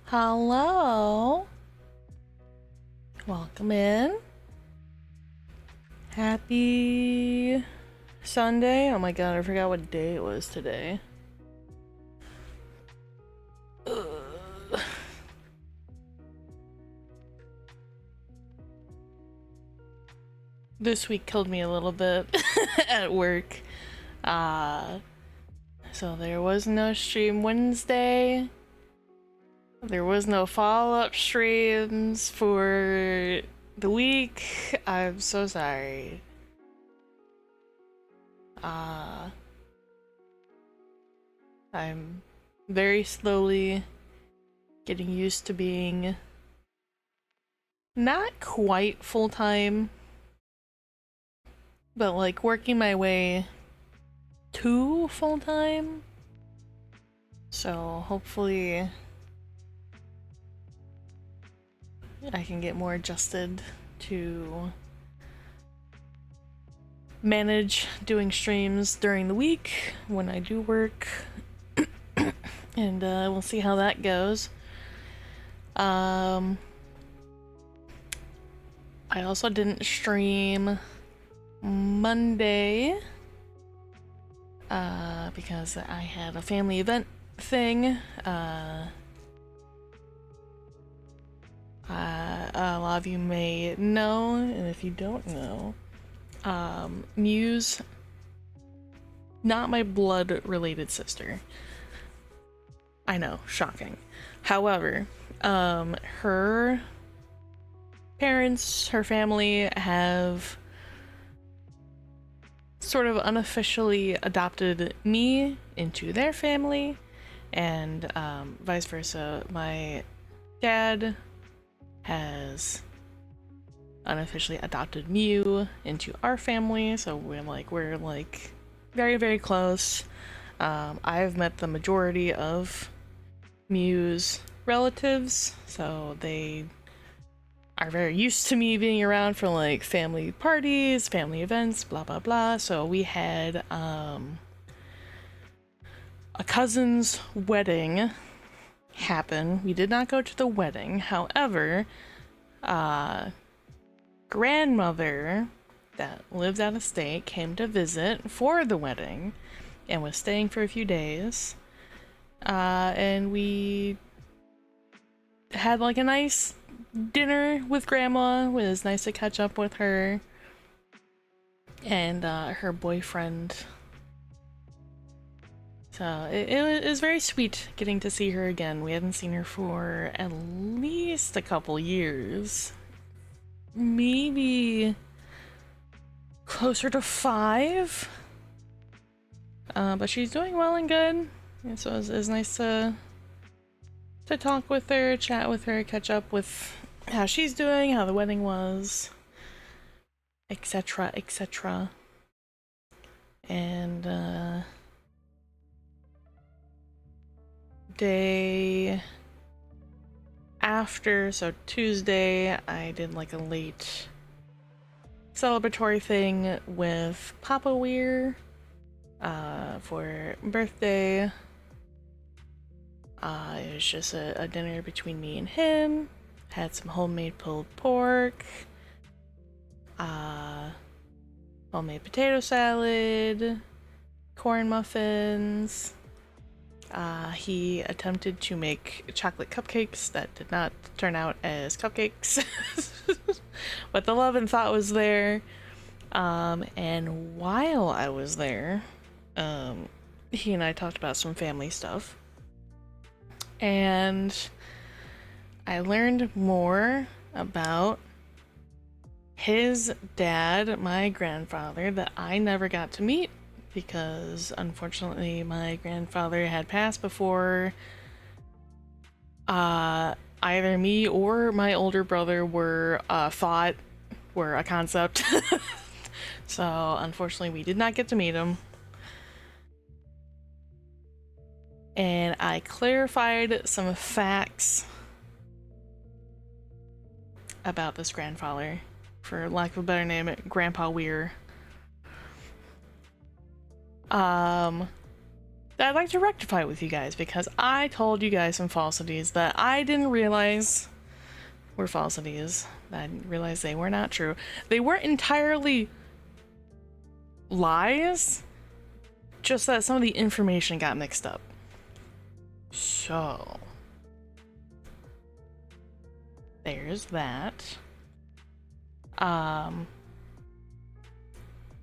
Hello. Welcome in. Happy Sunday. Oh my god, I forgot what day it was today. Ugh. This week killed me a little bit at work. So there was no stream Wednesday. There was no follow-up streams for the week. I'm so sorry. I'm very slowly getting used to being not quite full-time, but like working my way to full-time. So hopefully I can get more adjusted to manage doing streams during the week when I do work. And we'll see how that goes. I also didn't stream Monday because I had a family event thing. A lot of you may know, and if you don't know, Muse, not my blood-related sister. I know, shocking. However, her parents, her family have sort of unofficially adopted me into their family, and vice versa. My dad has unofficially adopted Mew into our family, so we're like very, very close. I've met the majority of Mew's relatives, so they are very used to me being around for like family parties, family events, blah blah blah. So we had a cousin's wedding happen. We did not go to the wedding. However, grandmother that lived out of state came to visit for the wedding and was staying for a few days. And we had like a nice dinner with grandma. It was nice to catch up with her and her boyfriend. So it was very sweet getting to see her again. We hadn't seen her for at least a couple years. Maybe closer to 5. But she's doing well and good. And so it was nice to talk with her, chat with her, catch up with how she's doing, how the wedding was, etc., etc. And day after, so Tuesday, I did like a late celebratory thing with Papa Weir for birthday. It was just a dinner between me and him. Had some homemade pulled pork, homemade potato salad, corn muffins. He attempted to make chocolate cupcakes that did not turn out as cupcakes, but the love and thought was there. And while I was there, he and I talked about some family stuff. And I learned more about his dad, my grandfather, that I never got to meet because unfortunately my grandfather had passed before either me or my older brother were were a concept. So unfortunately we did not get to meet him. And I clarified some facts about this grandfather, for lack of a better name, Grandpa Weir. that I'd like to rectify with you guys, because I told you guys some falsities that I didn't realize were falsities. I didn't realize they were not true. They weren't entirely lies, just that some of the information got mixed up. So, there's that.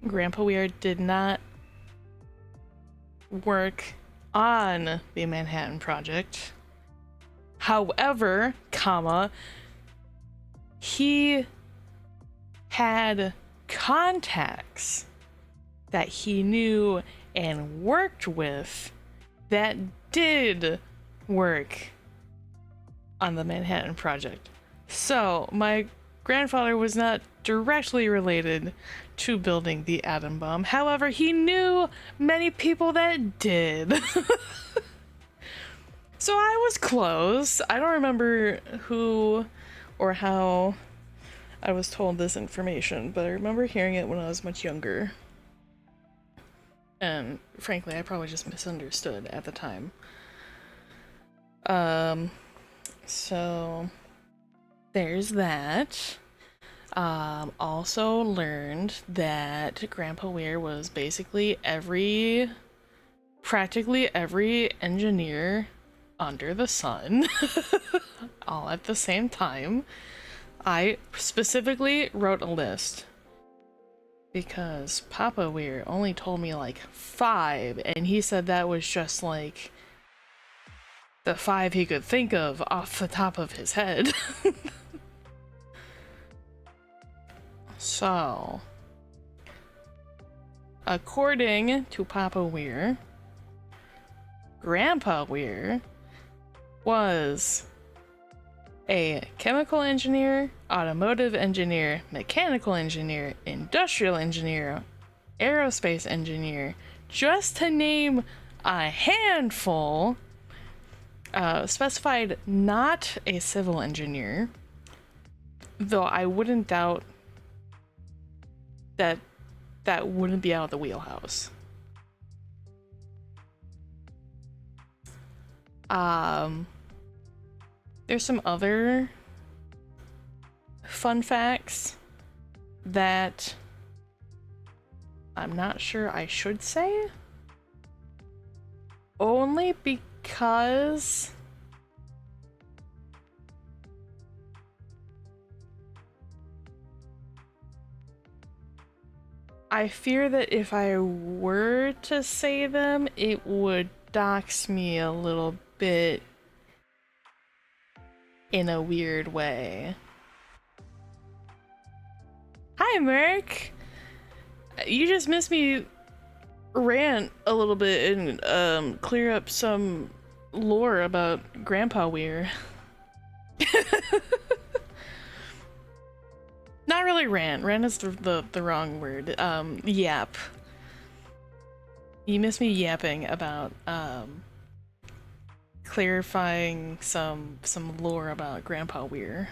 Grandpa Weird did not work on the Manhattan Project. However, he had contacts that he knew and worked with that did work on the Manhattan Project. So, my grandfather was not directly related to building the atom bomb. However, he knew many people that did. So I was close. I don't remember who or how I was told this information, but I remember hearing it when I was much younger. And frankly, I probably just misunderstood at the time. So there's that. Also learned that Grandpa Weir was basically practically every engineer under the sun, all at the same time. I specifically wrote a list because Papa Weir only told me like 5, and he said that was just like the 5 he could think of off the top of his head. So, according to Papa Weir, Grandpa Weir was a chemical engineer, automotive engineer, mechanical engineer, industrial engineer, aerospace engineer, just to name a handful. Specified not a civil engineer, though I wouldn't doubt that wouldn't be out of the wheelhouse. There's some other fun facts that I'm not sure I should say, only because I fear that if I were to say them, it would dox me a little bit in a weird way. Hi, Merrick! You just missed me rant a little bit and clear up some lore about Grandpa Weir. Not really rant. Rant is the wrong word. Yap. You missed me yapping about clarifying some lore about Grandpa Weir.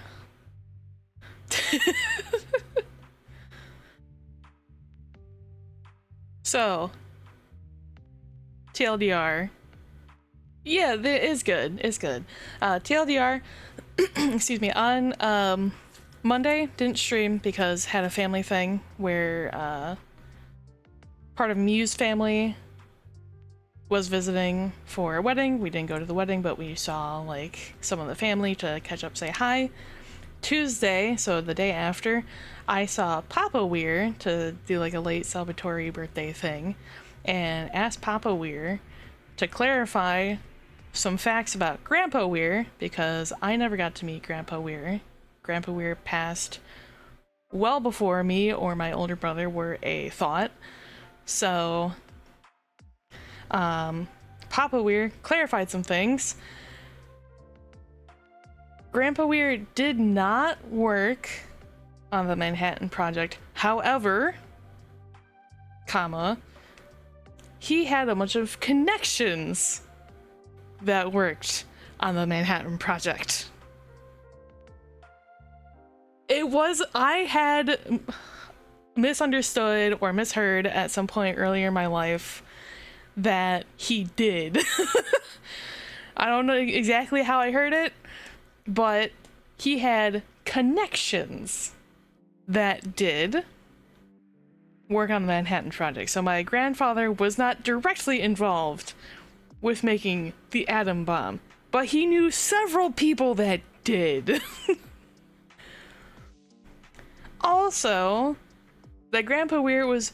So, TLDR. Yeah, it is good. It's good. TLDR, excuse me, on Monday, didn't stream because had a family thing where part of Mew's family was visiting for a wedding. We didn't go to the wedding, but we saw like some of the family to catch up, say hi. Tuesday, so the day after, I saw Papa Weir to do like a late celebratory birthday thing and asked Papa Weir to clarify some facts about Grandpa Weir because I never got to meet Grandpa Weir. Grandpa Weir passed well before me or my older brother were a thought. So, Papa Weir clarified some things. Grandpa Weir did not work on the Manhattan Project. However, he had a bunch of connections that worked on the Manhattan Project. I had misunderstood or misheard at some point earlier in my life that he did. I don't know exactly how I heard it, but he had connections that did work on the Manhattan Project. So my grandfather was not directly involved with making the atom bomb, but he knew several people that did. Also, that Grandpa Weir was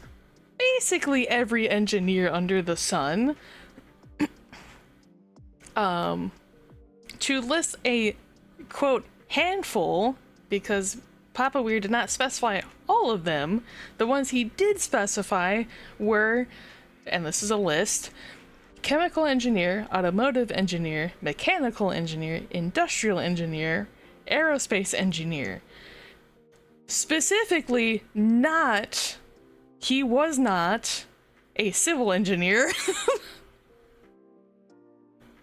basically every engineer under the sun. To list a, quote, handful, because Papa Weir did not specify all of them, the ones he did specify were, and this is a list, chemical engineer, automotive engineer, mechanical engineer, industrial engineer, aerospace engineer. Specifically, he was not a civil engineer.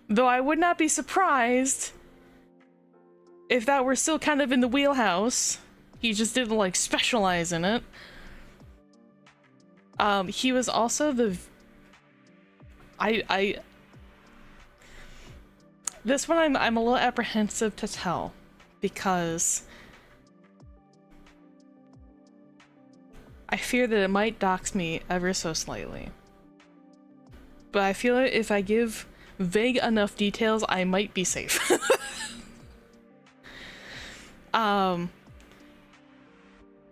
Though I would not be surprised if that were still kind of in the wheelhouse. He just didn't like specialize in it. He was also this one I'm a little apprehensive to tell, because I fear that it might dox me ever so slightly. But I feel like if I give vague enough details, I might be safe.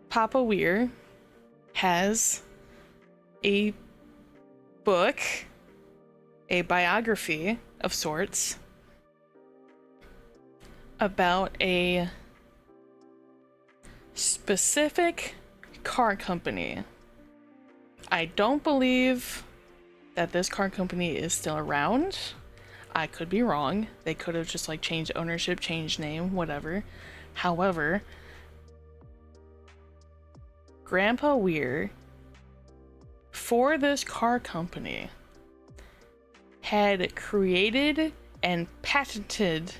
Papa Weir has a book, a biography of sorts, about a specific car company. I don't believe that this car company is still around. I could be wrong. They could have just like changed ownership, changed name, whatever. However, Grandpa Weir, for this car company, had created and patented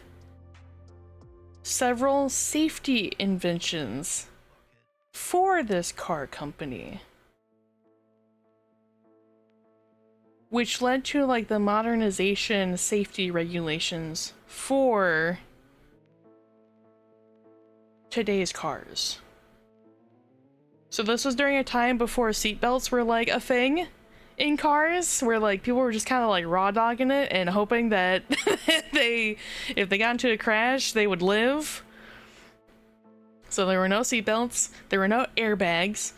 several safety inventions for this car company, which led to like the modernization safety regulations for today's cars. So this was during a time before seatbelts were like a thing in cars, where like people were just kind of like raw dogging it and hoping that if they got into a crash, they would live. So there were no seatbelts, there were no airbags.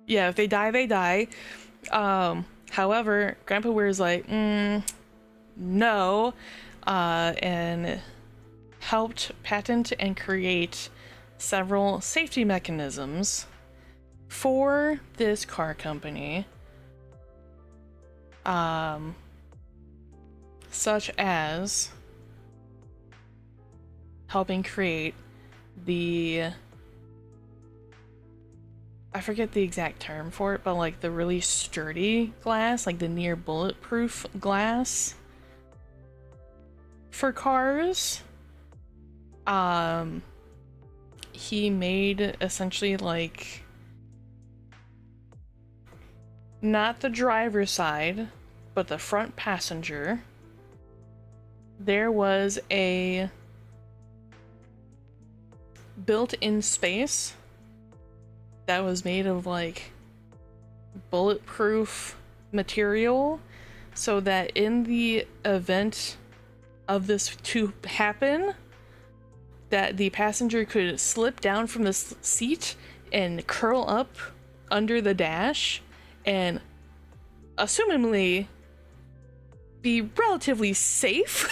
Yeah, if they die, they die. However, Grandpa Weir's like, no, and helped patent and create several safety mechanisms for this car company, such as helping create I forget the exact term for it, but like the really sturdy glass, like the near bulletproof glass for cars. He made essentially like not the driver's side, but the front passenger. There was a built-in space that was made of like bulletproof material, so that in the event of this to happen, that the passenger could slip down from the seat and curl up under the dash and assumingly be relatively safe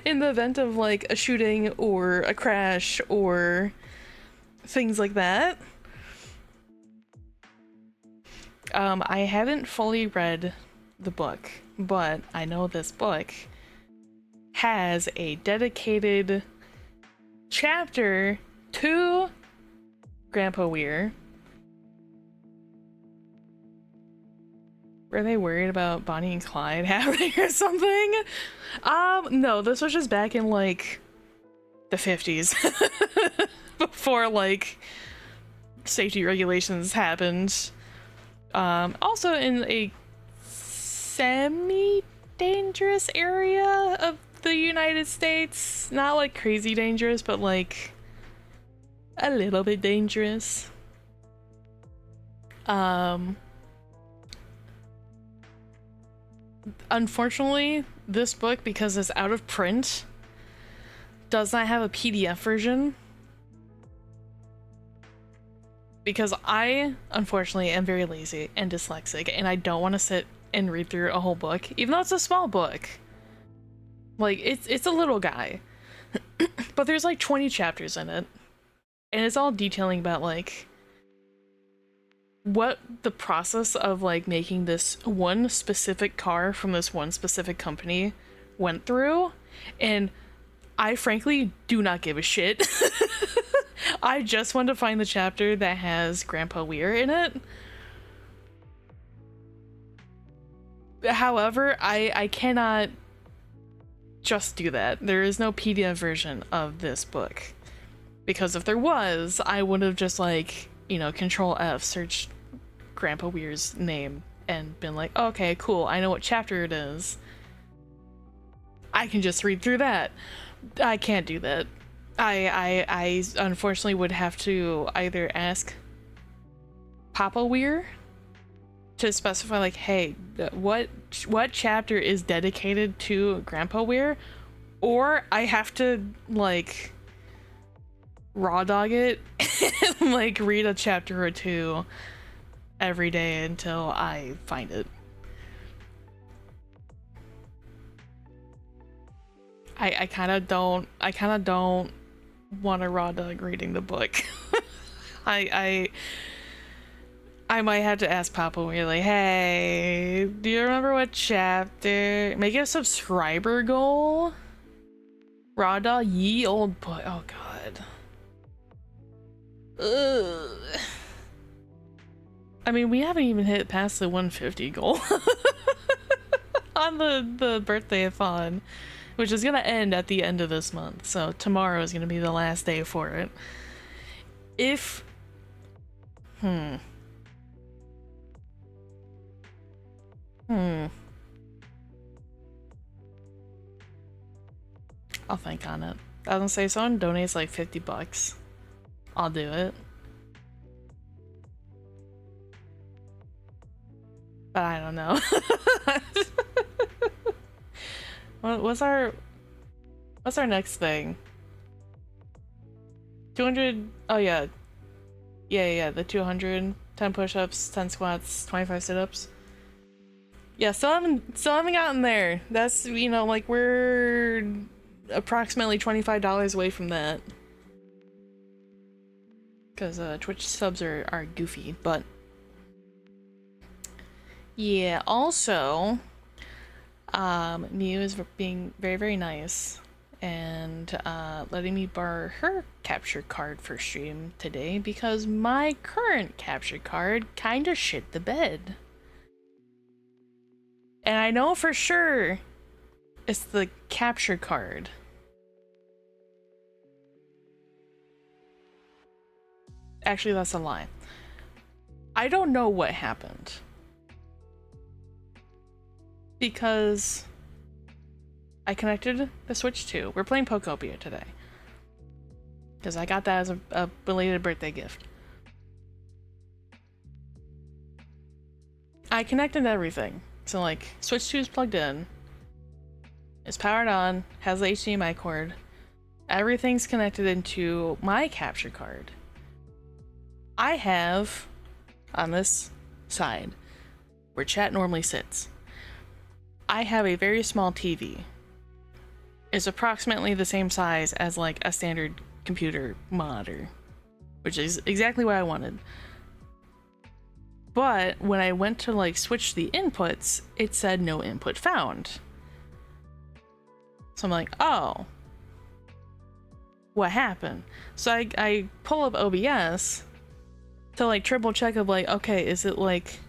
in the event of like a shooting or a crash or things like that. I haven't fully read the book, but I know this book has a dedicated chapter to Grandpa Weir. Were they worried about Bonnie and Clyde happening or something? No, this was just back in like the 50s. Before like safety regulations happened. Also in a semi-dangerous area of the United States. Not like crazy dangerous, but like a little bit dangerous. Unfortunately, this book, because it's out of print, does not have a PDF version. Because I, unfortunately, am very lazy and dyslexic, and I don't want to sit and read through a whole book, even though it's a small book. Like, it's a little guy. But there's like 20 chapters in it. And it's all detailing about, like, what the process of, like, making this one specific car from this one specific company went through. And I frankly do not give a shit. I just want to find the chapter that has Grandpa Weir in it. However, I cannot just do that. There is no PDF version of this book. Because if there was, I would have just, like, you know, Control F, searched Grandpa Weir's name and been like, okay, cool, I know what chapter it is. I can just read through that. I can't do that. I unfortunately would have to either ask Papa Weir to specify, like, hey, what chapter is dedicated to Grandpa Weir, or I have to, like, raw dog it and, like, read a chapter or two every day until I find it. I kind of don't want to raw dog reading the book. I might have to ask Papa Weir, like, hey, do you remember what chapter? Make it a subscriber goal. Raw dog, ye old boy. Oh god. Ugh. I mean, we haven't even hit past the 150 goal on the birthday-a-thon, which is gonna end at the end of this month. So tomorrow is gonna be the last day for it. If I'll think on it. I was gonna say, someone donates like $50. I'll do it. But I don't know. What's our next thing? 200. Oh yeah. Yeah, the 200, 10 push-ups, 10 squats, 25 sit-ups. Yeah, still haven't gotten there. That's, you know, like, we're approximately $25 away from that. Because Twitch subs are goofy, but yeah. Also, Miu is being very, very nice and letting me borrow her capture card for stream today because my current capture card kinda shit the bed. And I know for sure it's the capture card. Actually, that's a lie. I don't know what happened. Because I connected the Switch 2. We're playing Pokopia today. Because I got that as a belated birthday gift. I connected everything. So, like, Switch 2 is plugged in. It's powered on. Has the HDMI cord. Everything's connected into my capture card. I have, on this side, where chat normally sits, I have a very small TV. It's approximately the same size as, like, a standard computer monitor, which is exactly what I wanted. But when I went to, like, switch the inputs, it said no input found. So I'm like, oh, what happened? So I pull up OBS to, like, triple check of, like, okay, is it, like,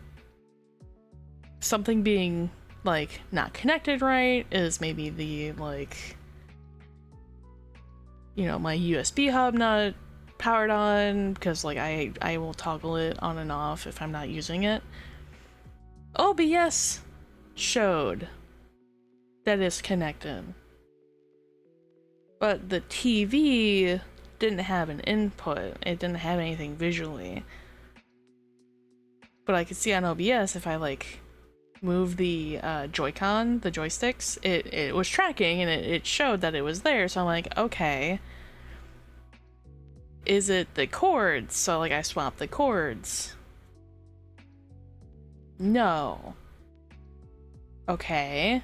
something being, like, not connected right? Is maybe the, like, you know, my USB hub not powered on? Because, like, I will toggle it on and off if I'm not using it. OBS showed that it's connected. But the TV didn't have an input. It didn't have anything visually. But I could see on OBS if I like move the Joy-Con, the joysticks, it was tracking and it showed that it was there. So I'm like, okay, is it the cords? So like I swapped the cords. No. Okay.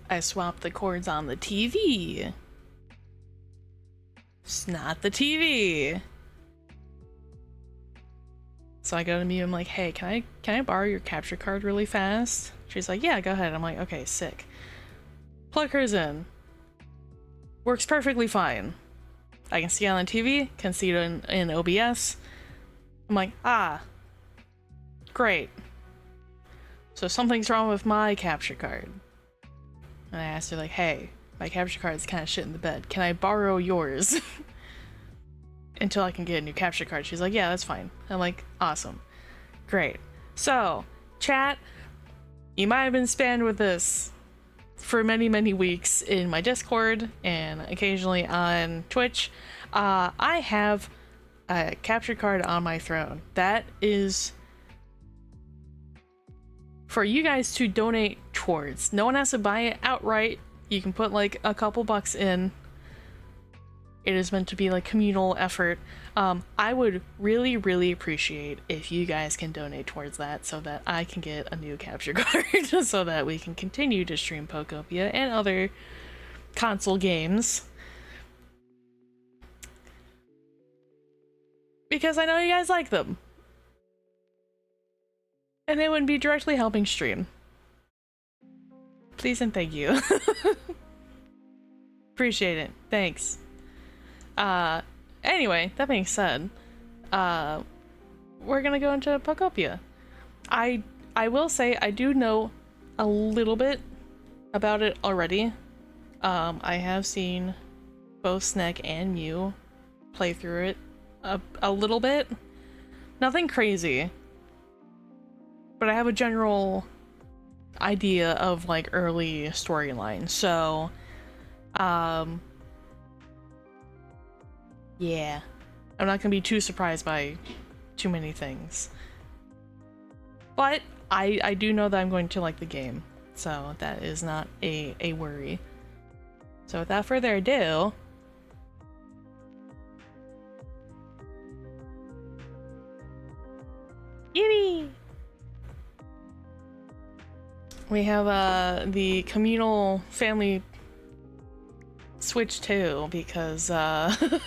I swapped the cords on the TV. It's not the TV. So I go to Mew, I'm like, hey, can I borrow your capture card really fast? She's like, yeah, go ahead. I'm like, okay, sick. Plug hers in. Works perfectly fine. I can see it on the TV, can see it in OBS. I'm like, ah, great. So something's wrong with my capture card. And I asked her like, hey, my capture card is kind of shit in the bed. Can I borrow yours? Until I can get a new capture card. She's like, yeah, that's fine. I'm like, awesome. Great. So, chat, you might have been spammed with this for many, many weeks in my Discord and occasionally on Twitch. I have a capture card on my throne. That is for you guys to donate towards. No one has to buy it outright. You can put like a couple bucks in. It is meant to be like communal effort. I would really, really appreciate if you guys can donate towards that so that I can get a new capture card so that we can continue to stream Pokopia and other console games. Because I know you guys like them. And it would be directly helping stream. Please and thank you. Appreciate it. Thanks. Anyway, that being said, we're gonna go into Pokopia. I will say I do know a little bit about it already. I have seen both Snek and Mew play through it a little bit. Nothing crazy. But I have a general idea of like early storyline. So, yeah, I'm not gonna be too surprised by too many things. But I do know that I'm going to like the game, so that is not a worry. So without further ado, yippee! We have the communal family Switch 2 because the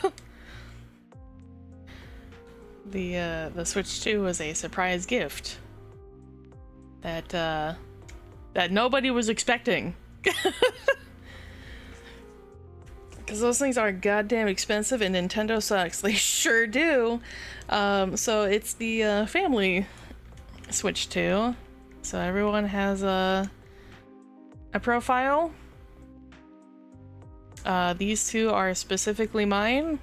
Switch 2 was a surprise gift that that nobody was expecting. Because those things are goddamn expensive and Nintendo sucks. They sure do. So it's the family Switch 2. So everyone has a profile. These two are specifically mine.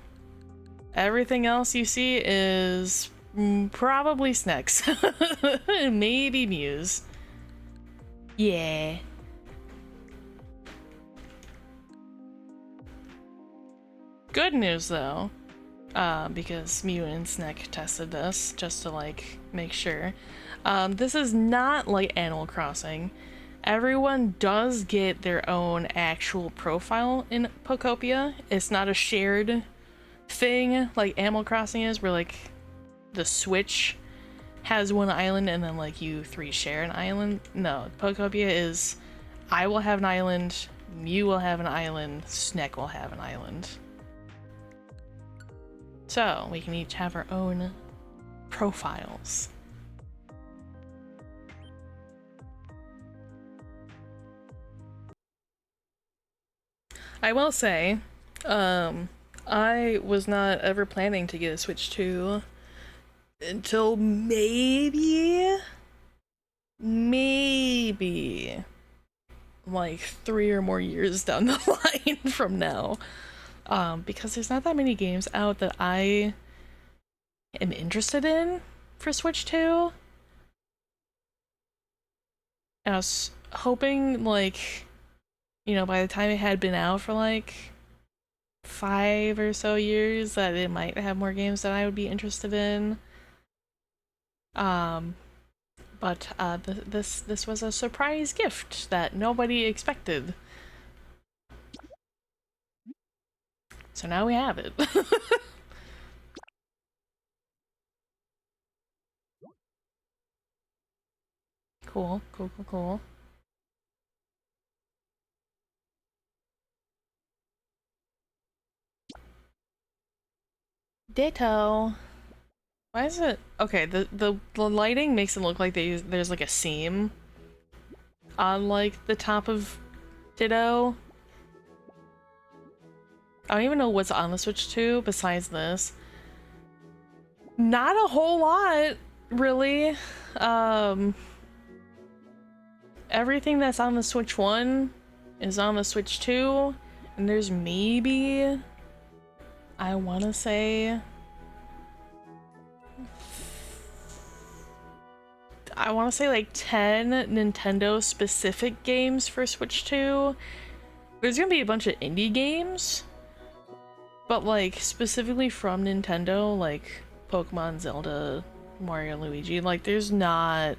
Everything else you see is probably Snek's. Maybe Mew's. Yeah. Good news though, because Mew and Snek tested this just to like make sure. This is not like Animal Crossing. Everyone does get their own actual profile in Pokopia. It's not a shared thing like Animal Crossing is, where like the Switch has one island and then like you three share an island. No, Pokopia is I will have an island, Mew will have an island, Snek will have an island. So we can each have our own profiles. I will say, I was not ever planning to get a Switch 2 until maybe like 3 or more years down the line from now. Because there's not that many games out that I am interested in for Switch 2. And I was hoping, like, you know, by the time it had been out for like 5 or so years, that it might have more games that I would be interested in. Um, but this was a surprise gift that nobody expected. So now we have it. Cool, cool, cool, cool. Ditto. Why is it okay? The lighting makes it look like there's like a seam on like the top of Ditto. I don't even know what's on the Switch 2 besides this. Not a whole lot, really. Um, Everything that's on the Switch 1 is on the Switch 2, and there's maybe, I want to say, like 10 Nintendo specific games for Switch 2. There's gonna be a bunch of indie games, but like specifically from Nintendo, like Pokemon, Zelda, Mario, Luigi, like there's not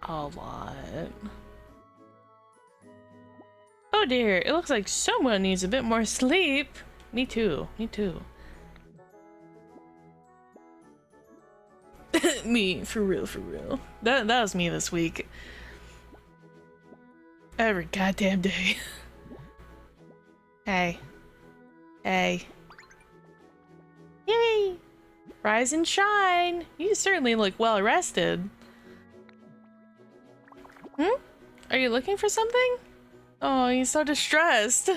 a lot. Oh dear, it looks like someone needs a bit more sleep. Me too, me too. Me, for real, for real. That was me this week. Every goddamn day. Hey. Hey. Yay! Rise and shine! You certainly look well rested. Hmm? Are you looking for something? Oh, he's so distressed.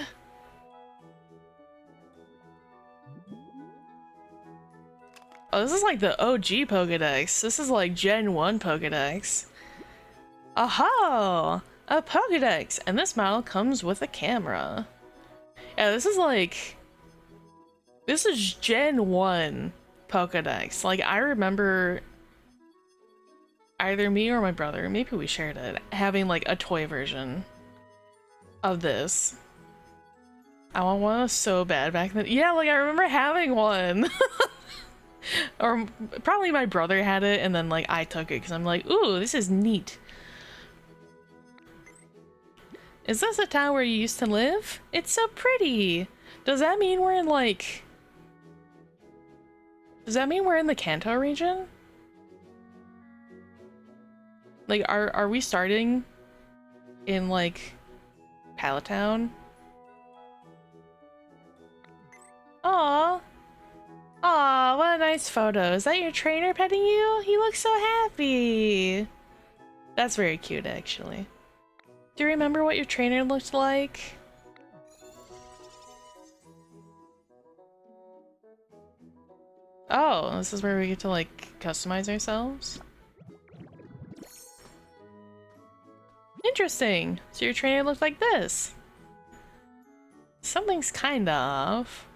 Oh, this is like the OG Pokedex. This is like Gen 1 Pokedex. Aha! A Pokedex! And this model comes with a camera. Yeah, this is like... This is Gen 1 Pokedex. Like, I remember either me or my brother, maybe we shared it, having like a toy version of this. I want one so bad back then. Yeah, like I remember having one. Or probably my brother had it and then like I took it because I'm like, ooh, this is neat. Is this a town where you used to live? It's so pretty. Does that mean we're in like... Does that mean we're in the Kanto region? Like, are we starting in like Palatown? Aw. Aw, what a nice photo. Is that your trainer petting you? He looks so happy. That's very cute, actually. Do you remember what your trainer looked like? Oh, this is where we get to like customize ourselves? Interesting. So your trainer looked like this. Something's kind of off.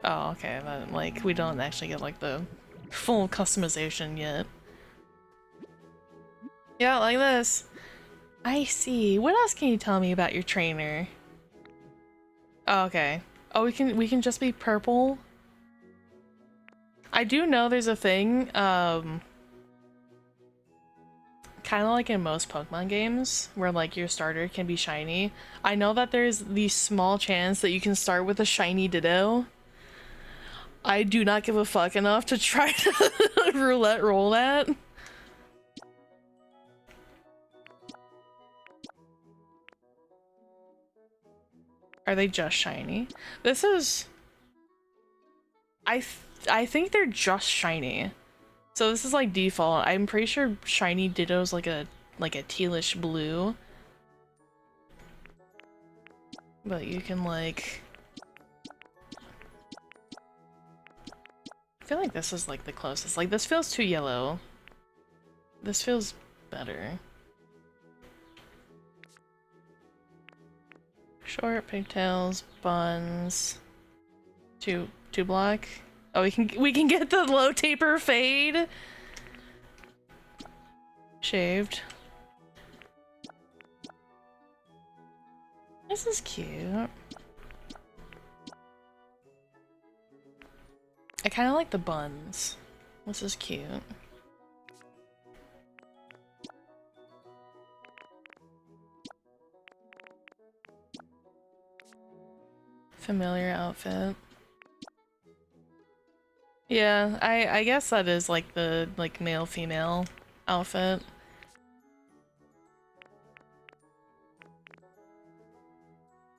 Oh, okay, then like we don't actually get like the full customization yet. Yeah, like this. I see. What else can you tell me about your trainer? Oh, okay. Oh, we can just be purple. I do know there's a thing, kind of like in most Pokemon games, where like your starter can be shiny. I know that there's the small chance that you can start with a shiny Ditto. I do not give a fuck enough to try to roulette roll that. Are they just shiny? This is... I think they're just shiny. So this is like default. I'm pretty sure shiny Ditto's like a tealish blue. But you can like... I feel like this is like the closest. Like this feels too yellow. This feels better. Short pigtails, buns, two black. Oh, we can get the low taper fade. Shaved. This is cute. I kind of like the buns. This is cute. Familiar outfit. Yeah, I guess that is like the male female outfit.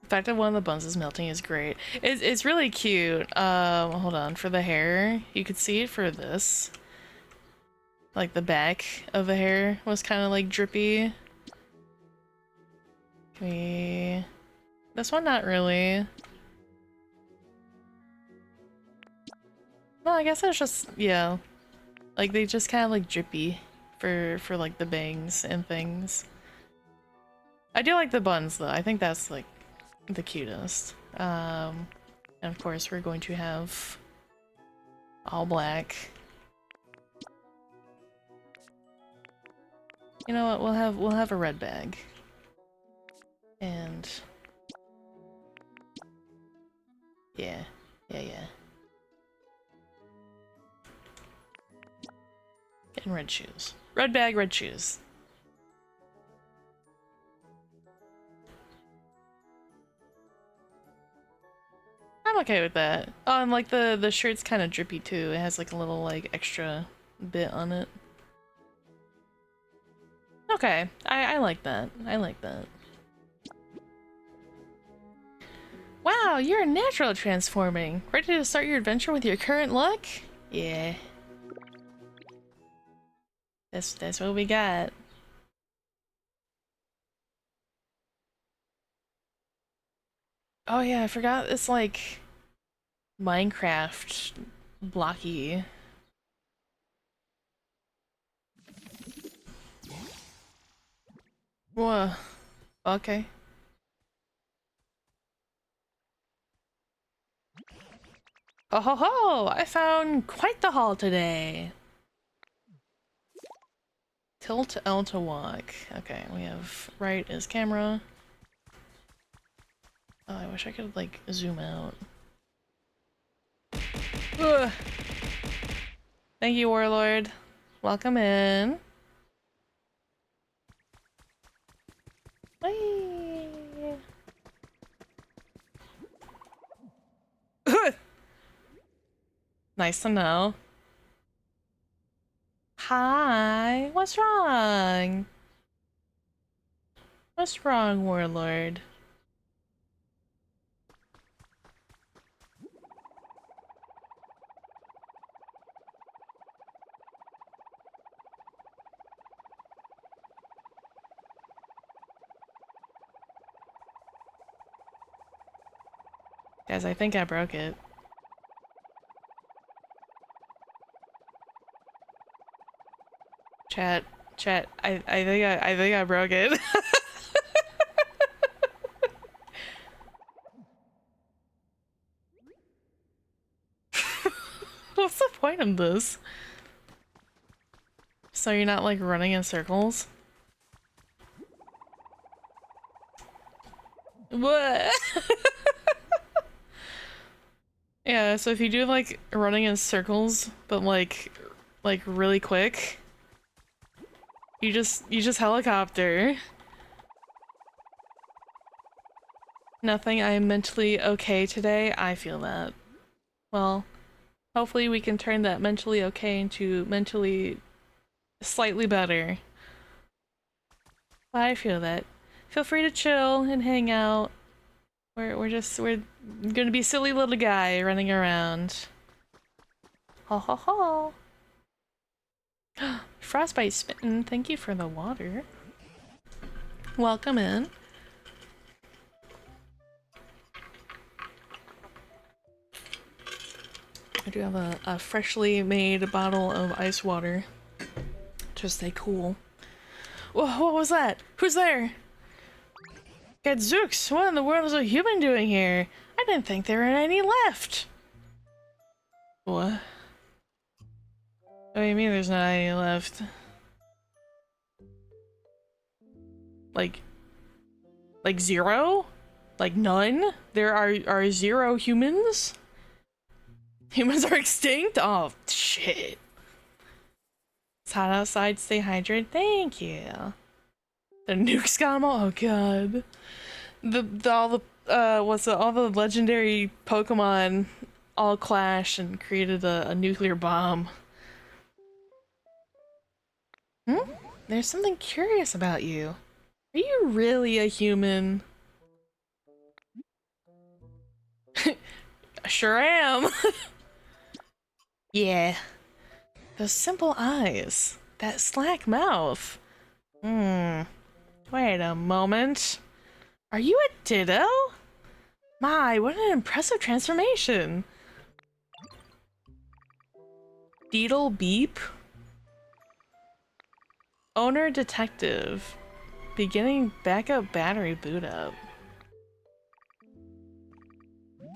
The fact that one of the buns is melting is great. It's really cute. Hold on, for the hair, you could see it for this. Like the back of the hair was kind of like drippy. Can we... This one, not really. No, I guess it's just, yeah. Like they just kind of like drippy for like the bangs and things. I do like the buns though. I think that's like the cutest. And of course we're going to have all black. You know what? We'll have a red bag. And yeah. And red shoes. Red bag, red shoes. I'm okay with that. Oh, and like the shirt's kind of drippy too. It has like a little like extra bit on it. Okay, I like that. I like that. Wow, you're a natural at transforming. Ready to start your adventure with your current look? Yeah. That's what we got. Oh yeah, I forgot it's like Minecraft blocky. Whoa. Okay. Oh ho ho! I found quite the haul today. Tilt L to walk. Okay, we have right is camera. Oh, I wish I could like zoom out. Ugh. Thank you, Warlord. Welcome in. Whee! Nice to know. Hi, what's wrong? What's wrong, Warlord? Guys, I think I broke it. Chat, I think I broke it. What's the point of this? So you're not like running in circles? What? Yeah, so if you do like running in circles, but like really quick, you just helicopter. Nothing, I am mentally okay today. I feel that. Well, hopefully we can turn that mentally okay into mentally slightly better. I feel that. Feel free to chill and hang out. We're gonna be silly little guy running around. Ha ha ha. Frostbite smitten, thank you for the water. Welcome in. I do have a freshly made bottle of ice water to stay cool. Whoa, what was that? Who's there? Gadzooks, what in the world is a human doing here? I didn't think there were any left. What? What do you mean there's not any left? Like, like zero? Like none? There are zero humans? Humans are extinct? Oh, shit. It's hot outside, stay hydrated. Thank you. The nuke's got 'em all? Oh god. All the legendary Pokemon all clashed and created a nuclear bomb. Hmm? There's something curious about you. Are you really a human? Sure am. Yeah. Those simple eyes. That slack mouth. Hmm. Wait a moment. Are you a ditto? My, what an impressive transformation. Beetle beep. Owner detective. Beginning backup battery boot up.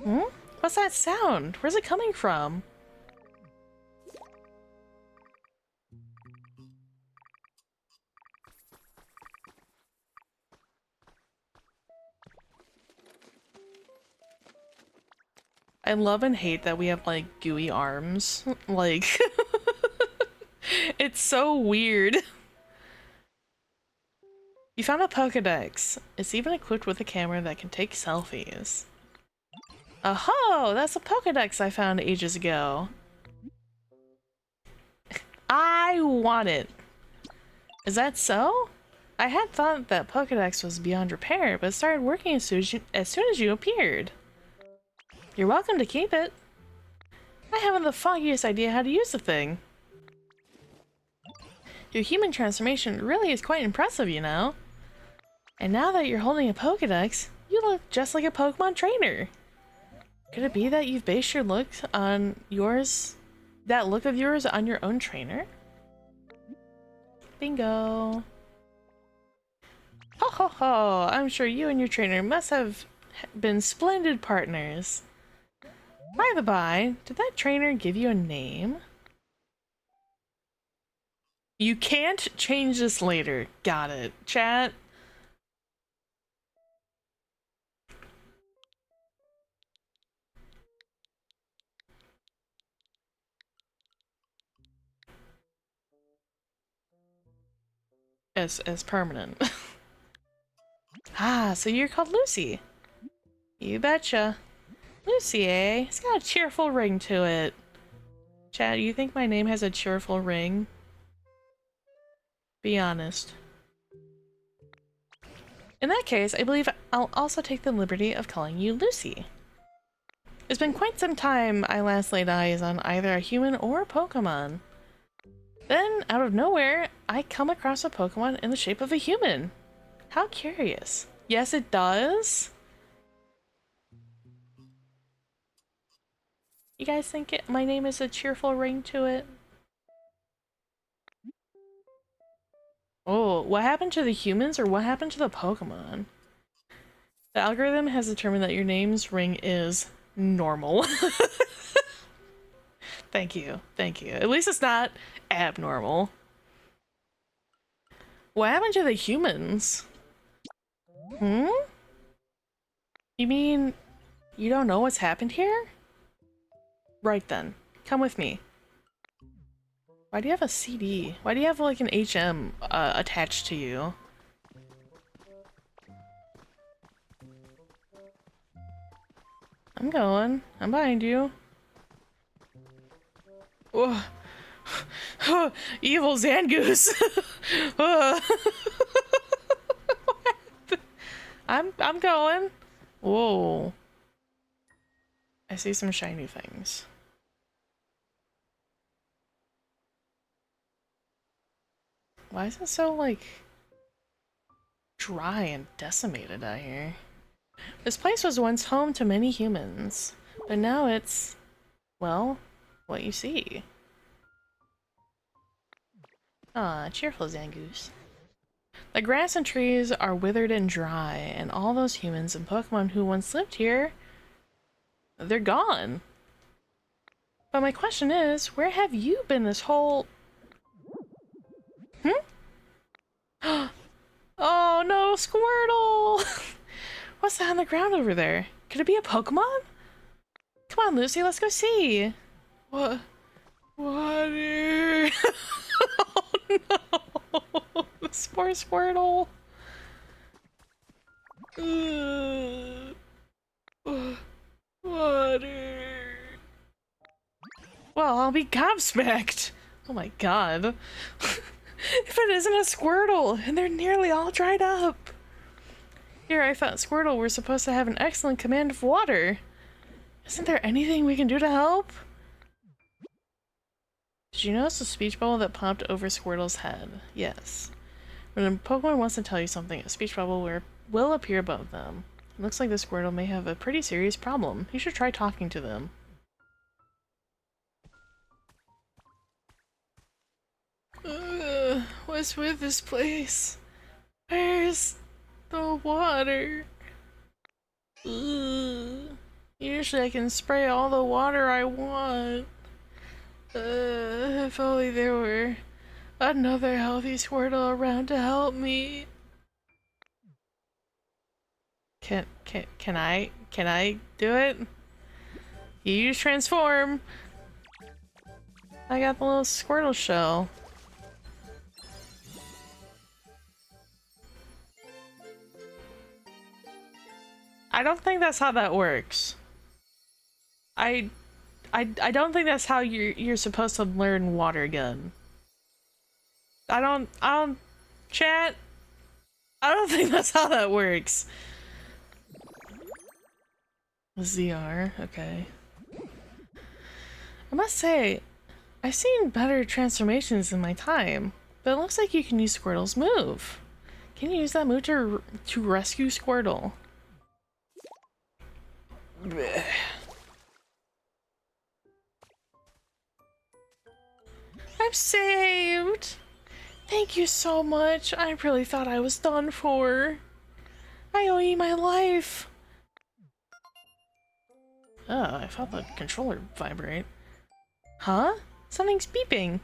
Hmm? What's that sound? Where's it coming from? I love and hate that we have like gooey arms. Like, it's so weird. You found a Pokedex. It's even equipped with a camera that can take selfies. Oh, that's a Pokedex I found ages ago. I want it. Is that so? I had thought that Pokedex was beyond repair, but it started working as soon as you appeared. You're welcome to keep it. I haven't the foggiest idea how to use the thing. Your human transformation really is quite impressive, you know? And now that you're holding a Pokedex, you look just like a Pokemon trainer. Could it be that you've based your look on that look of yours on your own trainer? Bingo. Ho ho ho, I'm sure you and your trainer must have been splendid partners. By the by, did that trainer give you a name? You can't change this later. Got it. Chat. As permanent. Ah, so you're called Lucy. You betcha. Lucy, eh? It's got a cheerful ring to it. Chad, you think my name has a cheerful ring? Be honest. In that case, I believe I'll also take the liberty of calling you Lucy. It's been quite some time I last laid eyes on either a human or a Pokemon. Then, out of nowhere, I come across a Pokemon in the shape of a human. How curious. Yes, it does. You guys think my name is a cheerful ring to it? Oh, what happened to the humans or what happened to the Pokemon? The algorithm has determined that your name's ring is normal. Thank you. Thank you. At least it's not abnormal. What happened to the humans? Hmm? You mean you don't know what's happened here? Right then. Come with me. Why do you have a CD? Why do you have like an HM attached to you? I'm going. I'm behind you. Oh. Evil Zangoose. I'm going. Whoa. I see some shiny things. Why is it so like dry and decimated out here? This place was once home to many humans, but now it's, well, what you see. Ah, cheerful Zangoose. The grass and trees are withered and dry, and all those humans and Pokemon who once lived here, they're gone. But my question is, where have you been this whole... Oh no, Squirtle! What's that on the ground over there? Could it be a Pokemon? Come on, Lucy, let's go see. What? Water. Oh no! This poor Squirtle. Water. Well, I'll be gobsmacked. Oh my god. If it isn't a Squirtle, and they're nearly all dried up. Here, I thought Squirtle were supposed to have an excellent command of water. Isn't there anything we can do to help? Did you notice the speech bubble that popped over Squirtle's head? Yes. When a Pokemon wants to tell you something, a speech bubble will appear above them. It looks like the Squirtle may have a pretty serious problem. You should try talking to them. What's with this place? Where's the water? Usually I can spray all the water I want. If only there were another healthy Squirtle around to help me. Can I do it? You use transform. I got the little Squirtle shell. I don't think that's how that works. I don't think that's how you're supposed to learn water gun. I don't chat. I don't think that's how that works. ZR, okay. I must say, I've seen better transformations in my time, but it looks like you can use Squirtle's move. Can you use that move to rescue Squirtle? Blech. I'm saved! Thank you so much. I really thought I was done for. I owe you my life. Oh, I felt the controller vibrate. Huh? Something's beeping.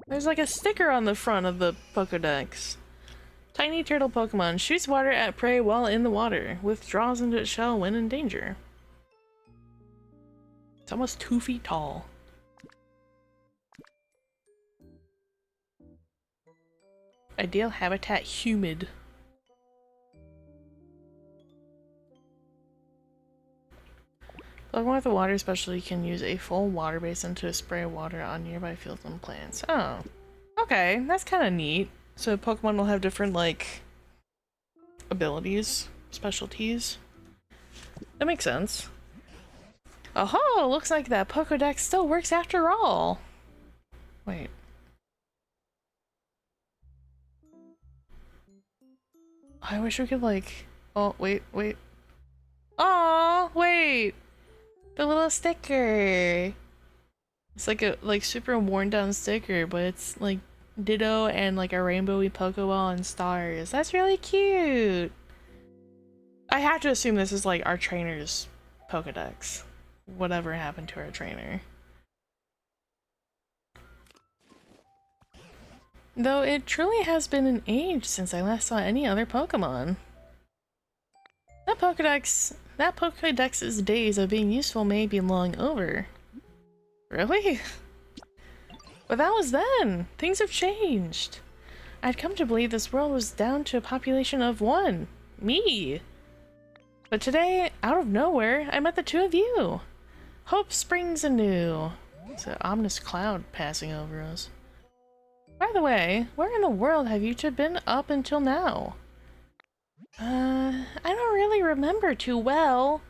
There's like a sticker on the front of the Pokédex. Tiny turtle Pokemon shoots water at prey while in the water. Withdraws into its shell when in danger. It's almost 2 feet tall. Ideal habitat humid. Pokemon with a water specialty can use a full water basin to spray water on nearby fields and plants. Oh. Okay, that's kind of neat. So Pokemon will have different, like, abilities, specialties. That makes sense. Oh, looks like that Pokédex still works after all. Wait. I wish we could, like... Oh, wait. Oh, wait! The little sticker! It's like a, super worn down sticker, but it's, like, ditto and, like, a rainbowy Pokeball and stars. That's really cute! I have to assume this is, like, our trainer's Pokédex. Whatever happened to our trainer. Though it truly has been an age since I last saw any other Pokemon. That Pokédex's days of being useful may be long over. Really? But that was then! Things have changed! I'd come to believe this world was down to a population of 1. Me! But today, out of nowhere, I met the 2 of you! Hope springs anew. It's an ominous cloud passing over us. By the way, where in the world have you two been up until now? I don't really remember too well.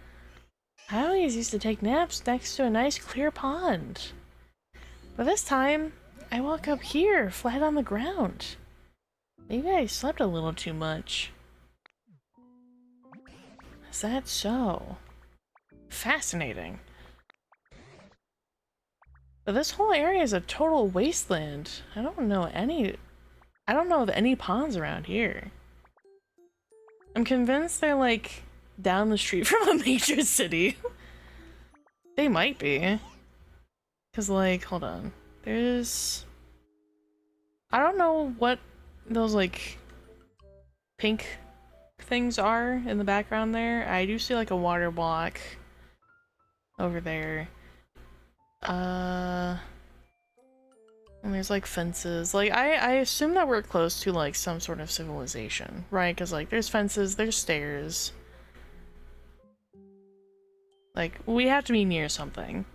I always used to take naps next to a nice clear pond. But this time, I woke up here, flat on the ground. Maybe I slept a little too much. Is that so? Fascinating. But this whole area is a total wasteland. I don't know of any ponds around here. I'm convinced they're like down the street from a major city. They might be. Cause like, hold on. There's... I don't know what those like pink things are in the background there. I do see like a water block over there. And there's like fences. Like I assume that we're close to like some sort of civilization, right? Because like there's fences, there's stairs. Like we have to be near something.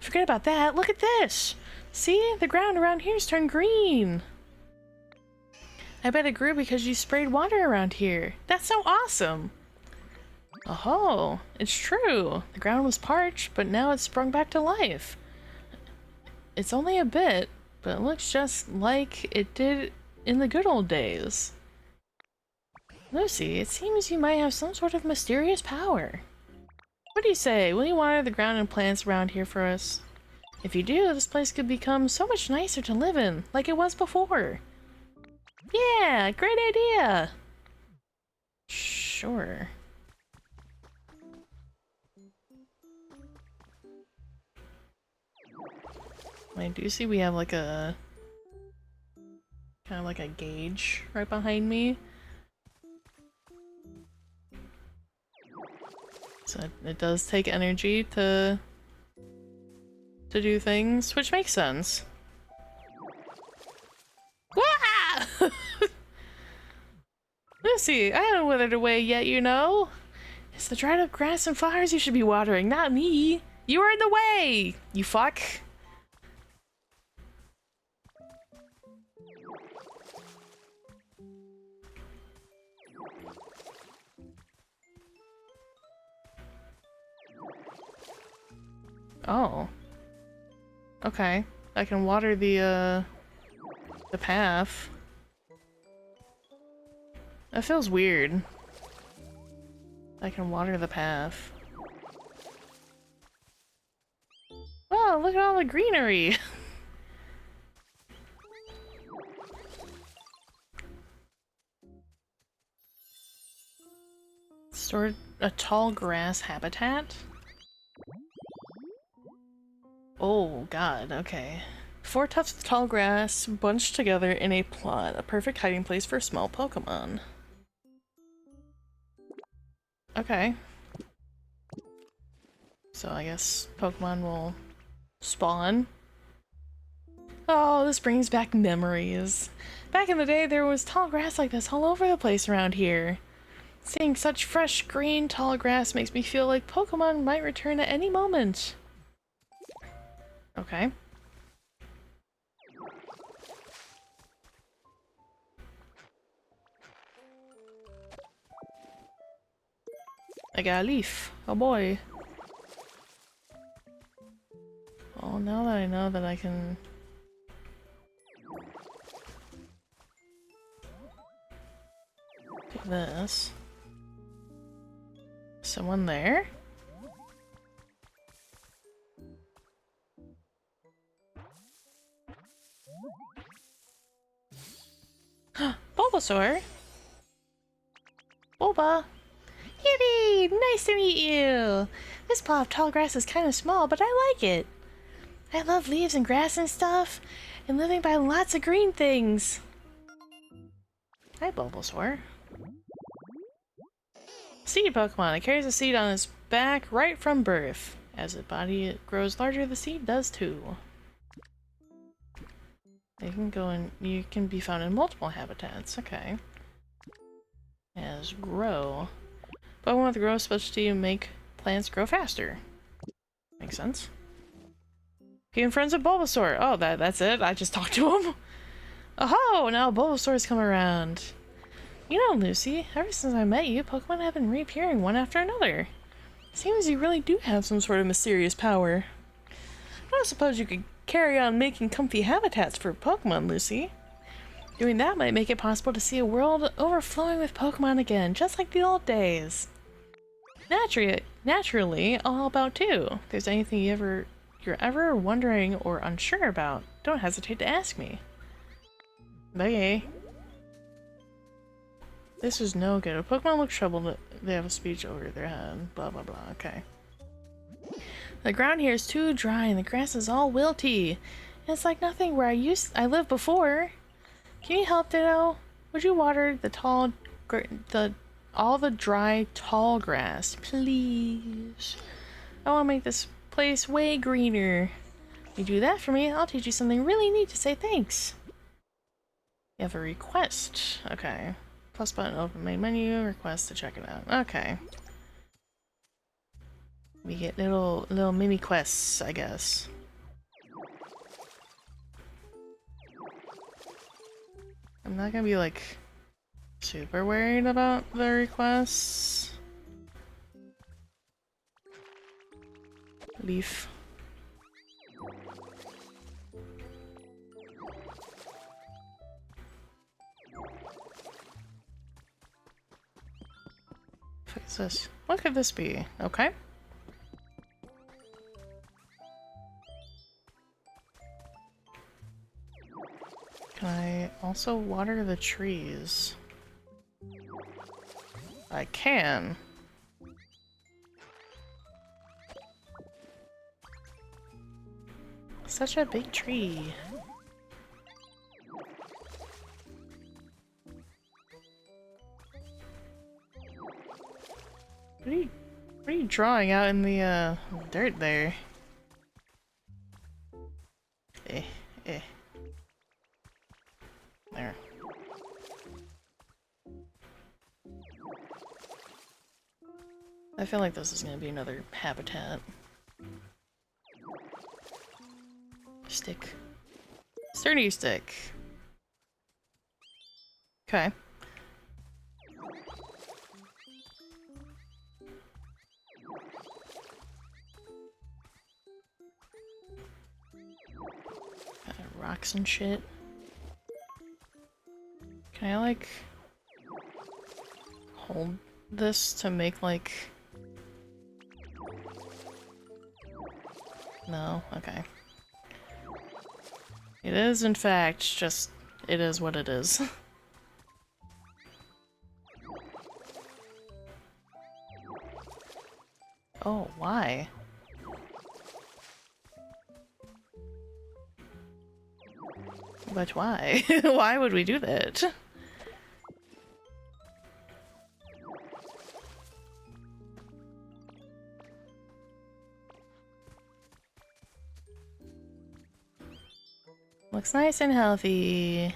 Forget about that. Look at this. See? The ground around here's turned green. I bet it grew because you sprayed water around here. That's so awesome. Oh, it's true. The ground was parched, but now it's sprung back to life. It's only a bit, but it looks just like it did in the good old days. Lucy, it seems you might have some sort of mysterious power. What do you say? Will you water the ground and plants around here for us? If you do, this place could become so much nicer to live in, like it was before. Yeah, great idea! Sure. I do see we have like a... kind of like a gauge right behind me. So it does take energy to do things, which makes sense. Wah! Lucy, I haven't withered away yet, you know. It's the dried up grass and flowers you should be watering, not me. You are in the way, you fuck. Oh. Okay. I can water the path. That feels weird. I can water the path. Oh, look at all the greenery! Stored a tall grass habitat? Oh god, okay. 4 tufts of tall grass bunched together in a plot, a perfect hiding place for small Pokemon. Okay. So I guess Pokemon will spawn. Oh, this brings back memories. Back in the day, there was tall grass like this all over the place around here. Seeing such fresh, green, tall grass makes me feel like Pokemon might return at any moment. Okay. I got a leaf. Oh boy. Oh, now that I know that I can... do this. Someone there? Bulbasaur? Bulba? Yippee! Nice to meet you! This plot of tall grass is kind of small, but I like it. I love leaves and grass and stuff, and living by lots of green things. Hi, Bulbasaur. Seed Pokemon. It carries a seed on its back right from birth. As its body grows larger, the seed does too. You can go in, you can be found in multiple habitats. Okay. As grow. Pokemon with grow specialty to make plants grow faster. Makes sense. Became friends with Bulbasaur. Oh, that's it? I just talked to him? Oh, now Bulbasaur's come around. You know, Lucy, ever since I met you, Pokemon have been reappearing one after another. Seems you really do have some sort of mysterious power. I don't suppose you could carry on making comfy habitats for Pokemon, Lucy. Doing that might make it possible to see a world overflowing with Pokemon again, just like the old days. Naturally, all about too. If there's anything you're ever wondering or unsure about, don't hesitate to ask me. Okay. This is no good. If Pokemon look troubled, they have a speech over their head. Blah blah blah. Okay. The ground here is too dry and the grass is all wilty. It's like nothing where I lived before. Can you help, Ditto? Would you water all the dry, tall grass, please? I want to make this place way greener. If you do that for me, I'll teach you something really neat to say thanks. You have a request. Okay. Plus button, open main menu, request to check it out. Okay. We get little mini quests, I guess. I'm not gonna be like super worried about the requests. Leaf. What's this? What could this be? Okay. Can I also water the trees? I can. Such a big tree. What are you drawing out in the dirt there? There. I feel like this is gonna be another habitat. Stick. Sturdy stick. Okay. Rocks and shit. Can I like hold this to make like... No? Okay. It is in fact just, it is what it is. Oh, why? But why? Why would we do that? Looks nice and healthy.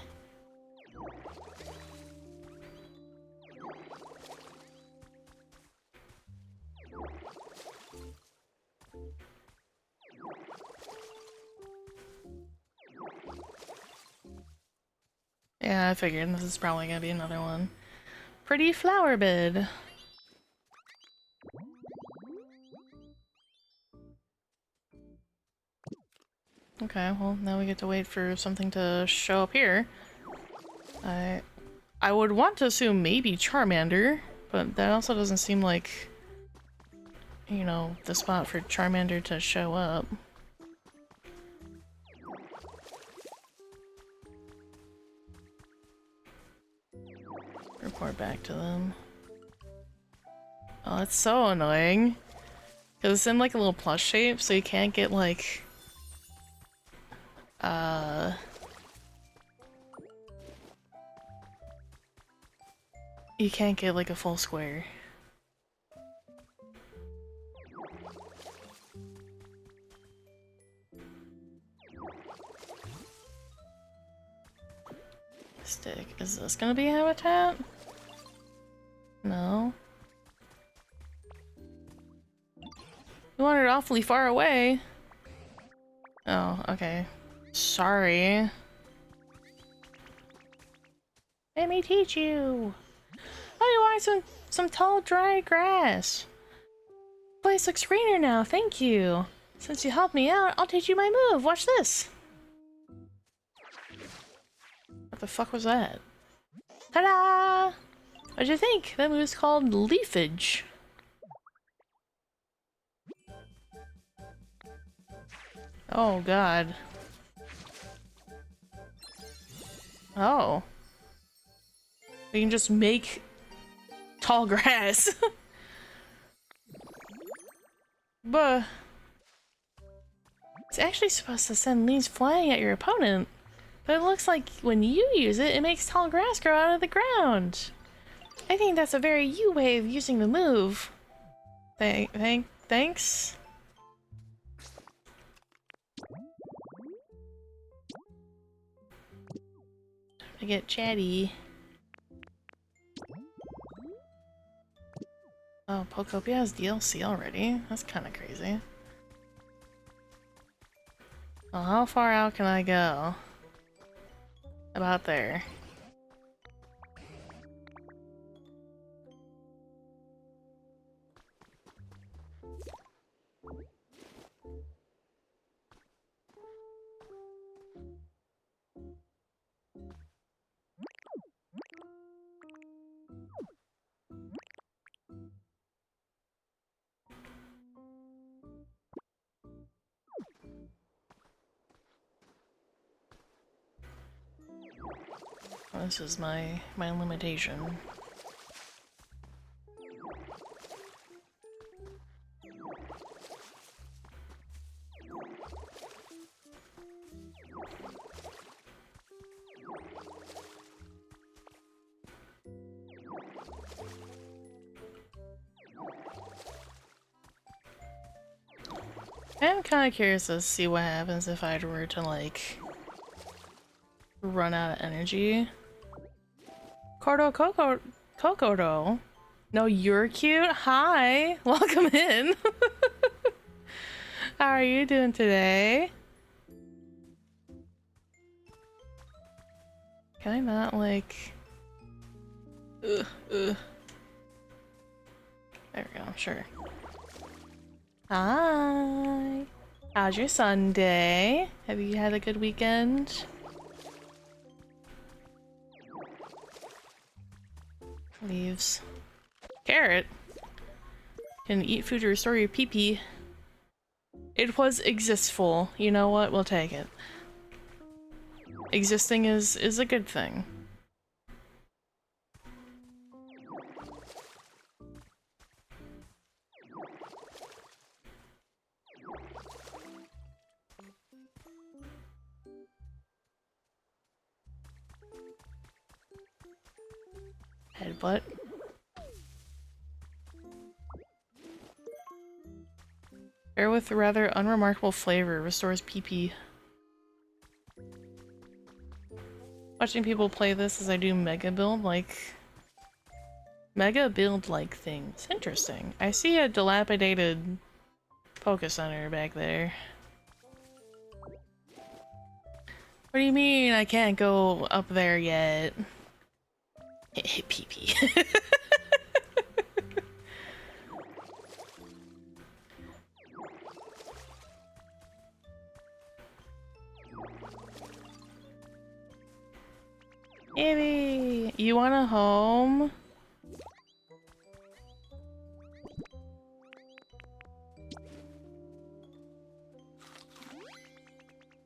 Yeah, I figured this is probably gonna be another one. Pretty flower bed. Okay, well now we get to wait for something to show up here. I would want to assume maybe Charmander, but that also doesn't seem like, you know, the spot for Charmander to show up. Report back to them. Oh, that's so annoying. Because it's in like a little plush shape, so you can't get like... You can't get like a full square. Stick. Is this gonna be habitat? No. You wandered awfully far away. Oh, okay. Sorry. Let me teach you. Oh, you want some tall, dry grass. Place looks greener now, thank you. Since you helped me out, I'll teach you my move. Watch this. What the fuck was that? Ta-da! What'd you think? That move's called leafage. Oh god. Oh. We can just make tall grass. But It's actually supposed to send leaves flying at your opponent, but it looks like when you use it, it makes tall grass grow out of the ground. I think that's a very you way of using the move. Thanks. I get chatty. Oh, Pokopia has DLC already? That's kind of crazy. Well, how far out can I go? About there. This is my limitation. I'm kind of curious to see what happens if I were to, like, run out of energy. Kokoro. No, you're cute. Hi. Welcome in. How are you doing today? Can I not, like... There we go, sure. Hi. How's your Sunday? Have you had a good weekend? Leaves. Carrot. Can eat food to restore your pee-pee. It was existful. You know what? We'll take it. Existing is a good thing. Headbutt. Bear with a rather unremarkable flavor restores PP. Watching people play this as I do mega build like things. Interesting. I see a dilapidated Poke Center back there. What do you mean I can't go up there yet? PP. Ivy, you want a home?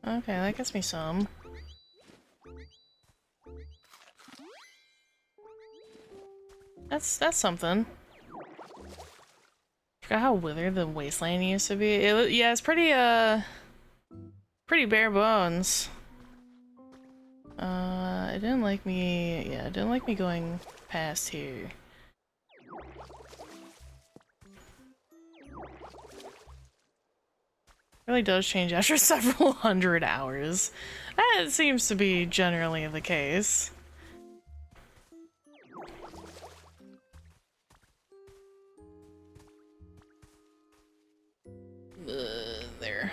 Okay, that gets me some. That's something. Forgot how withered the wasteland used to be. Yeah, it's pretty bare bones. It didn't like me. Yeah, it didn't like me going past here. It really does change after several hundred hours. That seems to be generally the case. There.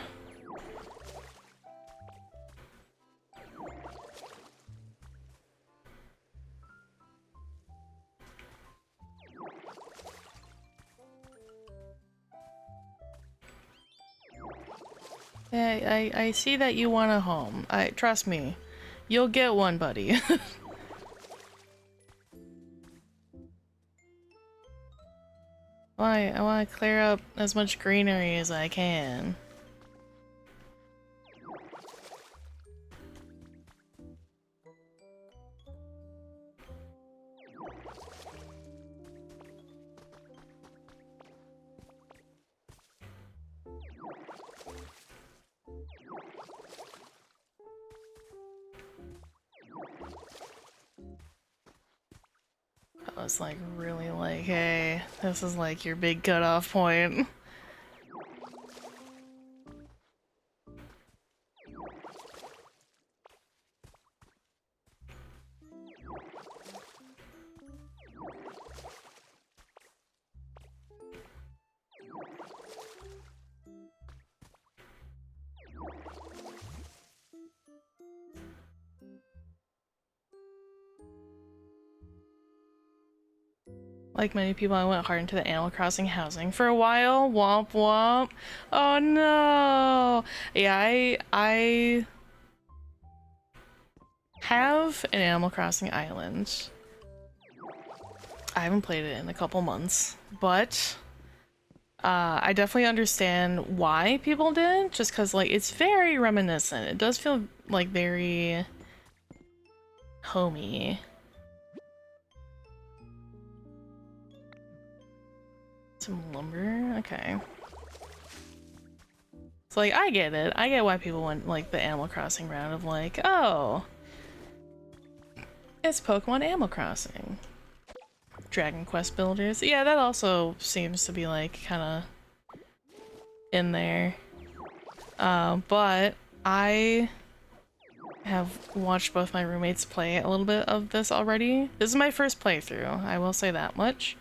Yeah, I see that you want a home. Trust me. You'll get one, buddy. Why? I want to clear up as much greenery as I can. was like really like, hey, this is like your big cutoff point. Like many people, I went hard into the Animal Crossing housing for a while. Womp womp. Oh no. Yeah, I have an Animal Crossing island. I haven't played it in a couple months, but I definitely understand why people did, just because like it's very reminiscent. It does feel like very homey. Some lumber? Okay. So like I get it. I get why people went like the Animal Crossing route of like, oh, it's Pokemon Animal Crossing. Dragon Quest builders. Yeah, that also seems to be like kind of in there. But I have watched both my roommates play a little bit of this already. This is my first playthrough, I will say that much.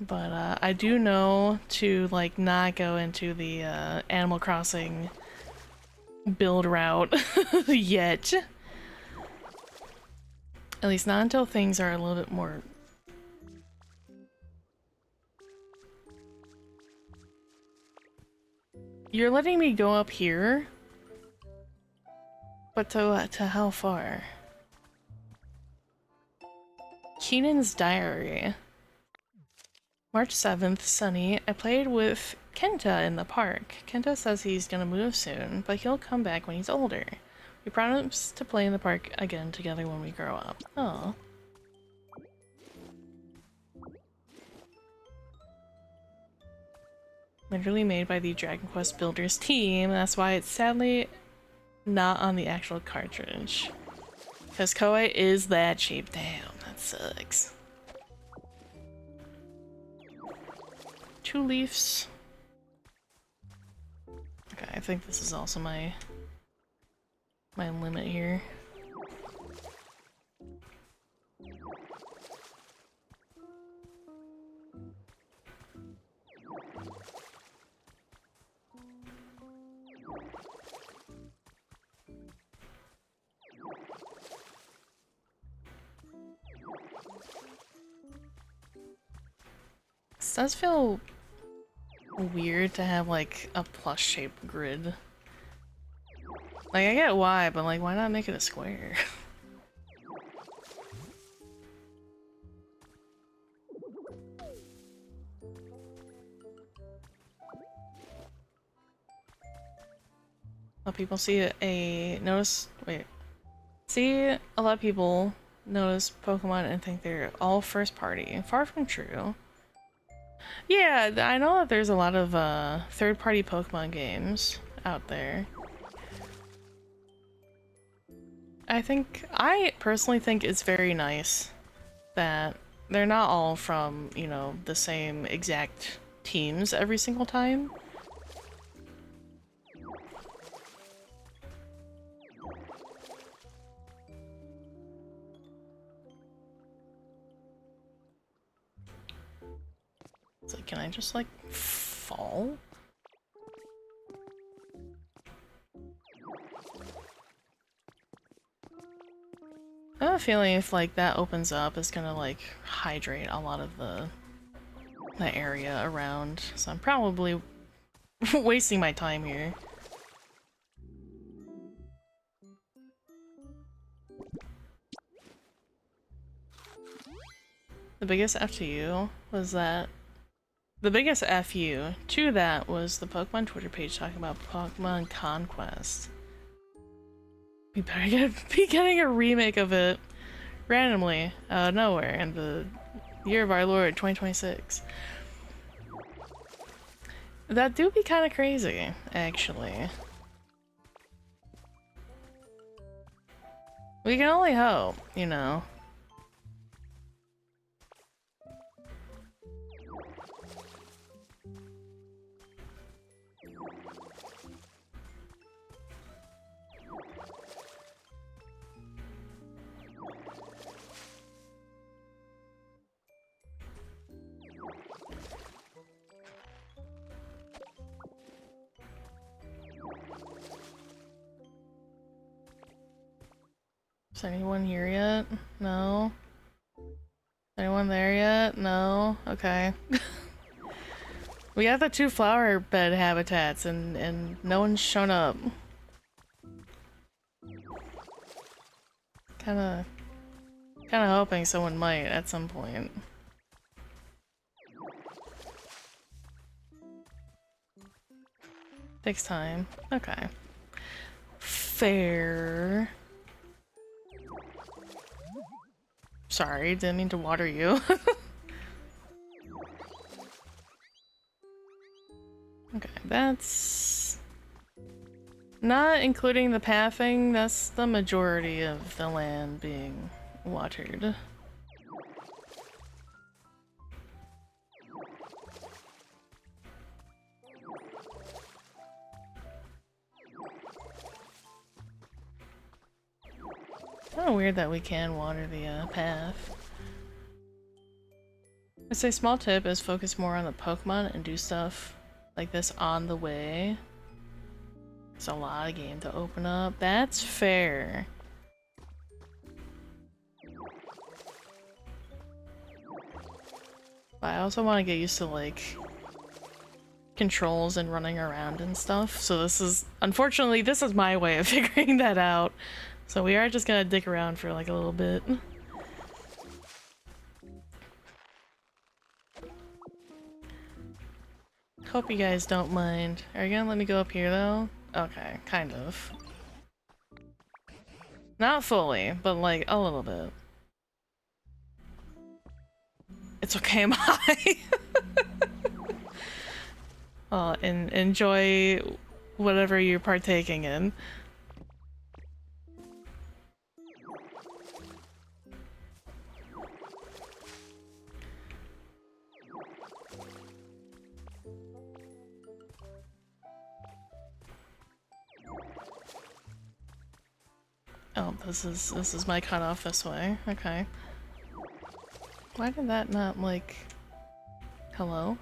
But I do know to like not go into the Animal Crossing build route yet. At least not until things are a little bit more... You're letting me go up here? But to how far? Keenan's Diary. March 7th, sunny. I played with Kenta in the park. Kenta says he's gonna move soon, but he'll come back when he's older. We promised to play in the park again together when we grow up. Oh. Literally made by the Dragon Quest Builders team, that's why it's sadly not on the actual cartridge. Because Koei is that cheap. Damn, that sucks. 2 leaves. Okay, I think this is also my limit here. This does feel weird to have like a plus shaped grid. Like I get why, but like why not make it a square? A lot of people see see a lot of people notice Pokemon and think they're all first party. Far from true. Yeah, I know that there's a lot of third-party Pokemon games out there. I personally think it's very nice that they're not all from, you know, the same exact teams every single time. It's like, can I just like fall? I have a feeling if like that opens up, it's gonna like hydrate a lot of the area around. So I'm probably wasting my time here. The biggest F to you was that the biggest FU to that was the Pokemon Twitter page talking about Pokemon Conquest. We better be getting a remake of it randomly out of nowhere in the year of our Lord 2026. That do be kind of crazy, actually. We can only hope, you know. Is anyone here yet? No. Anyone there yet? No? Okay. We got the 2 flower bed habitats and no one's shown up. Kinda hoping someone might at some point. Takes time. Okay. Fair. Sorry, didn't mean to water you. Okay, that's... not including the pathing, that's the majority of the land being watered. Kind of weird that we can water the path. I'd say small tip is focus more on the Pokemon and do stuff like this on the way. It's a lot of game to open up. That's fair. But I also want to get used to like controls and running around and stuff. So this is, unfortunately, this is my way of figuring that out. So we are just gonna dick around for like a little bit. Hope you guys don't mind. Are you gonna let me go up here though? Okay, kind of. Not fully, but like a little bit. It's okay, I'm high. Well, and enjoy whatever you're partaking in. Oh, this is my cutoff this way. Okay. Why did that not, like... Hello?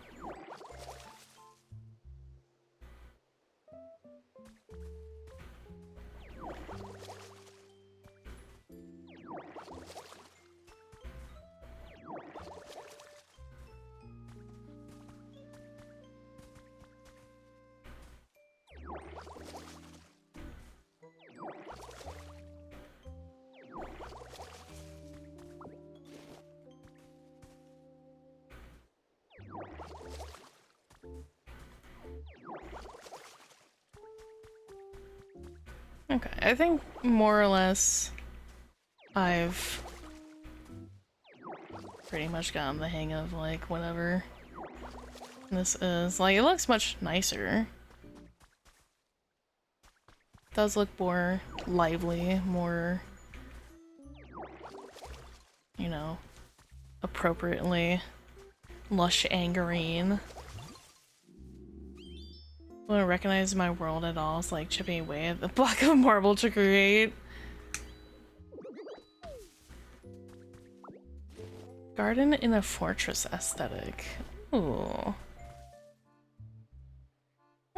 Okay, I think more or less I've pretty much gotten the hang of like whatever this is. Like, it looks much nicer. It does look more lively, more, you know, appropriately lush and green. I don't recognize my world at all. It's like chipping away at the block of marble to create. Garden in a fortress aesthetic. Ooh.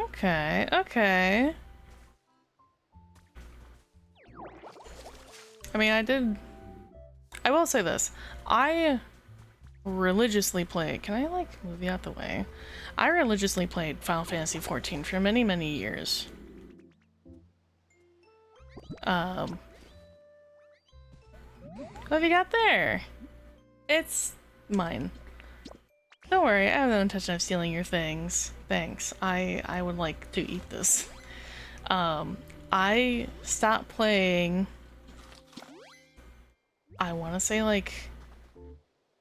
Okay, okay. I mean, I will say this. I religiously play. Can I like move you out the way? I religiously played Final Fantasy XIV for many, many years. What have you got there? It's mine. Don't worry, I have no intention of stealing your things. Thanks. I would like to eat this. I stopped playing, I want to say like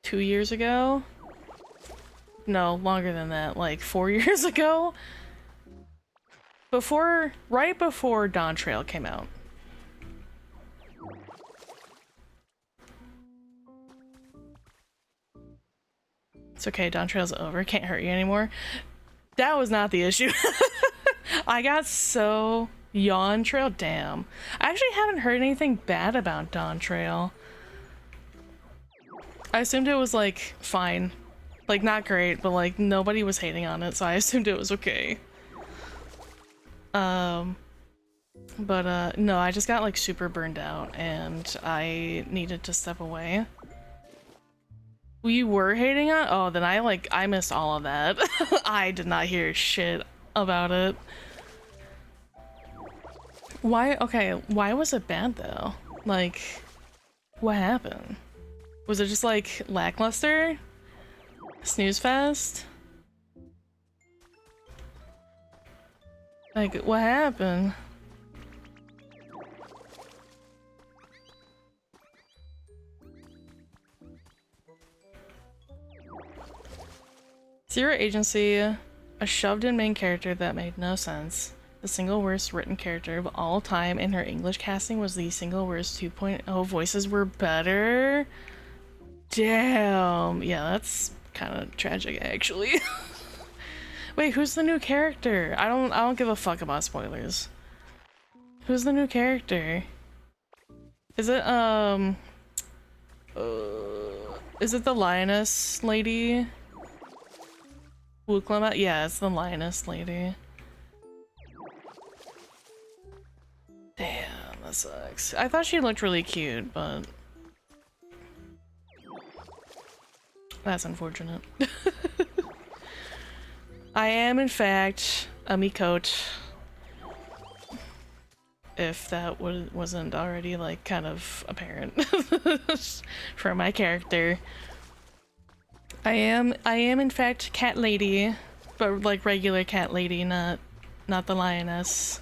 2 years ago. No, longer than that, like 4 years ago. Right before Dawn Trail came out. It's okay, Dawn Trail's over. Can't hurt you anymore. That was not the issue. I got so Yawn Trail, damn. I actually haven't heard anything bad about Dawn Trail. I assumed it was like fine. Like not great, but like nobody was hating on it, so I assumed it was okay. But no, I just got like super burned out and I needed to step away. We were hating on it? Oh, then I missed all of that. I did not hear shit about it. Why? Okay, why was it bad though? Like, what happened? Was it just like lackluster? Snooze fest? Like, what happened? Zero agency, a shoved-in main character that made no sense. The single worst written character of all time, and her English casting was the single worst 2.0. Voices were better. Damn. Yeah, that's kind of tragic, actually. Wait, who's the new character? I don't give a fuck about spoilers. Who's the new character? Is it is it the lioness lady? Wuklama? Yeah, it's the lioness lady. Damn, that sucks. I thought she looked really cute, but that's unfortunate. I am, in fact, a Mikote. If that wasn't already, like, kind of apparent for my character. I am, in fact, cat lady, but, like, regular cat lady, not the lioness.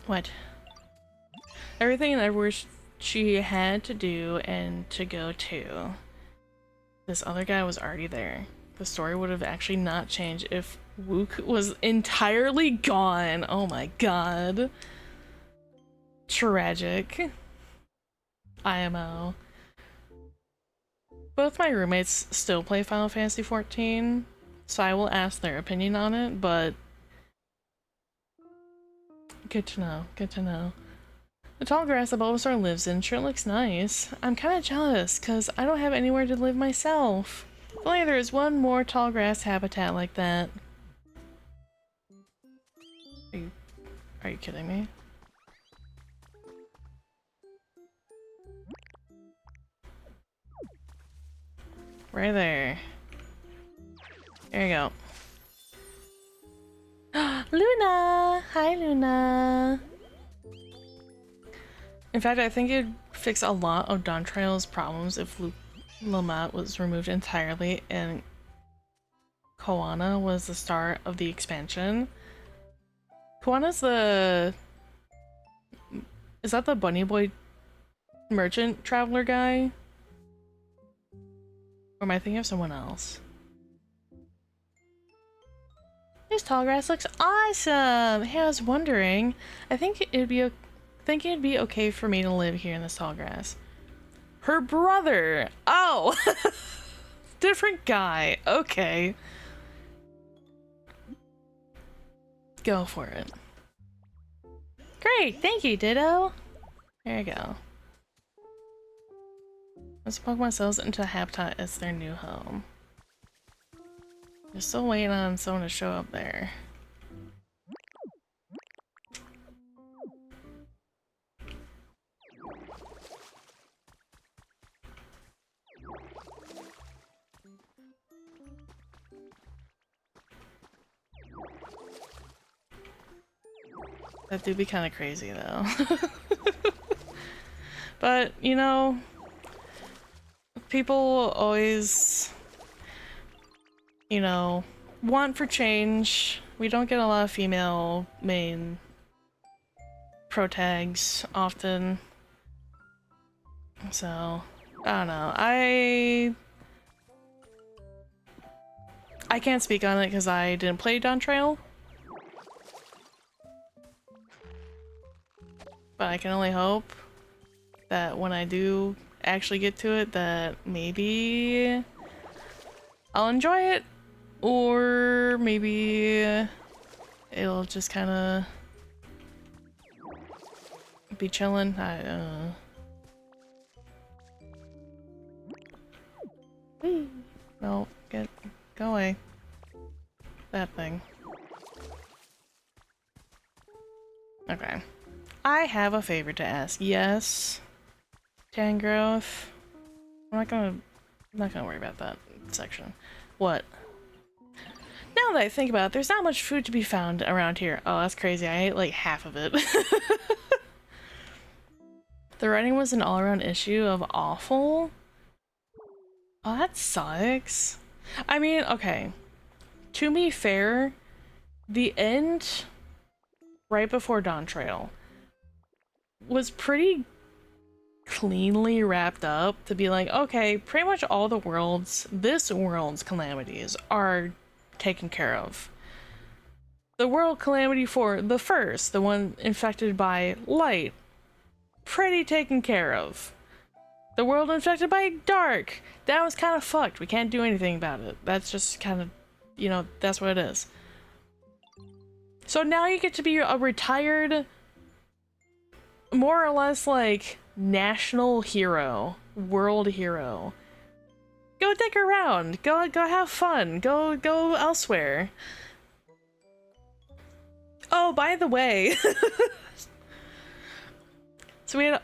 What? Everything and everywhere she had to do and to go to. This other guy was already there. The story would have actually not changed if Wook was entirely gone. Oh my god. Tragic. IMO. Both my roommates still play Final Fantasy XIV, so I will ask their opinion on it, but good to know, good to know. The tall grass that Bulbasaur lives in sure looks nice. I'm kinda jealous, cause I don't have anywhere to live myself. If only there is one more tall grass habitat like that. Are you kidding me? Right there. There you go. Luna! Hi, Luna! In fact, I think it'd fix a lot of Dawn Trail's problems if Lamont was removed entirely and Koana was the star of the expansion. Koana's the... Is that the Bunny Boy merchant traveler guy? Or am I thinking of someone else? This tall grass looks awesome! Hey, I was wondering, I think it'd be okay for me to live here in this tall grass. Her brother! Oh! Different guy. Okay. Go for it. Great! Thank you, Ditto! There you go. Let's Pokemon cells into a habitat as their new home. You're still waiting on someone to show up there. That do be kind of crazy though. But, you know, people always, you know, want for change. We don't get a lot of female main protags often. So, I don't know. I can't speak on it because I didn't play Dawn Trail. but I can only hope that when I do actually get to it, that maybe I'll enjoy it, or maybe it'll just kind of be chilling. No, go away. That thing. Okay. I have a favor to ask. Yes, Tangrowth. I'm not gonna worry about that section. What? Now that I think about it, there's not much food to be found around here. Oh, that's crazy. I ate like half of it. The writing was an all-around issue of awful. Oh, that sucks. I mean, okay. To be fair, the end right before Dawn Trail was pretty cleanly wrapped up to be like, okay, pretty much all the this world's calamities are taken care of. The world calamity for the first, the one infected by light, pretty taken care of. The world infected by dark, that was kind of fucked. We can't do anything about it. That's just kind of, you know, that's what it is. So now you get to be a retired, more or less like national hero, world hero. Go dick around. Go have fun. Go elsewhere. Oh, by the way, so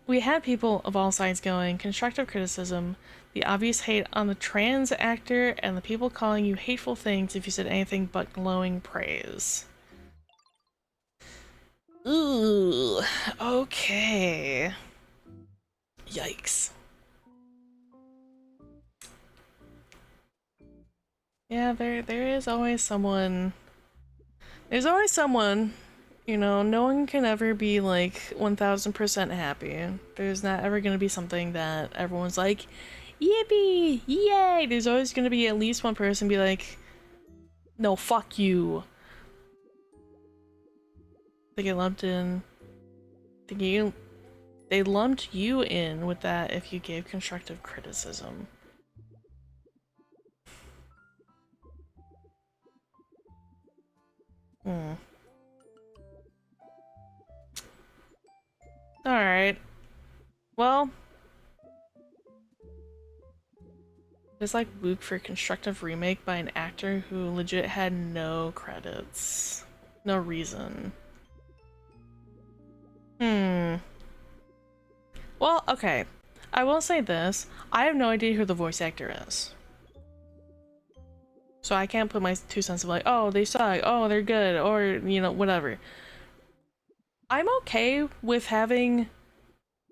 we had people of all sides going, constructive criticism, the obvious hate on the trans actor, and the people calling you hateful things if you said anything but glowing praise. Ooh, okay. Yikes. Yeah, there is always someone. There's always someone, you know, no one can ever be like 1000% happy. There's not ever gonna be something that everyone's like, yippee, yay! There's always gonna be at least one person be like, no, fuck you. They get lumped in. They lumped you in with that if you gave constructive criticism. Alright. Well, it's like Luke for constructive remake by an actor who legit had no credits. No reason. Well, okay. I will say this. I have no idea who the voice actor is. So I can't put my 2 cents of like, oh, they suck, oh, they're good, or, you know, whatever. I'm okay with having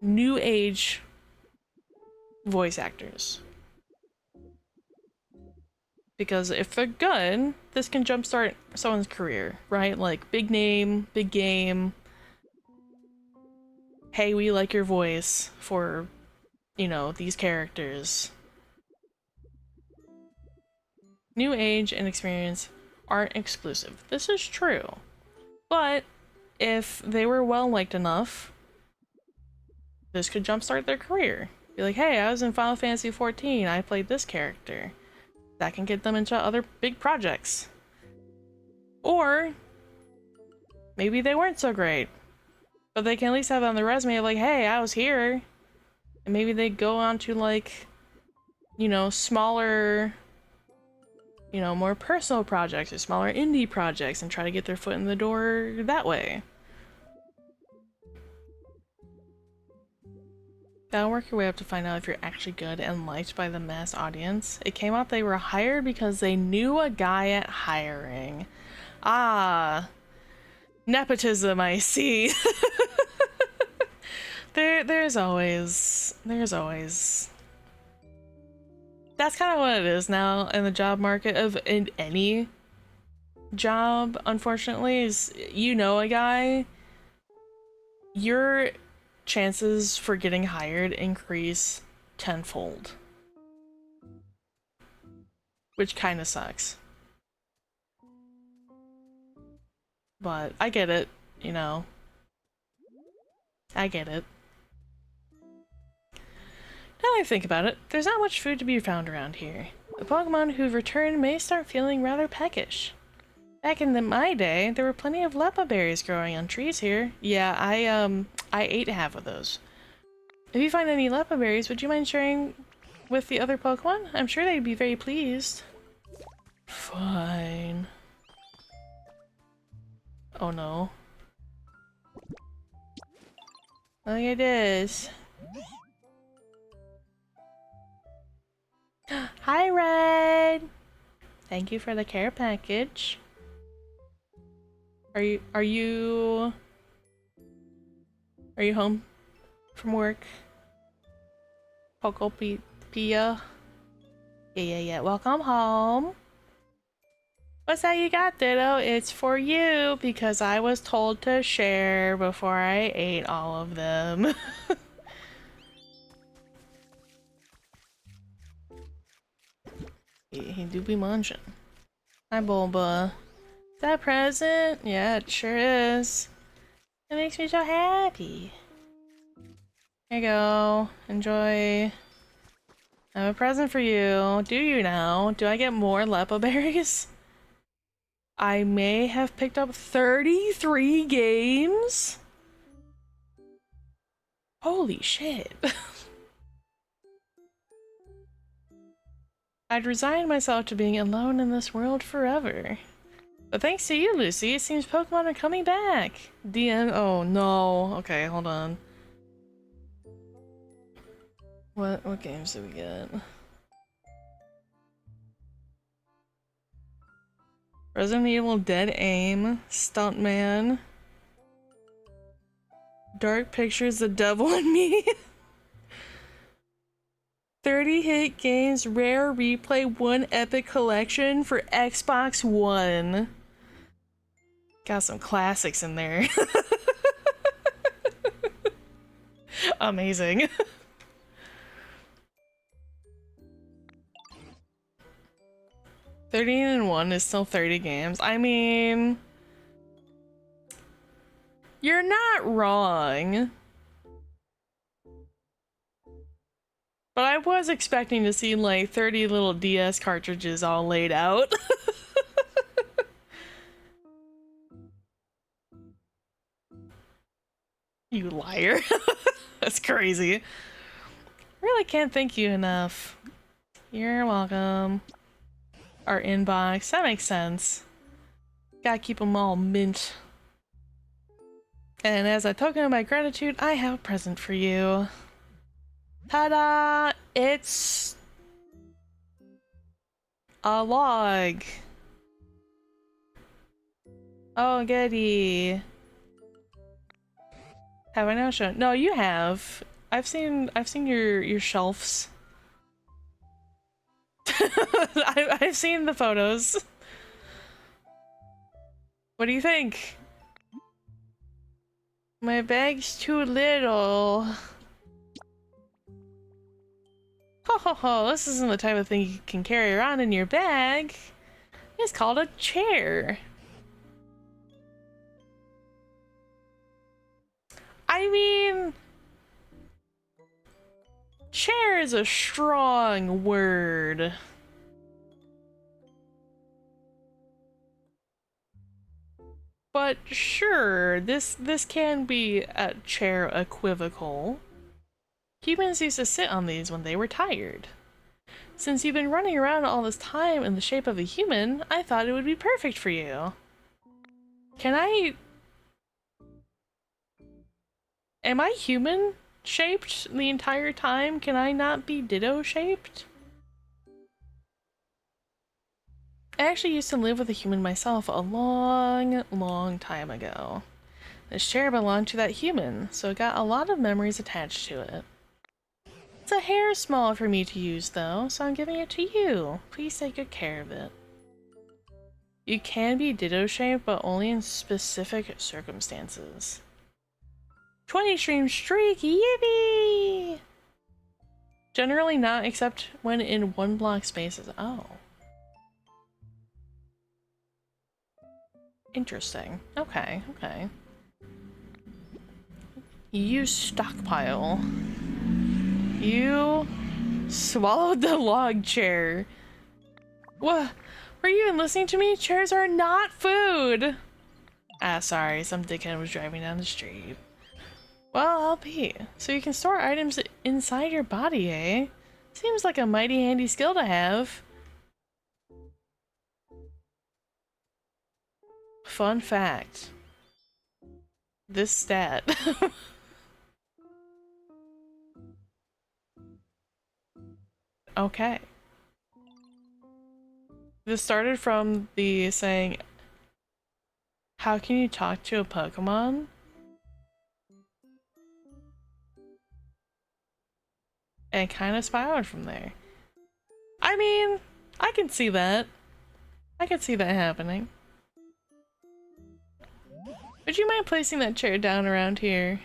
new age voice actors. Because if they're good, this can jumpstart someone's career, right? Like, big name, big game. Hey, we like your voice for, you know, these characters. New age and experience aren't exclusive. This is true. But if they were well liked enough, this could jumpstart their career. Be like, hey, I was in Final Fantasy XIV, I played this character. That can get them into other big projects. Or maybe they weren't so great, but they can at least have it on their resume of like, hey, I was here. And maybe they go on to like, you know, smaller, you know, more personal projects or smaller indie projects and try to get their foot in the door that way. Gotta work your way up to find out if you're actually good and liked by the mass audience. It came out they were hired because they knew a guy at hiring. Ah, nepotism, I see. There's always that's kind of what it is now in the job market of in any job, unfortunately, is you know a guy, your chances for getting hired increase tenfold. Which kind of sucks. But I get it, you know. I get it. Now that I think about it, there's not much food to be found around here. The Pokemon who've returned may start feeling rather peckish. Back in my day, there were plenty of Leppa berries growing on trees here. Yeah, I ate half of those. If you find any Leppa berries, would you mind sharing with the other Pokemon? I'm sure they'd be very pleased. Fine. Oh no. Look at this. Hi, Red! Thank you for the care package. Are you home from work? Pokopia? Yeah. Welcome home. What's that you got, Ditto? It's for you because I was told to share before I ate all of them. he do be munching. Hi, Bulba. Is that a present? Yeah, it sure is. It makes me so happy. Here you go. Enjoy. I have a present for you. Do you now? Do I get more Leppa berries? I may have picked up 33 games? Holy shit. I'd resigned myself to being alone in this world forever. But thanks to you, Lucy, it seems Pokemon are coming back. DM. Oh no. Okay, hold on. What games do we get? Resident Evil Dead Aim, Stuntman, Dark Pictures, The Devil in Me. 30 hit games, rare replay, 1 epic collection for Xbox One. Got some classics in there. Amazing. 30 and 1 is still 30 games. I mean, you're not wrong. But I was expecting to see like 30 little DS cartridges all laid out. You liar. That's crazy. Really can't thank you enough. You're welcome. Our inbox. That makes sense. Gotta keep them all mint. And as a token of my gratitude, I have a present for you. Ta-da! It's a log. Oh, goody. Have I now shown? No, you have. I've seen your shelves. I've seen the photos. What do you think? My bag's too little. Ho ho ho, this isn't the type of thing you can carry around in your bag. It's called a chair. I mean, chair is a strong word. But sure, this can be a chair equivocal. Humans used to sit on these when they were tired. Since you've been running around all this time in the shape of a human, I thought it would be perfect for you. Am I human shaped the entire time? Can I not be ditto shaped? I actually used to live with a human myself a long time ago. This chair belonged to that human, so it got a lot of memories attached to it. It's a hair small for me to use though, so I'm giving it to you. Please take good care of it. You can be ditto shaped, but only in specific circumstances. 20 stream streak, yippee! Generally not, except when in 1 block spaces. Oh. Interesting. Okay. You stockpile. You swallowed the log chair. What? Were you even listening to me? Chairs are not food! Ah, sorry, some dickhead was driving down the street. Well, I'll be. So you can store items inside your body, eh? Seems like a mighty handy skill to have. Fun fact. This stat. Okay. This started from the saying, how can you talk to a Pokemon? And kind of spiraled from there. I mean, I can see that. I can see that happening. Would you mind placing that chair down around here?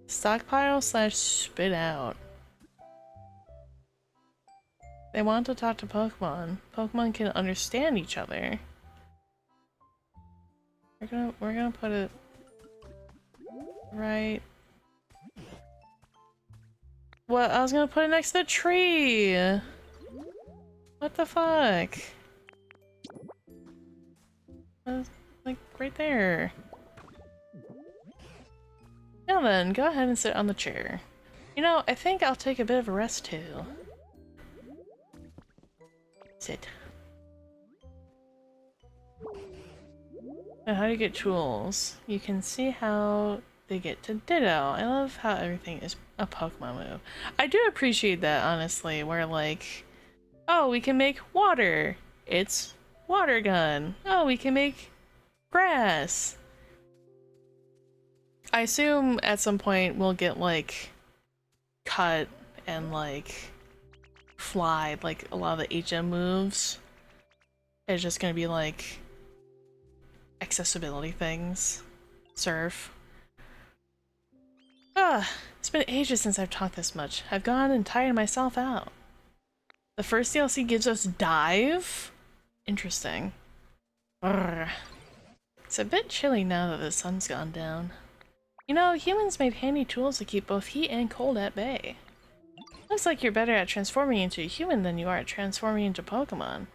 Stockpile slash spit out. They want to talk to Pokemon. Pokemon can understand each other. We're gonna put it right. What? I was gonna put it next to the tree. What the fuck? Like right there. Now then, go ahead and sit on the chair. You know, I think I'll take a bit of a rest too. Sit. Now, how do you get tools? You can see how they get to ditto. I love how everything is a Pokemon move. I do appreciate that, honestly, where like, oh, we can make water. It's water gun. Oh, we can make grass. I assume at some point we'll get like cut and like fly, like a lot of the HM moves. It's just gonna be like accessibility things. Surf. It's been ages since I've talked this much. I've gone and tired myself out. The first DLC gives us dive? Interesting. Brr. It's a bit chilly now that the sun's gone down. You know, humans made handy tools to keep both heat and cold at bay. Looks like you're better at transforming into a human than you are at transforming into Pokemon.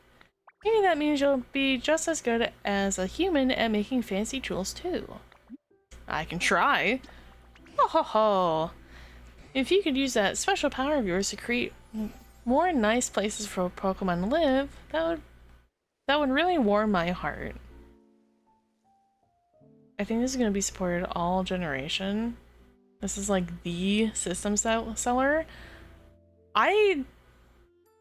Maybe that means you'll be just as good as a human at making fancy tools too. I can try. Ho ho ho. If you could use that special power of yours to create more nice places for Pokemon to live, that would really warm my heart. I think this is going to be supported all generation. This is like the system seller. I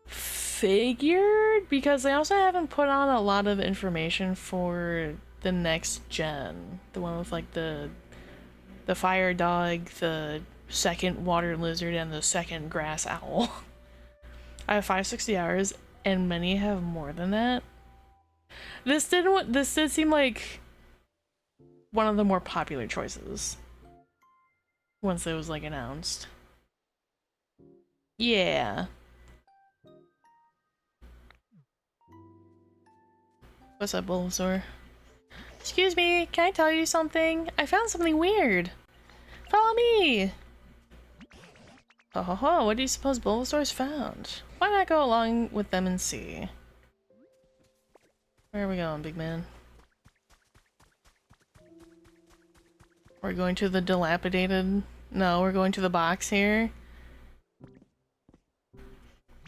figured, because they also haven't put on a lot of information for the next gen. The one with like the fire dog, the second water lizard, and the second grass owl. I have 560 hours, and many have more than that. This did seem like one of the more popular choices once it was like announced. Yeah. What's up, Bulbasaur? Excuse me, can I tell you something? I found something weird. Follow me! Ho ho ho, what do you suppose Bulbasaur's found? Why not go along with them and see? Where are we going, big man? We're going to the dilapidated... No, we're going to the box here.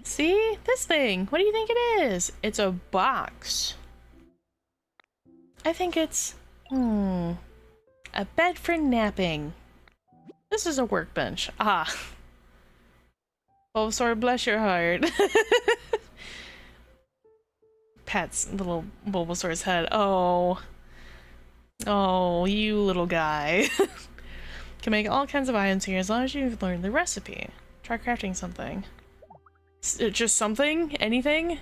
See? This thing! What do you think it is? It's a box. I think it's... a bed for napping. This is a workbench. Ah. Bulbasaur, bless your heart. Pats little Bulbasaur's head. Oh. Oh, you little guy. Can make all kinds of items here as long as you've learned the recipe. Try crafting something. Just something? Anything?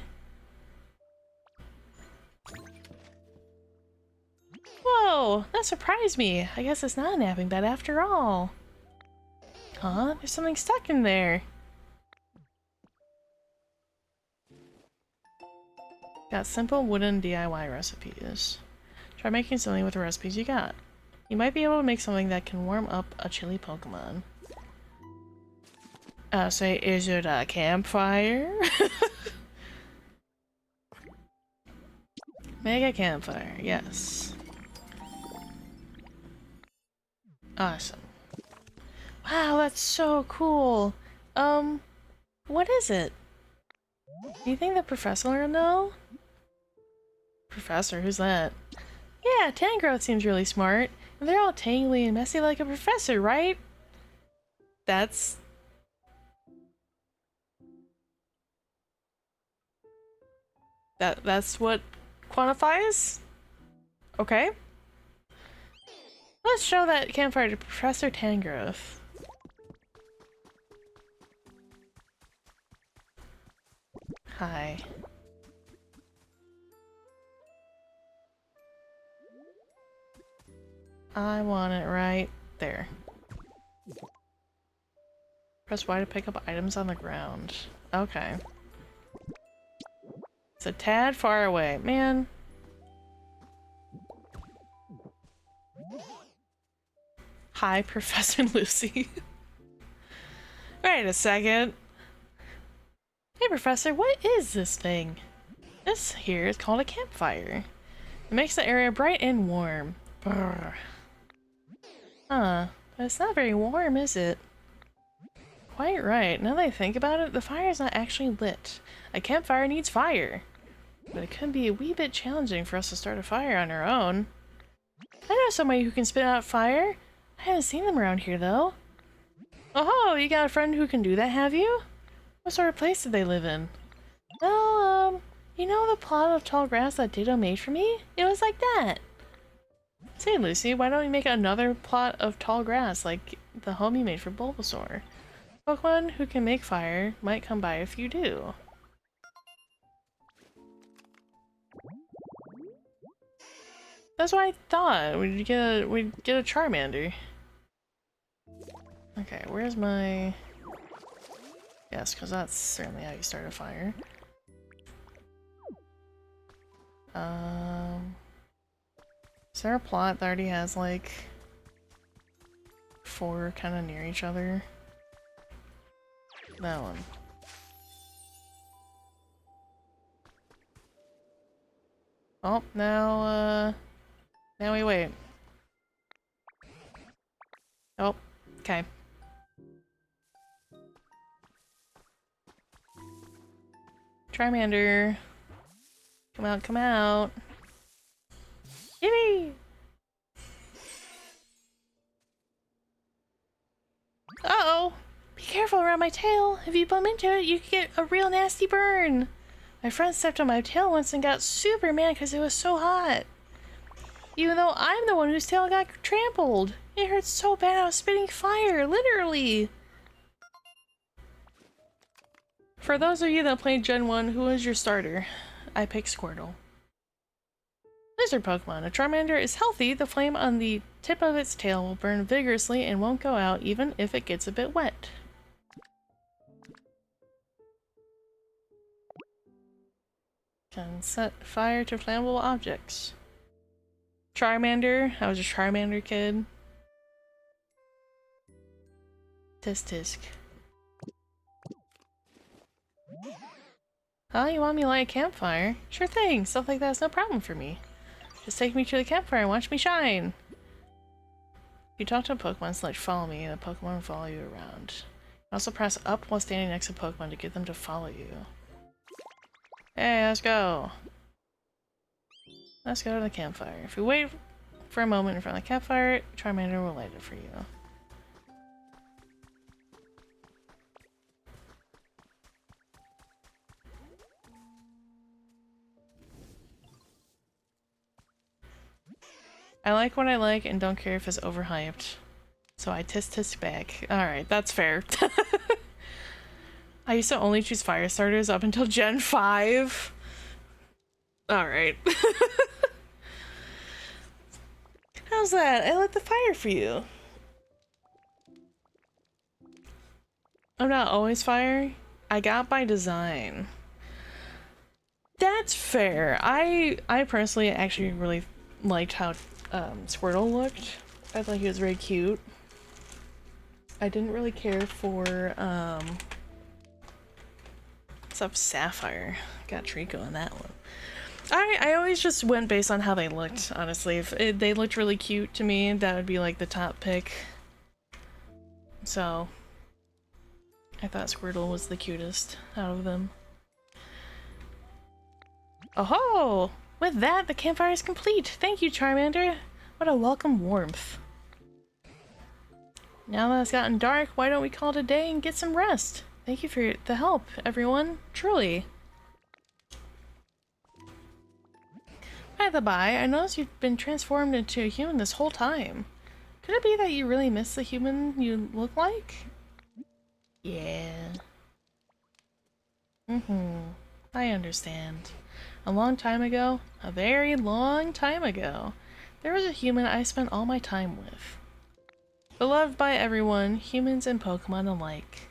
Whoa, that surprised me. I guess it's not a napping bed after all. Huh? There's something stuck in there. Got simple wooden DIY recipes. Try making something with the recipes you got. You might be able to make something that can warm up a chilly Pokemon. Say, is it a campfire? Make a campfire, yes. Awesome. Wow, that's so cool. What is it? Do you think the professor will know? Professor, who's that? Yeah, Tangrowth seems really smart. And they're all tangly and messy like a professor, right? That's that's what quantifies? Okay. Let's show that campfire to Professor Tangrowth. Hi. I want it right there. Press Y to pick up items on the ground. Okay. It's a tad far away. Man. Hi, Professor Lucy. Wait a second. Hey, Professor, what is this thing? This here is called a campfire. It makes the area bright and warm. Brr. Huh. But it's not very warm, is it? Quite right. Now that I think about it, the fire is not actually lit. A campfire needs fire. But it could be a wee bit challenging for us to start a fire on our own. I know somebody who can spit out fire. I haven't seen them around here, though. Oh, you got a friend who can do that, have you? What sort of place did they live in? Well, you know the plot of tall grass that Ditto made for me? It was like that. Say, Lucy, why don't we make another plot of tall grass like the home you made for Bulbasaur? Pokemon who can make fire might come by if you do. That's what I thought. We'd get a Charmander. Okay, where's my... Yes, because that's certainly how you start a fire. Is there a plot that already has like 4 kind of near each other? That one. Oh, now we wait. Oh, okay. Charmander. Come out, come out. Yippee! Uh-oh! Be careful around my tail. If you bump into it, you could get a real nasty burn. My friend stepped on my tail once and got super mad because it was so hot. Even though I'm the one whose tail got trampled. It hurt so bad I was spitting fire, literally. For those of you that played Gen 1, who was your starter? I picked Squirtle. Lizard Pokemon. A Charmander is healthy. The flame on the tip of its tail will burn vigorously and won't go out even if it gets a bit wet. Can set fire to flammable objects. Charmander. I was a Charmander kid. Tisk tisk. Oh, you want me to light a campfire? Sure thing. Stuff like that is no problem for me. Just take me to the campfire and watch me shine. If you talk to a Pokemon, select follow me, and the Pokemon will follow you around. You also press up while standing next to Pokemon to get them to follow you. Hey, let's go. Let's go to the campfire. If you wait for a moment in front of the campfire, Charmander will light it for you. I like what I like and don't care if it's overhyped. So I tisk back. Alright, that's fair. I used to only choose fire starters up until Gen 5. Alright. How's that? I lit the fire for you. I'm not always fire. I got by design. That's fair. I personally actually really liked how Squirtle looked. I thought he was very cute. I didn't really care for, what's up, Sapphire? Got Trico on that one. I always just went based on how they looked, honestly. If they looked really cute to me, that would be like the top pick. So, I thought Squirtle was the cutest out of them. Oh-ho! With that, the campfire is complete! Thank you, Charmander! What a welcome warmth. Now that it's gotten dark, why don't we call it a day and get some rest? Thank you for the help, everyone. Truly. By the by, I noticed you've been transformed into a human this whole time. Could it be that you really miss the human you look like? Yeah. I understand. A long time ago, a very long time ago, there was a human I spent all my time with. Beloved by everyone, humans and Pokemon alike.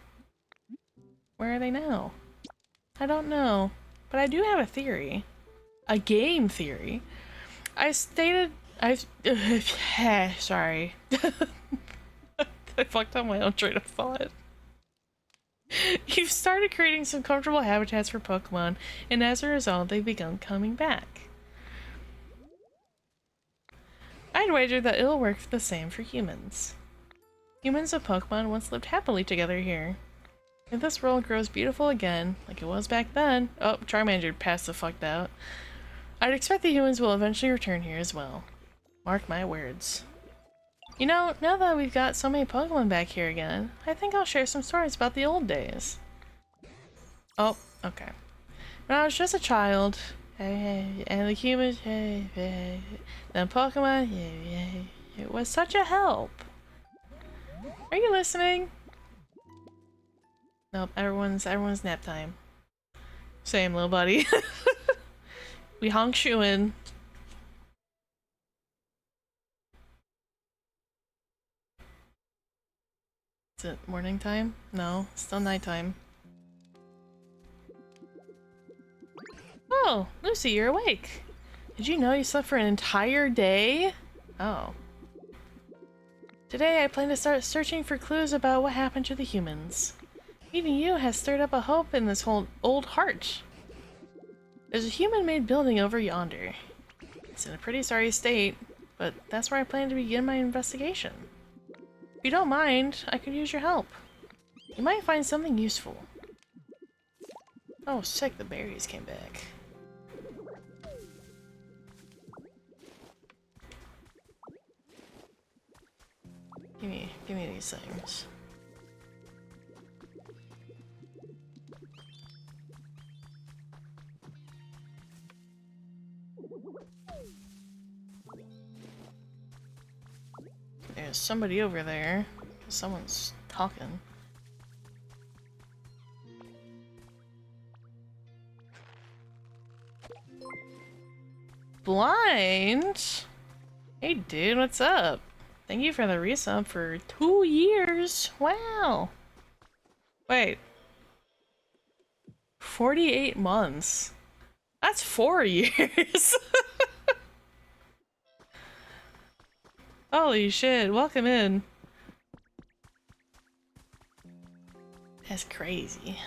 Where are they now? I don't know, but I do have a theory. A game theory. Sorry. I fucked up my own train of thought. You've started creating some comfortable habitats for Pokemon, and as a result, they've begun coming back. I'd wager that it'll work the same for humans. Humans and Pokemon once lived happily together here. If this world grows beautiful again, like it was back then— oh, Charmander passed the fuck out. I'd expect the humans will eventually return here as well. Mark my words. You know, now that we've got so many Pokemon back here again, I think I'll share some stories about the old days. Oh, okay. When I was just a child, and the humans, then Pokemon, it was such a help. Are you listening? Nope, everyone's nap time. Same, little buddy. We honk shoein'. Is it morning time? No, still nighttime. Oh, Lucy, you're awake. Did you know you slept for an entire day? Oh. Today I plan to start searching for clues about what happened to the humans. Meeting you has stirred up a hope in this whole old heart. There's a human-made building over yonder. It's in a pretty sorry state, but that's where I plan to begin my investigation. If you don't mind, I could use your help. You might find something useful. Oh, sick, the berries came back. Give me these things. There's somebody over there. Someone's talking. Blind? Hey dude, what's up? Thank you for the resub for 2 years. Wow. Wait. 48 months. That's 4 years. Holy shit, welcome in. That's crazy.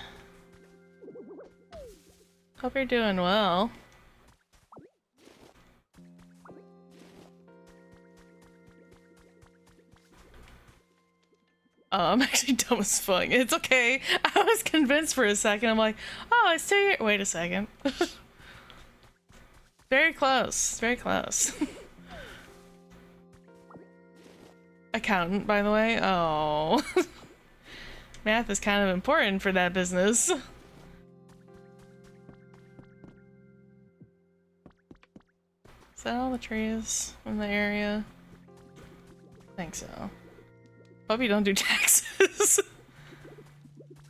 Hope you're doing well. Oh, I'm actually dumb as fuck. It's okay. I was convinced for a second. I'm like, oh, it's 2 years. Wait a second. Very close. Very close. Accountant, by the way. Oh. Math is kind of important for that business. Is that all the trees in the area? I think so. Hope you don't do taxes.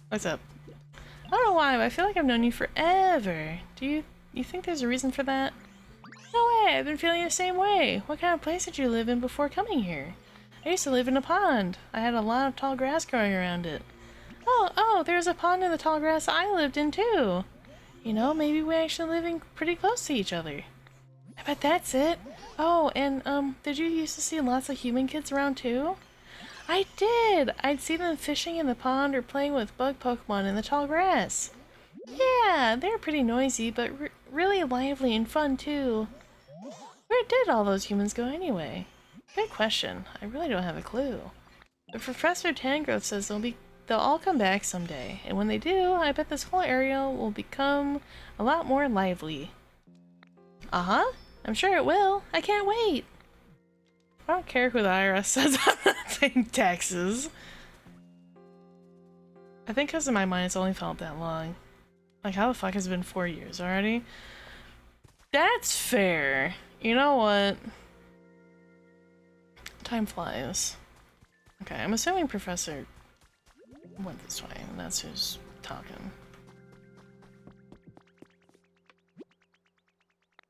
What's up? I don't know why, but I feel like I've known you forever. Do you think there's a reason for that? No way, I've been feeling the same way. What kind of place did you live in before coming here? I used to live in a pond. I had a lot of tall grass growing around it. Oh, there's a pond in the tall grass I lived in too. You know, maybe we actually living pretty close to each other. I bet that's it. Oh, and, did you used to see lots of human kids around too? I did! I'd see them fishing in the pond or playing with bug Pokemon in the tall grass. Yeah, they're pretty noisy, but really lively and fun too. Where did all those humans go anyway? Good question. I really don't have a clue. But Professor Tangrowth says they'll all come back someday, and when they do, I bet this whole area will become a lot more lively. Uh-huh. I'm sure it will. I can't wait. I don't care who the IRS says I'm not paying taxes. I think because in my mind it's only felt that long. Like, how the fuck has it been 4 years already? That's fair. You know what? Time flies. Okay, I'm assuming Professor went this way, and that's who's talking.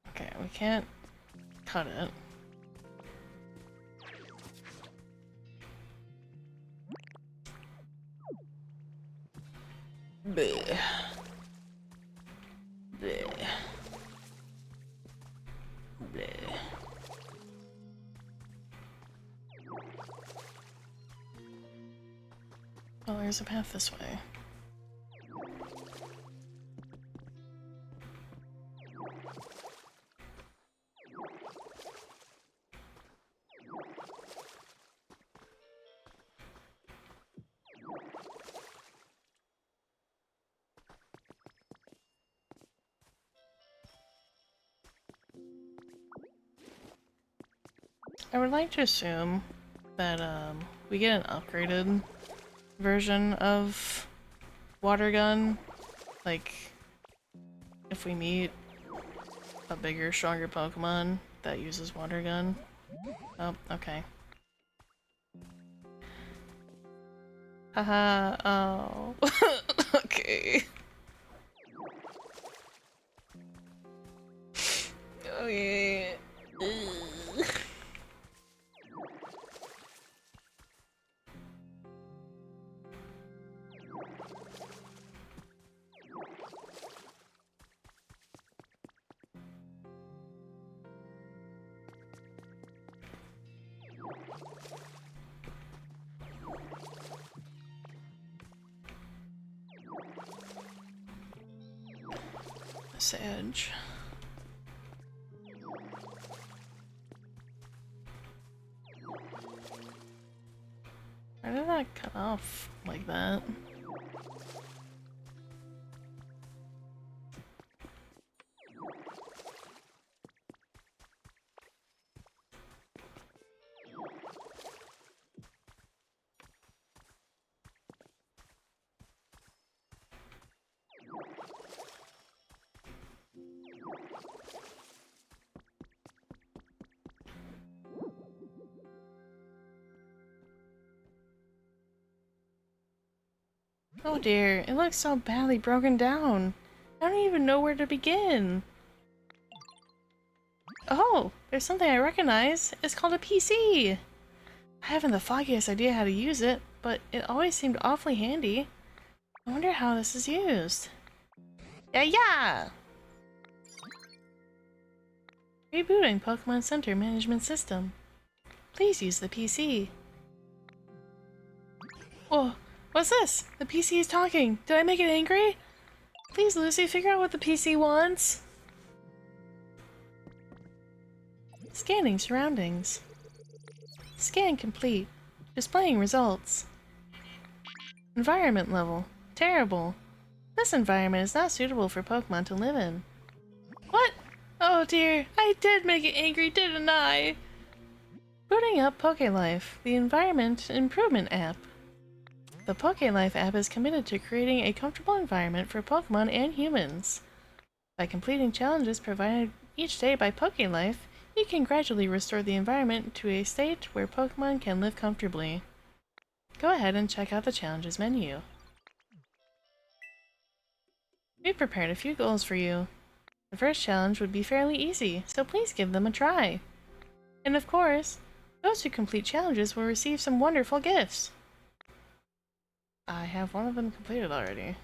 Okay, we can't cut it. Bleh. Bleh. Bleh. Oh, there's a path this way. I would like to assume that we get an upgraded version of water gun, like if we meet a bigger, stronger Pokemon that uses water gun. Oh, okay. Haha, oh. Okay. Okay. Ugh. Sage. Why did that cut off like that? Oh dear, it looks so badly broken down. I don't even know where to begin. Oh, there's something I recognize. It's called a PC. I haven't the foggiest idea how to use it, but it always seemed awfully handy. I wonder how this is used. Yeah! Rebooting Pokemon Center Management System. Please use the PC. Whoa, what's this? The PC is talking. Did I make it angry? Please, Lucy, figure out what the PC wants. Scanning surroundings. Scan complete. Displaying results. Environment level. Terrible. This environment is not suitable for Pokemon to live in. What? Oh dear, I did make it angry, didn't I? Booting up PokeLife, the environment improvement app. The PokeLife app is committed to creating a comfortable environment for Pokemon and humans. By completing challenges provided each day by PokeLife, you can gradually restore the environment to a state where Pokemon can live comfortably. Go ahead and check out the challenges menu. We've prepared a few goals for you. The first challenge would be fairly easy, so please give them a try. And of course, those who complete challenges will receive some wonderful gifts. I have one of them completed already.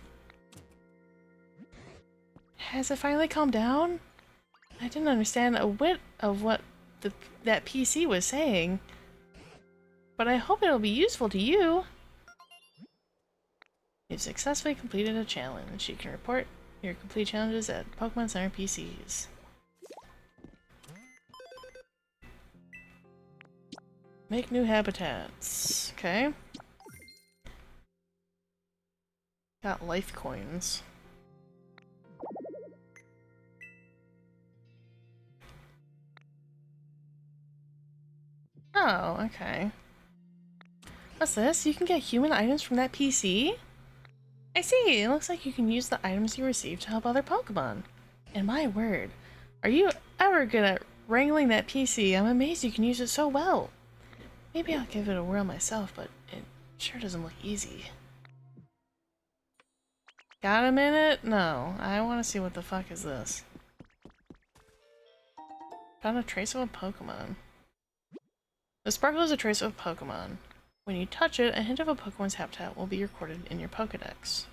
Has it finally calmed down? I didn't understand a whit of what that PC was saying, but I hope it'll be useful to you. You've successfully completed a challenge. You can report your complete challenges at Pokemon Center PCs. Make new habitats. Okay. Got life coins. Oh, okay. What's this? You can get human items from that PC? I see! It looks like you can use the items you receive to help other Pokemon. And my word, are you ever good at wrangling that PC? I'm amazed you can use it so well. Maybe I'll give it a whirl myself, but it sure doesn't look easy. Got a minute? No. I want to see what the fuck is this. Found a trace of a Pokemon. The sparkle is a trace of a Pokemon. When you touch it, a hint of a Pokemon's habitat will be recorded in your Pokedex.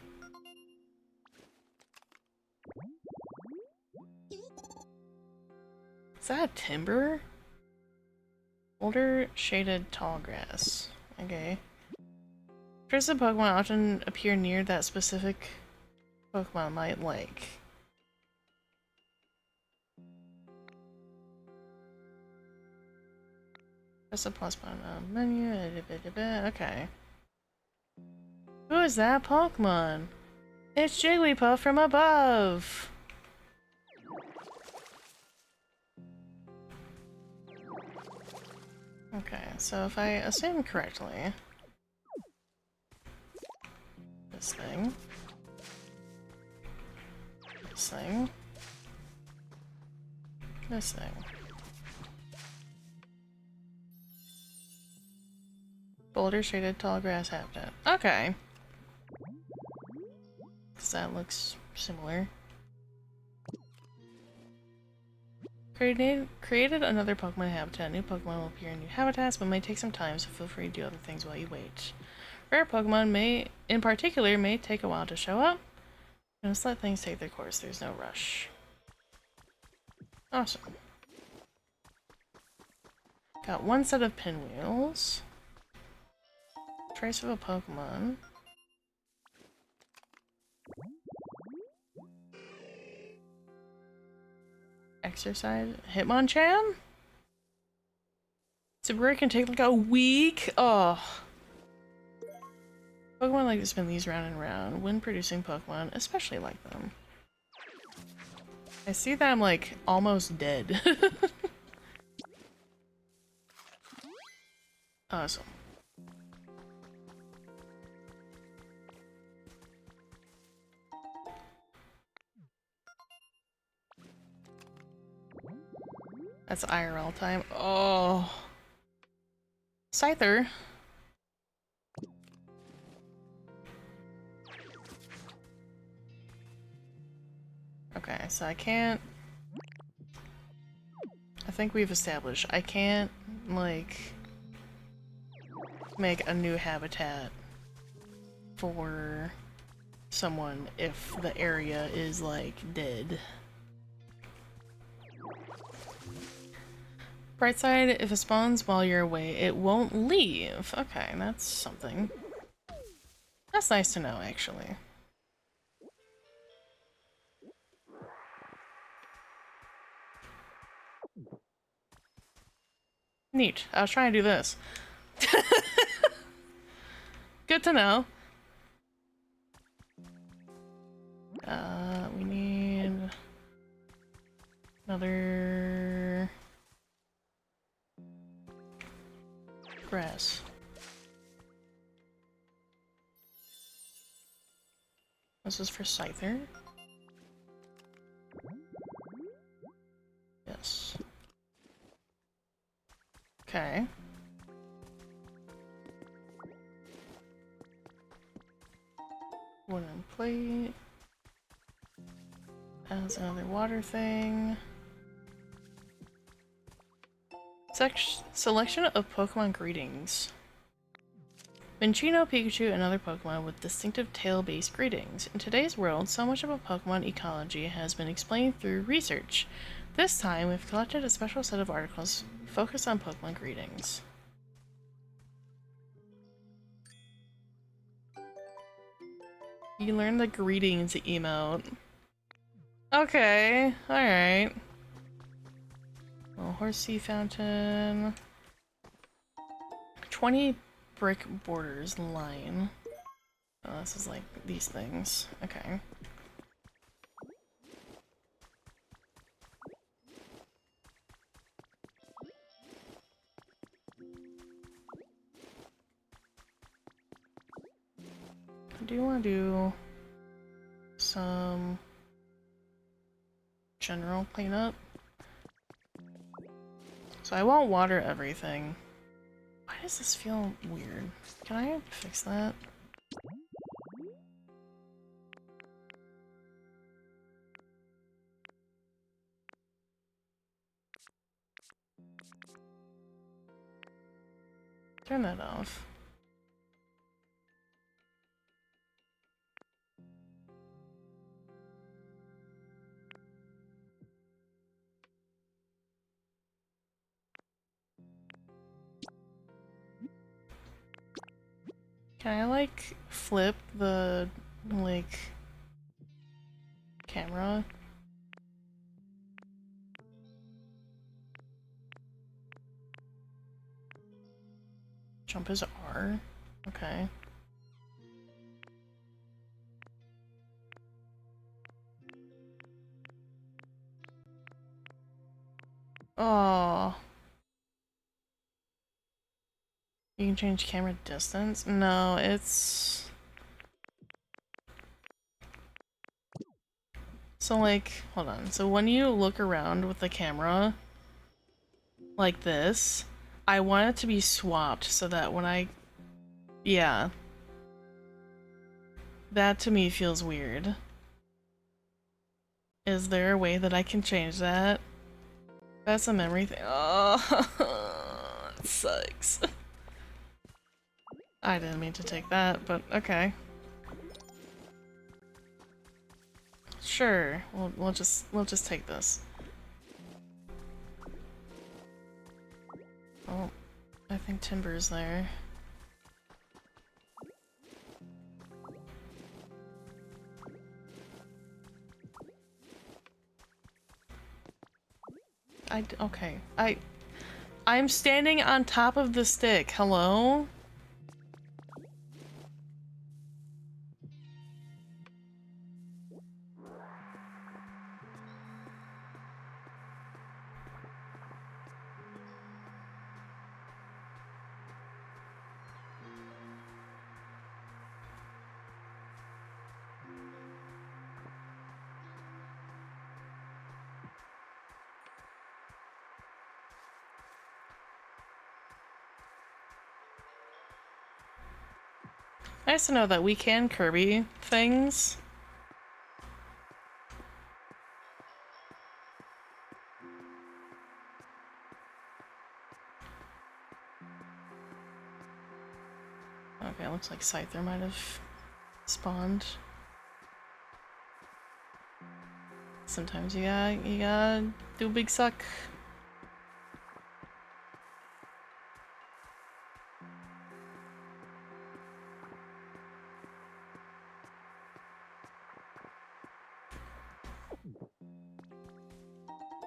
Is that a timber? Older, shaded, tall grass. Okay. Traces of Pokemon often appear near that specific Pokemon might like. Press the plus button on the menu. Okay. Who is that Pokemon? It's Jigglypuff from above! Okay, so if I assume correctly, this thing, this thing, this thing. Boulder shaded tall grass habitat. Okay. So that looks similar. Created another Pokemon habitat. New Pokemon will appear in new habitats, but may take some time, so feel free to do other things while you wait. Rare Pokemon in particular, may take a while to show up. Just let things take their course. There's no rush. Awesome. Got one set of pinwheels. Trace of a Pokemon. Exercise. Hitmonchan? Super can take like a week? Oh. Pokemon like to spin these round and round when producing Pokemon, especially like them. I see that I'm like almost dead. Awesome. That's IRL time. Oh. Scyther. Okay, so I can't... I think we've established I can't, like, make a new habitat for someone if the area is, like, dead. Bright side, if it spawns while you're away, it won't leave. Okay, that's something. That's nice to know, actually. Neat. I was trying to do this. Good to know. We need another grass. This is for Scyther. Yes. Okay. Wooden plate. That's another water thing. Selection of Pokemon greetings. Minccino, Pikachu, and other Pokemon with distinctive tail-based greetings. In today's world, so much of a Pokemon ecology has been explained through research. This time, we've collected a special set of articles focused on Pokemon greetings. You learned the greetings emote. Okay, alright. Little horsey fountain. 20 brick borders line. Oh, this is like these things. Okay. I do want to do some general cleanup. So I won't water everything. Why does this feel weird? Can I fix that? Turn that off. Can I like flip the like camera? Jump is R. Okay. Oh. You can change camera distance? No, it's... So like, hold on. So when you look around with the camera, like this, I want it to be swapped so that when I... Yeah. That to me feels weird. Is there a way that I can change that? That's a memory thing. Oh, it sucks. I didn't mean to take that, but okay. Sure, we'll just take this. Oh, I think Timber's there. Okay. I'm standing on top of the stick. Hello? Nice to know that we can Kirby things. Okay, looks like Scyther might have spawned. Sometimes you gotta do big suck.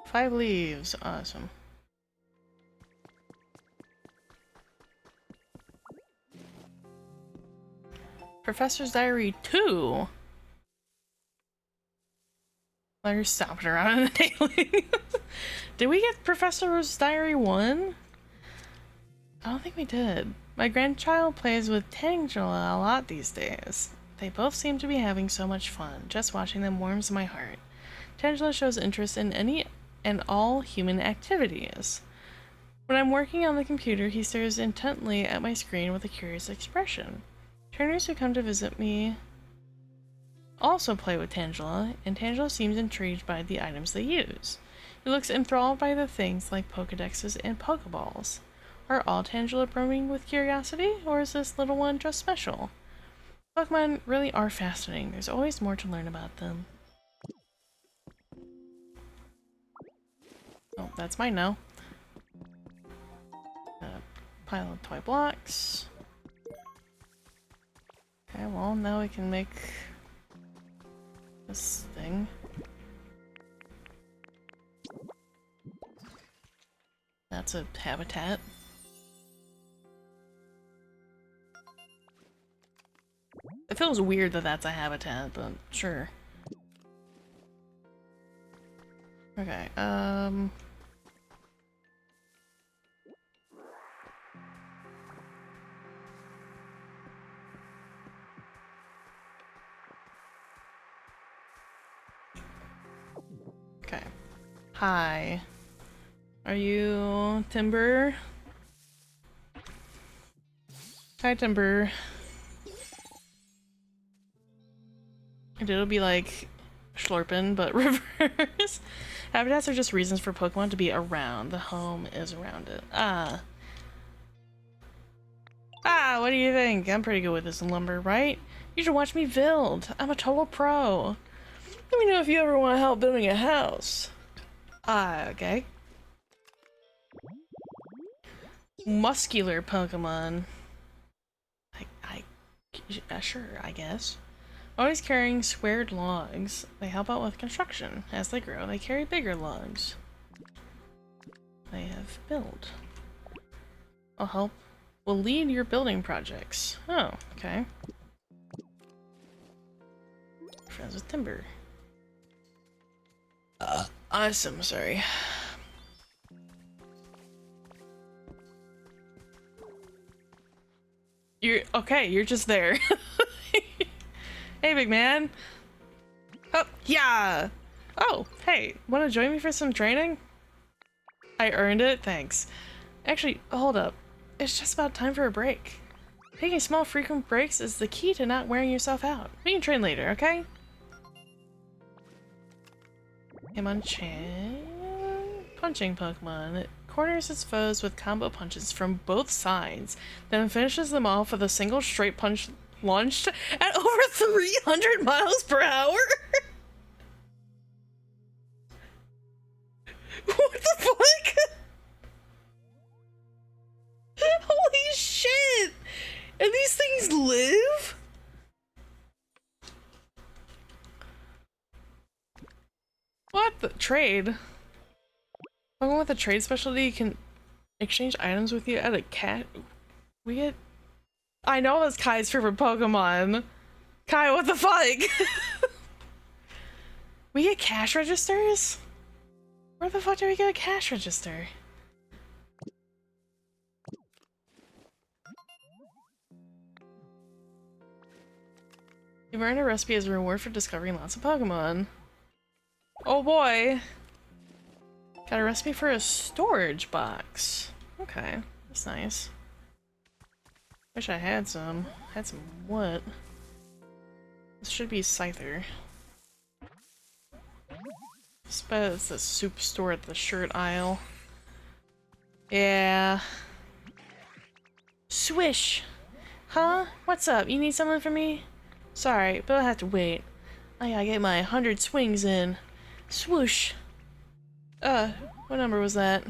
Five leaves, awesome. Professor's Diary 2? Well, you're stomping around in the ailing. Did we get Professor's Diary 1? I don't think we did. My grandchild plays with Tangela a lot these days. They both seem to be having so much fun. Just watching them warms my heart. Tangela shows interest in any and all human activities. When I'm working on the computer, he stares intently at my screen with a curious expression. Trainers who come to visit me also play with Tangela, and Tangela seems intrigued by the items they use. He looks enthralled by the things like Pokedexes and Pokeballs. Are all Tangela brimming with curiosity, or is this little one just special? Pokemon really are fascinating. There's always more to learn about them. Oh, that's mine now. Pile of toy blocks. Okay, well, now we can make this thing. That's a habitat. It feels weird that that's a habitat, but sure. Okay, okay. Hi. Are you Timber? Hi, Timber. And it'll be like Schlorpin, but reverse. Habitats are just reasons for Pokemon to be around. The home is around it. Ah. Ah, what do you think? I'm pretty good with this lumber, right? You should watch me build. I'm a total pro. Let me know if you ever want to help building a house. Ah, okay. Muscular Pokemon. Sure, I guess. Always carrying squared logs. They help out with construction. As they grow, they carry bigger logs. They have built. I'll help. Will lead your building projects. Oh, okay. Friends with Timber. Awesome, sorry. You're okay, you're just there. Hey, big man. Oh, yeah. Oh, hey, wanna join me for some training? I earned it, thanks. Actually, hold up. It's just about time for a break. Taking small, frequent breaks is the key to not wearing yourself out. We can train later, okay? Punching Pokemon. It corners its foes with combo punches from both sides, then finishes them off with a single straight punch launched at over 300 miles per hour? What the fuck? Holy shit! And these things live? What the trade? Pokemon with a trade specialty can exchange items with you at a cat. We get. I know it's Kai's favorite Pokemon. Kai, what the fuck? We get cash registers? Where the fuck do we get a cash register? You've earned a recipe as a reward for discovering lots of Pokemon. Oh boy! Got a recipe for a storage box. Okay, that's nice. Wish I had some. Had some what? This should be Scyther. It's the soup store at the shirt aisle. Yeah. Swish! Huh? What's up? You need something from me? Sorry, but I'll have to wait. I gotta get my 100 swings in. Swoosh! What number was that?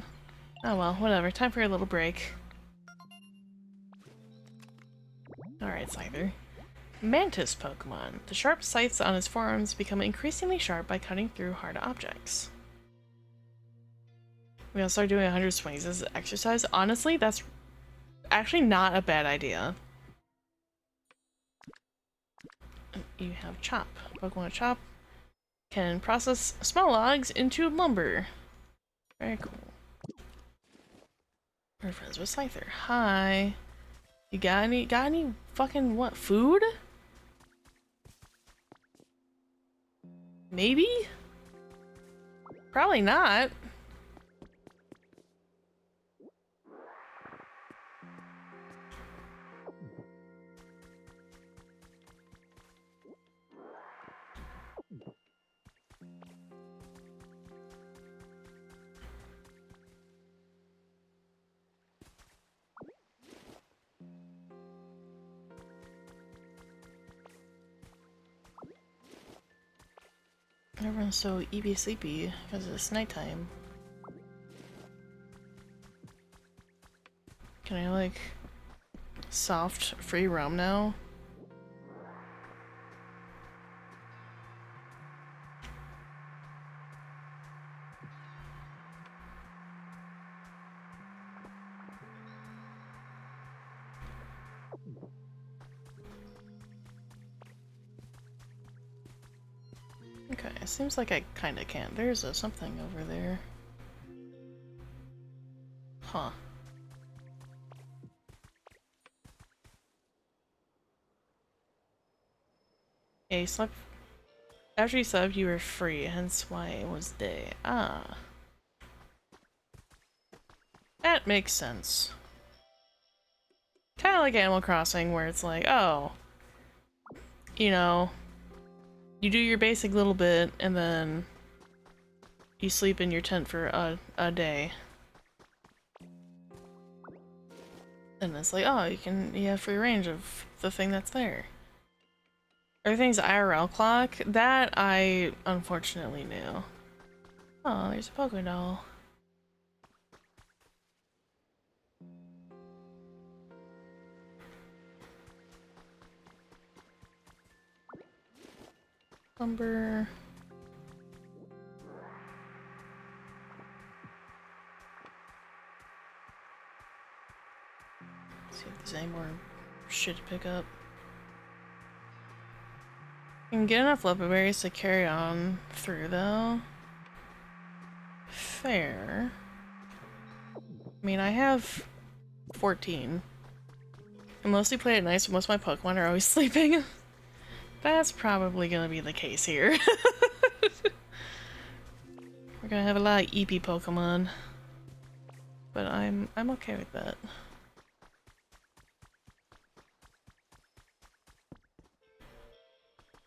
Oh well, whatever. Time for a little break. Alright, Scyther. Mantis Pokemon. The sharp scythes on its forearms become increasingly sharp by cutting through hard objects. We gotta start doing 100 swings as exercise. Honestly, that's actually not a bad idea. You have Chop. Pokemon Chop can process small logs into lumber. Very cool. We're friends with Scyther. Hi. You got any fucking what, food? Maybe? Probably not. Everyone's so sleepy because it's nighttime. Can I, like, soft free roam now? Okay, it seems like I kinda can't. There's something over there. Huh. Yeah, you slept. After you slept, you were free, hence why it was day. Ah. That makes sense. Kinda like Animal Crossing, where it's like, oh, you know, you do your basic little bit, and then you sleep in your tent for a day. And it's like, oh, you have free range of the thing that's there. Everything's IRL clock. That I unfortunately knew. Oh, there's a Pokemon doll. Lumber. Let's see if there's any more shit to pick up. You can get enough leopard berries to carry on through, though. Fair. I mean, I have 14. I mostly play at night, so most of my Pokemon are always sleeping. That's probably gonna be the case here. We're gonna have a lot of EP Pokemon. But I'm okay with that.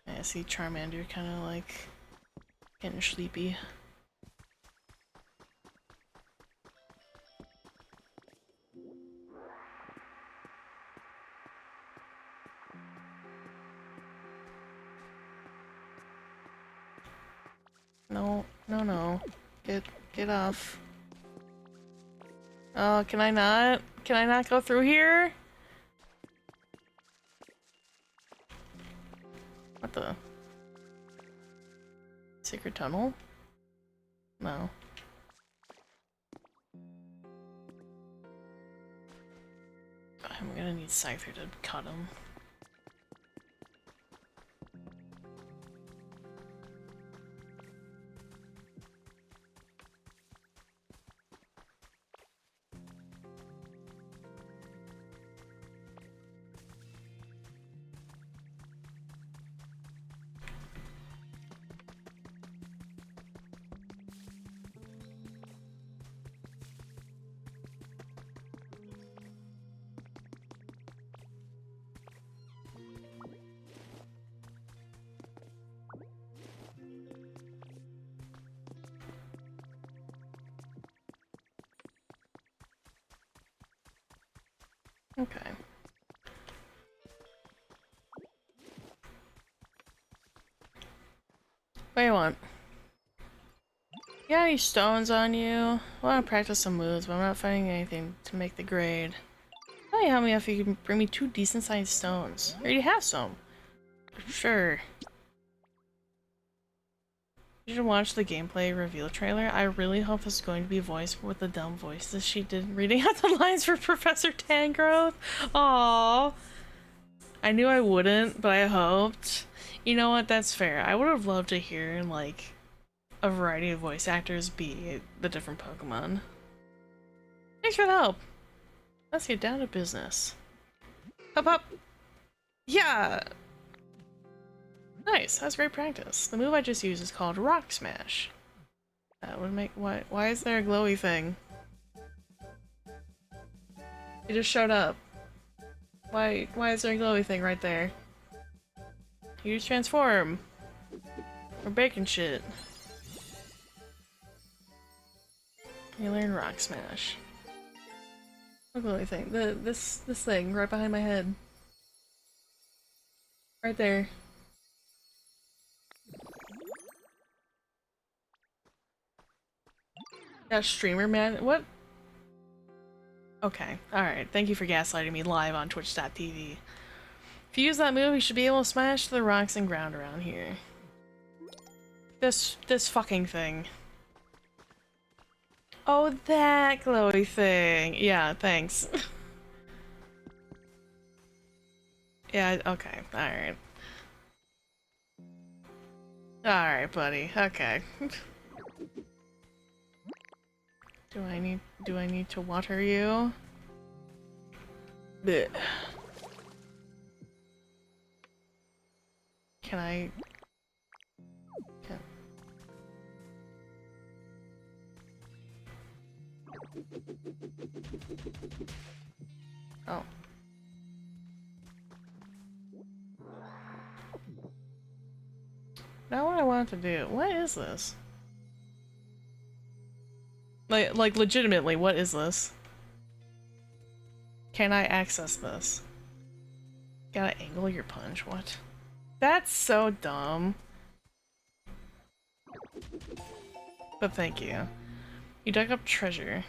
I see Charmander kinda like getting sleepy. No, no, no. Get off. Oh, can I not? Can I not go through here? What the? Secret tunnel? No. I'm gonna need Scyther to cut him. Okay. What do you want? You got any stones on you? I want to practice some moves, but I'm not finding anything to make the grade. Tell me how many if you can bring me 2 decent sized stones. I already have some. Sure. You should watch the gameplay reveal trailer. I really hope this is going to be voiced with the dumb voice that she did reading out the lines for Professor Tangrowth. Aww. I knew I wouldn't, but I hoped. You know what? That's fair. I would have loved to hear, like, a variety of voice actors be the different Pokemon. Thanks for the help. Let's get down to business. Up, up. Yeah. Nice. That's great practice. The move I just used is called Rock Smash. That would make why is there a glowy thing? It just showed up. Why is there a glowy thing right there? Use transform. We're baking shit. You learn Rock Smash. What glowy thing? This thing right behind my head. Right there. That streamer man, what? Okay, alright. Thank you for gaslighting me live on twitch.tv. If you use that move, you should be able to smash the rocks and ground around here. This fucking thing. Oh, that glowy thing. Yeah, thanks. Yeah, okay, alright. Alright, buddy, okay. Do I need to water you? Blech. Can I... Can... Oh. Not what I wanted to do. What is this? Like legitimately, what is this? Can I access this? Gotta angle your punch, what? That's so dumb. But thank you. You dug up treasure.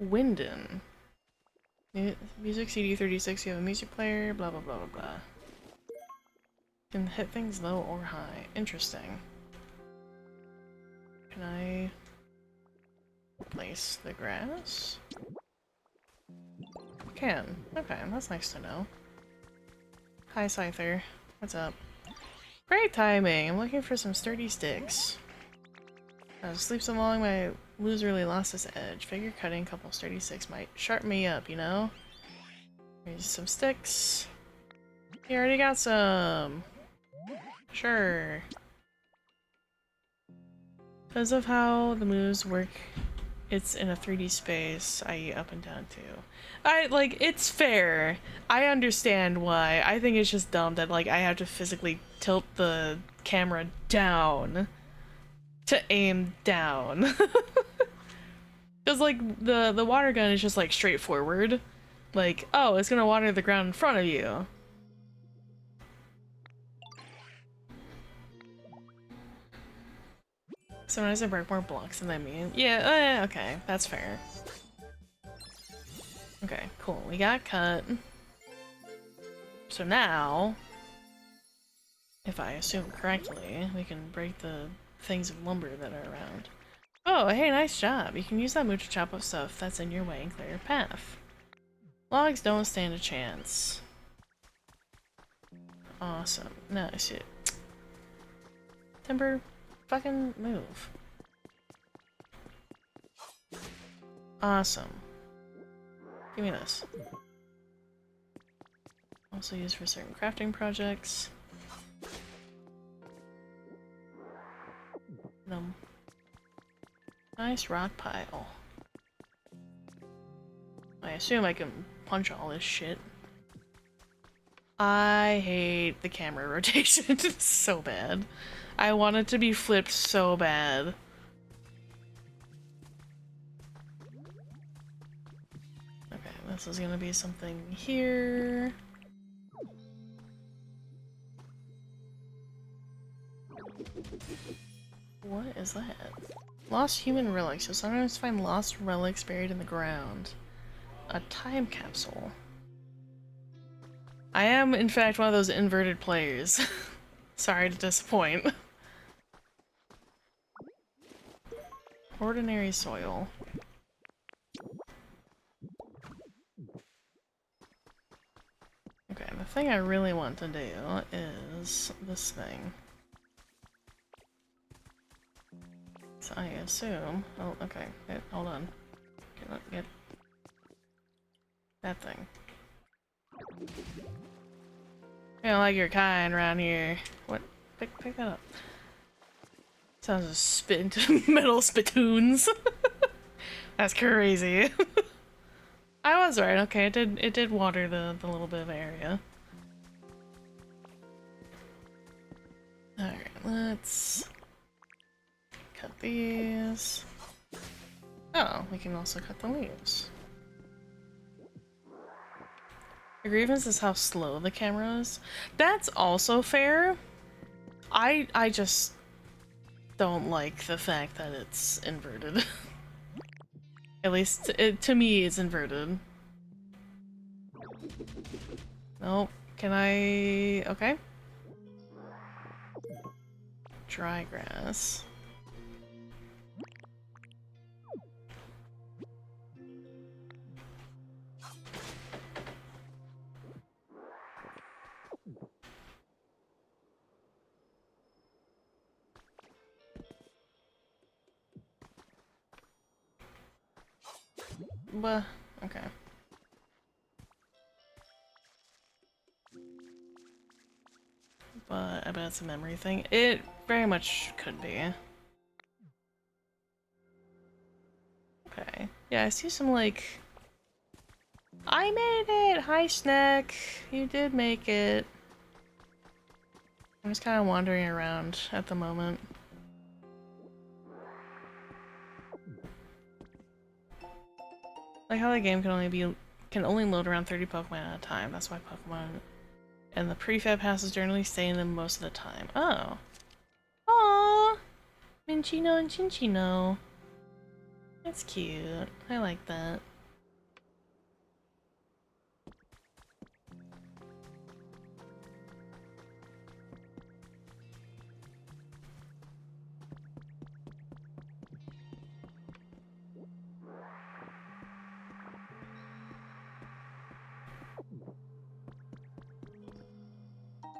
Winden. Music CD 36, you have a music player, blah blah blah blah blah. Can hit things low or high. Interesting. Can I place the grass? Can. Okay, that's nice to know. Hi Scyther. What's up? Great timing! I'm looking for some sturdy sticks. I was asleep so long my loser really lost his edge. Figure cutting a couple sturdy sticks might sharpen me up, you know? Here's some sticks. You already got some! Sure. Because of how the moves work, it's in a 3D space, i.e. up and down too. It's fair. I understand why. I think it's just dumb that, like, I have to physically tilt the camera down to aim down. Because, like, the water gun is just, like, straightforward. Like, oh, it's gonna water the ground in front of you. Sometimes I break more blocks than I mean. Yeah, okay, that's fair. Okay, cool. We got cut. So now, if I assume correctly, we can break the things of lumber that are around. Oh, hey, nice job. You can use that move to chop up stuff that's in your way and clear your path. Logs don't stand a chance. Awesome. No, shit. Timber, fucking move. Awesome. Give me this. Also used for certain crafting projects. Nice rock pile. I assume I can punch all this shit. I hate the camera rotation so bad. I want it to be flipped so bad. Okay, this is gonna be something here. What is that? Lost human relics. You'll sometimes find lost relics buried in the ground. A time capsule. I am, in fact, one of those inverted players. Sorry to disappoint. Ordinary soil. Okay, the thing I really want to do is this thing. So I assume... Oh, okay. Wait, hold on. Get that thing. I don't like your kind around here. What? Pick that up. Sounds like spit into metal spittoons. That's crazy. I was right. Okay, it did water the little bit of area. All right, let's cut these. Oh, we can also cut the leaves. The grievance is how slow the camera is. That's also fair. I just... don't like the fact that it's inverted. At least, to me, it's inverted. Nope. Can I... Okay. Dry grass. But, okay. But I bet it's a memory thing. It very much could be. Okay. Yeah, I see some, like... I made it! Hi, Snack! You did make it. I'm just kind of wandering around at the moment. Like how the game can only load around 30 Pokemon at a time. That's why Pokemon and the prefab passes generally stay in them most of the time. Oh. Aww! Minchino and Chinchino. That's cute. I like that.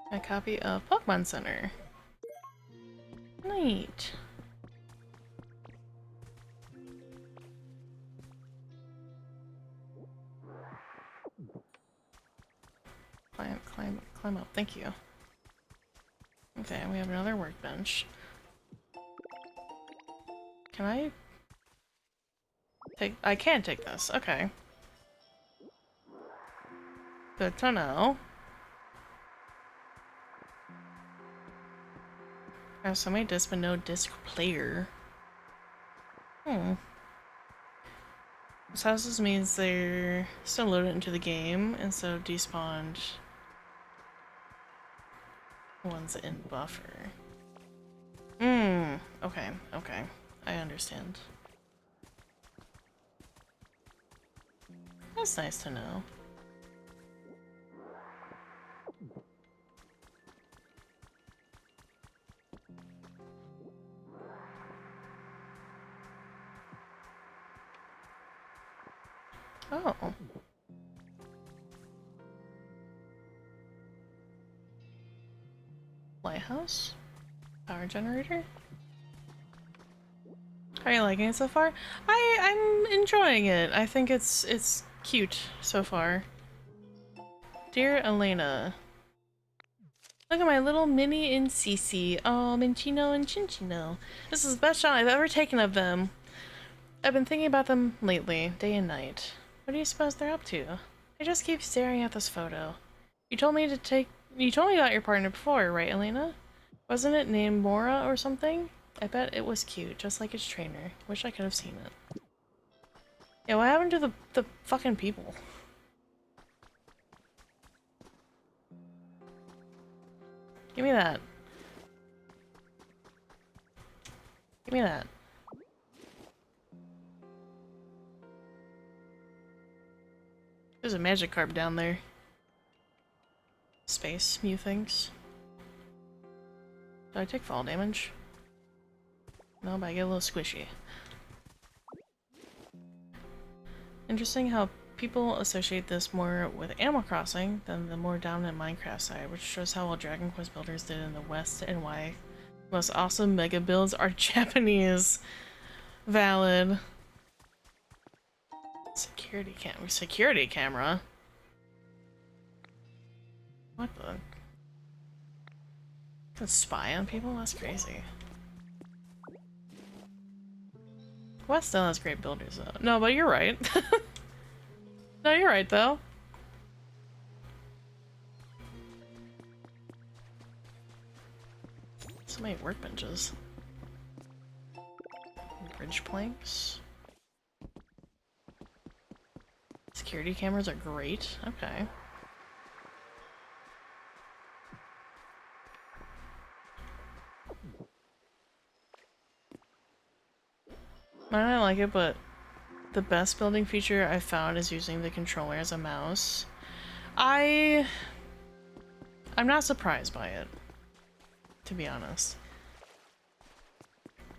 A copy of Pokemon Center. Neat. Climb up. Thank you. Okay, we have another workbench. Can I take? I can take this. Okay. Good to know. I have so many discs but no disc player. This houses means they're still loaded into the game instead of despawned ones in buffer. Okay, okay. I understand. That's nice to know. Oh. Lighthouse? Power generator? How are you liking it so far? I'm enjoying it. I think it's cute so far. Dear Elena, look at my little mini Incisi. Oh, Minchino and Chinchino. This is the best shot I've ever taken of them. I've been thinking about them lately, day and night. What do you suppose they're up to? I just keep staring at this photo. You told me about your partner before, right, Elena? Wasn't it named Mora or something? I bet it was cute, just like its trainer. Wish I could have seen it. Yeah, what happened to the fucking people? Give me that. Give me that. There's a Magikarp down there. Space, Mew things. Do I take fall damage? No, but I get a little squishy. Interesting how people associate this more with Animal Crossing than the more dominant Minecraft side, which shows how well Dragon Quest builders did in the West and why most awesome mega builds are Japanese. Valid. Security camera? What the? Can spy on people? That's crazy. West still has great builders though. No, but you're right. No, you're right though. So many workbenches. Bridge planks. Security cameras are great. Okay. I don't like it, but the best building feature I found is using the controller as a mouse. I'm not surprised by it, to be honest.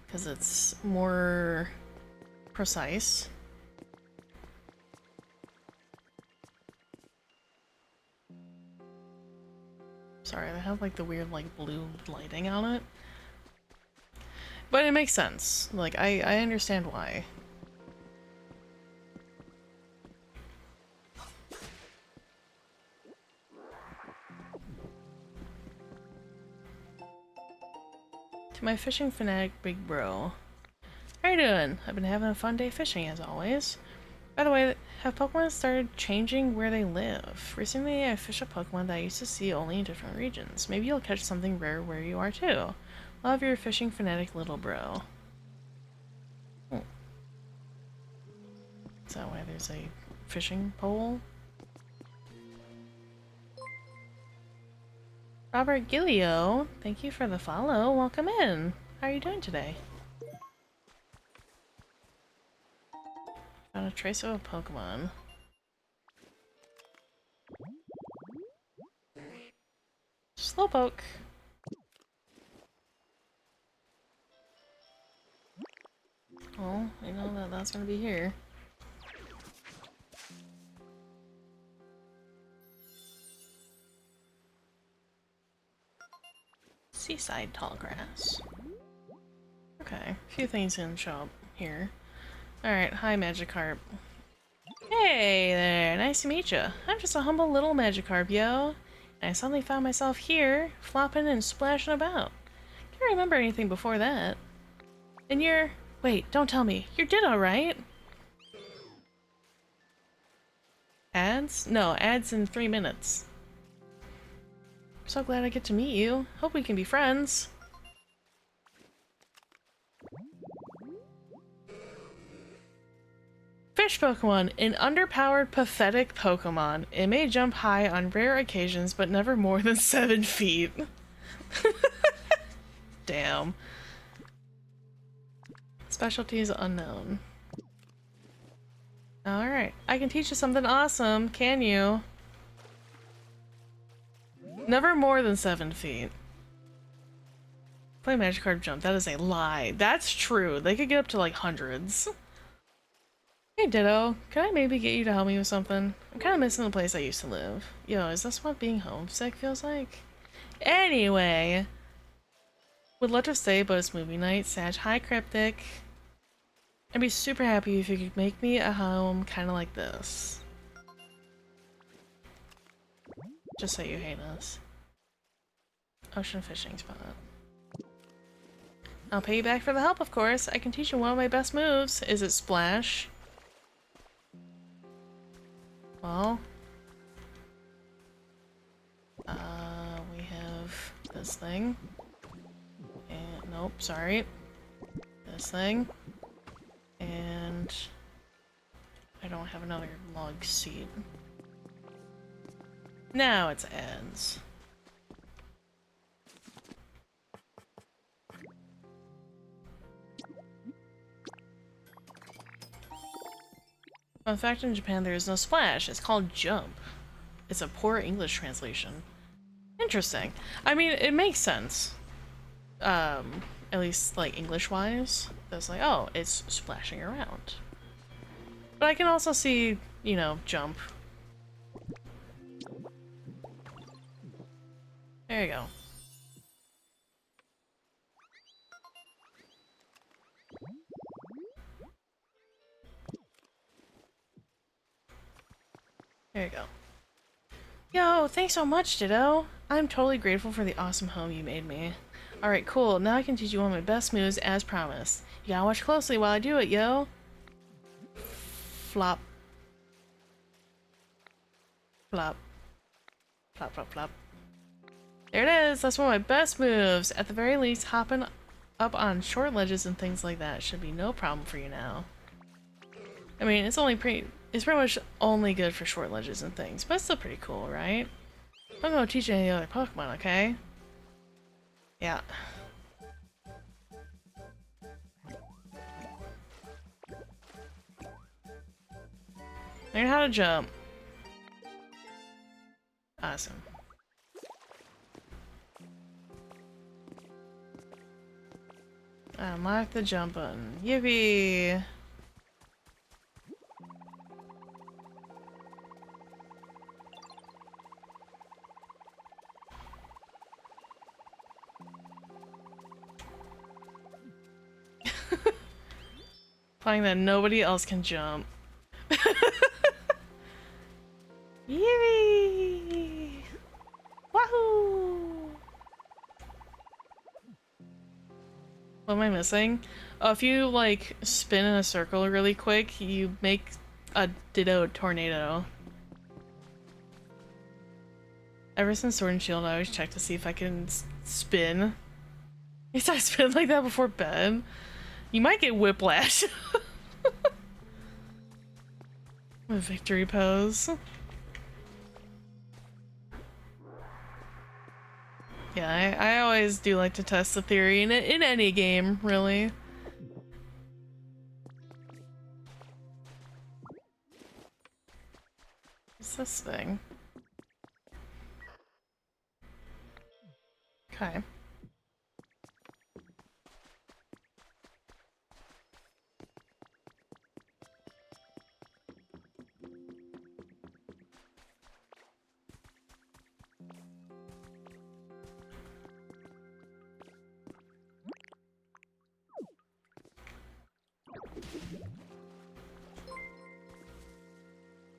Because it's more precise. Sorry, they have like the weird like blue lighting on it. But it makes sense. Like, I understand why. To my fishing fanatic big bro. How you doing? I've been having a fun day fishing as always. By the way, have Pokemon started changing where they live? Recently I fished a Pokemon that I used to see only in different regions. Maybe you'll catch something rare where you are too. Love your fishing fanatic little bro. Oh. Is that why there's a fishing pole? Robert Gillio, thank you for the follow. Welcome in. How are you doing today? Found a trace of a Pokemon. Slowpoke. Well, I know that that's gonna be here. Seaside tall grass. Okay, a few things can show up here. Alright, hi Magikarp. Hey there, nice to meet you. I'm just a humble little Magikarp, yo. And I suddenly found myself here, flopping and splashing about. Can't remember anything before that. And you're... Wait, don't tell me. You're Ditto, right? Ads? No, ads in 3 minutes. So glad I get to meet you. Hope we can be friends. Fish Pokemon, an underpowered, pathetic Pokemon. It may jump high on rare occasions, but never more than 7 feet. Damn. Specialties unknown. Alright, I can teach you something awesome, can you? Never more than 7 feet. Play Magikarp jump, that is a lie. That's true, they could get up to like hundreds. Hey Ditto, can I maybe get you to help me with something? I'm kinda missing the place I used to live. Yo, is this what being homesick feels like? Anyway. Would love to stay, but it's movie night. Sag, hi Cryptic. I'd be super happy if you could make me a home kinda like this. Just so you hate us. Ocean fishing spot. I'll pay you back for the help, of course. I can teach you one of my best moves. Is it Splash? Well, we have this thing. And, nope, sorry. This thing. And I don't have another log seed. Now it's ads. Fun fact, in Japan there is no splash. It's called jump. It's a poor English translation. Interesting. I mean, it makes sense. At least, like, English-wise. It's like, oh, it's splashing around. But I can also see, you know, jump. There you go. There you go. Yo, thanks so much, Ditto. I'm totally grateful for the awesome home you made me. Alright, cool. Now I can teach you one of my best moves as promised. You gotta watch closely while I do it, yo. Flop. Flop. Flop, flop, flop. There it is! That's one of my best moves! At the very least, hopping up on short ledges and things like that should be no problem for you now. I mean, it's pretty much only good for short ledges and things, but it's still pretty cool, right? I'm gonna teach you any other Pokemon, okay? Yeah. Learn how to jump. Awesome. Unlock the jump button. Yippee! Finding that nobody else can jump. Yippee! Wahoo! What am I missing? Oh, if you like spin in a circle really quick, you make a ditto tornado. Ever since Sword and Shield, I always check to see if I can spin. If I spin like that before bed, you might get whiplash. A victory pose. Yeah, I always do like to test the theory in any game, really. What's this thing? Okay.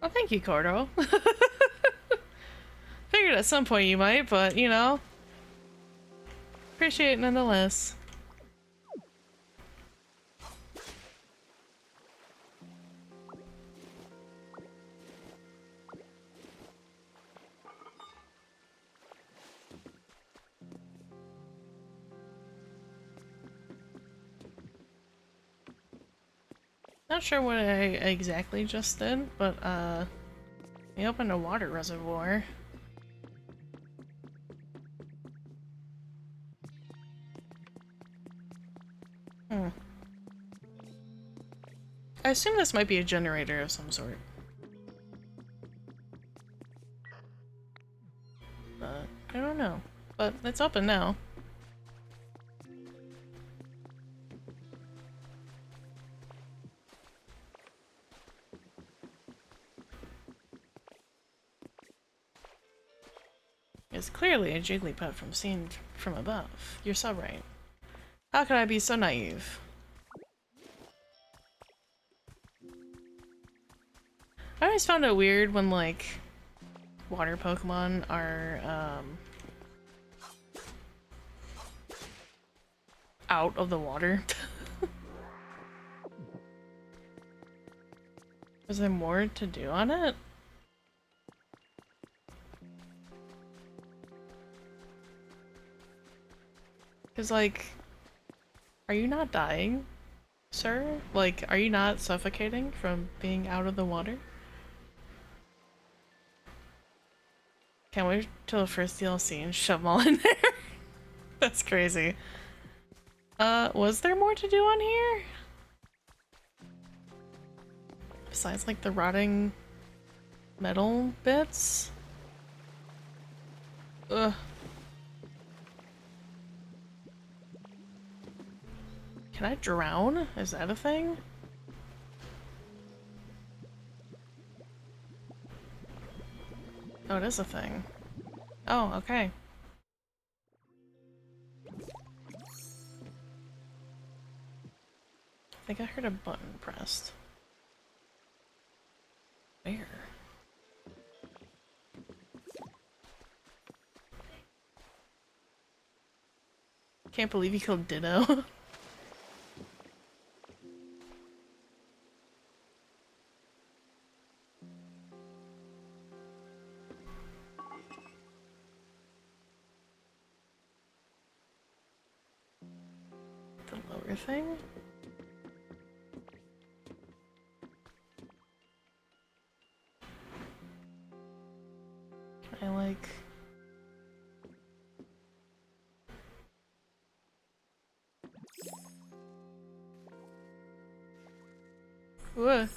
Well, thank you, Cordo. Figured at some point you might, but, you know. Appreciate it nonetheless. Not sure what I exactly just did, but, we opened a water reservoir. I assume this might be a generator of some sort. But I don't know. But it's open now. It's clearly a Jigglypuff from seen from above. You're so right. How could I be so naive? I always found it weird when, like, water Pokemon are, out of the water. Is there more to do on it? Because, like, are you not dying, sir? Like, are you not suffocating from being out of the water? Can't wait till the first DLC and shove them all in there. That's crazy. Was there more to do on here? Besides, like, the rotting metal bits? Ugh. Can I drown? Is that a thing? Oh, it is a thing. Oh, okay. I think I heard a button pressed. Where? Can't believe you killed Ditto. The lower thing? Can I, like... What?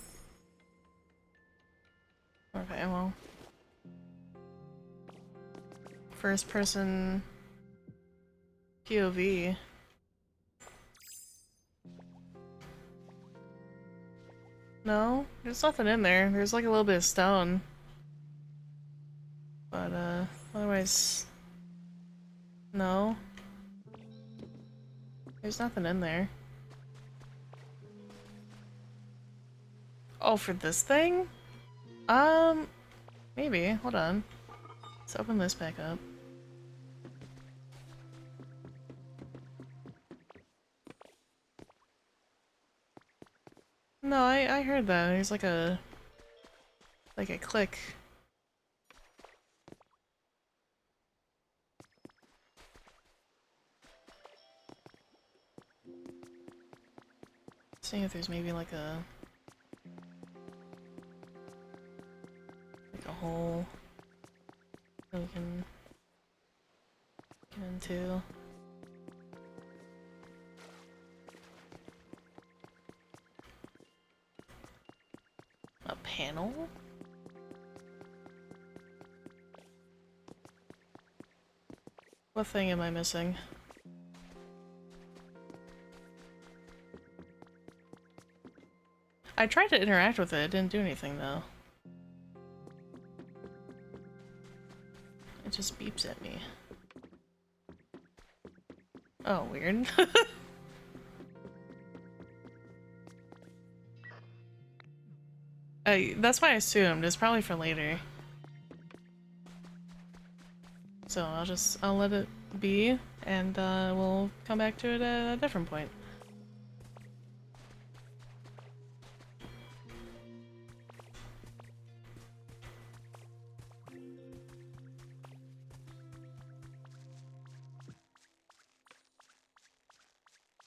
first person POV. No, there's nothing in there. There's like a little bit of stone. But otherwise, no. There's nothing in there. Oh, for this thing? Maybe. Hold on. Let's open this back up. No, I heard that. There's like a click. Seeing if there's maybe like a hole that we can get into. A panel? What thing am I missing? I tried to interact with it, it didn't do anything though. It just beeps at me. Oh, weird. That's why I assumed. It's probably for later. So I'll let it be, and we'll come back to it at a different point.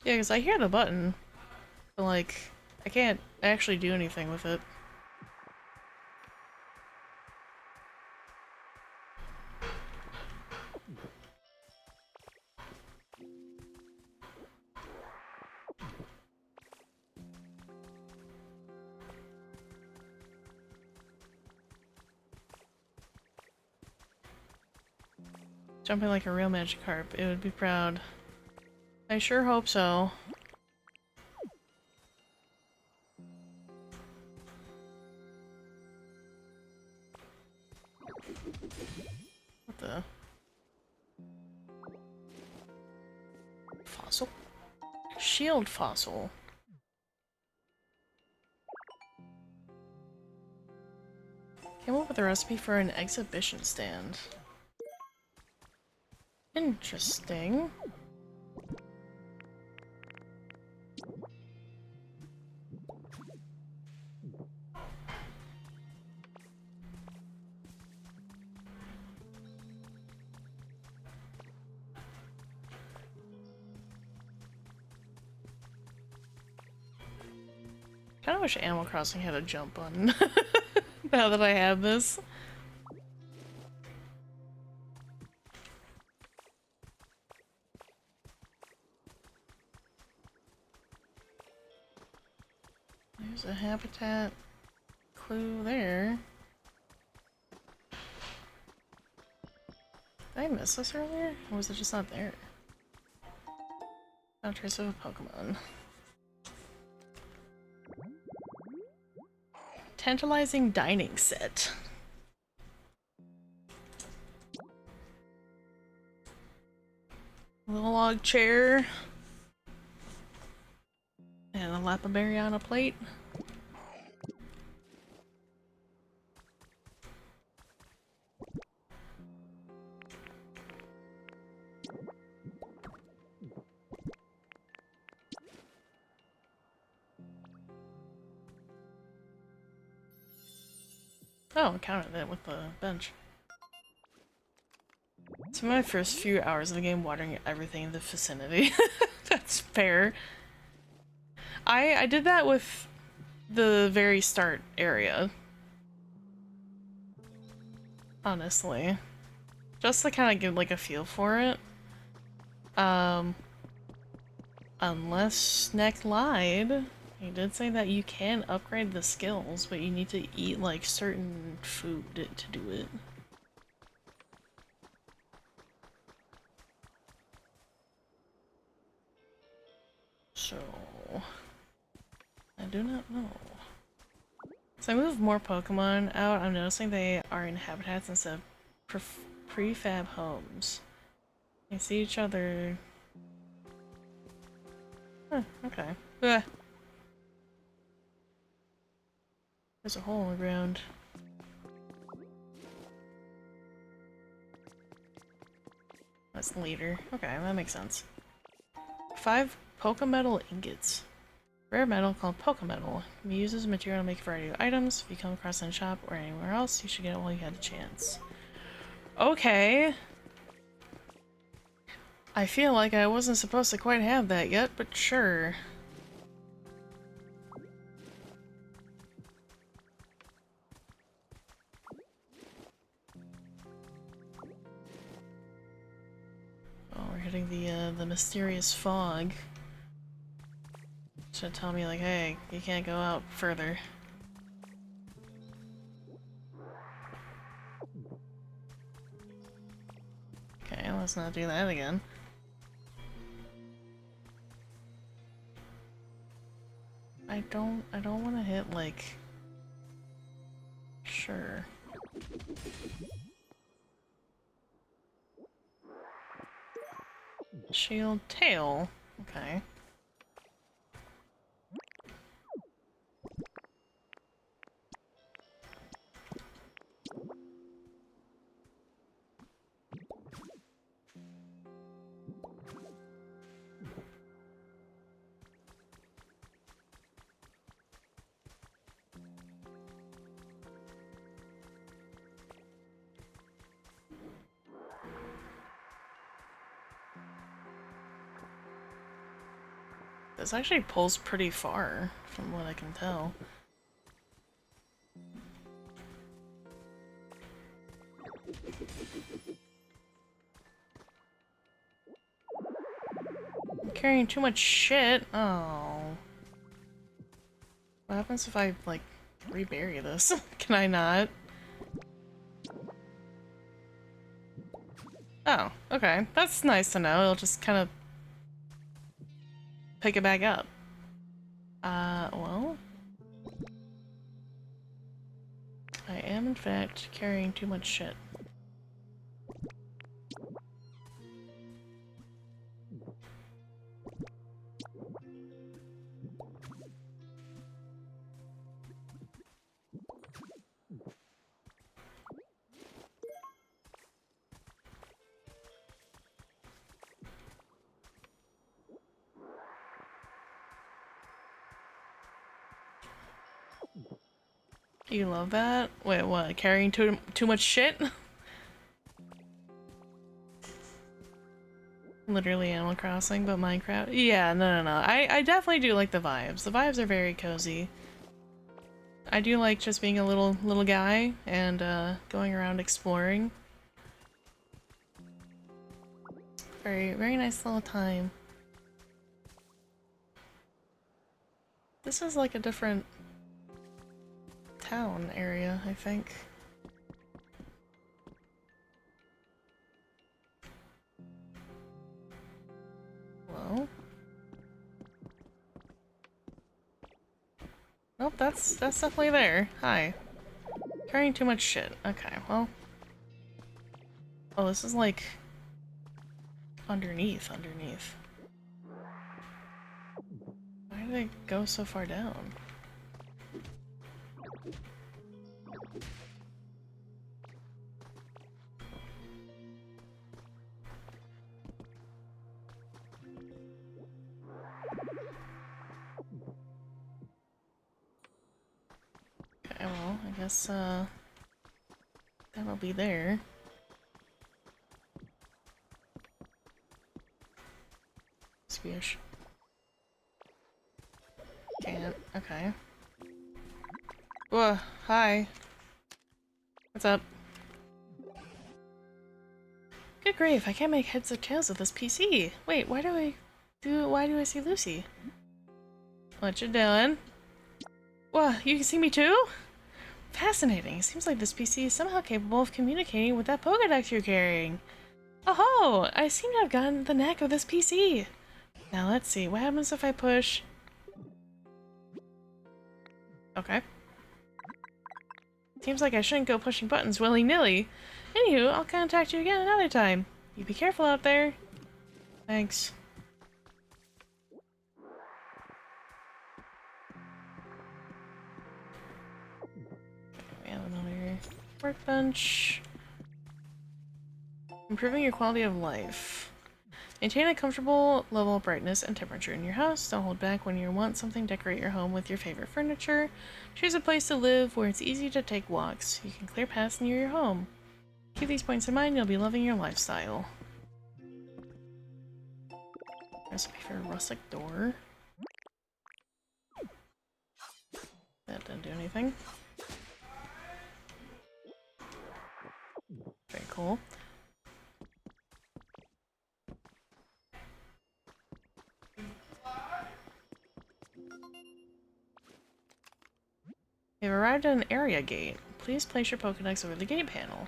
Yeah, because I hear the button, but like, I can't actually do anything with it. Jumping like a real Magikarp, it would be proud. I sure hope so. What the? Fossil? Shield fossil. Came up with a recipe for an exhibition stand. Interesting. Kinda wish Animal Crossing had a jump button. Now that I have this. There's a habitat clue there. Did I miss this earlier? Or was it just not there? No trace of a Pokemon. Tantalizing dining set. Little log chair. And a Lapberry on a plate. Oh, I counted it with the bench. It's my first few hours of the game watering everything in the vicinity. That's fair. I did that with the very start area. Honestly. Just to kind of give like a feel for it. Unless Snack lied. He did say that you can upgrade the skills, but you need to eat like certain food to do it. So, I do not know. So I move more Pokemon out. I'm noticing they are in habitats instead of prefab homes. They see each other. Huh, okay. Ugh. There's a hole in the ground. That's later. Okay, that makes sense. 5 Pokemetal ingots. Rare metal called Pokemetal. Can be used as a material to make a variety of items. If you come across it in a shop or anywhere else, you should get it while you have the chance. Okay. I feel like I wasn't supposed to quite have that yet, but sure. Oh, we're hitting the mysterious fog. Should tell me like, hey, you can't go out further. Okay, let's not do that again. I don't want to hit like. Sure. Shield tail. Okay. This actually pulls pretty far, from what I can tell. I'm carrying too much shit. Oh. What happens if I, like, rebury this? Can I not? Oh, okay. That's nice to know. It'll just kind of pick it back up. Well... I am, in fact, carrying too much shit. You love that? Wait, what? Carrying too much shit? Literally Animal Crossing, but Minecraft? Yeah, no. I definitely do like the vibes. The vibes are very cozy. I do like just being a little guy and going around exploring. Very nice little time. This is like a different town area, I think. Hello? Nope, that's definitely there. Hi. Carrying too much shit. Okay, well. Oh, this is like underneath. Why did they go so far down? Okay, well, I guess, that'll be there. Squish. Can't. Okay. Whoa, hi. What's up? Good grief, I can't make heads or tails of this PC. Wait, why do I see Lucy? What you doing? Whoa, you can see me too? Fascinating. It seems like this PC is somehow capable of communicating with that Pokédex you're carrying. Oh-ho! I seem to have gotten the knack of this PC. Now let's see, what happens if I push? Okay. Seems like I shouldn't go pushing buttons willy-nilly. Anywho, I'll contact you again another time. You be careful out there. Thanks. We have another workbench. Improving your quality of life. Maintain a comfortable level of brightness and temperature in your house. Don't hold back when you want something. Decorate your home with your favorite furniture. Choose a place to live where it's easy to take walks. You can clear paths near your home. Keep these points in mind, you'll be loving your lifestyle. Recipe for a rustic door. That didn't do anything. Very cool. You've arrived at an area gate. Please place your Pokedex over the gate panel.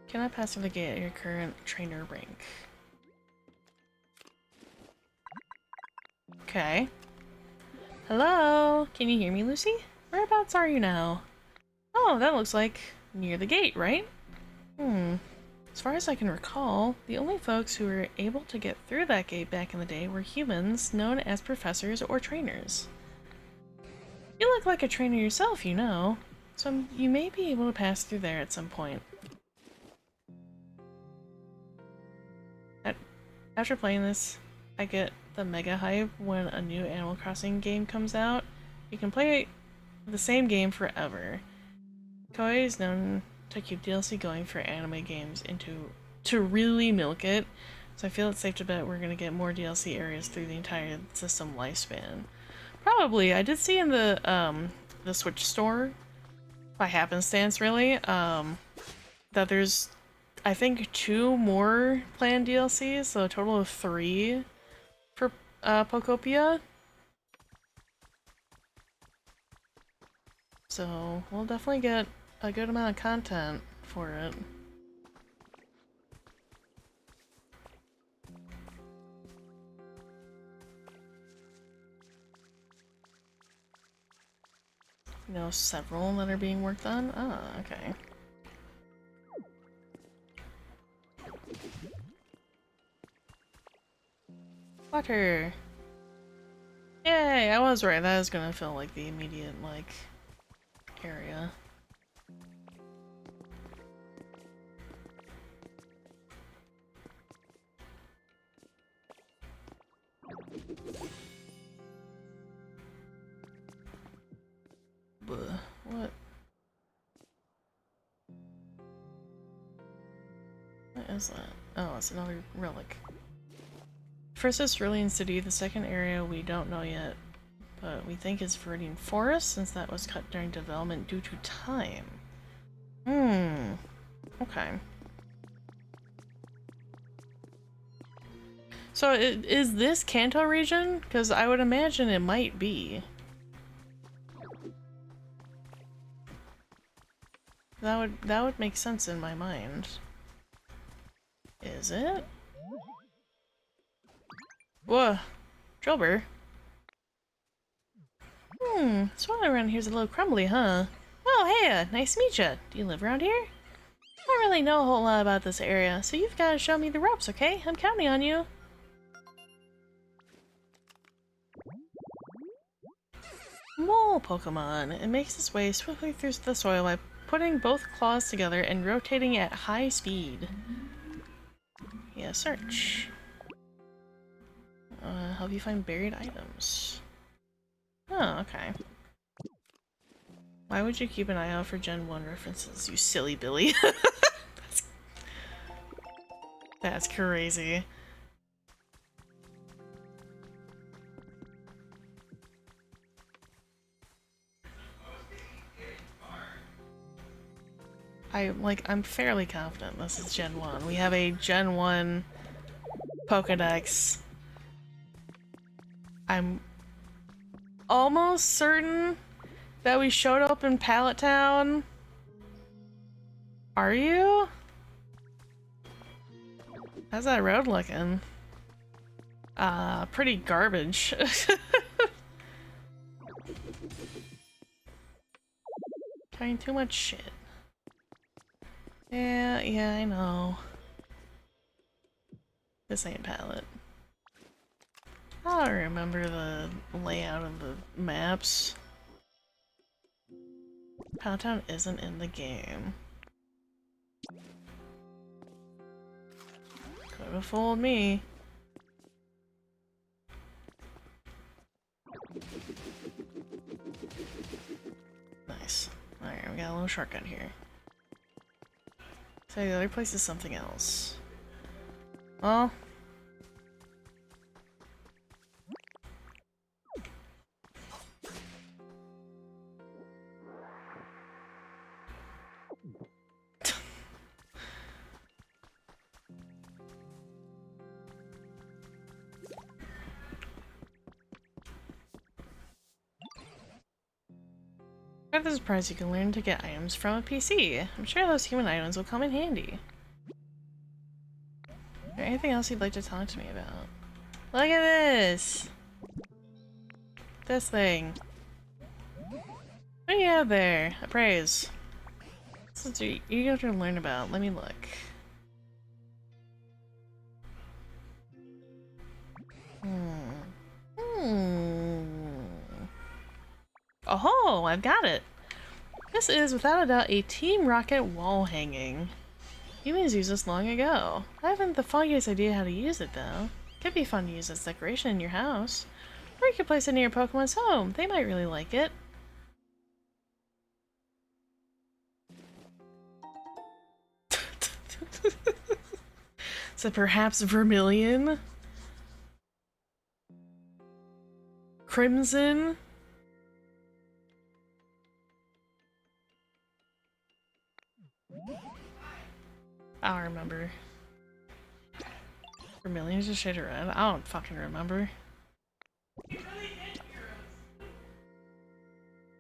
Cannot pass through the gate at your current trainer rank. Okay. Hello? Can you hear me, Lucy? Whereabouts are you now? Oh, that looks like near the gate, right? As far as I can recall, the only folks who were able to get through that gate back in the day were humans known as professors or trainers. You look like a trainer yourself, you know, so you may be able to pass through there at some point. After playing this, I get the mega hype when a new Animal Crossing game comes out. You can play the same game forever. Koei is known to keep DLC going for anime games to really milk it, so I feel it's safe to bet we're gonna get more DLC areas through the entire system lifespan. Probably. I did see in the Switch store, by happenstance really, that there's I think 2 more planned DLCs, so a total of 3 for Pokopia. So we'll definitely get a good amount of content for it. You know, several that are being worked on? Ah, okay. Water! Yay! I was right, that is gonna feel like the immediate, like, area. Bleh. What? What is that? Oh, it's another relic. First is Cerulean City, the second area we don't know yet, but we think is Viridian Forest, since that was cut during development due to time. Okay. So is this Kanto region? Because I would imagine it might be. That would make sense in my mind. Is it? Whoa, Drilbur. Soil around here's a little crumbly, huh? Oh, hey, nice to meet ya. Do you live around here? I don't really know a whole lot about this area, so you've got to show me the ropes, okay? I'm counting on you. Mole Pokemon. It makes its way swiftly through the soil by putting both claws together and rotating at high speed. Yeah, search. Help you find buried items. Oh, okay. Why would you keep an eye out for Gen 1 references, you silly Billy? That's crazy. I'm fairly confident this is Gen 1. We have a Gen 1 Pokedex. I'm almost certain that we showed up in Pallet Town Are you? How's that road looking? Pretty garbage. Trying too much shit. Yeah, I know. This ain't palette. I don't remember the layout of the maps. Pallet Town isn't in the game. Could have fooled me. Nice. Alright, we got a little shortcut here. So the other place is something else. Well... I'm surprised you can learn to get items from a PC. I'm sure those human items will come in handy. Is there anything else you'd like to talk to me about? Look at this! This thing. What do you have there? Appraise. What's you have to learn about? Let me look. Oh, I've got it! This is, without a doubt, a Team Rocket wall hanging. Humans used this long ago. I haven't the foggiest idea how to use it, though. Could be fun to use as decoration in your house. Or you could place it near your Pokemon's home. They might really like it. So perhaps Vermilion? Crimson? I don't remember. Vermilion's just shade of red? I don't fucking remember. I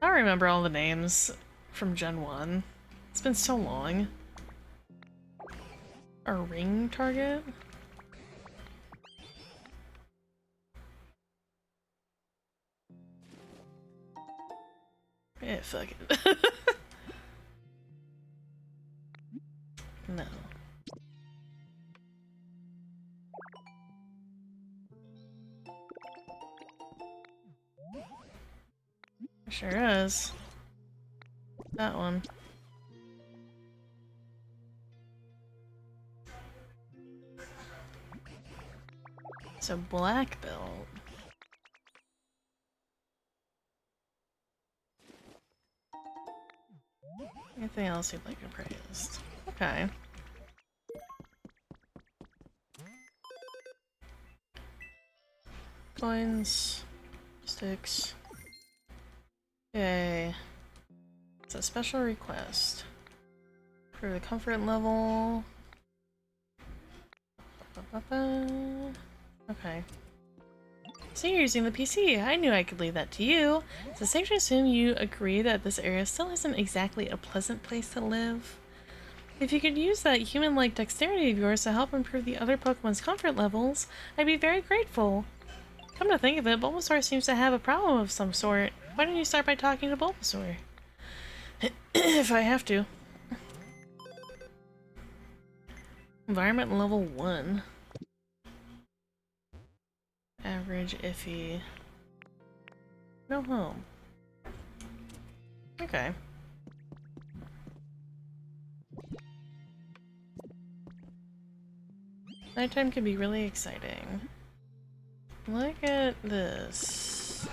don't remember all the names from Gen 1. It's been so long. A ring target? Yeah, fuck it. No. It sure is. That one. So black belt. Anything else you'd like appraised? Okay. Coins. Sticks. Okay. It's a special request. For the comfort level. Okay. So you're using the PC. I knew I could leave that to you. Is it safe to assume you agree that this area still isn't exactly a pleasant place to live? If you could use that human-like dexterity of yours to help improve the other Pokemon's comfort levels, I'd be very grateful. Come to think of it, Bulbasaur seems to have a problem of some sort. Why don't you start by talking to Bulbasaur? If I have to. Environment level 1. Average, iffy. No home. Okay. Nighttime can be really exciting. Look at this.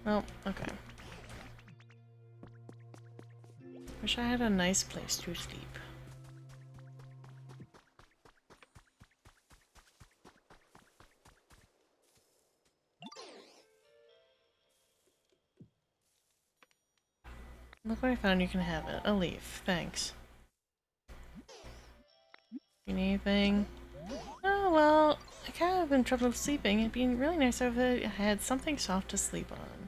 Oh, okay. Wish I had a nice place to sleep. Look what I found, you can have it. A leaf, thanks. You need anything? Oh, well, I kind of have been trouble sleeping. It'd be really nice if I had something soft to sleep on.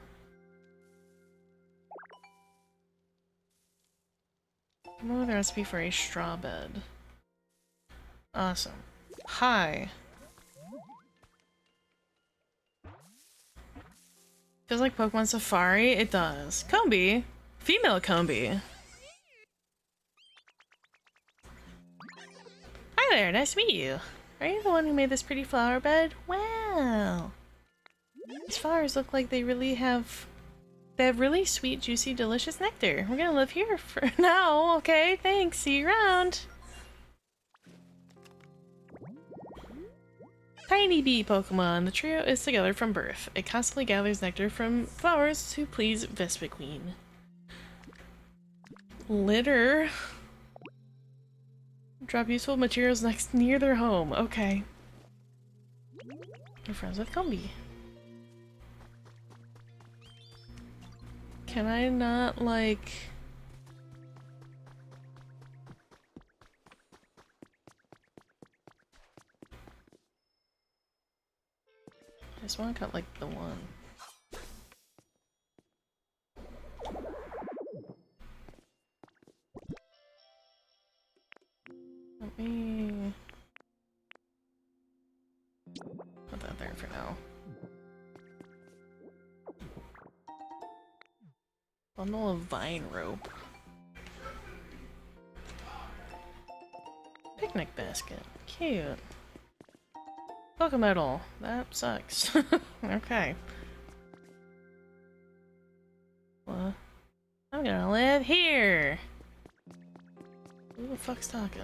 Remove the recipe for a straw bed. Awesome. Hi. Feels like Pokemon Safari? It does. Combi. Female Combi. Hi there, nice to meet you. Are you the one who made this pretty flower bed? Wow. These flowers look like they have really sweet, juicy, delicious nectar. We're gonna live here for now, okay? Thanks, see you around. Tiny bee Pokemon. The trio is together from birth. It constantly gathers nectar from flowers to please Vespiquen. Litter. Drop useful materials near their home. Okay. We're friends with Combi. Can I not, like... I just want to cut, like, the one. Let me... put that there for now. Bundle of vine rope. Picnic basket. Cute. Pokemedal. That sucks. Okay. Well, I'm gonna live here! Who the fuck's talking?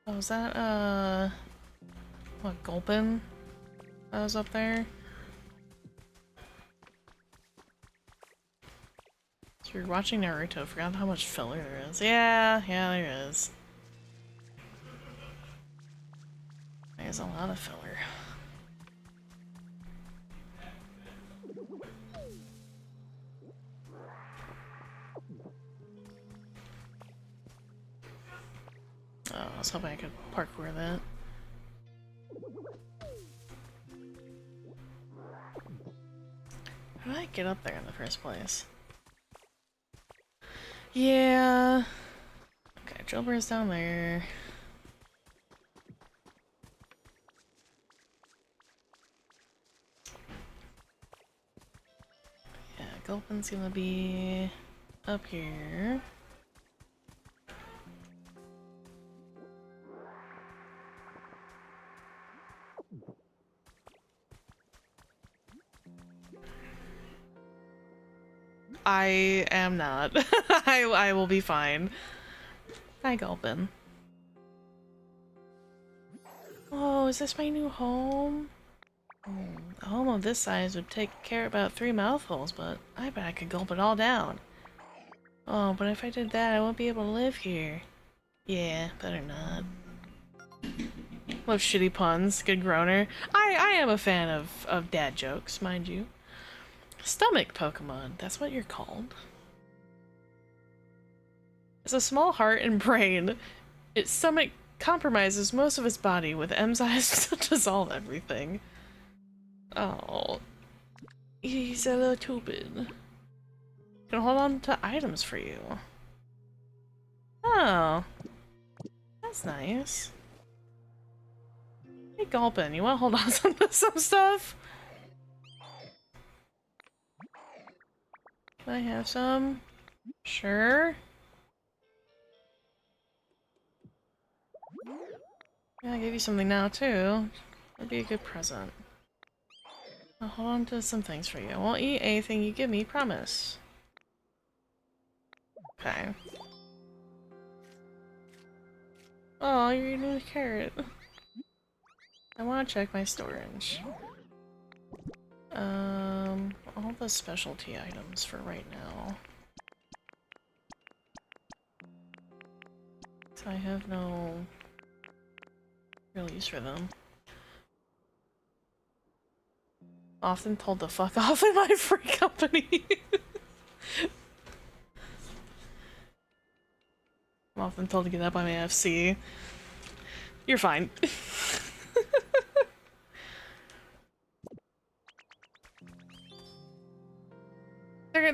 Oh, was that, what, Gulpin? That was up there? So you're watching Naruto, forgot how much filler there is. Yeah, there is. There's a lot of filler. Oh, I was hoping I could parkour that. How did I get up there in the first place? Yeah. Okay, Drillbur's down there. Yeah, Gulpin's gonna be up here. I am not. I will be fine. Hi, Gulpin. Oh, is this my new home? A home of this size would take care of about 3 mouthfuls, but I bet I could gulp it all down. Oh, but if I did that, I won't be able to live here. Yeah, better not. Love shitty puns, good groaner. I am a fan of dad jokes, mind you. Stomach Pokemon, that's what you're called. It's a small heart and brain. Its stomach compromises most of its body with enzymes to dissolve everything. Oh. He's a little stupid. Can hold on to items for you. Oh. That's nice. Hey Gulpin, you wanna hold on to some stuff? Can I have some? Sure. Yeah, I gave you something now too. That'd be a good present. I'll hold on to some things for you. I won't eat anything you give me, promise. Okay. Oh, you're eating a carrot. I want to check my storage. All the specialty items for right now. So I have no real use for them. Often told to fuck off in my free company. I'm often told to get up on my FC. You're fine.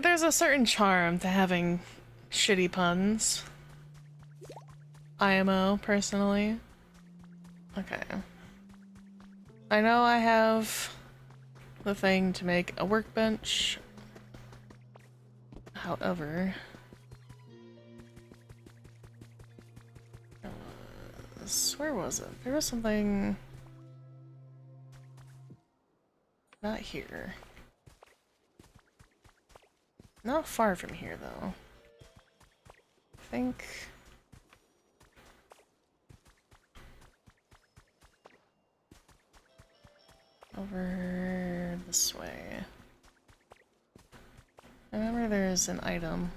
there's a certain charm to having shitty puns. IMO, personally. Okay. I know I have the thing to make a workbench. However, where was it? There was something not here. Not far from here, though. I think over this way. I remember there's an item.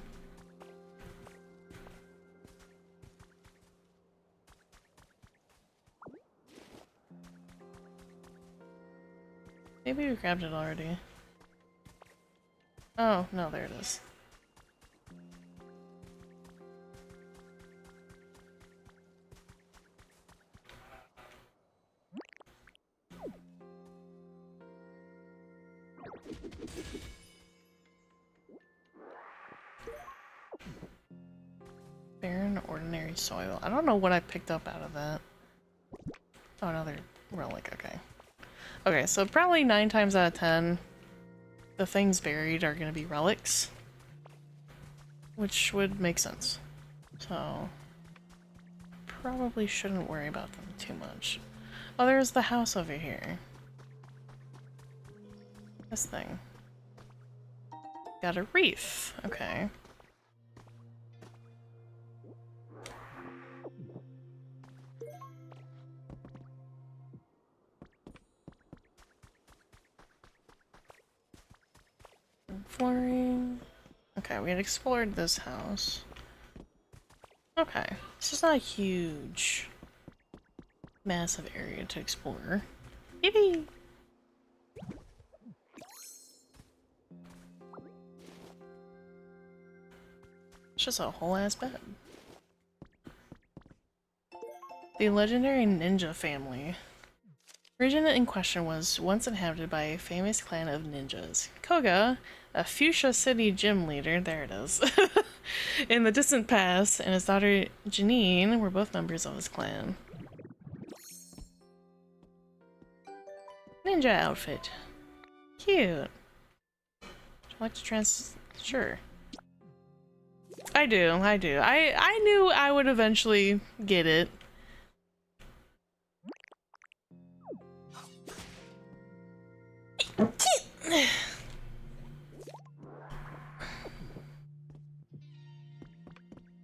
Maybe we grabbed it already. Oh, no, there it is. Barren ordinary soil. I don't know what I picked up out of that. Oh, another relic, okay. Okay, so probably 9 times out of 10, the things buried are gonna be relics. Which would make sense. So, probably shouldn't worry about them too much. Oh, there's the house over here. This thing. Got a wreath. Okay. Flooring. Okay, we had explored this house. Okay, this is not a huge, massive area to explore. Yippee! It's just a whole ass bed. The legendary ninja family. The region in question was once inhabited by a famous clan of ninjas. Koga, a Fuchsia City gym leader, there it is, in the distant past, and his daughter Janine were both members of his clan. Ninja outfit. Cute. Would you like to Sure. I do. I knew I would eventually get it.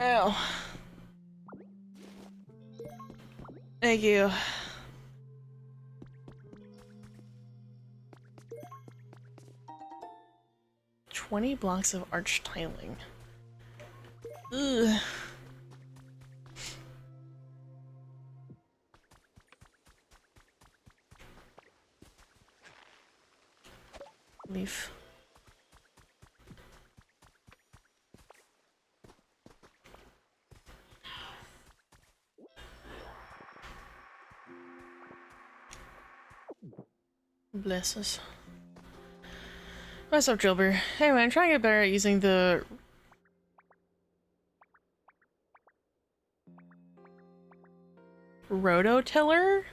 Ow. Thank you. $20 blocks of arch tiling. Ugh. Leaf. Bless us. What's up, Jilber? Anyway, I'm trying to get better at using the rototiller?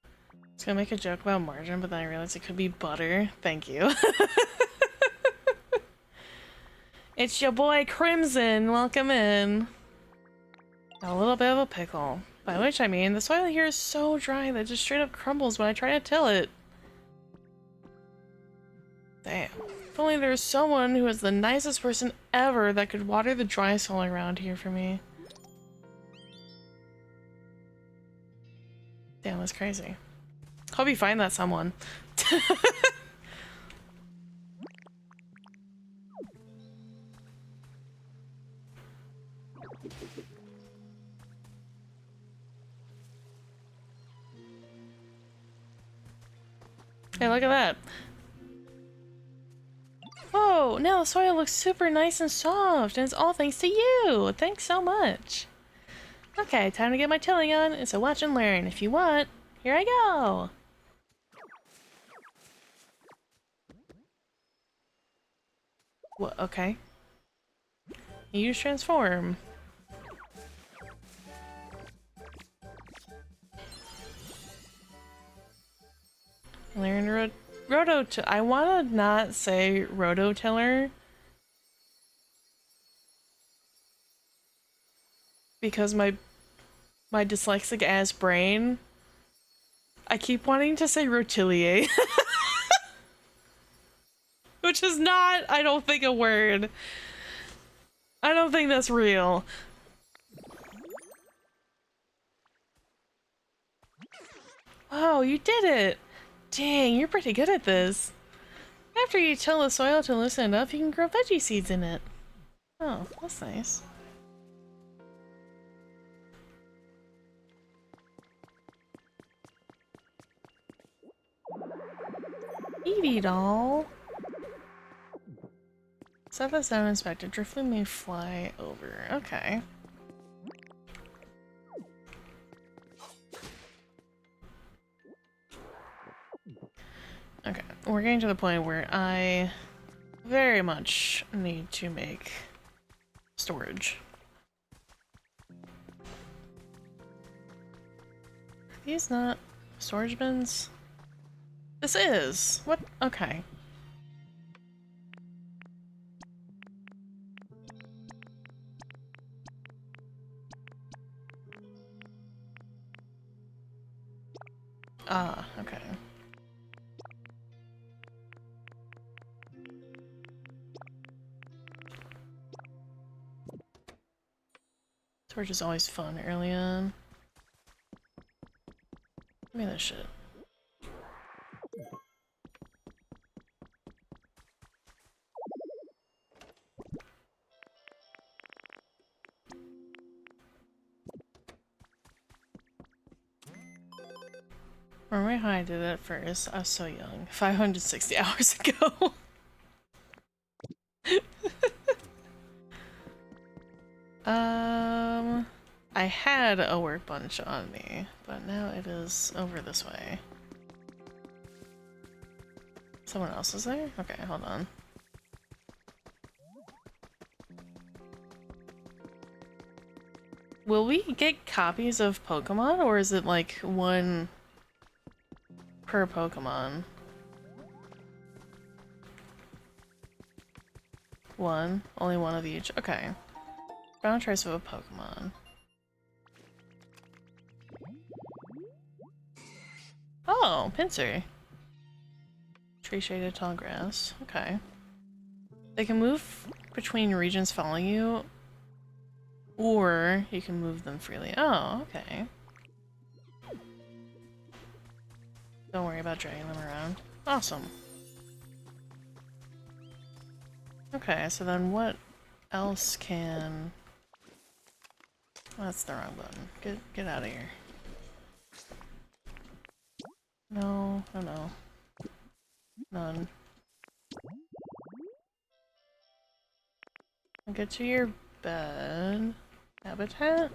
I was gonna make a joke about margarine, but then I realized it could be butter. Thank you. It's your boy Crimson. Welcome in. Got a little bit of a pickle. By which I mean, the soil here is so dry that it just straight up crumbles when I try to till it. Damn. If only there was someone who was the nicest person ever that could water the dry soil around here for me. Damn, that's crazy. Hope you find that someone. Hey, look at that. Whoa, now the soil looks super nice and soft, and it's all thanks to you. Thanks so much. Okay, time to get my tilling on, and so watch and learn. If you want, here I go. What? Okay. Use transform. Learn I want to not say rototiller because my dyslexic ass brain, I keep wanting to say rotilier, which is not, I don't think, a word. I don't think that's real. Oh, you did it! Dang, you're pretty good at this. After you tell the soil to loosen enough, you can grow veggie seeds in it. Oh, that's nice. Eevee doll. Set this down and inspect it. Driftwood may fly over. Okay. Okay, we're getting to the point where I very much need to make storage. Are these not storage bins? This is! What? Okay. Ah, okay. Storage is always fun early on. Give me this shit. Remember how I did it first? I was so young. 560 hours ago. I had a workbench on me, but now it is over this way. Someone else is there? Okay, hold on. Will we get copies of Pokemon, or is it like one per Pokemon? One? Only one of each? Okay. Found a trace of a Pokemon. Oh, Pinsir. Tree shaded tall grass. Okay. They can move between regions following you, or you can move them freely. Oh, okay. Don't worry about dragging them around. Awesome. Okay, so then what else can... Oh, that's the wrong button. Get out of here. No, no, no. None. Get to your bed. Habitat?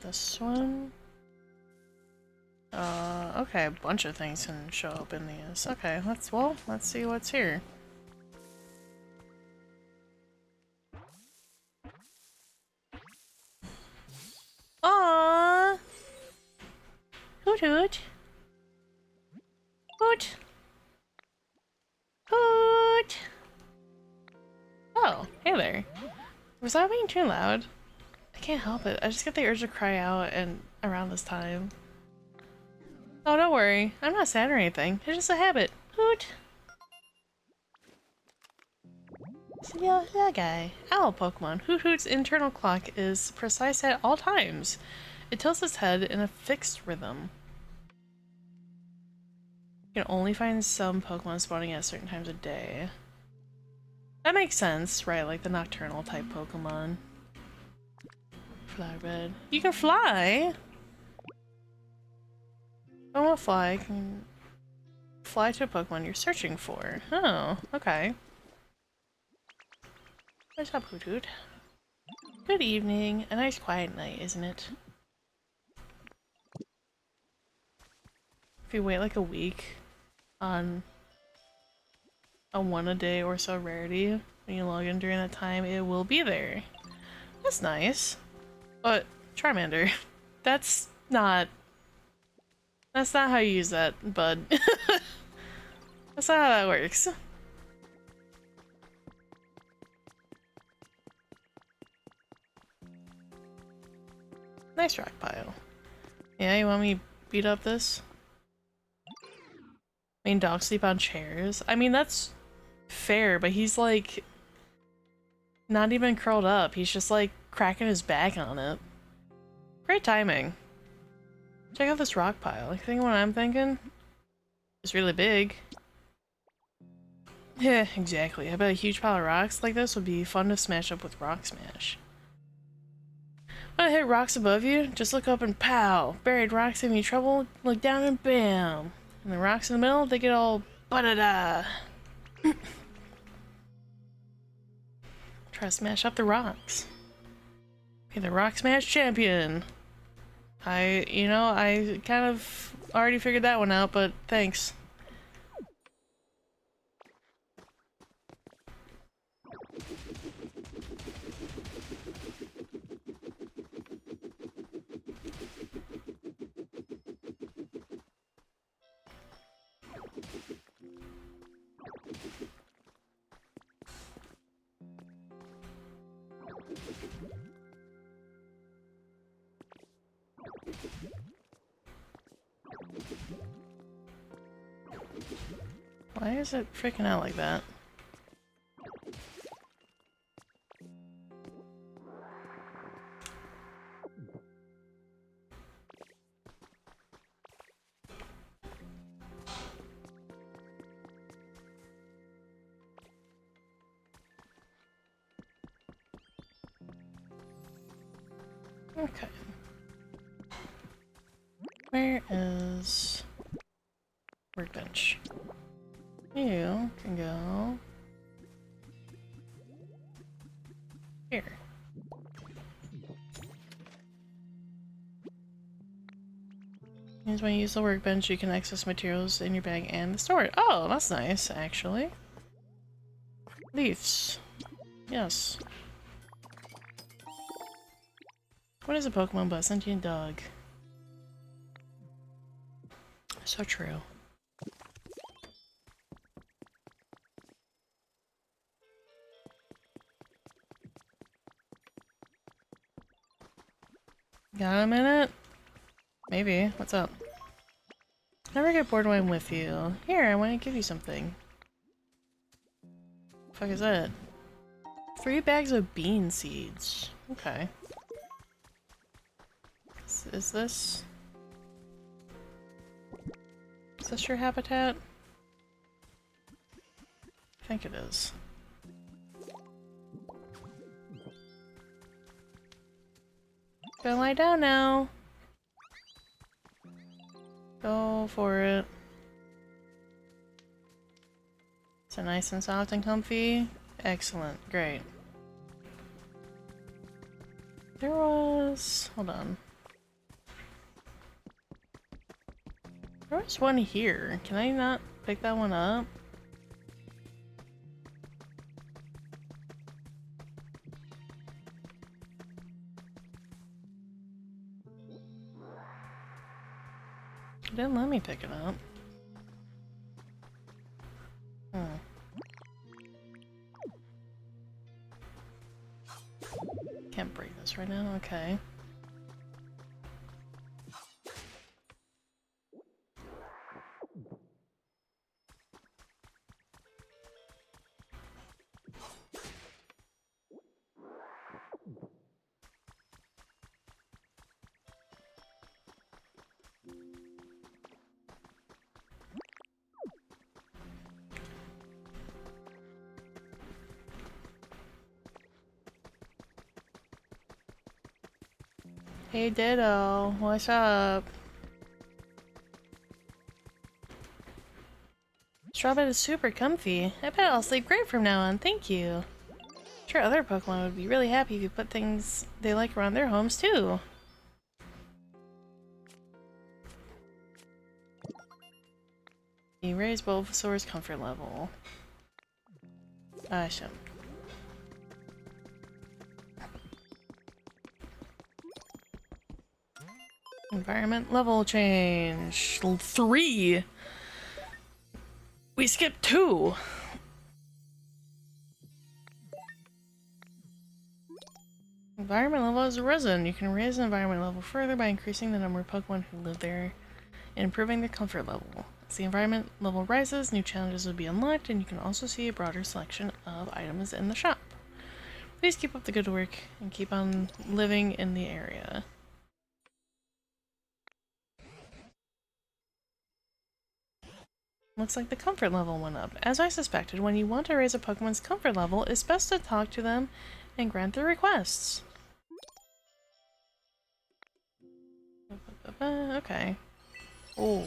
This one? Okay, a bunch of things can show up in these. Okay, let's see what's here. Aww! Hoot hoot! Hoot! Hoot! Oh, hey there. Was I being too loud? I can't help it. I just get the urge to cry out and around this time. Oh, don't worry. I'm not sad or anything. It's just a habit. Hoot! Yeah, that guy. Owl Pokemon. Hoot Hoot's internal clock is precise at all times. It tilts its head in a fixed rhythm. You can only find some Pokemon spawning at certain times of day. That makes sense, right? Like the nocturnal type Pokemon. Flowerbed. You can fly! I want to fly. You can fly to a Pokemon you're searching for. Oh, okay. What's up, Hoot Hoot? Good evening. A nice quiet night, isn't it? If you wait like a week on a 1 a day or so rarity. When you log in during that time, it will be there. That's nice. But Charmander, that's not how you use that, bud. That's not how that works. Nice rock pile. Yeah, you want me to beat up this? I mean, dogs sleep on chairs. I mean, that's fair, but he's like not even curled up. He's just like cracking his back on it. Great timing. Check out this rock pile. You think what I'm thinking? It's really big. Yeah, exactly. I bet a huge pile of rocks like this would be fun to smash up with Rock Smash. When I hit rocks above you, just look up and pow! Buried rocks give me trouble, look down and bam! And the rocks in the middle, they get all ba-da-da! Try to smash up the rocks. Be the Rock Smash champion! I kind of already figured that one out, but thanks. Why is it freaking out like that? Okay. Where is workbench? You can go here. Means when you use the workbench, you can access materials in your bag and store it. Oh, that's nice, actually. Leaves. Yes. What is a Pokemon but a sentient dog? So true. Got a minute? Maybe. What's up? Never get bored when I'm with you. Here, I want to give you something. The fuck is that? 3 bags of bean seeds. Okay. Is this your habitat? I think it is. Go lie down now. Go for it. Is it nice and soft and comfy? Excellent. Great. There was... hold on. There was one here. Can I not pick that one up? It didn't let me pick it up. Can't break this right now? Okay. Hey Ditto, what's up? Straw bed is super comfy. I bet I'll sleep great from now on, thank you. Sure, other Pokemon would be really happy if you put things they like around their homes too. You raise Bulbasaur's comfort level. Shit. Environment level change. 3! We skipped 2! Environment level has risen. You can raise the environment level further by increasing the number of Pokemon who live there and improving their comfort level. As the environment level rises, new challenges will be unlocked, and you can also see a broader selection of items in the shop. Please keep up the good work and keep on living in the area. Looks like the comfort level went up. As I suspected, when you want to raise a Pokemon's comfort level, it's best to talk to them and grant their requests. Okay. Oh.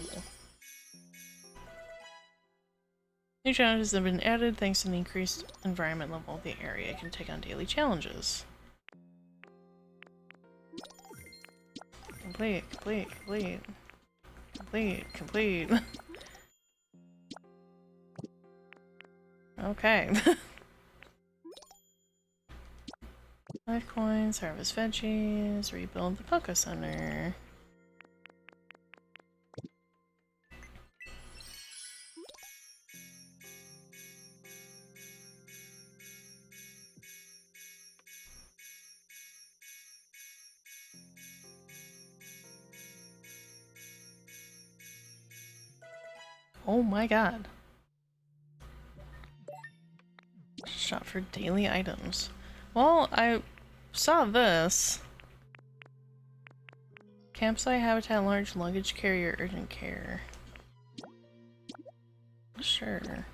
New challenges have been added thanks to the increased environment level of the area. It can take on daily challenges. Complete, complete, complete. Complete, complete. Okay. Life coins, harvest veggies, rebuild the Poké Center. Oh my god. Shop for daily items. Well, I saw this. Campsite habitat, large luggage carrier, urgent care. Sure.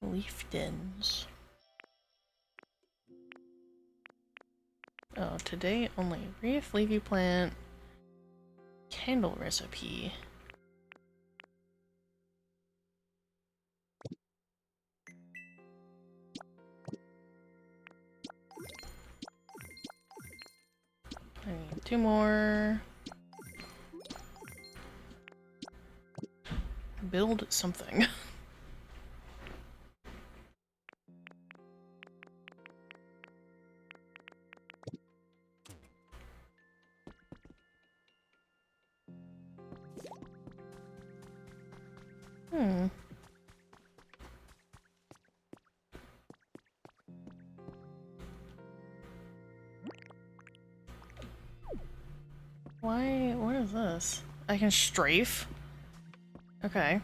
Leaf dens. Oh, today only. Reef, leafy plant, candle recipe. I need 2 more. Build something. Why? What is this? I can strafe? Okay.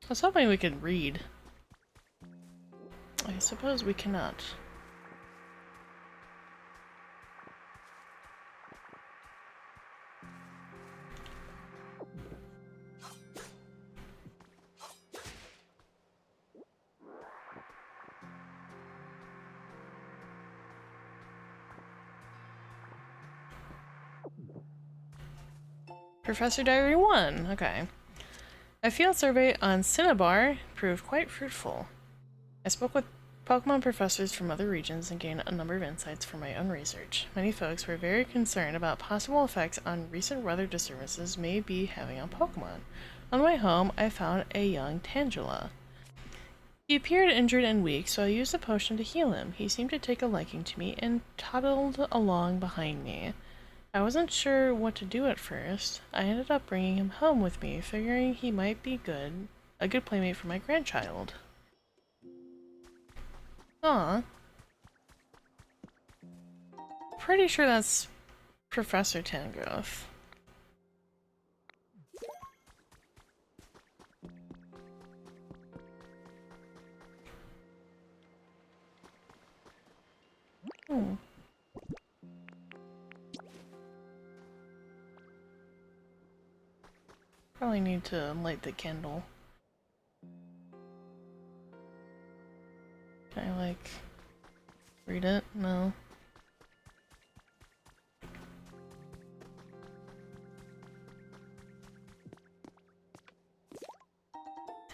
I was hoping we could read. I suppose we cannot. Professor Diary 1, okay. A field survey on Cinnabar proved quite fruitful. I spoke with Pokemon professors from other regions and gained a number of insights from my own research. Many folks were very concerned about possible effects on recent weather disturbances may be having on Pokemon. On the way home, I found a young Tangela. He appeared injured and weak, so I used a potion to heal him. He seemed to take a liking to me and toddled along behind me. I wasn't sure what to do at first. I ended up bringing him home with me, figuring he might be a good playmate for my grandchild. Aw. Pretty sure that's Professor Tangrowth. Hmm. Probably need to light the candle. Can I, like, read it? No.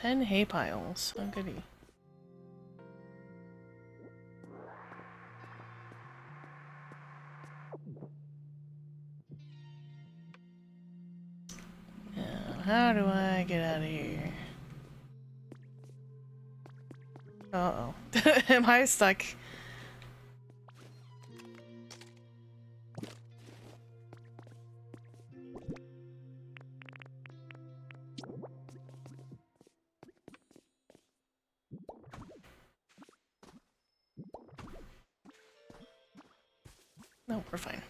Ten hay piles. Oh, goody. Now, how do I get out of here? Uh-oh. Am I stuck? No, we're fine.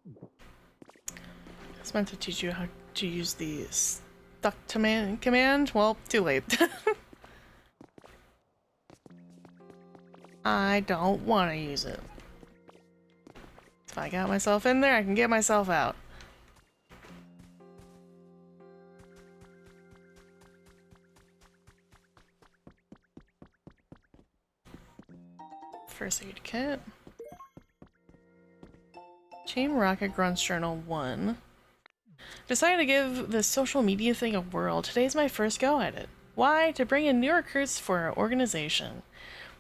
I was meant to teach you how to use the stuck command. Well, too late. I don't want to use it. If I got myself in there, I can get myself out. First aid kit. Team Rocket Grunt's Journal 1. Decided to give the social media thing a whirl. Today's my first go at it. Why? To bring in new recruits for our organization.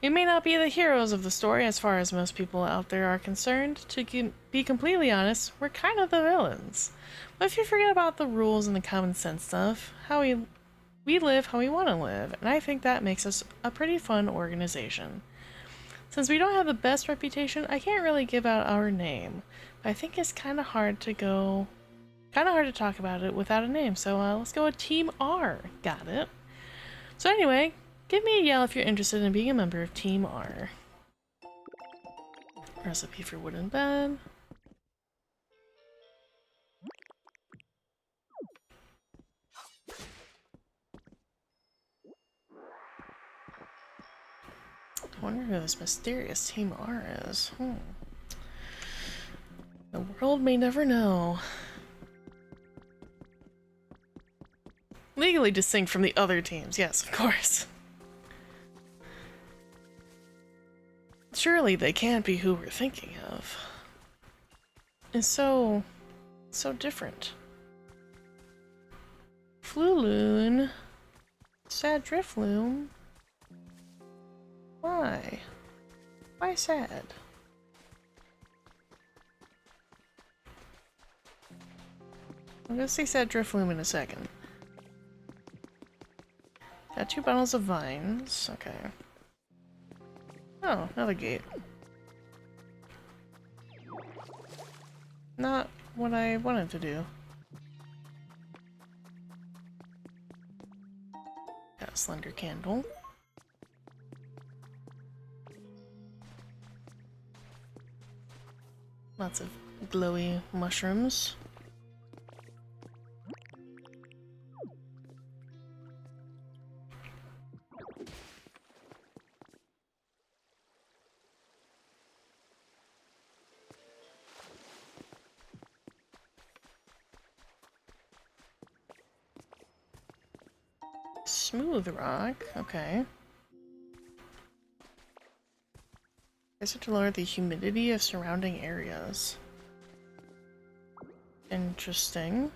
We may not be the heroes of the story as far as most people out there are concerned. To be completely honest, we're kind of the villains. But if you forget about the rules and the common sense stuff, we live how we want to live, and I think that makes us a pretty fun organization. Since we don't have the best reputation, I can't really give out our name. But I think it's kind of hard to talk about it without a name, so let's go with Team R. Got it. So anyway, give me a yell if you're interested in being a member of Team R. Recipe for wooden bed. I wonder who this mysterious Team R is. The world may never know. Legally distinct from the other teams, yes, of course. Surely they can't be who we're thinking of. It's so different. Fluluun. Sad Drifloon. Why? Why sad? I'm gonna see Sad Drifloon in a second. Got 2 bottles of vines. Okay. Oh, another gate. Not what I wanted to do. Got a slender candle. Lots of glowy mushrooms. Smooth rock, okay. Is it to lower the humidity of surrounding areas? Interesting.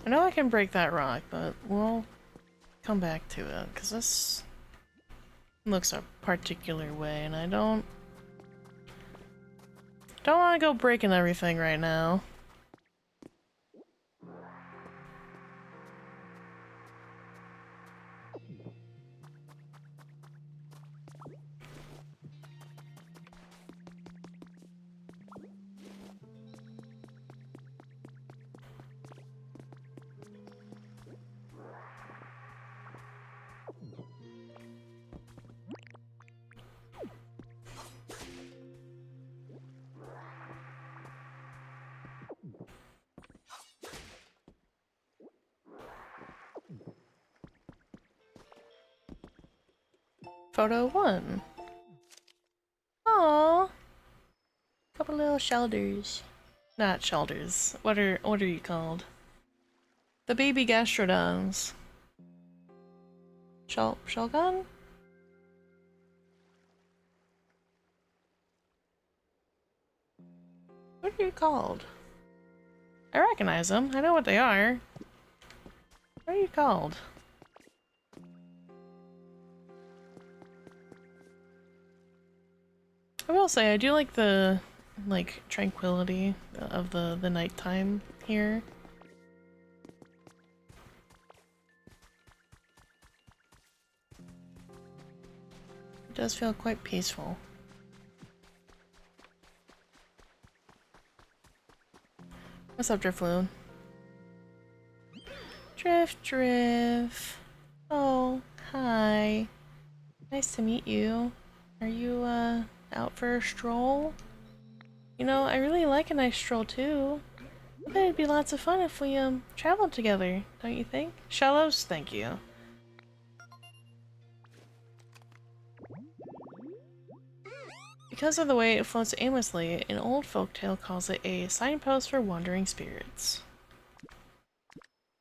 I know I can break that rock, but we'll come back to it, because this looks a particular way, and I don't want to go breaking everything right now. Photo 1. Aww. Couple little shoulders. Not shoulders. What are you called? The baby gastrodons. Shellgun? What are you called? I recognize them. I know what they are. What are you called? I will say, I do like the, tranquility of the nighttime here. It does feel quite peaceful. What's up, Driftloon? Drift. Oh, hi. Nice to meet you. Are you, out for a stroll? You know, I really like a nice stroll too. I bet it'd be lots of fun if we, traveled together, don't you think? Shallows? Thank you. Because of the way it floats aimlessly, an old folktale calls it a signpost for wandering spirits.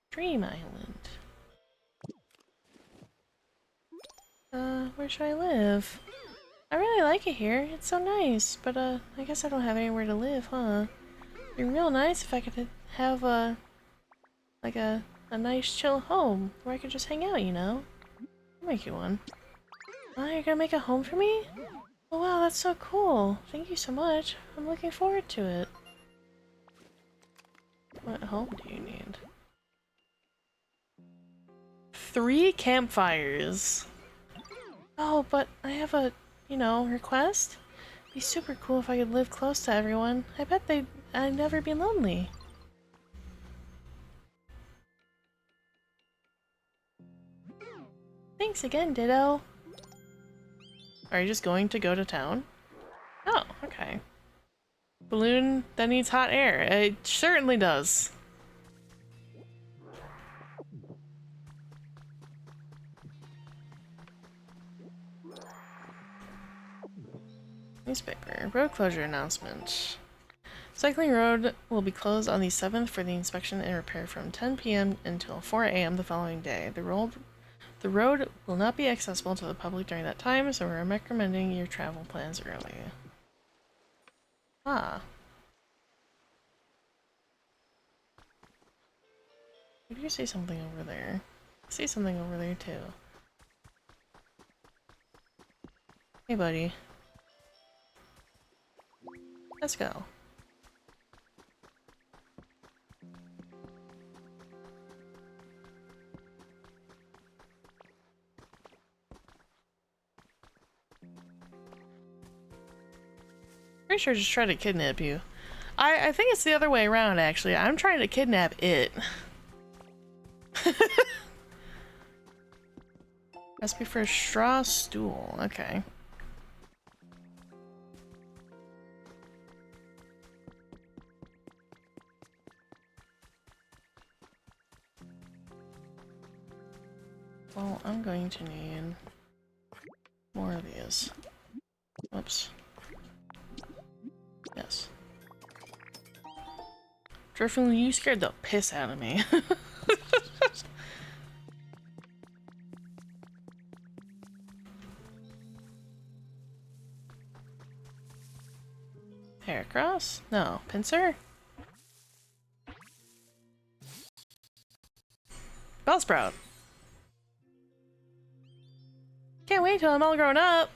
Dream Island. Where should I live? I really like it here. It's so nice, but, I guess I don't have anywhere to live, huh? It'd be real nice if I could have, a nice chill home where I could just hang out, you know? I'll make you one. Oh, you're gonna make a home for me? Oh wow, that's so cool. Thank you so much. I'm looking forward to it. What home do you need? 3 campfires. Oh, but I have a, request. It'd be super cool if I could live close to everyone. I bet I'd never be lonely. Thanks again, Ditto. Are you just going to go to town? Oh, okay. Balloon that needs hot air. It certainly does. Newspaper. Road closure announcement. Cycling road will be closed on the 7th for the inspection and repair from 10 p.m. until 4 a.m. the following day. The road will not be accessible to the public during that time, so we're recommending your travel plans early. Ah. Did you see something over there? I see something over there too. Hey buddy. Let's go. Pretty sure I just tried to kidnap you. I think it's the other way around, actually. I'm trying to kidnap it. Recipe for a straw stool. Okay. Well, I'm going to need more of these. Whoops. Yes. Driftloon, you scared the piss out of me. Heracross? No. Pinsir? Bellsprout. Can't wait till I'm all grown up.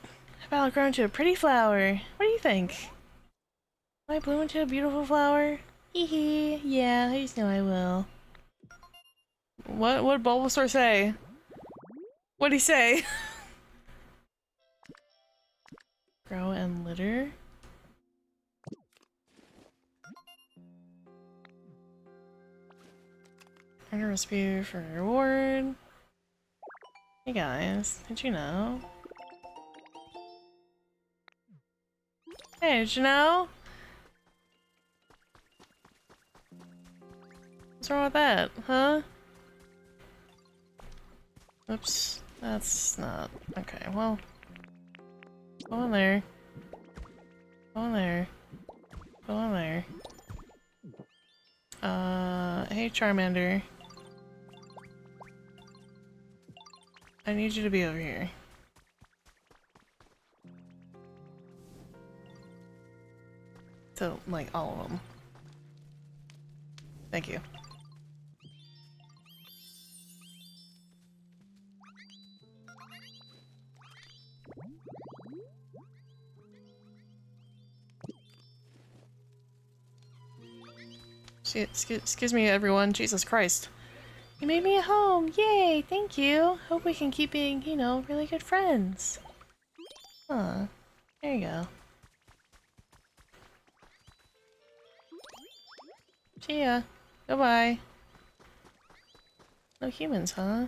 I'll grow into a pretty flower. What do you think? Will I bloom into a beautiful flower? Hee hee. Yeah, I just know I will. What did Bulbasaur say? What'd he say? Grow and litter? Earn a recipe for a reward. Hey guys, did you know? Hey, did you know? What's wrong with that, huh? Oops, that's not... Okay, well... Go in there. Go in there. Go in there. Hey Charmander. I need you to be over here. So, like, all of them. Thank you. Excuse me, everyone. Jesus Christ. You made me a home! Yay! Thank you! Hope we can keep being, you know, really good friends. Huh. There you go. See ya. Goodbye. No humans, huh?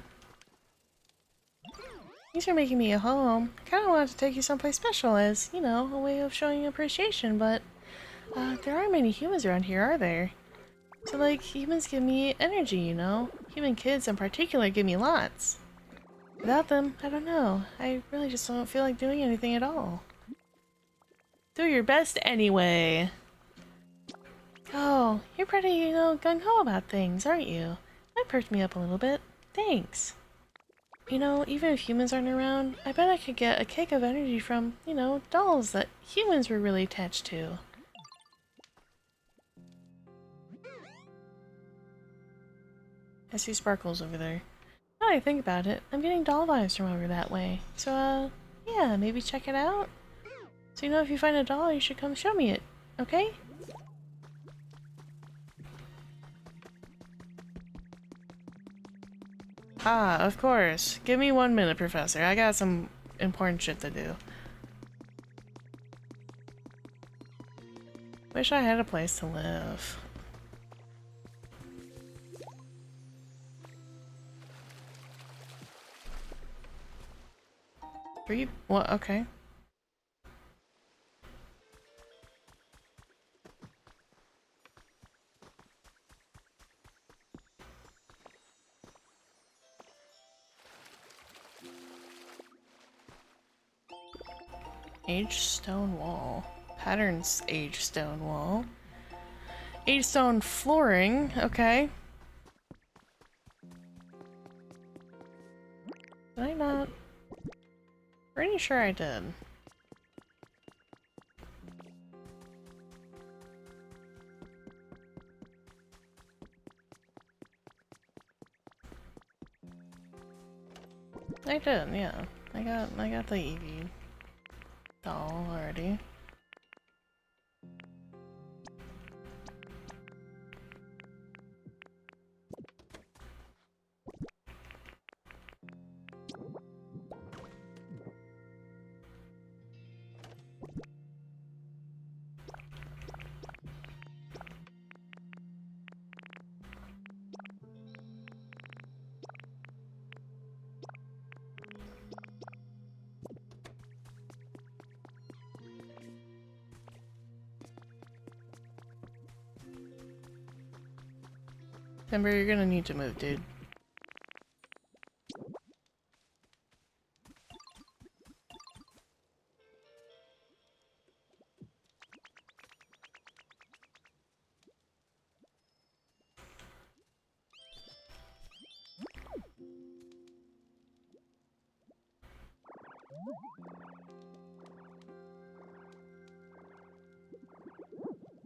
Thanks for making me a home. I kinda wanted to take you someplace special as, you know, a way of showing appreciation, but there aren't many humans around here, are there? So, like, humans give me energy, you know? Human kids in particular give me lots. Without them, I don't know. I really just don't feel like doing anything at all. Do your best anyway. Oh, you're pretty, you know, gung-ho about things, aren't you? That perked me up a little bit. Thanks. You know, even if humans aren't around, I bet I could get a kick of energy from, you know, dolls that humans were really attached to. I see sparkles over there. Now I think about it, I'm getting doll vibes from over that way. So, yeah, maybe check it out? So you know if you find a doll, you should come show me it, okay? Ah, of course. Give me 1 minute, Professor. I got some important shit to do. Wish I had a place to live. What? Okay. Aged stone wall. Patterns aged stone wall. Aged stone flooring. Okay. Did I not? Pretty sure I did. I did, yeah. I got the Eevee doll already. Timber, you're gonna need to move, dude.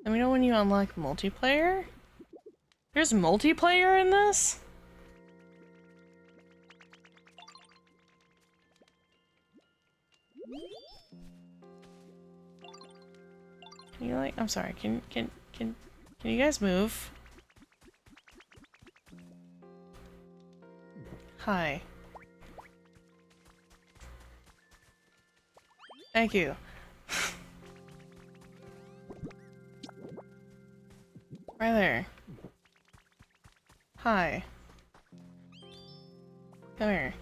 Let me know when you unlock multiplayer? There's multiplayer in this? Can you like? I'm sorry. Can you guys move? Hi. Thank you. Right there. Hi. Come here.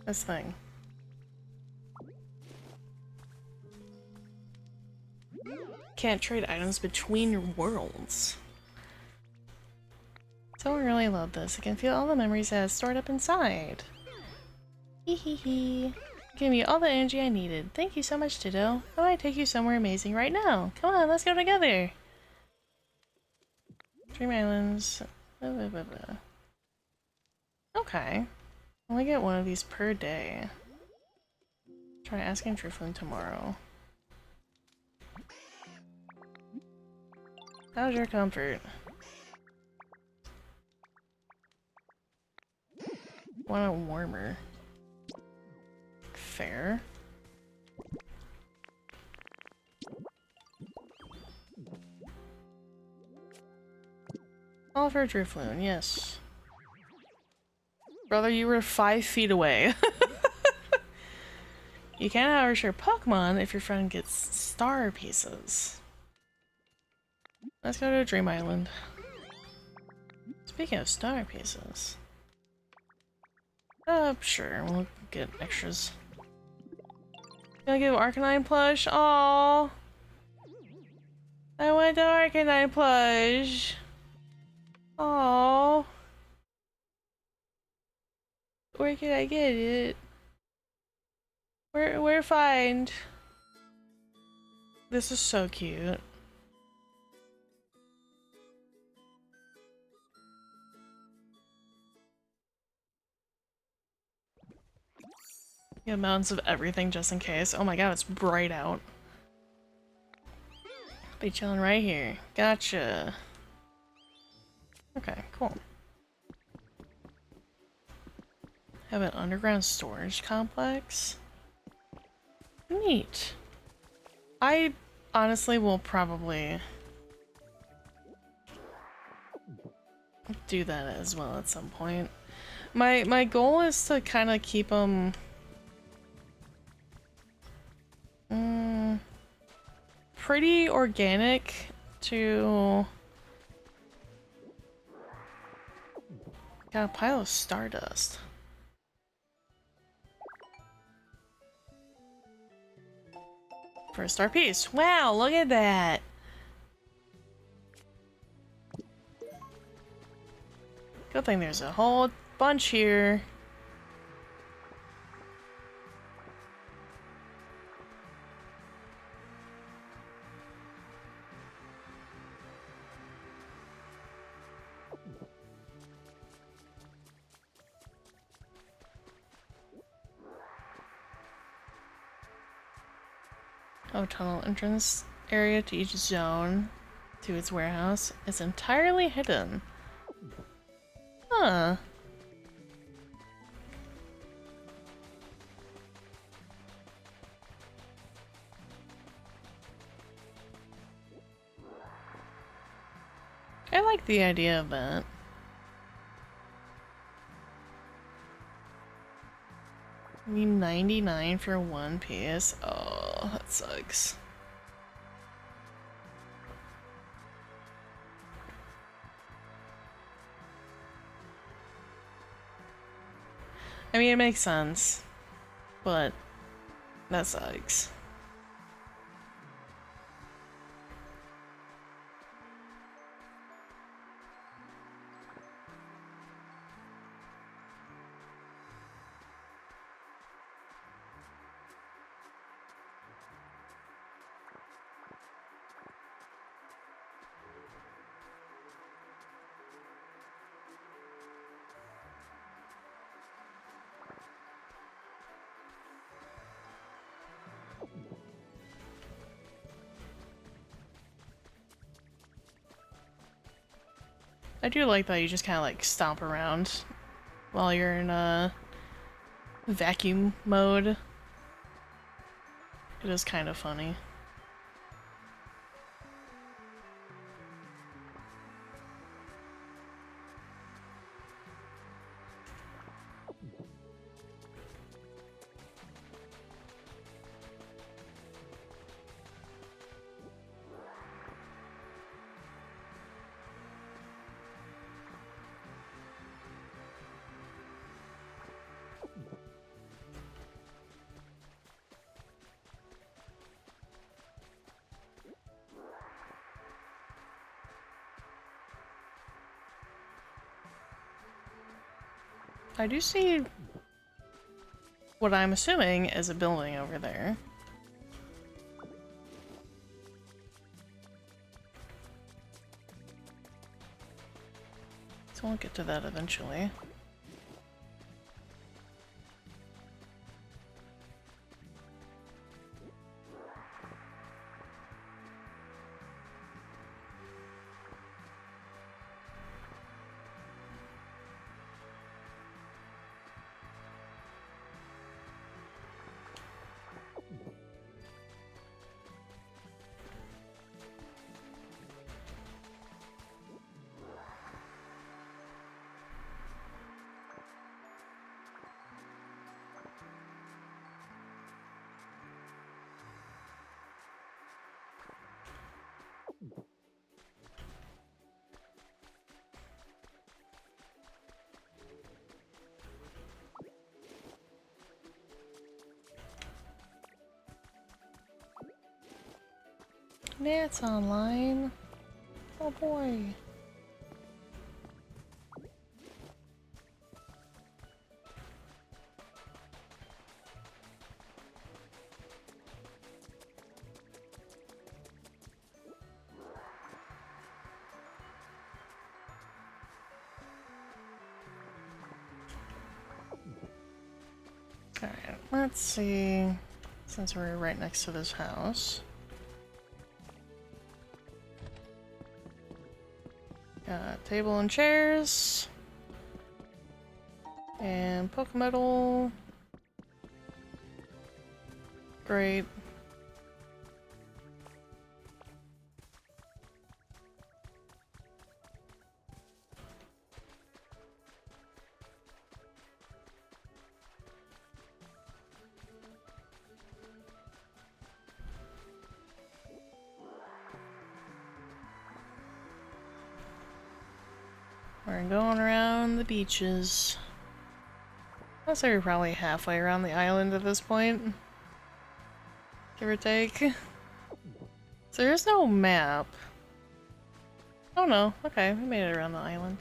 This thing. Can't trade items between your worlds. Someone really loved this. I can feel all the memories that stored up inside. Hee hee hee. Gave me all the energy I needed. Thank you so much, Ditto. I might take you somewhere amazing right now. Come on, let's go together. Dream Islands. Blah, blah, blah, blah. Okay. Only get one of these per day. Try asking Driflin tomorrow. How's your comfort? Want a warmer. Fair. All for Drifloon, yes. Brother, you were 5 feet away. You can't harvest your Pokemon if your friend gets star pieces. Let's go to Dream Island. Speaking of star pieces. Sure, we'll get extras. Gonna give Arcanine plush? Aww. I want the Arcanine plush. Aww. Where can I get it? Where find? This is so cute. Yeah, mountains of everything just in case. Oh my god, it's bright out. Be chilling right here. Gotcha. Okay, cool. Have an underground storage complex? Neat. I honestly will probably do that as well at some point. My goal is to kind of keep them pretty organic to... Got a pile of stardust. For a star piece. Wow, look at that! Good thing there's a whole bunch here. Oh, tunnel entrance area to each zone to its warehouse is entirely hidden. Huh. I like the idea of that. I mean, 99 for one piece. Oh, that sucks. I mean, it makes sense, but that sucks. I do like that you just kind of like stomp around while you're in vacuum mode. It is kind of funny. I do see what I'm assuming is a building over there. So we'll get to that eventually. It's online. Oh boy. Alright, let's see. Since we're right next to this house. Got table and chairs. And Pokemetal. Great. We're going around the beaches. I'd say we're probably halfway around the island at this point. Give or take. So there's no map. Oh no, okay, we made it around the island.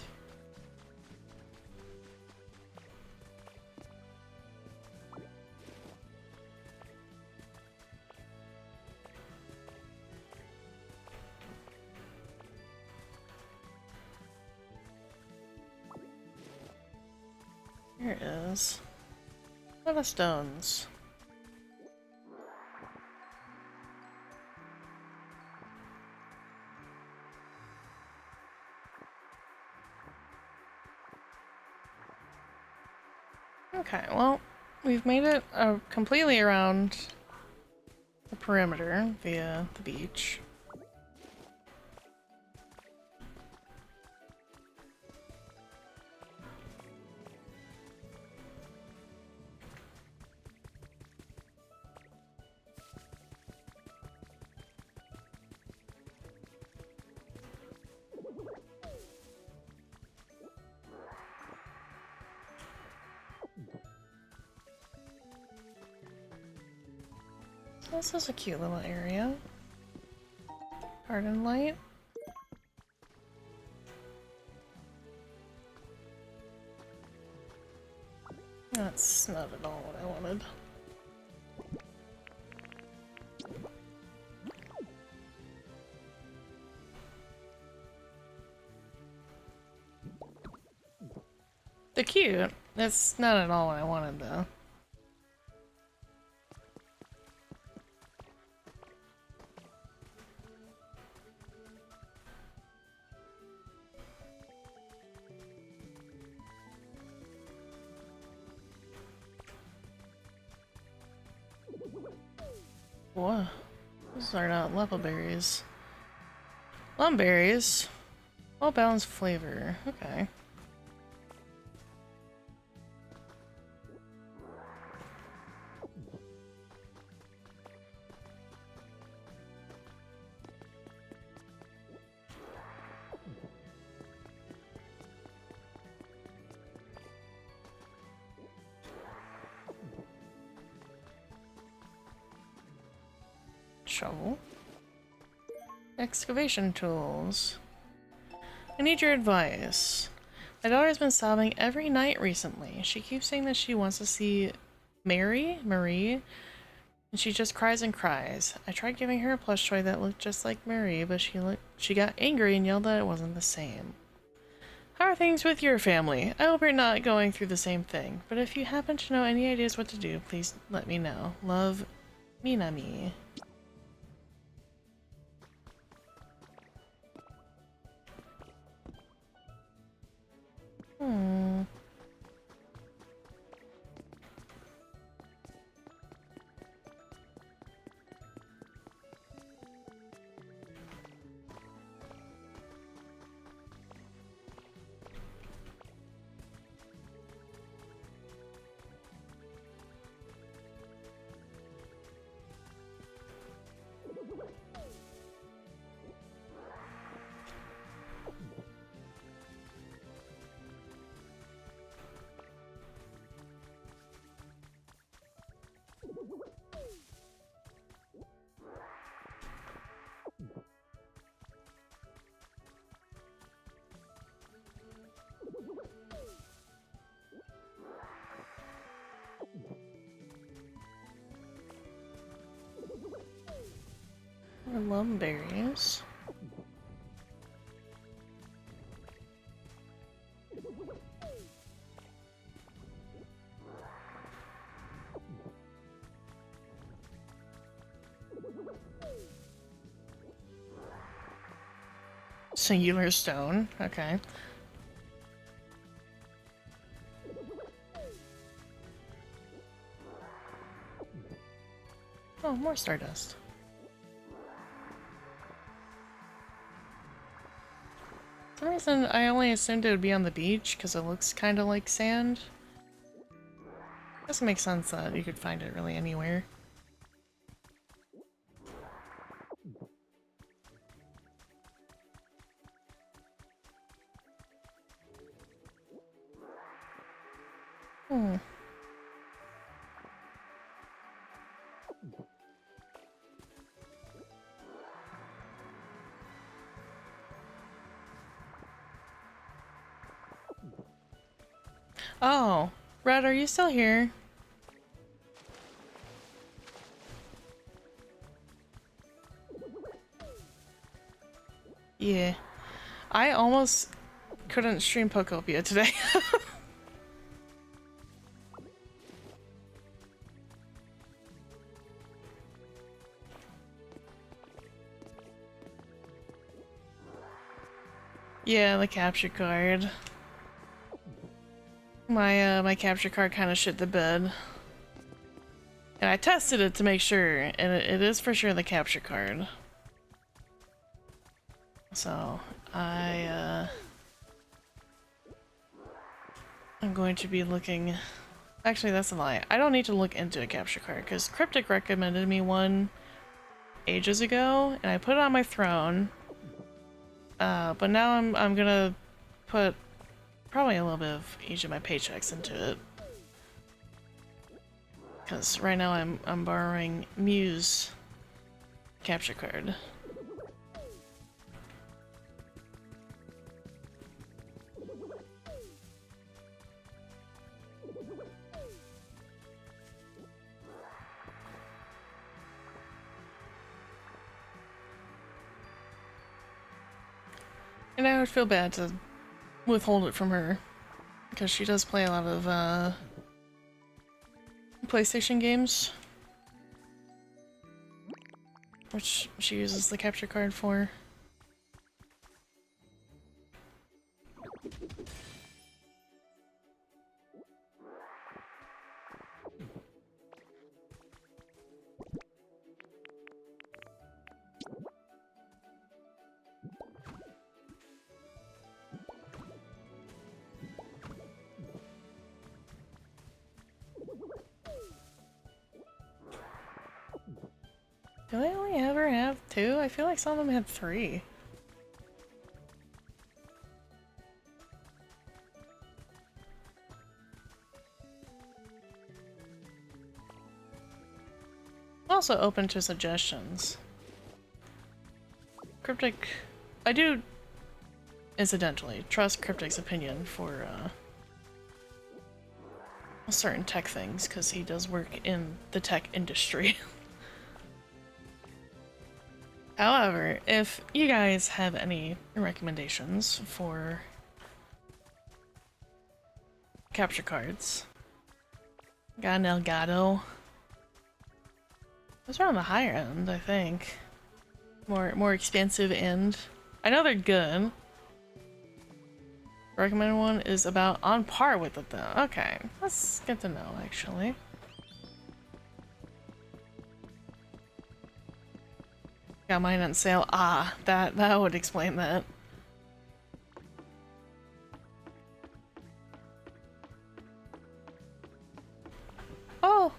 Here it is. A lot of stones. Okay, well, we've made it completely around the perimeter via the beach. This is a cute little area. Garden light. That's not at all what I wanted. They're cute. That's not at all what I wanted though. What? Those are not level berries. Lumberries. Well balanced flavor. Okay. Shovel. Excavation tools. I need your advice. My daughter's been sobbing every night recently. She keeps saying that she wants to see Marie, and she just cries and cries. I tried giving her a plush toy that looked just like Marie, but she got angry and yelled that it wasn't the same. How are things with your family? I hope you're not going through the same thing, but if you happen to know any ideas what to do, please let me know. Love, Minami. Hmm. Lumberries. Singular stone. Okay. Oh, more stardust. For some reason, I only assumed it would be on the beach because it looks kind of like sand. Doesn't make sense that you could find it really anywhere. Hmm. Oh, Red, are you still here? Yeah. I almost couldn't stream Pokopia today. Yeah, the capture card. My capture card kind of shit the bed. And I tested it to make sure, and it is for sure the capture card. So, I'm going to be looking... Actually, that's a lie. I don't need to look into a capture card, because Cryptic recommended me one ages ago, and I put it on my throne. But now I'm gonna put probably a little bit of each of my paychecks into it. Because right now I'm borrowing Muse capture card. And I would feel bad to withhold it from her, because she does play a lot of PlayStation games, which she uses the capture card for. Do they only ever have 2? I feel like some of them had 3. Also open to suggestions. Cryptic... I do, incidentally, trust Cryptic's opinion for certain tech things, because he does work in the tech industry. However, if you guys have any recommendations for capture cards, got an Elgato. Those are on the higher end, I think. More expensive end. I know they're good. Recommended one is about on par with it though. Okay, that's good to know actually. Got mine on sale. Ah, that would explain that. Oh.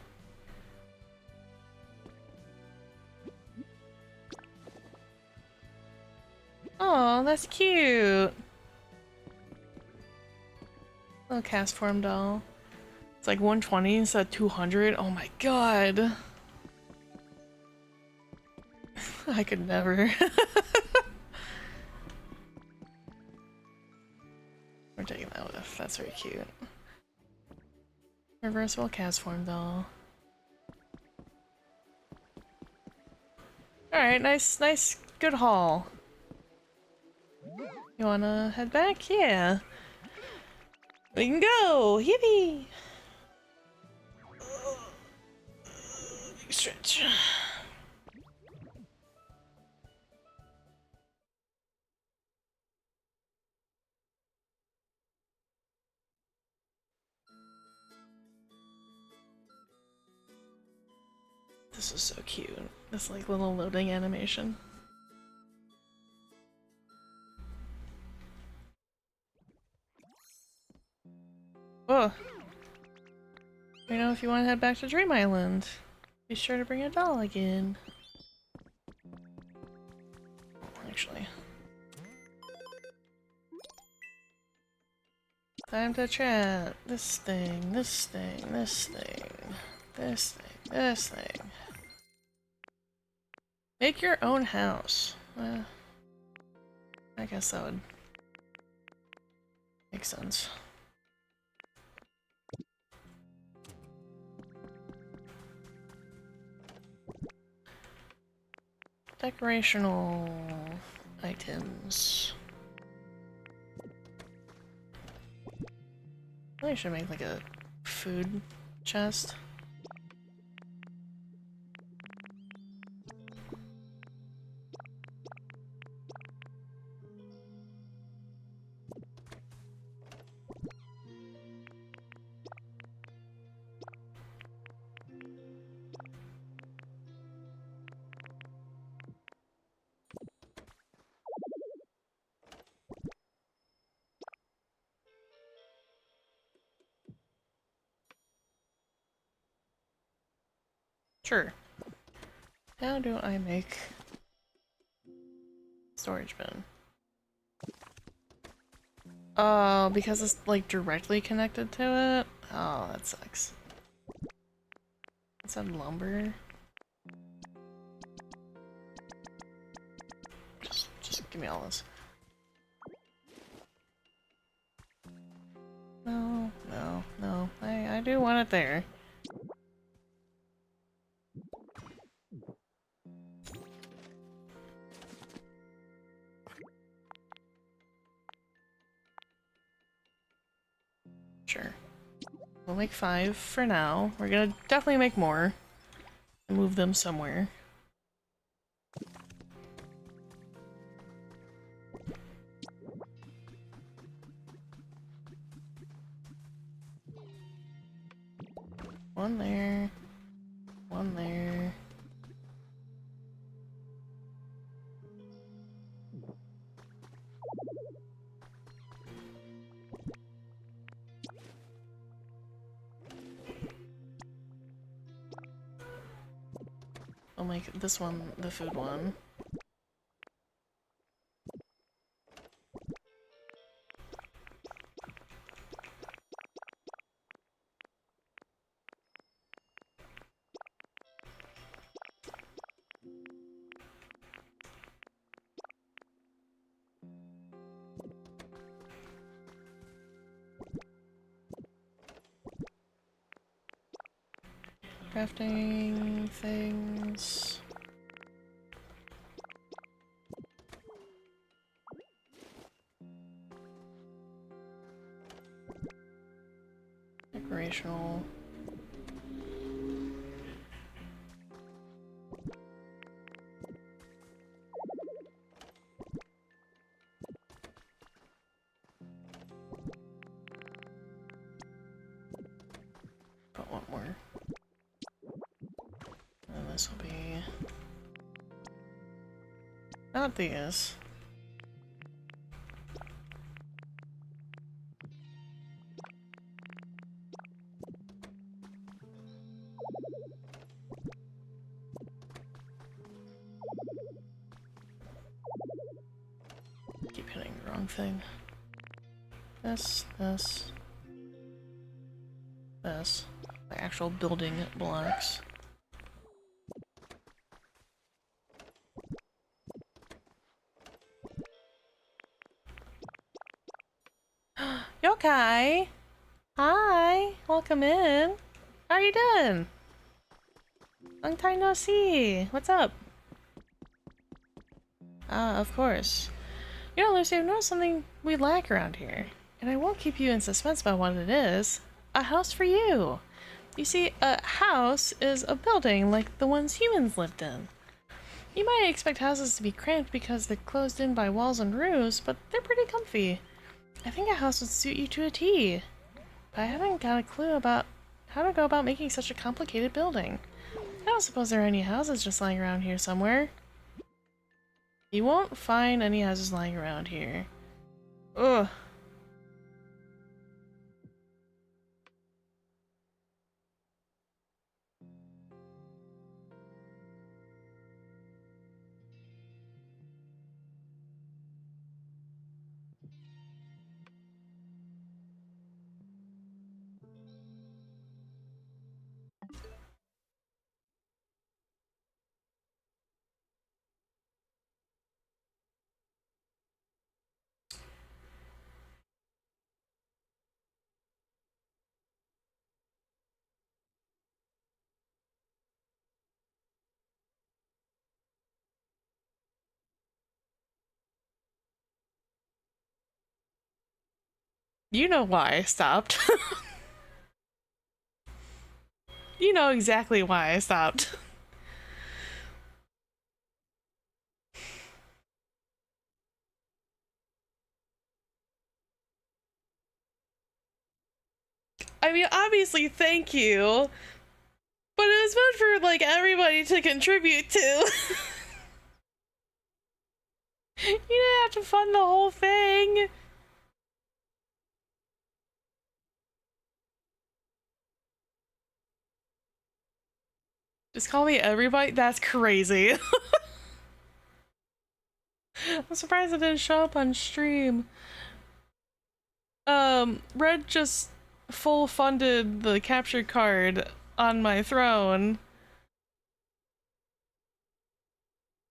Oh, that's cute. Little cast form doll. It's like 120 instead of 200. Oh my god. I could never. We're taking that with. That's very cute. Reversible cast form doll. Alright, nice, good haul. You wanna head back? Yeah. We can go! Yippee! Big stretch. This is so cute. This like little loading animation. Oh. You know, if you want to head back to Dream Island, be sure to bring a doll again. Actually. Time to chat. This thing, this thing, this thing, this thing, this thing. Make your own house. I guess that would make sense. Decorational items. I should make like a food chest. Sure. How do I make storage bin? Oh, because it's like directly connected to it? Oh, that sucks. Is that lumber? Just give me all this. No, no, no. I do want it there. Sure. We'll make 5 for now. We're gonna definitely make more. Move them somewhere. One there. One there. I'll make this one the food one. Crafting things. Decorational. Put one more. And this will be not these. Keep hitting the wrong thing. This. The actual building blocks. Yokai! Hi! Welcome in! How are you doing? Long time no see! What's up? Ah, of course. You know, Lucy, I've noticed something we lack around here. And I won't keep you in suspense about what it is. A house for you! You see, a house is a building like the ones humans lived in. You might expect houses to be cramped because they're closed in by walls and roofs, but they're pretty comfy. I think a house would suit you to a T. But I haven't got a clue about how to go about making such a complicated building. I don't suppose there are any houses just lying around here somewhere. You won't find any houses lying around here. Ugh. You know why I stopped. You know exactly why I stopped. I mean, obviously, thank you. But it was meant for, like, everybody to contribute to. You didn't have to fund the whole thing. Just call me everybody? That's crazy. I'm surprised it didn't show up on stream. Red just full funded the capture card on my throne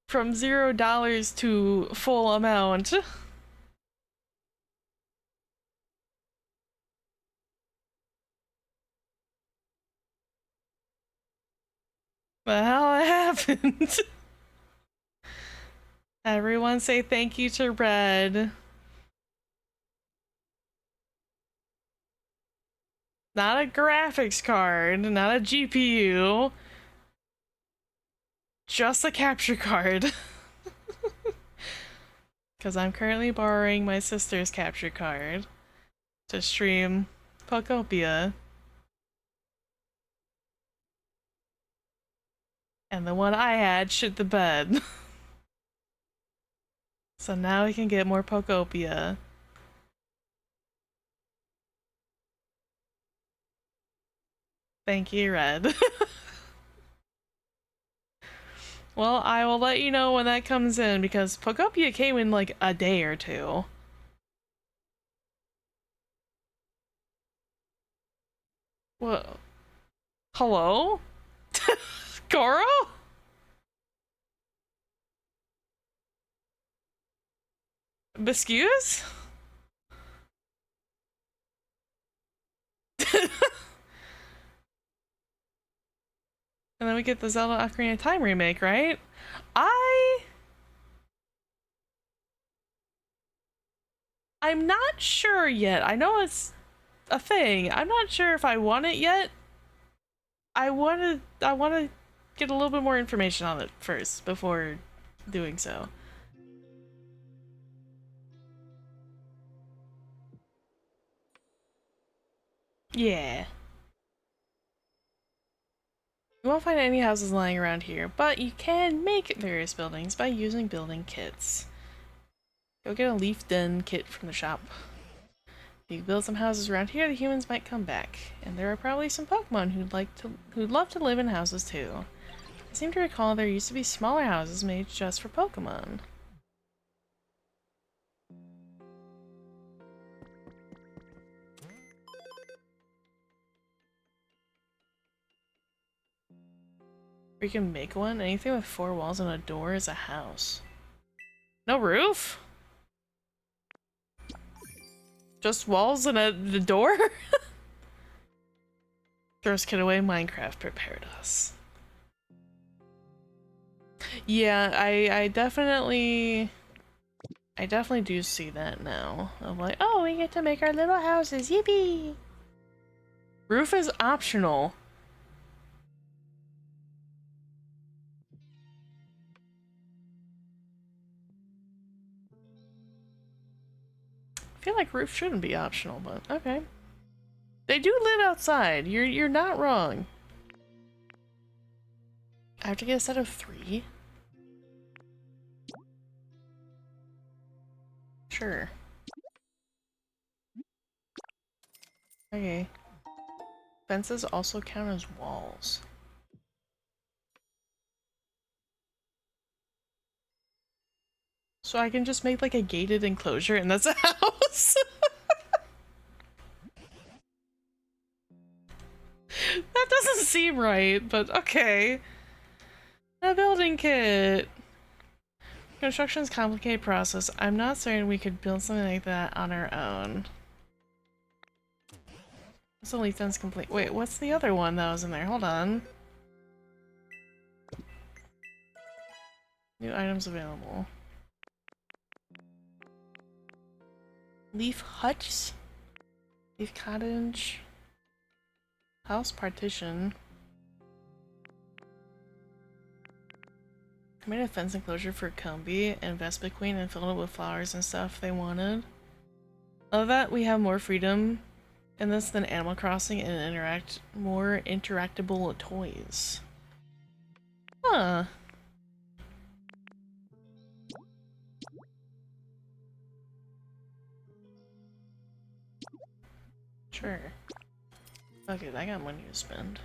from $0 to full amount. But how it happened? Everyone say thank you to Red. Not a graphics card, not a GPU. Just a capture card. Because I'm currently borrowing my sister's capture card to stream Pokopia. And the one I had shit the bed. So now we can get more Pokopia. Thank you, Red. Well, I will let you know when that comes in because Pokopia came in like a day or two. What? Hello? Goro? Biscuits? And then we get the Zelda Ocarina of Time remake, right? I... I'm not sure yet. I know it's a thing. I'm not sure if I want it yet. I want to get a little bit more information on it first before doing so. Yeah. You won't find any houses lying around here, but you can make various buildings by using building kits. Go get a leaf den kit from the shop. If you build some houses around here, the humans might come back, and there are probably some Pokemon who'd love to live in houses too. I seem to recall there used to be smaller houses made just for Pokemon. Or you can make one. Anything with 4 walls and a door is a house. No roof? Just walls and the door? Throws kid away, Minecraft prepared us. Yeah, I definitely do see that now. I'm like, oh, we get to make our little houses, yippee! Roof is optional. I feel like roof shouldn't be optional, but okay. They do live outside. You're not wrong. I have to get a set of 3? Sure. Okay. Fences also count as walls. So I can just make like a gated enclosure and that's a house? That doesn't seem right, but okay. A building kit. Construction's a complicated process. I'm not certain we could build something like that on our own. It's only fence complete. Wait, what's the other one that was in there? Hold on. New items available. Leaf huts? Leaf cottage? House partition? I made a fence enclosure for Combi and Vespiquen and filled it with flowers and stuff they wanted. Love that we have more freedom in this than Animal Crossing and more interactable toys. Huh. Sure. Okay, I got money to spend.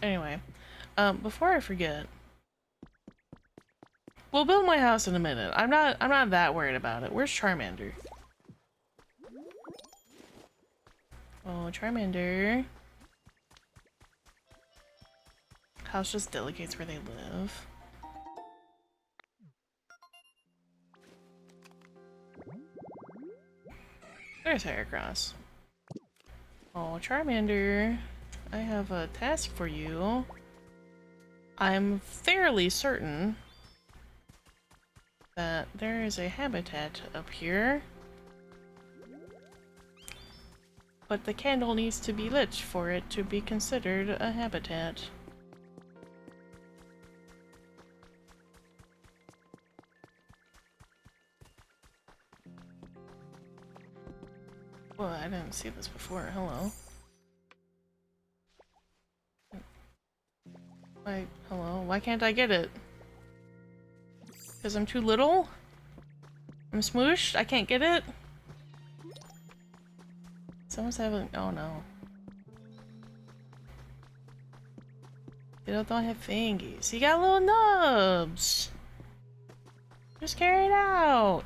Anyway, before I forget, we'll build my house in a minute. I'm not that worried about it. Where's Charmander? Oh, Charmander. House just delegates where they live. There's Heracross. Oh, Charmander. I have a task for you. I'm fairly certain that there is a habitat up here. But the candle needs to be lit for it to be considered a habitat. Well, I didn't see this before. Hello. Hello? Why can't I get it? Because I'm too little? I'm smooshed? I can't get it? Someone's having... oh no. They don't have fingies. He got little nubs. Just carry it out.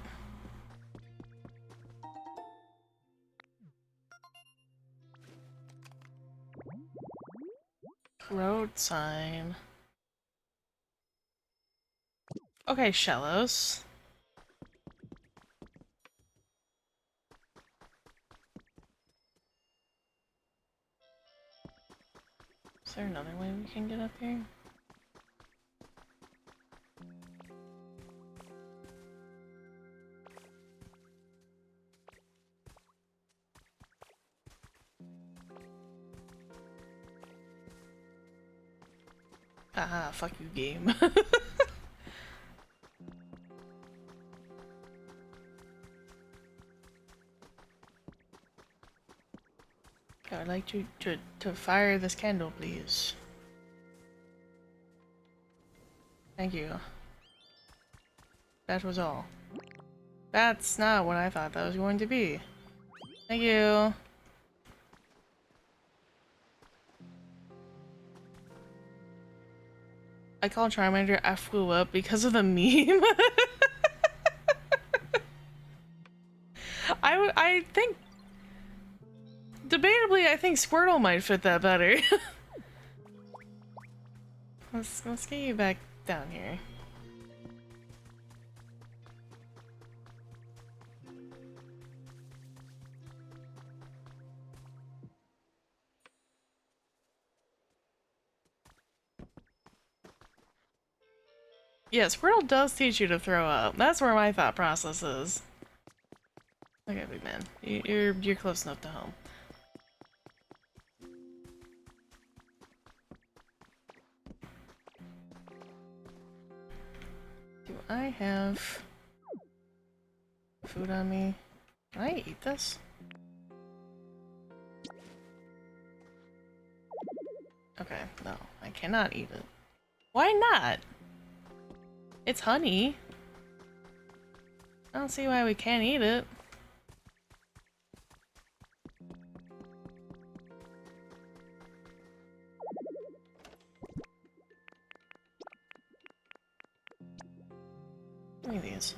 Road sign. Okay, Shellos. Is there another way we can get up here? Ah, fuck you, game. I'd like to fire this candle, please. Thank you. That was all. That's not what I thought that was going to be. Thank you. I called Charmander I flew up because of the meme. I think debatably I think Squirtle might fit that better. let's get you back down here. Yeah, Squirtle does teach you to throw up. That's where my thought process is. Okay, big man. You're close enough to home. Do I have food on me? Can I eat this? Okay, no, I cannot eat it. Why not? It's honey. I don't see why we can't eat it. Look at these.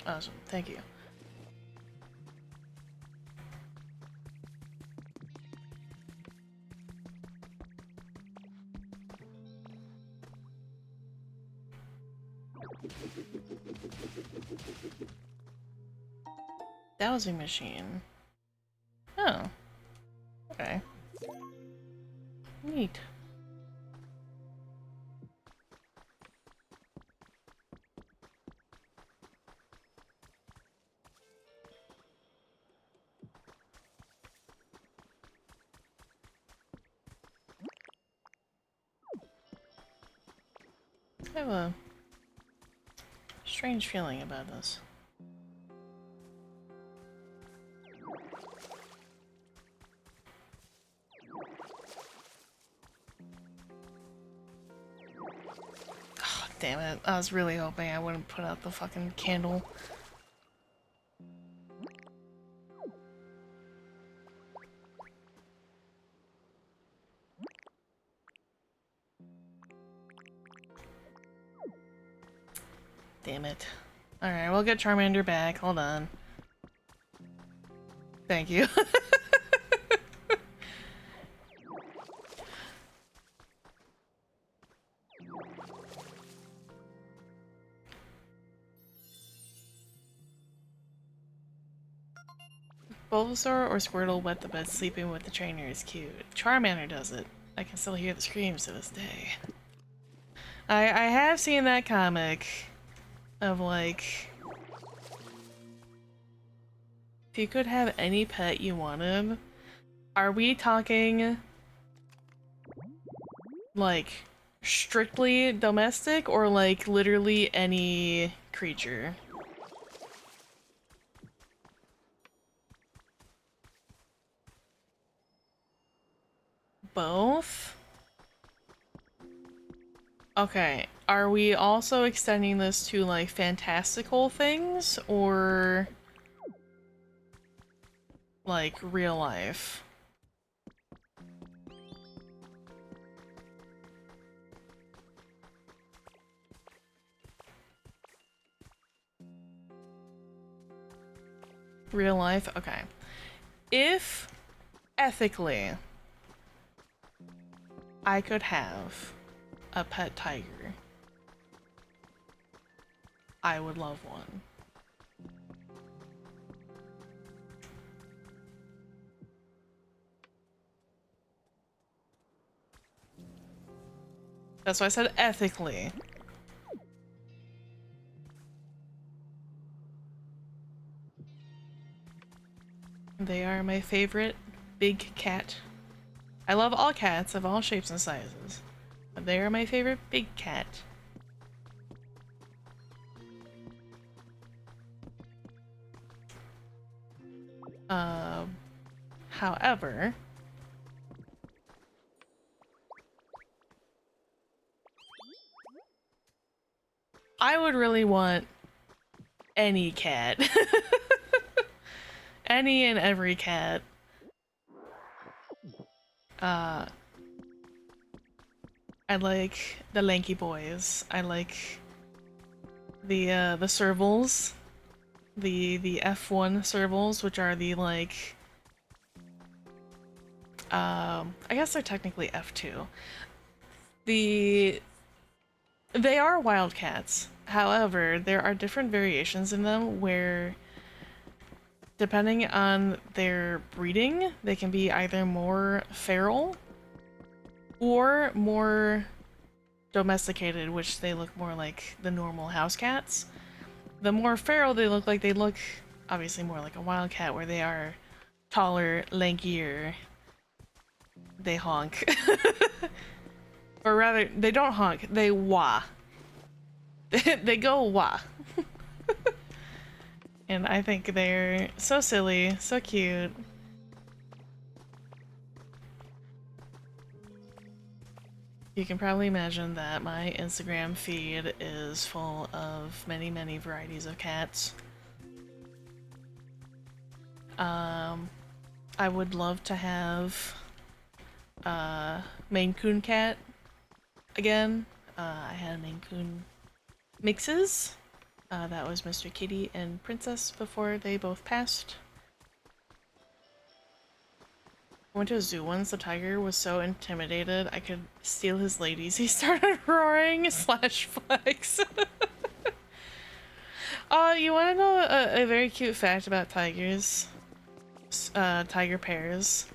Awesome, thank you. Dowsing machine. Oh. Okay. Neat. I have a strange feeling about this. Oh, damn it. I was really hoping I wouldn't put out the fucking candle. Damn it. Alright, we'll get Charmander back. Hold on. Thank you. Bulbasaur or Squirtle wet the bed sleeping with the trainer is cute. Charmander does it. I can still hear the screams to this day. I have seen that comic of like, if you could have any pet you wanted, are we talking like strictly domestic or like literally any creature? Both? Okay, are we also extending this to like fantastical things or like real life. Real life? Okay. If ethically I could have a pet tiger, I would love one. That's why I said ethically. They are my favorite big cat. I love all cats of all shapes and sizes, but they are my favorite big cat. However, I would really want any cat. Any and every cat. I like the lanky boys. I like the servals. The F1 servals, which are the like I guess they're technically F2. They are wildcats. However, there are different variations in them where, depending on their breeding, they can be either more feral or more domesticated, which they look more like the normal house cats. The more feral they look obviously more like a wildcat, where they are taller, lankier, they honk. Or rather, they don't honk, they wah. They go wah. And I think they're so silly, so cute. You can probably imagine that my Instagram feed is full of many, many varieties of cats. I would love to have Maine Coon cat again. I had Maine Coon mixes. That was Mr. Kitty and Princess before they both passed. I went to a zoo once. The tiger was so intimidated I could steal his ladies. He started roaring slash flex. You want to know a very cute fact about tigers? Tiger pairs.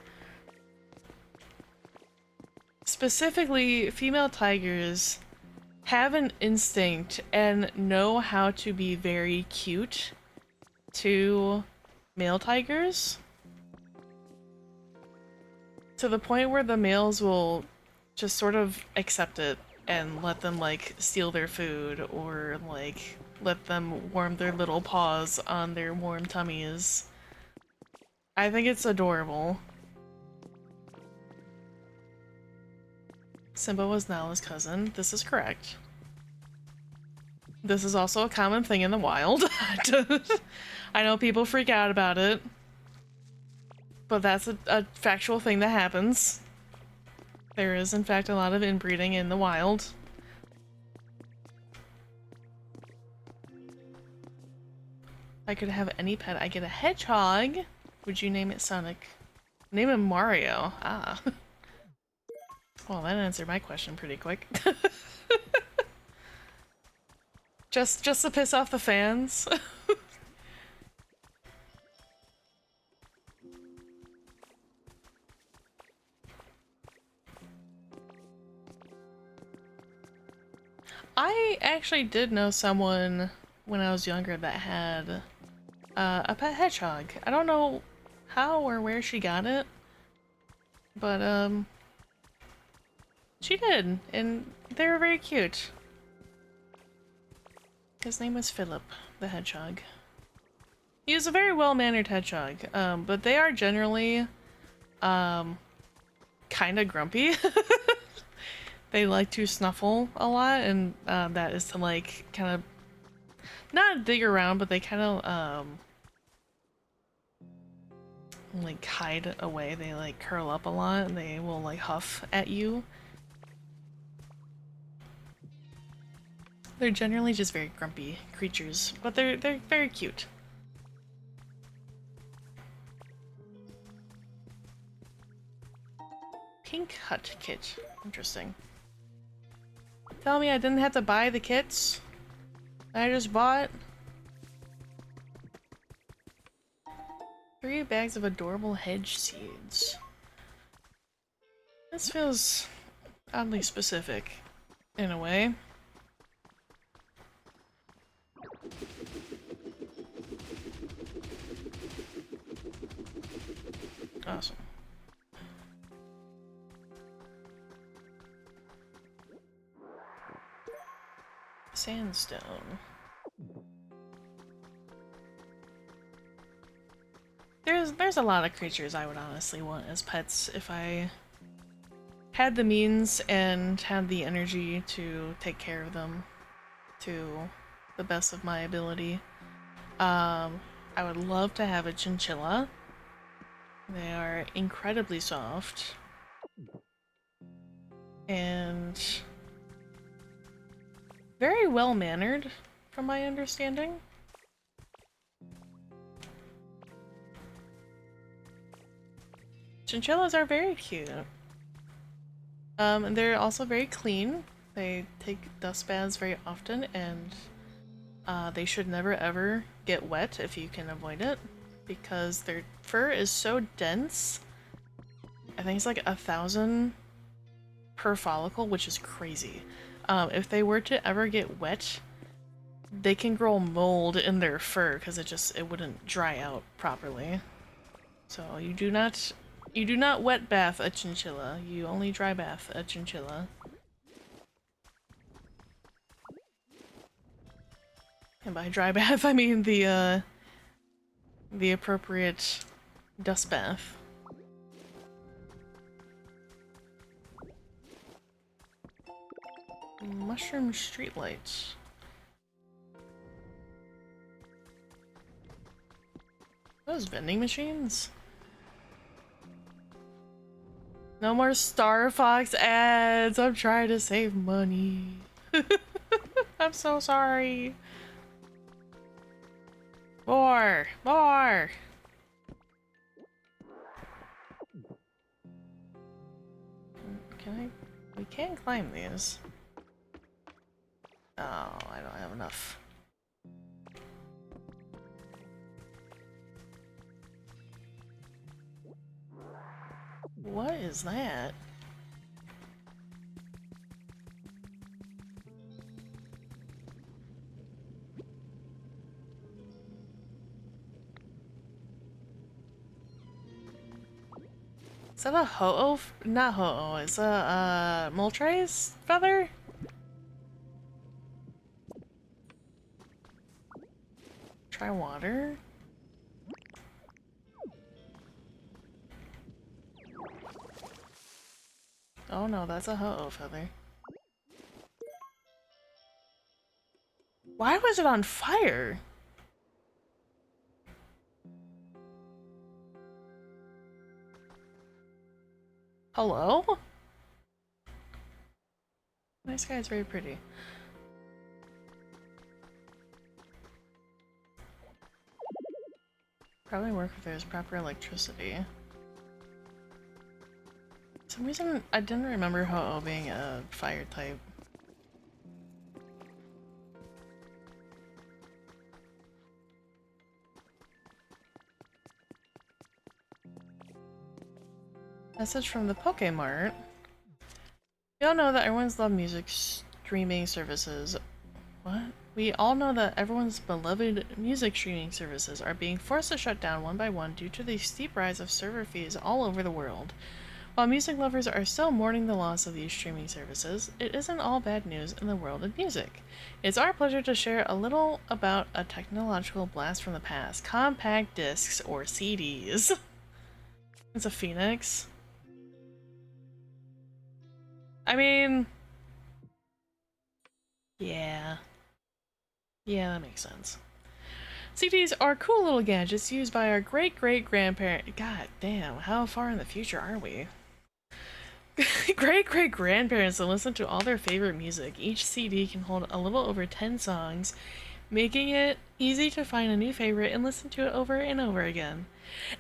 Specifically, female tigers have an instinct and know how to be very cute to male tigers, to the point where the males will just sort of accept it and let them like steal their food, or like let them warm their little paws on their warm tummies. I think it's adorable. Simba was Nala's cousin. This is correct. This is also a common thing in the wild. I know people freak out about it, but that's a factual thing that happens. There is, in fact, a lot of inbreeding in the wild. If I could have any pet, I get a hedgehog. Would you name it Sonic? Name him Mario. Ah. Well, that answered my question pretty quick. just to piss off the fans. I actually did know someone when I was younger that had a pet hedgehog. I don't know how or where she got it, but she did, and they were very cute. His name was Philip, the hedgehog. He was a very well-mannered hedgehog, but they are generally kind of grumpy. They like to snuffle a lot, and that is to like kind of not dig around, but they kind of like hide away. They like curl up a lot and they will like huff at you. They're generally just very grumpy creatures, but they're very cute. Pink hut kit. Interesting. Tell me I didn't have to buy the kits I just bought. 3 bags of adorable hedge seeds. This feels oddly specific, in a way. Awesome. Sandstone. There's a lot of creatures I would honestly want as pets if I had the means and had the energy to take care of them to the best of my ability. I would love to have a chinchilla. They are incredibly soft and very well mannered, from my understanding. Chinchillas are very cute. And they're also very clean. They take dust baths very often, and they should never ever get wet if you can avoid it, because their fur is so dense. I think it's like 1,000 per follicle, which is crazy. If they were to ever get wet, they can grow mold in their fur because it wouldn't dry out properly. So you do not wet bath a chinchilla. You only dry bath a chinchilla. And by dry bath, I mean the appropriate dust bath. Mushroom streetlights. Those vending machines? No more Star Fox ads. I'm trying to save money. I'm so sorry. More! More! Can I? We can climb these. Oh, I don't have enough. What is that? Is that a ho-oh? Not ho-oh, it's a Moltres feather? Try water? Oh no, that's a ho-oh feather. Why was it on fire? Hello? Nice guy is very pretty. Probably work if there's proper electricity. For some reason, I didn't remember ho-oh being a fire type. Message from the Pokemart. We all know that everyone's loved music streaming services. What? We all know that everyone's beloved music streaming services are being forced to shut down one by one due to the steep rise of server fees all over the world. While music lovers are still mourning the loss of these streaming services, it isn't all bad news in the world of music. It's our pleasure to share a little about a technological blast from the past: compact discs, or CDs. It's a phoenix. I mean, yeah. Yeah, that makes sense. CDs are cool little gadgets used by our great-great-grandparent. God damn, how far in the future are we? Great-great-grandparents to listen to all their favorite music. Each CD can hold a little over 10 songs, making it easy to find a new favorite and listen to it over and over again.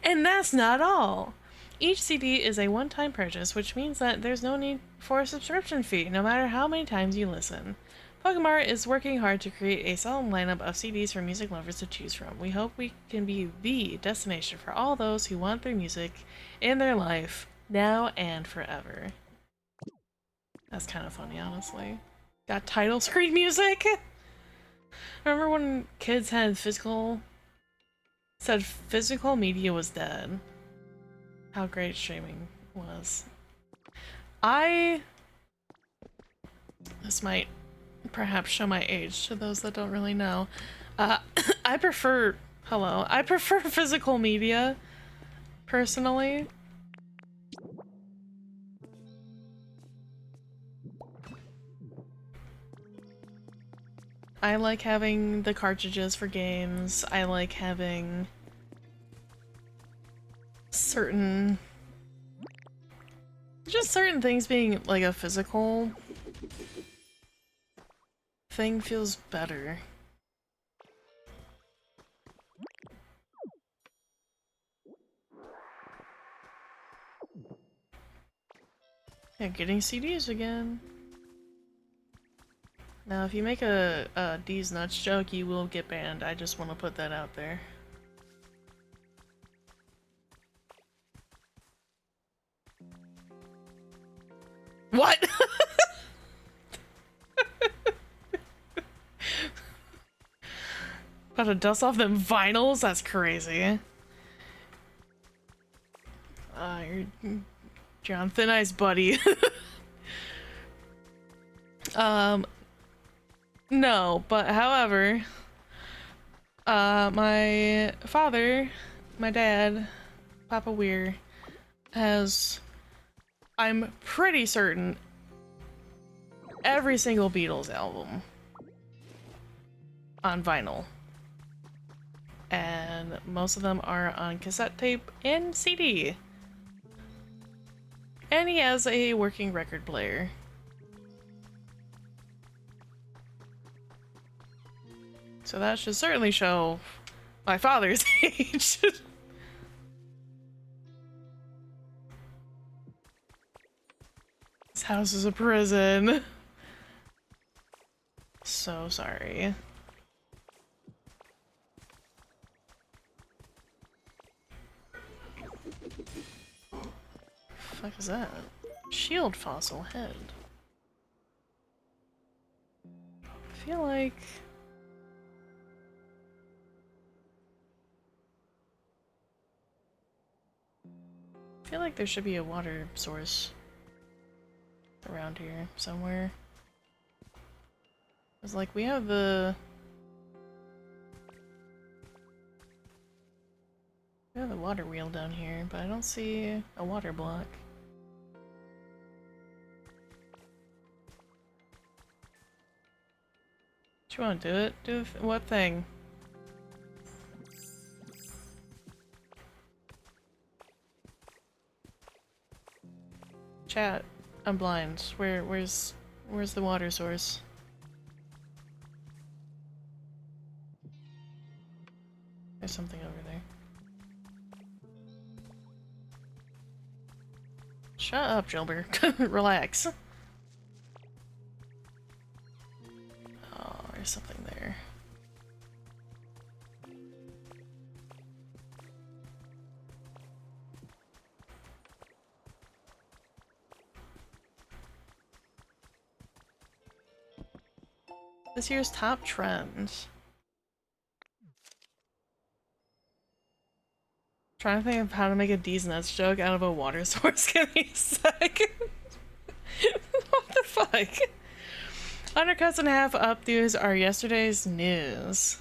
And that's not all! Each CD is a one-time purchase, which means that there's no need for a subscription fee, no matter how many times you listen. Pokemon is working hard to create a solid lineup of CDs for music lovers to choose from. We hope we can be the destination for all those who want their music in their life, now and forever. That's kind of funny, honestly. Got title screen music? Remember when kids had said physical media was dead? How great streaming was. This might perhaps show my age to those that don't really know. I prefer physical media, personally. I like having the cartridges for games. I like having certain things being like a physical thing feels better. Yeah, getting CDs again. Now, if you make a D's nuts joke, you will get banned. I just want to put that out there. What? About to dust off them vinyls? That's crazy. You're on thin ice, buddy. No, but however, my father, my dad, Papa Weir, has, I'm pretty certain, every single Beatles album on vinyl. And most of them are on cassette tape and CD. And he has a working record player. So that should certainly show my father's age. This house is a prison. So sorry. What the fuck is that? Shield fossil head. I feel like... there should be a water source around here somewhere. It's like we have the water wheel down here, but I don't see a water block. Do you want to do it? Do what thing? Chat, I'm blind. Where's the water source? There's something over there. Shut up, Gilbert. Relax. Oh, there's something there. This year's top trends. Trying to think of how to make a D's nuts joke out of a water source. Give me a sec. What the fuck? Undercuts and half updos are yesterday's news.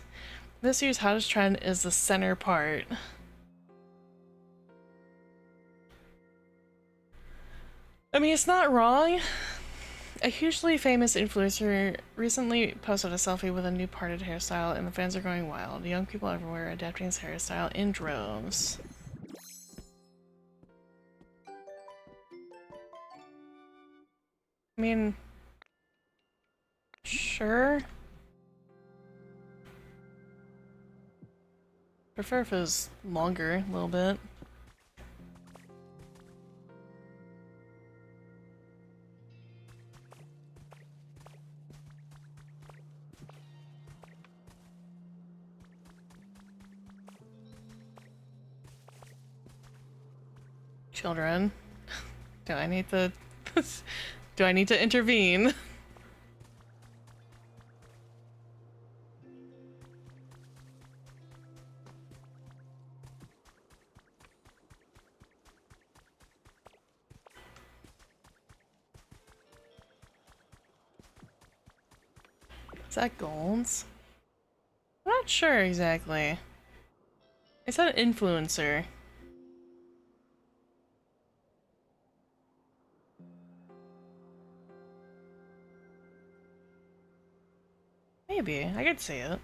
This year's hottest trend is the center part. I mean, it's not wrong. A hugely famous influencer recently posted a selfie with a new parted hairstyle, and the fans are going wild. Young people everywhere are adapting his hairstyle in droves. I mean, sure. Prefer if it was longer, a little bit. Children. Do I need to... Do I need to intervene? Is that golds? I'm not sure exactly. It's an influencer. Maybe. I could see it.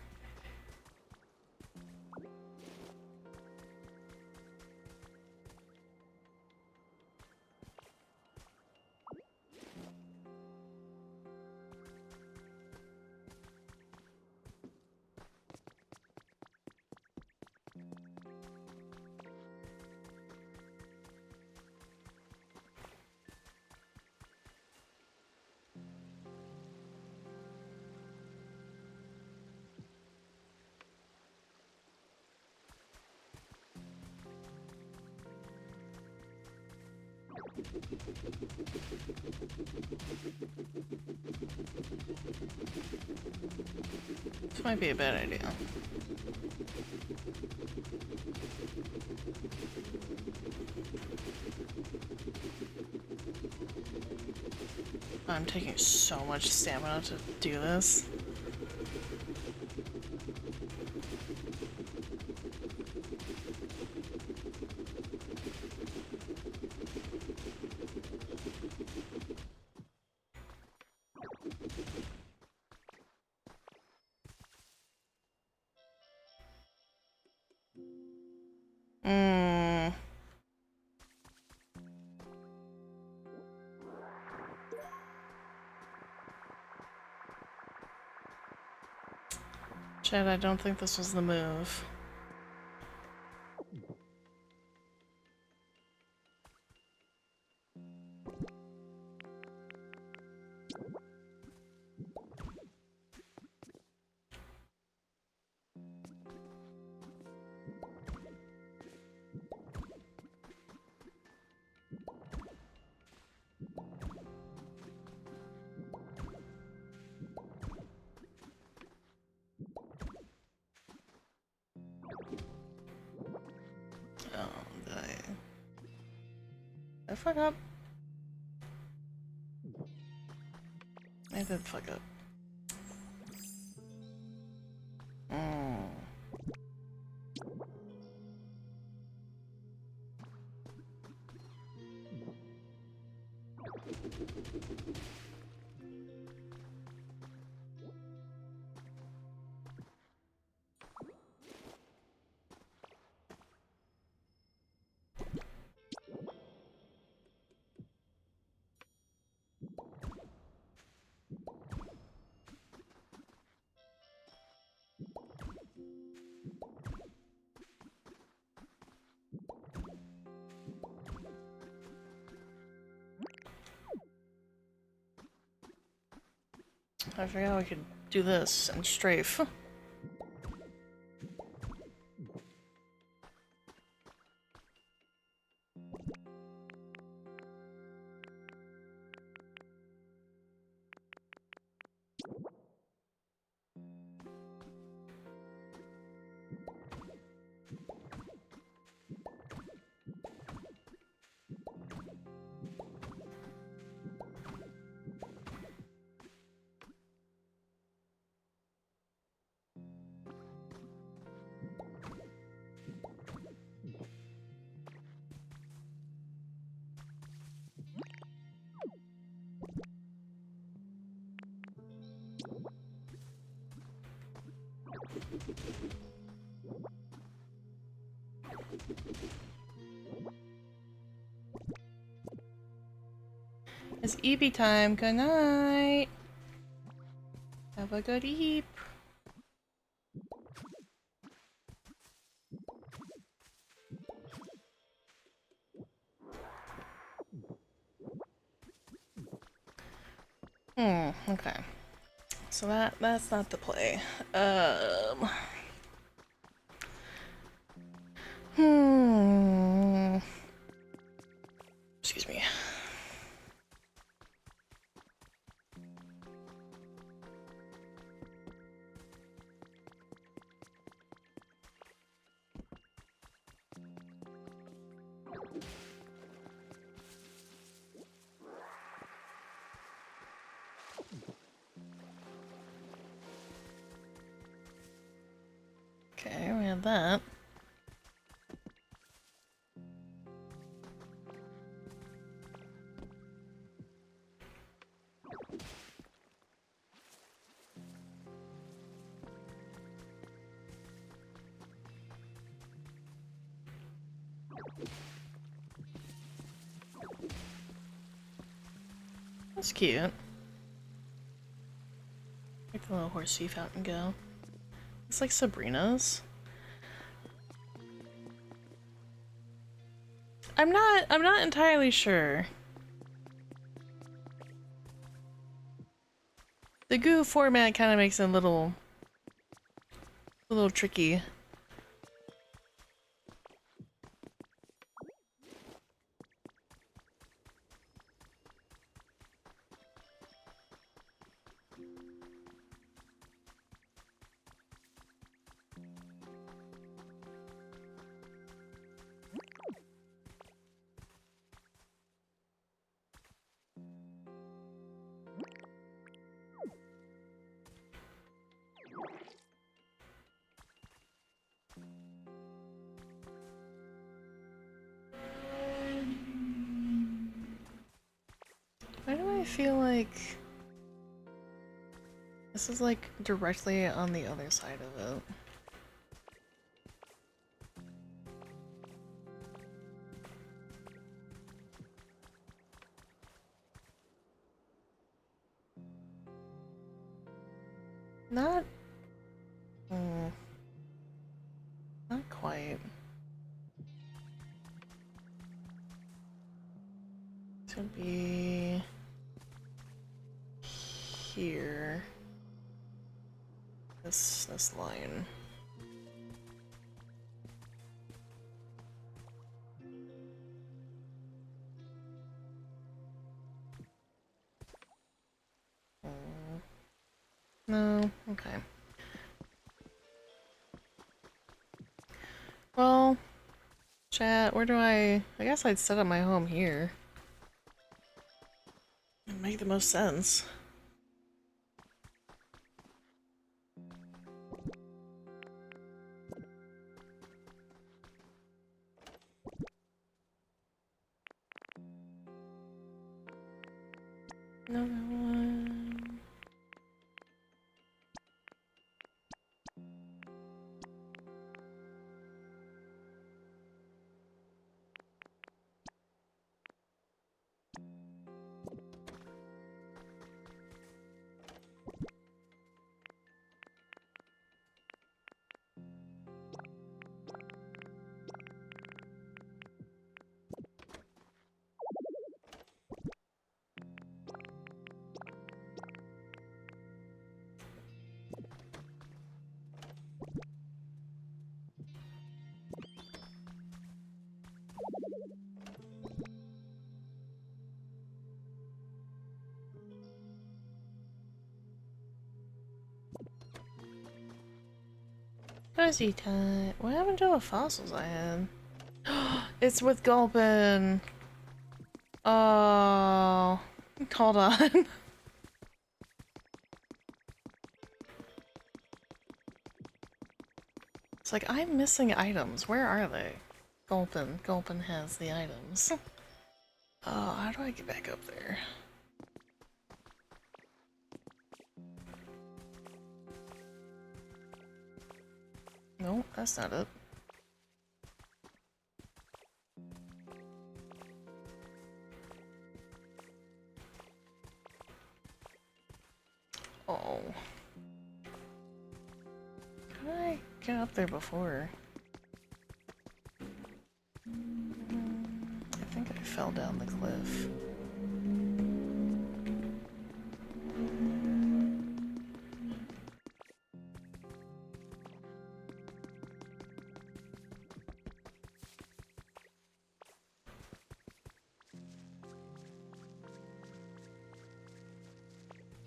This might be a bad idea. I'm taking so much stamina to do this. Chad, I don't think this was the move. Did I fuck up? I did fuck up. I forgot we could do this and strafe. It's EB time. Good night. Have a good eep. Okay. So that's not the play. Excuse me. Okay, we have that. That's cute. Make the little horsey fountain go. It's like Sabrina's. I'm not entirely sure. The goo format kind of makes it a little tricky. Why do I feel like this is like directly on the other side of it? Not... not quite. It's gonna be... here. This line. No, okay. Well, chat, where do I guess I'd set up my home here. It'd make the most sense. No, no. Fuzzy time. What happened to the fossils I had? It's with Gulpin. Oh, hold on. It's like I'm missing items. Where are they? Gulpin. Gulpin has the items. Oh, how do I get back up there? Nope, that's not it. Oh. How did I get up there before? I think I fell down the cliff.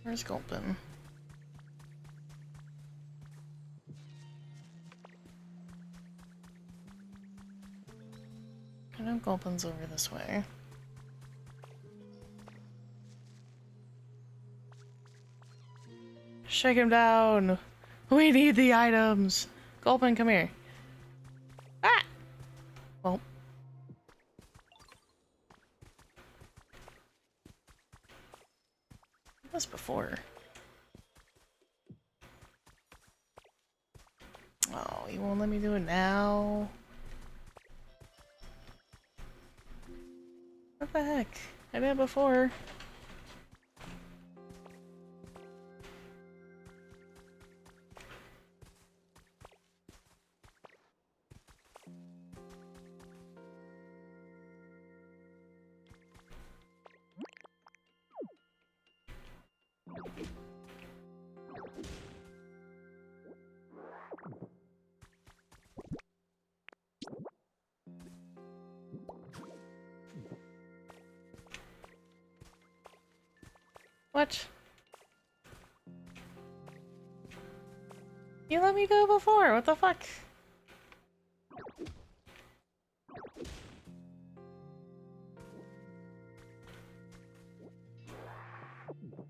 Where's Gulpin? I know Gulpin's over this way. Shake him down! We need the items! Gulpin, come here. Ah! Well. What was before? Oh, you won't let me do it now? What the heck? I did it before. What? You let me do it before, what the fuck?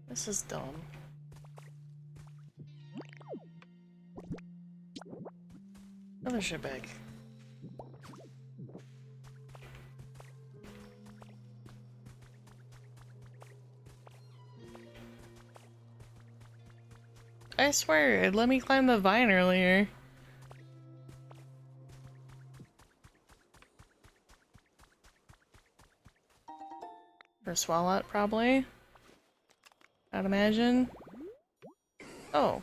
This is dumb. Another shitbag. I swear, it let me climb the vine earlier. Or Swalot, probably. I'd imagine. Oh.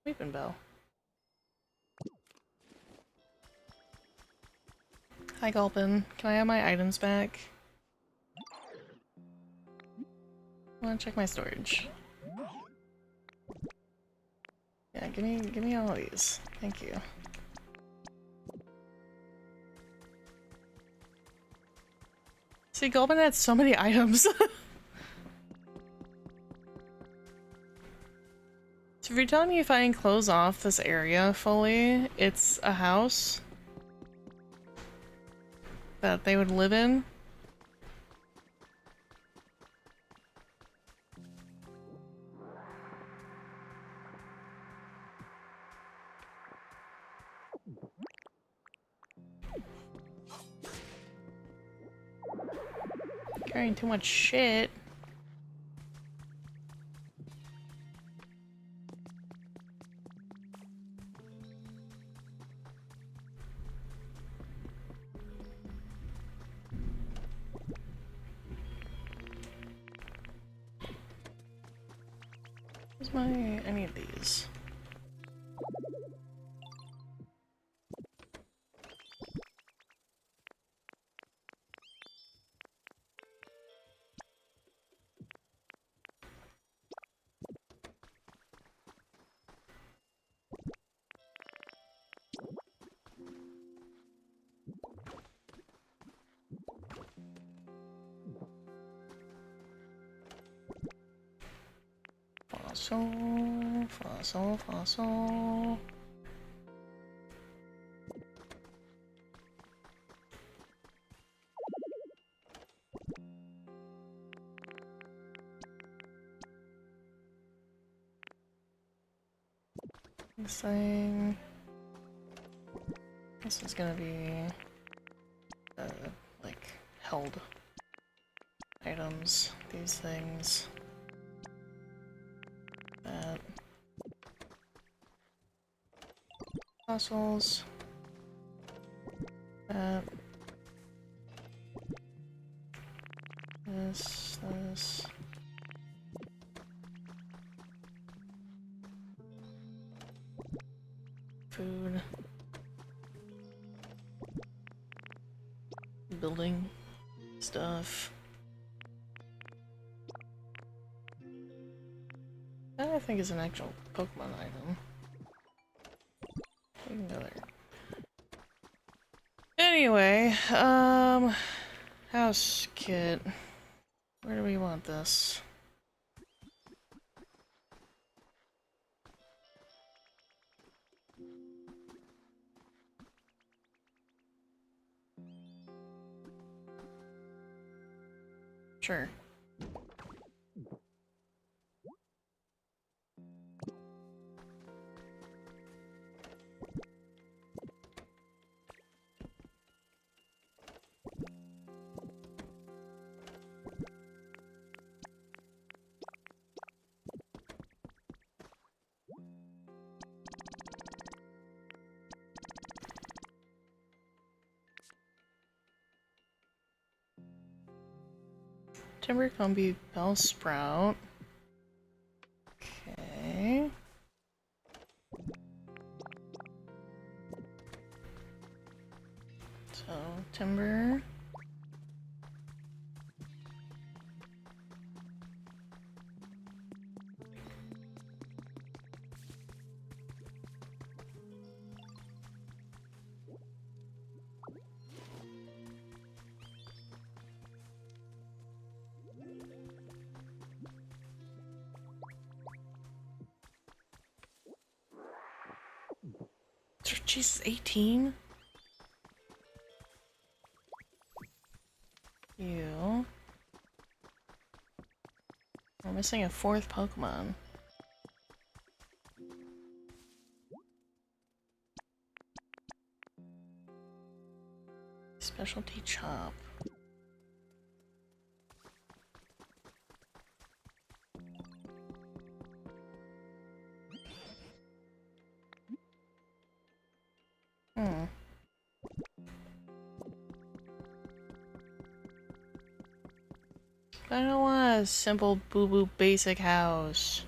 Weeping Bell. Hi, Gulpin. Can I have my items back? I wanna check my storage. Yeah, give me all of these. Thank you. See, Gulpin had so many items. So if you're telling me if I enclose off this area fully, it's a house that they would live in? Carrying too much shit. Where's my... I need these. Fossil. This thing. This is gonna be like held items. These things. That. Fossils. That. This. Food. Building stuff. That I think is an actual Pokemon item. We can go there. Anyway, house kit. Where do we want this? Sure. Timber Combi Bellsprout. Okay. So, timber. Jesus, 18? You. We're missing a fourth Pokemon. Specialty Chop. I don't want a simple boo-boo basic house.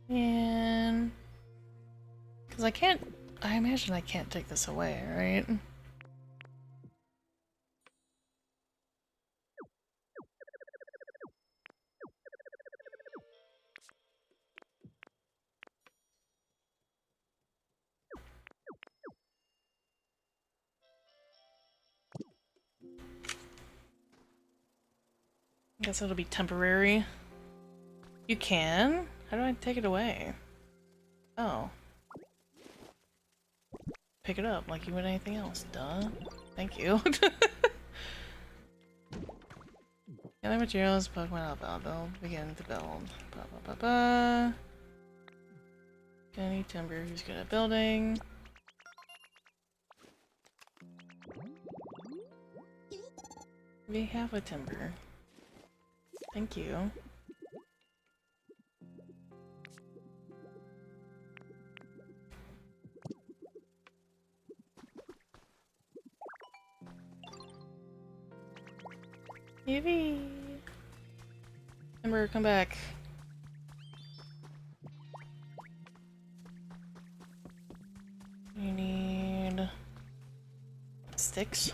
And... because I can't... I imagine I can't take this away, right? I guess it'll be temporary. You can? How do I take it away? Oh. Pick it up like you would anything else. Duh. Thank you. Gather materials, Pokemon I'll build. Begin to build. Ba ba ba ba. Any timber who's good at building. We have a timber. Thank you. Yippee! Timber, come back. You need sticks.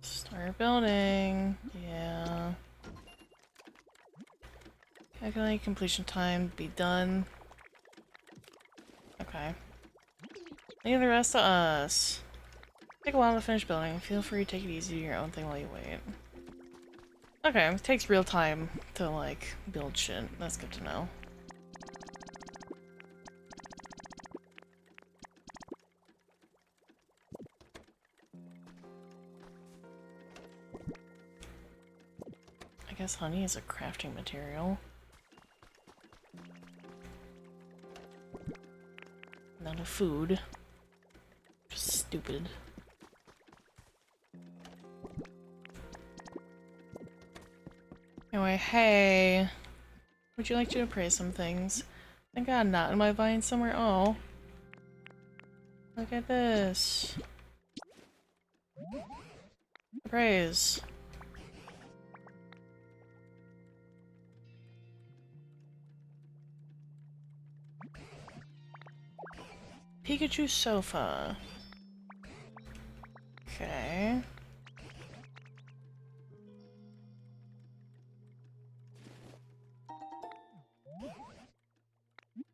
Start building. Yeah. Calculate completion time. Be done. Okay. Leave the rest to us. Take a while to finish building. Feel free to take it easy, do your own thing while you wait. Okay, it takes real time to, like, build shit. That's good to know. I guess honey is a crafting material. Not a food. Just stupid. Anyway, hey. Would you like to appraise some things? I got a knot in my vine somewhere. Oh. Look at this. Appraise. Pikachu sofa. Okay.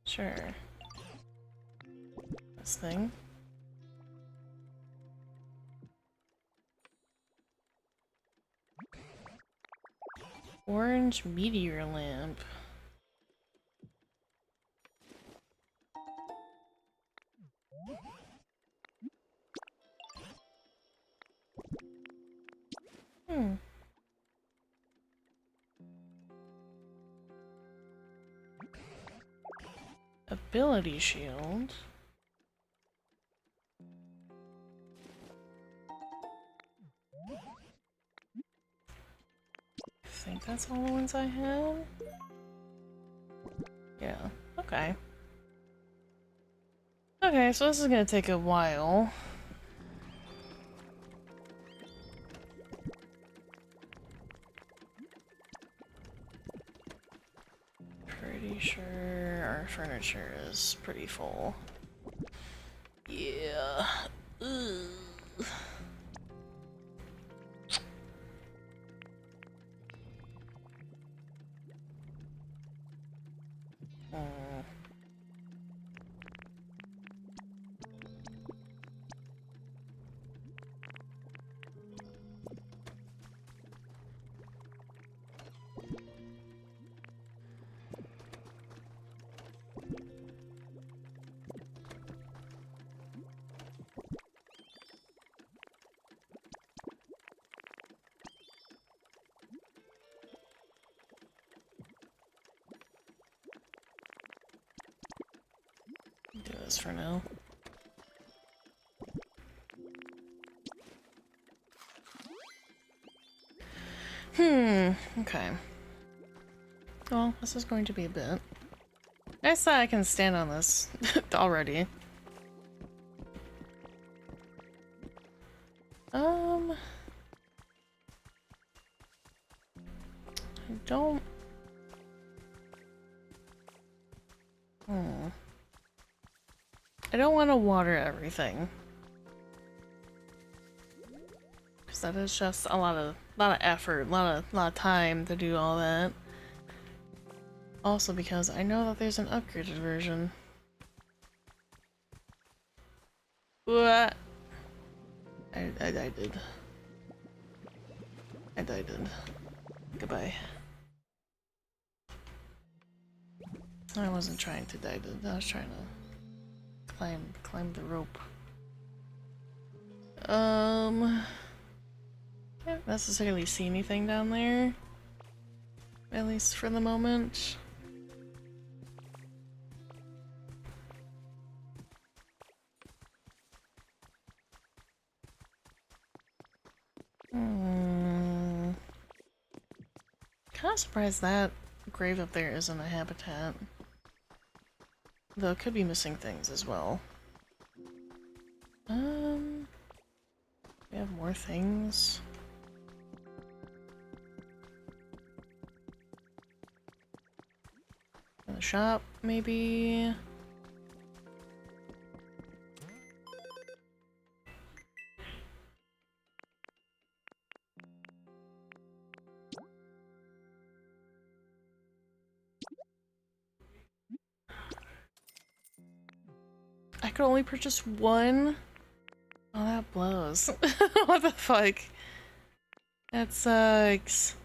Sure. This thing. Orange meteor lamp. Hmm. Ability shield. I think that's all the ones I have. Yeah. Okay. Okay, so this is gonna take a while. Pretty sure our furniture is pretty full. Yeah. Ugh. Mm. Do this for now. Okay. Well, this is going to be a bit. Nice that I can stand on this already. I don't... I don't want to water everything. Because that is just a lot of effort, a lot of time to do all that. Also because I know that there's an upgraded version. What? I did. I did. Goodbye. I wasn't trying to die. I was trying to climb the rope. Can't necessarily see anything down there. At least for the moment. Kinda surprised that grave up there isn't a habitat. Though it could be missing things as well. We have more things. In the shop, maybe? could only purchase one? Oh, that blows. What the fuck? That sucks.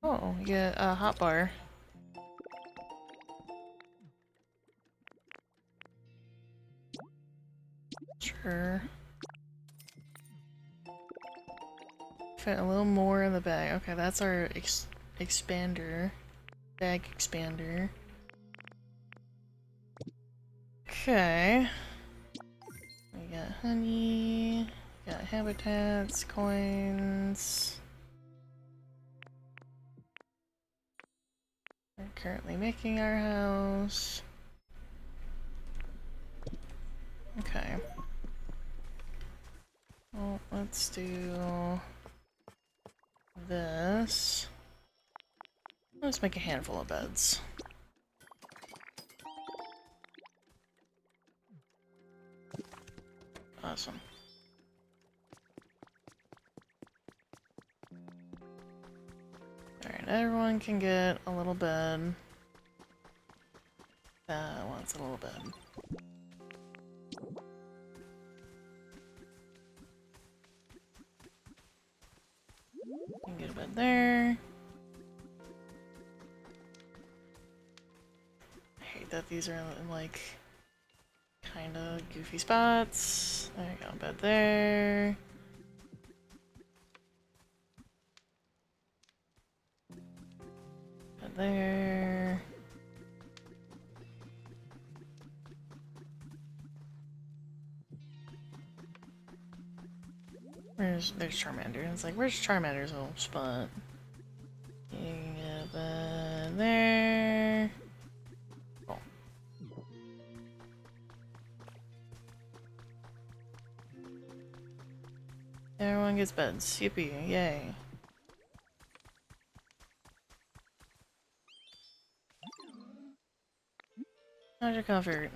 Oh, you get a hot bar. Sure. Fit a little more in the bag. Okay, that's our expander. Bag expander. Okay. We got honey, got habitats, coins. We're currently making our house. Okay. Well, let's do this. Let's make a handful of beds. Awesome. Alright, everyone can get a little bed. That wants a little bed. You can get a bed there. I hate that these are in like kind of goofy spots. There you go, bed there. Bed there. There's Charmander, and it's like, where's Charmander's little spot? You can get a bed there. Cool. Everyone gets beds. Yippee, yay. How's your comfort?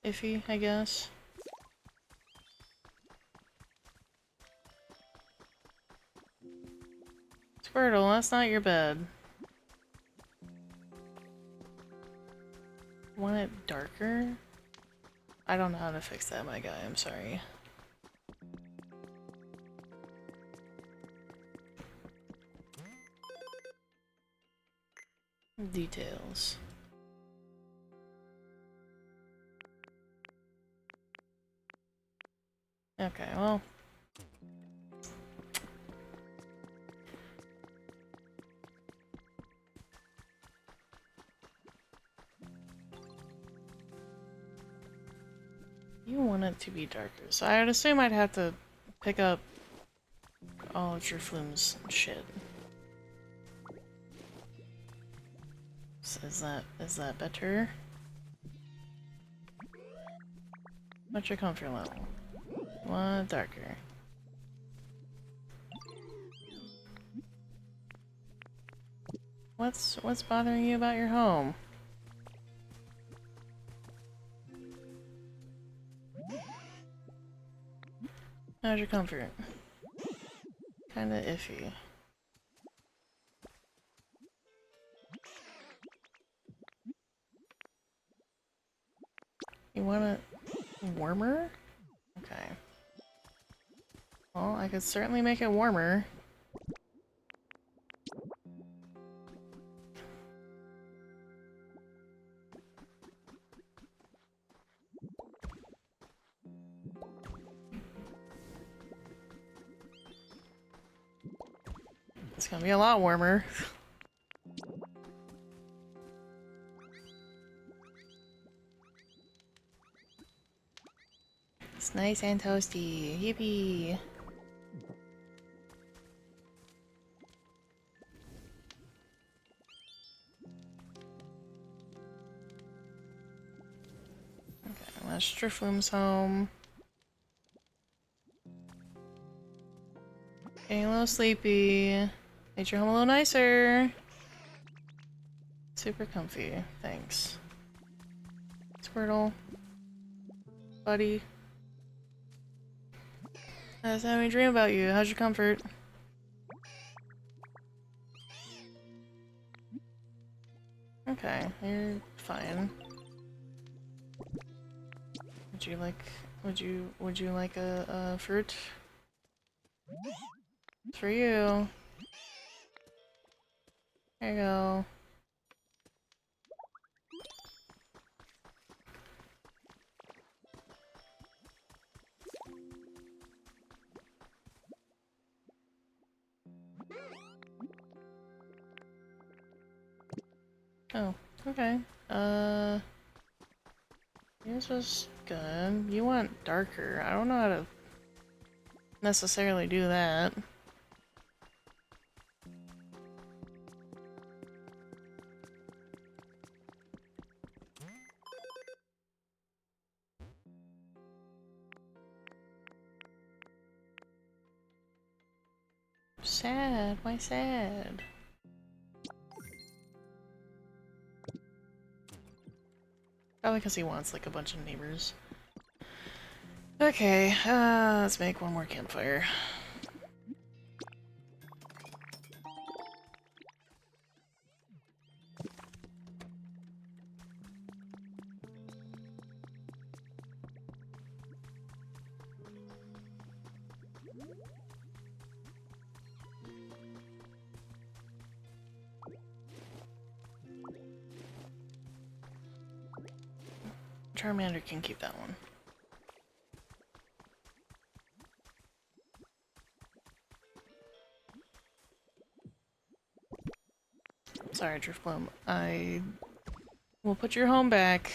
Iffy, I guess. Squirtle, that's not your bed. Want it darker? I don't know how to fix that, my guy, I'm sorry. Details. Okay, well. You want it to be darker, so I would assume I'd have to pick up all of your flumes and shit. So is that better? What's your comfort level? One darker. What's bothering you about your home? How's your comfort? Kinda iffy. You want it warmer? Okay. Well, I could certainly make it warmer. It's gonna be a lot warmer. It's nice and toasty. Yippee! Okay, let's Strifloom's home. Getting a little sleepy. Made your home a little nicer. Super comfy. Thanks. Squirtle. Buddy. I was having a dream about you. How's your comfort? Okay, you're fine. Would you like a fruit? It's for you. There you go. Oh, okay. Yours was good. You want darker. I don't know how to necessarily do that. Sad. Why sad? Probably because he wants like a bunch of neighbors. Okay, let's make one more campfire. Charmander can keep that one. Sorry, Driftbloom. I will put your home back.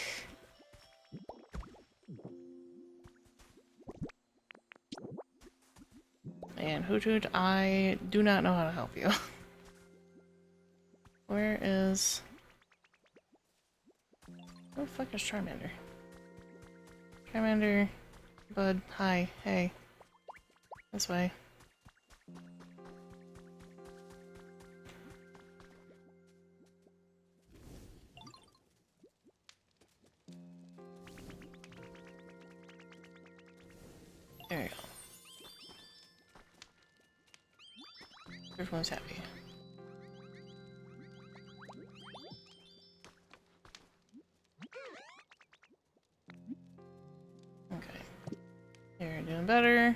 And Hoot Hoot, I do not know how to help you. Where is... Where the fuck is Charmander? Charmander, bud, hi, hey. This way. There you go. Everyone's happy. Okay. You're doing better.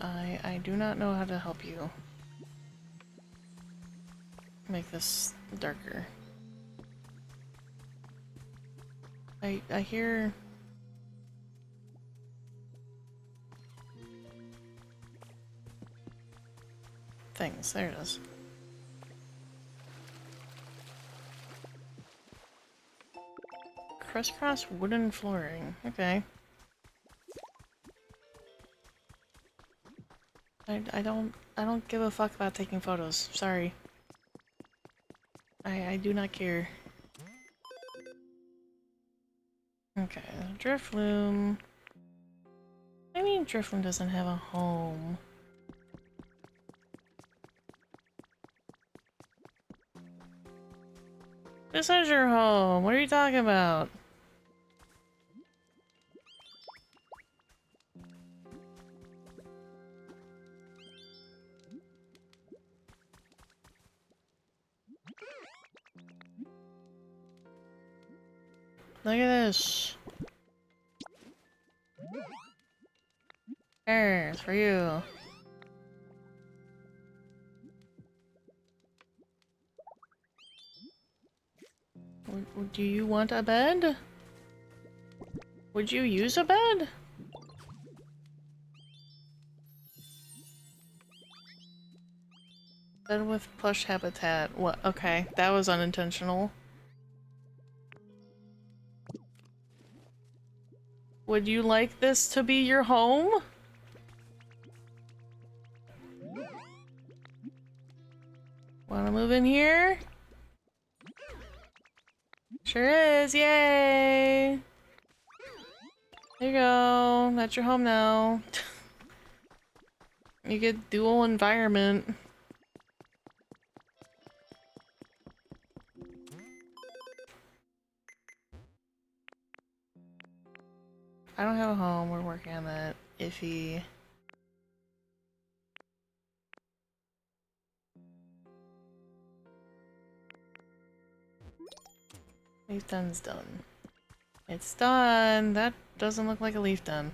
I do not know how to help you. Make this darker. I hear... things. There it is. Crisscross wooden flooring. Okay. I don't give a fuck about taking photos. Sorry. I do not care. Okay, Drifloon. I mean, Drifloon doesn't have a home. This is your home. What are you talking about? Look at this. There, it's for you. Do you want a bed? Would you use a bed? Bed with plush habitat. What? Okay, that was unintentional. Would you like this to be your home? Wanna move in here? Sure is, yay! There you go, that's your home now. You get dual environment. I don't have a home, we're working on that. Iffy. Leaf dun's done. It's done! That doesn't look like a leaf dun.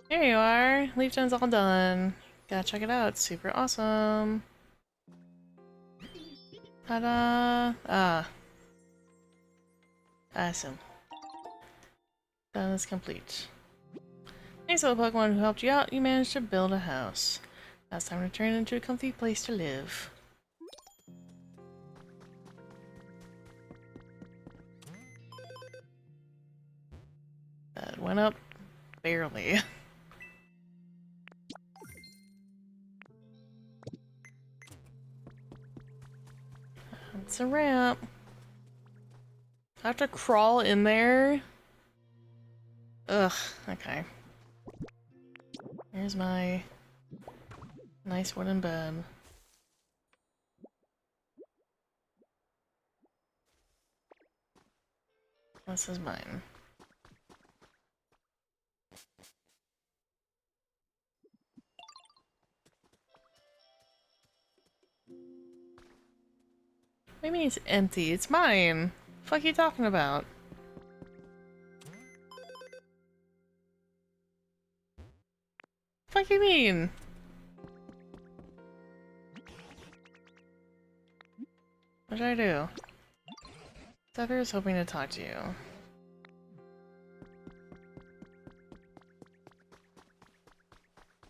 There you are! Leaf dun's all done. Gotta check it out, it's super awesome. Ta-da! Ah. Awesome. Done is complete. Thanks to the Pokemon who helped you out, you managed to build a house. Now it's time to turn it into a comfy place to live. That went up barely. It's a ramp. I have to crawl in there? Ugh, okay. Here's my nice wooden bed. This is mine. What do you mean it's empty? It's mine! Fuck you talking about? Fuck you mean? What did I do? Zephyr was hoping to talk to you.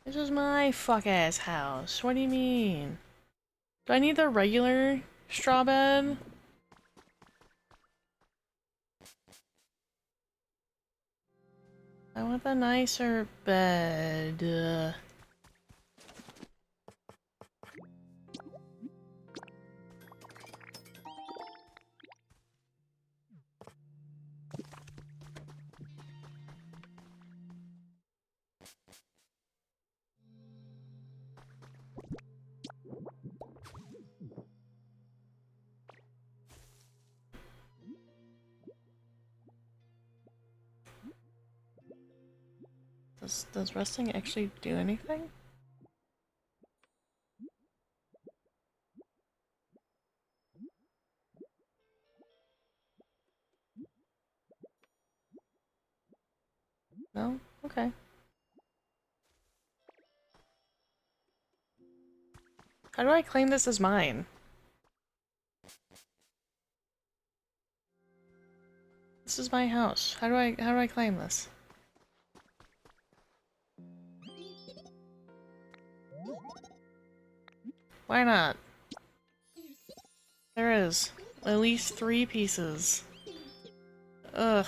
This is my fuck-ass house. What do you mean? Do I need the regular straw bed? I want the nicer bed. Does resting actually do anything? No? Okay. How do I claim this as mine? This is my house. How do I claim this? Why not? There is at least 3 pieces. Ugh.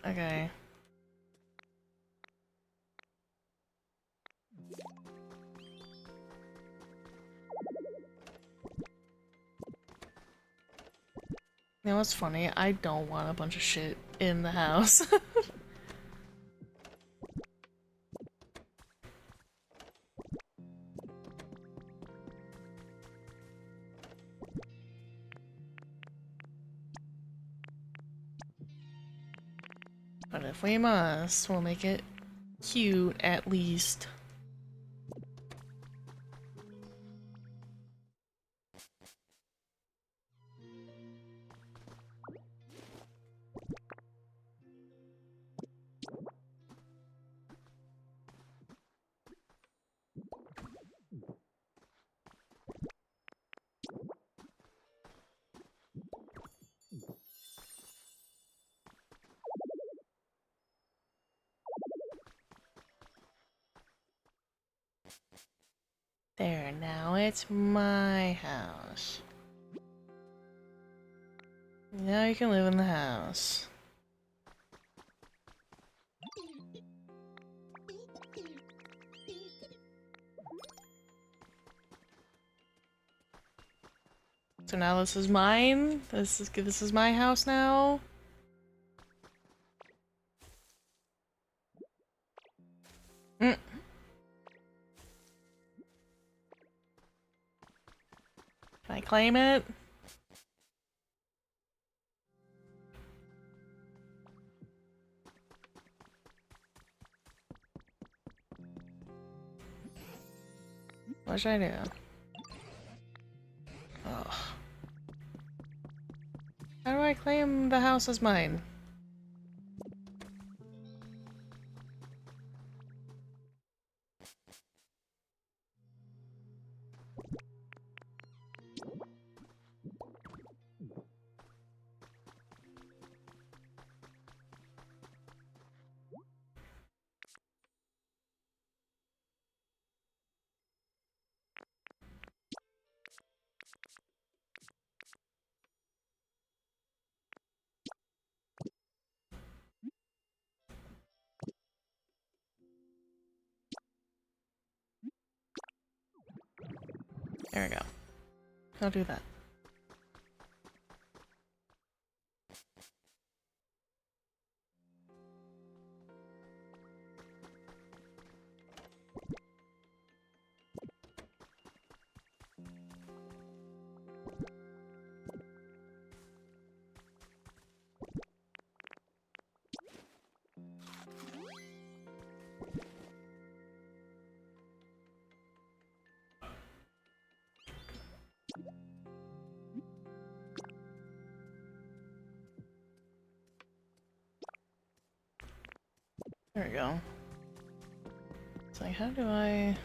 Okay. You know what's funny? I don't want a bunch of shit in the house. But if we must, we'll make it cute at least. There, now it's my house. Now you can live in the house. So now this is mine? This is my house now? Mm. Can I claim it? What should I do? Oh. How do I claim the house as mine? There we go. I'll do that. There we go. It's like, how do I...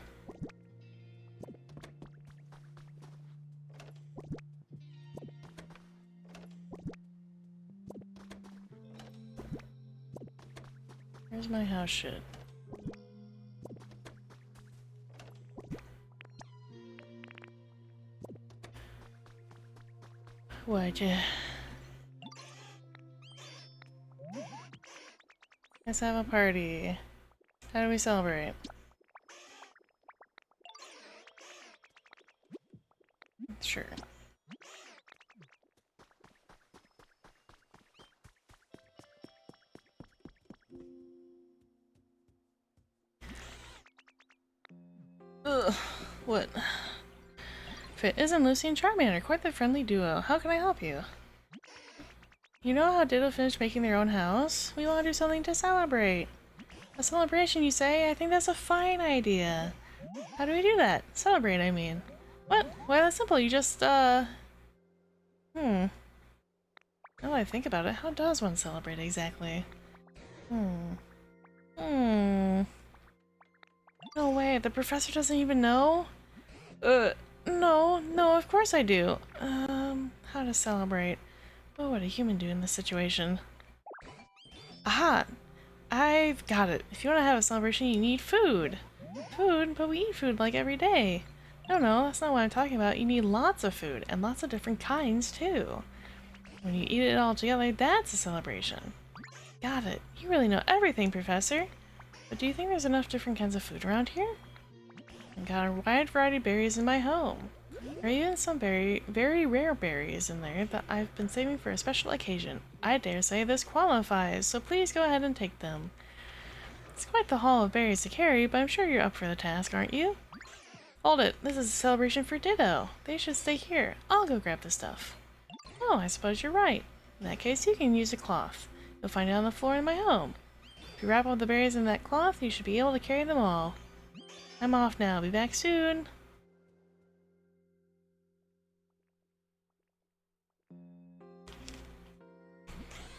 Where's my house shit? Would you? Let's have a party. How do we celebrate? Sure. Ugh, what? Fit isn't Lucy and Charmander, quite the friendly duo. How can I help you? You know how Ditto finished making their own house? We want to do something to celebrate. A celebration, you say? I think that's a fine idea. How do we do that? Celebrate, I mean. What? Why, that's simple. You just, Now that I think about it, how does one celebrate exactly? No way, the professor doesn't even know? No, of course I do. How to celebrate? What would a human do in this situation? Aha! I've got it. If you want to have a celebration, you need food. Food? But we eat food like every day. No, that's not what I'm talking about. You need lots of food, and lots of different kinds, too. When you eat it all together, that's a celebration. Got it. You really know everything, Professor. But do you think there's enough different kinds of food around here? I've got a wide variety of berries in my home. There are even some very rare berries in there that I've been saving for a special occasion. I dare say this qualifies, so please go ahead and take them. It's quite the haul of berries to carry, but I'm sure you're up for the task, aren't you? Hold it, this is a celebration for Ditto. They should stay here. I'll go grab the stuff. Oh, I suppose you're right. In that case, you can use a cloth. You'll find it on the floor in my home. If you wrap all the berries in that cloth, you should be able to carry them all. I'm off now. Be back soon.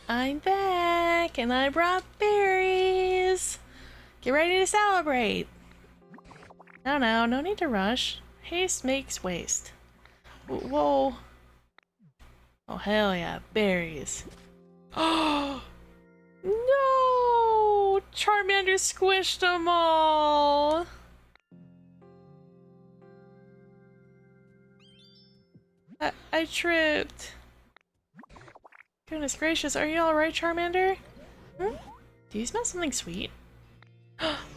I'm back, and I brought berries. Get ready to celebrate. No need to rush. Haste makes waste. Whoa. Oh, hell yeah, berries. Oh, no! Charmander squished them all! I tripped. Goodness gracious, are you alright, Charmander? Hmm? Do you smell something sweet?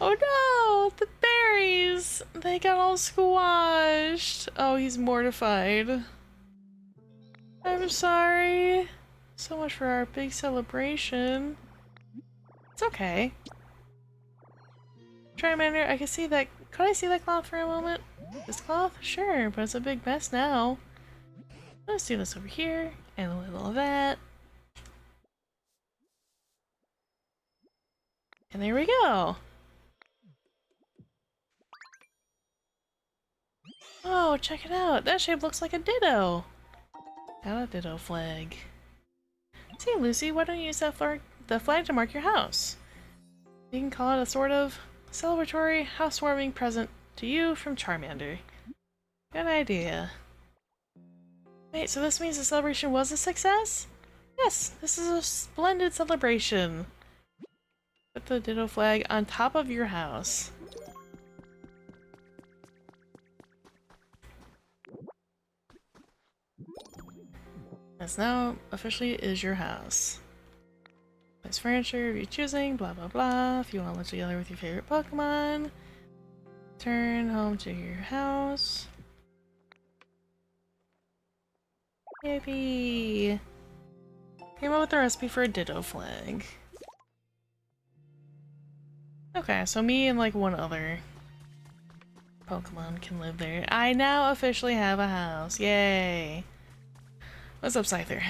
Oh no! The berries! They got all squashed! Oh, he's mortified. I'm sorry. So much for our big celebration. It's okay. Charmander, I can see that. Could I see that cloth for a moment? This cloth? Sure, but it's a big mess now. Let's do this over here, and a little of that. And there we go! Oh, check it out! That shape looks like a ditto! Got a ditto flag. See, Lucy, why don't you use the flag to mark your house? You can call it a sort of celebratory housewarming present to you from Charmander. Good idea. Wait, so this means the celebration was a success? Yes, this is a splendid celebration. Put the ditto flag on top of your house. This now officially is your house. Place furniture if you're choosing, blah blah blah. If you want to live together with your favorite Pokemon. Turn home to your house. Yippee! Came up with the recipe for a ditto flag. Okay, so me and like one other Pokemon can live there. I now officially have a house. Yay! What's up, Scyther?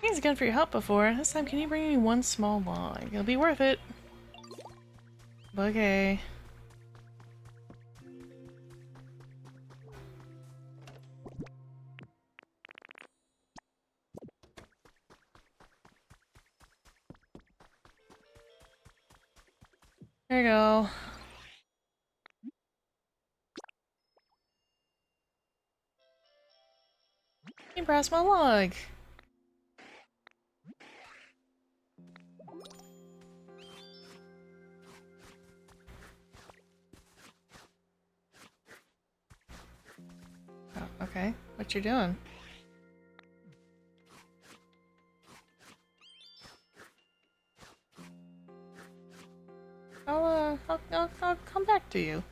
Thanks again for your help before. This time, can you bring me one small log? It'll be worth it. Okay. There you go. You press my log. Oh, okay. What you doing? I'll come back to you.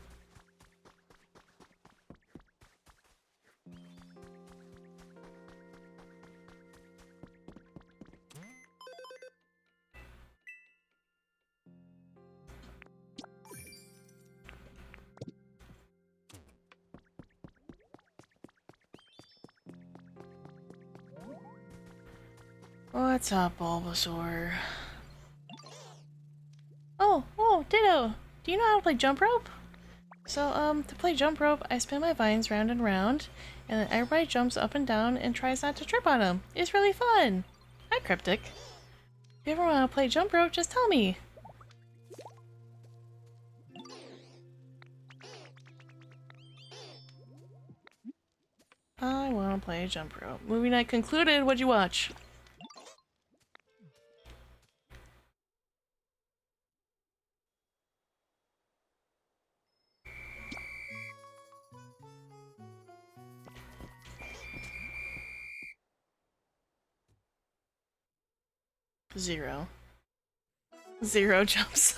What's up, Bulbasaur? Oh, Ditto! Do you know how to play jump rope? So, to play jump rope, I spin my vines round and round, and then everybody jumps up and down and tries not to trip on them. It's really fun! Hi, Cryptic. If you ever want to play jump rope, just tell me. I want to play jump rope. Movie night concluded. What'd you watch? Zero. Zero jumps.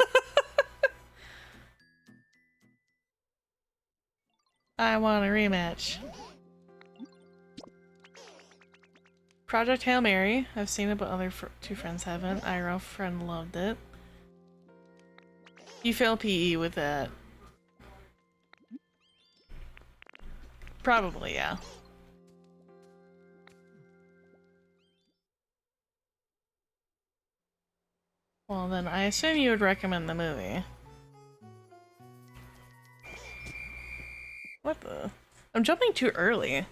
I want a rematch. Project Hail Mary. I've seen it, but other two friends haven't. Ira friend loved it. You fail PE with that. Probably, yeah. Well, then I assume you would recommend the movie. What the? I'm jumping too early.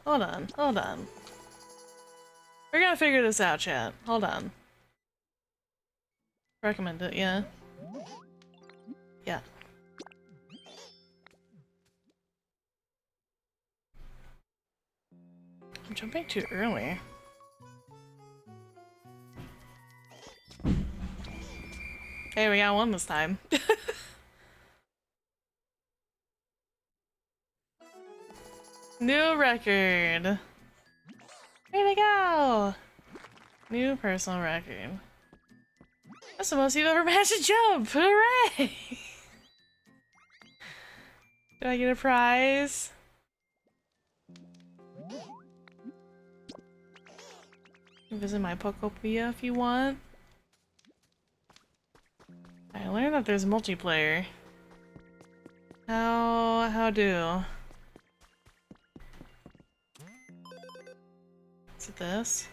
Hold on, hold on. We're gonna figure this out, chat. Hold on. Recommend it, yeah. Yeah. I'm jumping too early. Hey, we got one this time. New record! Way to go! New personal record. That's the most you've ever managed to jump! Hooray! Do I get a prize? Visit my Pokopia if you want. I learned that there's multiplayer. How do? Is it this?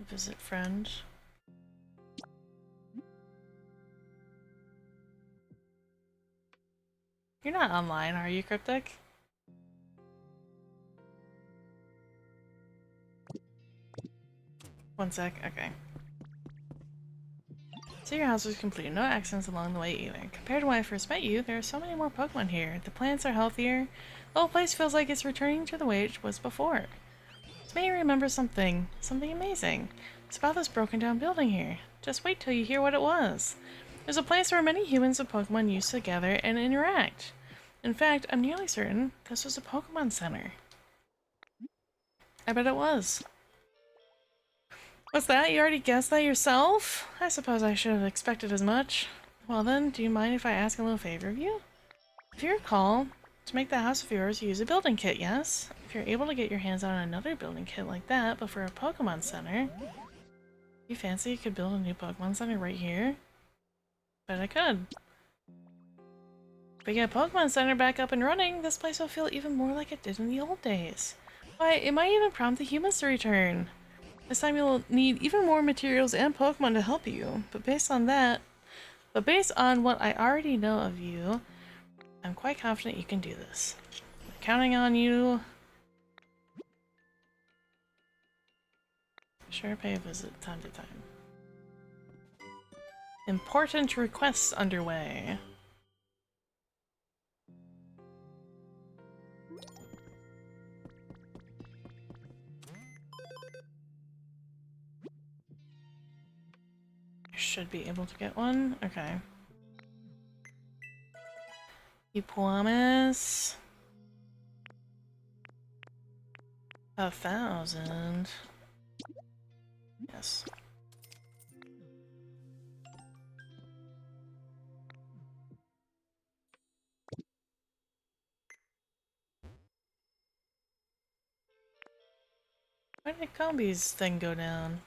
Visit friend. not online, are you, Cryptic? One sec, okay. So your house was complete, no accidents along the way either. Compared to when I first met you, there are so many more Pokemon here. The plants are healthier. The whole place feels like it's returning to the way it was before. This made me remember something amazing. It's about this broken down building here. Just wait till you hear what it was. There's a place where many humans and Pokemon used to gather and interact. In fact, I'm nearly certain this was a Pokemon Center. I bet it was. What's that? You already guessed that yourself? I suppose I should have expected as much. Well then, do you mind if I ask a little favor of you? If you recall, to make the house of yours, you use a building kit, yes? If you're able to get your hands on another building kit like that, but for a Pokemon Center, you fancy you could build a new Pokemon Center right here? Bet I could. If we get a Pokemon Center back up and running, this place will feel even more like it did in the old days. Why, it might even prompt the humans to return. This time you'll need even more materials and Pokemon to help you, but based on what I already know of you, I'm quite confident you can do this. I'm counting on you. Sure, pay a visit time to time. Important requests underway. Should be able to get one. Okay. You promise? 1,000. Yes. Why did Combi's thing go down?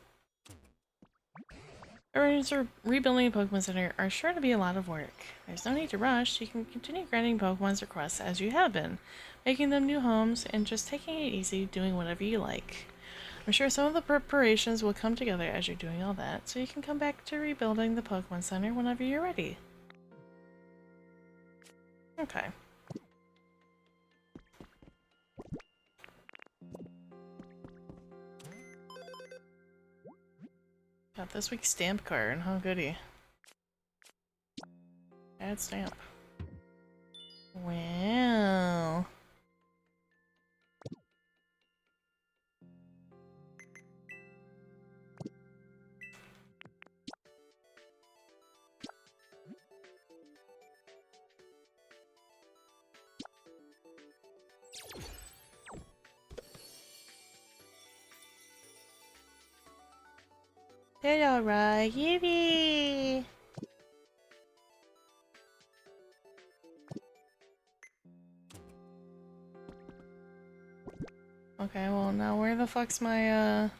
Arrangements for rebuilding a Pokemon Center are sure to be a lot of work. There's no need to rush. You can continue granting Pokemon's requests as you have been, making them new homes and just taking it easy, doing whatever you like. I'm sure some of the preparations will come together as you're doing all that, so you can come back to rebuilding the Pokemon Center whenever you're ready. Okay. Got this week's stamp card. How goody. Add stamp. Wow. Did alright, yippee! Okay, well now where the fuck's my, I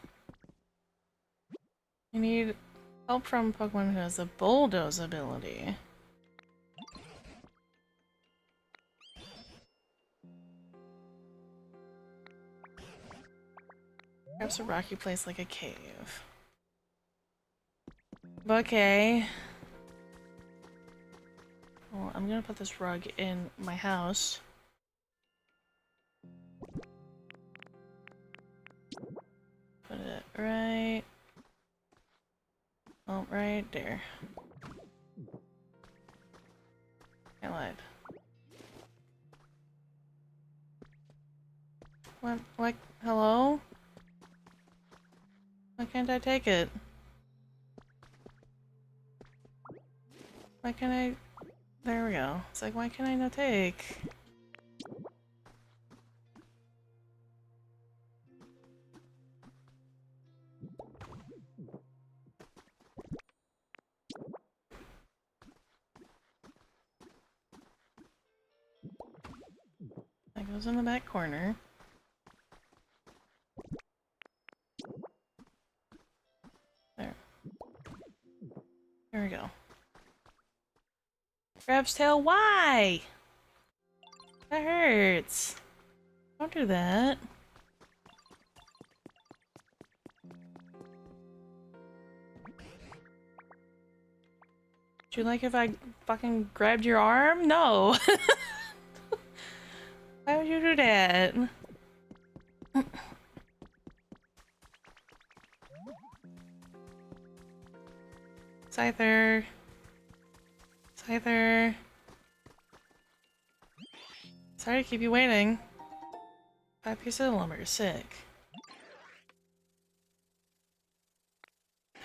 need help from Pokemon who has the Bulldoze ability. Perhaps a rocky place like a cave. Okay. Well, I'm gonna put this rug in my house. Put it right... oh, right there. I lied. What? Like, hello? Why can't I take it? Why can't I... there we go. It's like, why can't I not take? That goes in the back corner. There. There we go. Crab's tail, why? That hurts. Don't do that. Would you like if I fucking grabbed your arm? No. do that. Scyther. Scyther. Sorry to keep you waiting. 5 pieces of lumber, sick.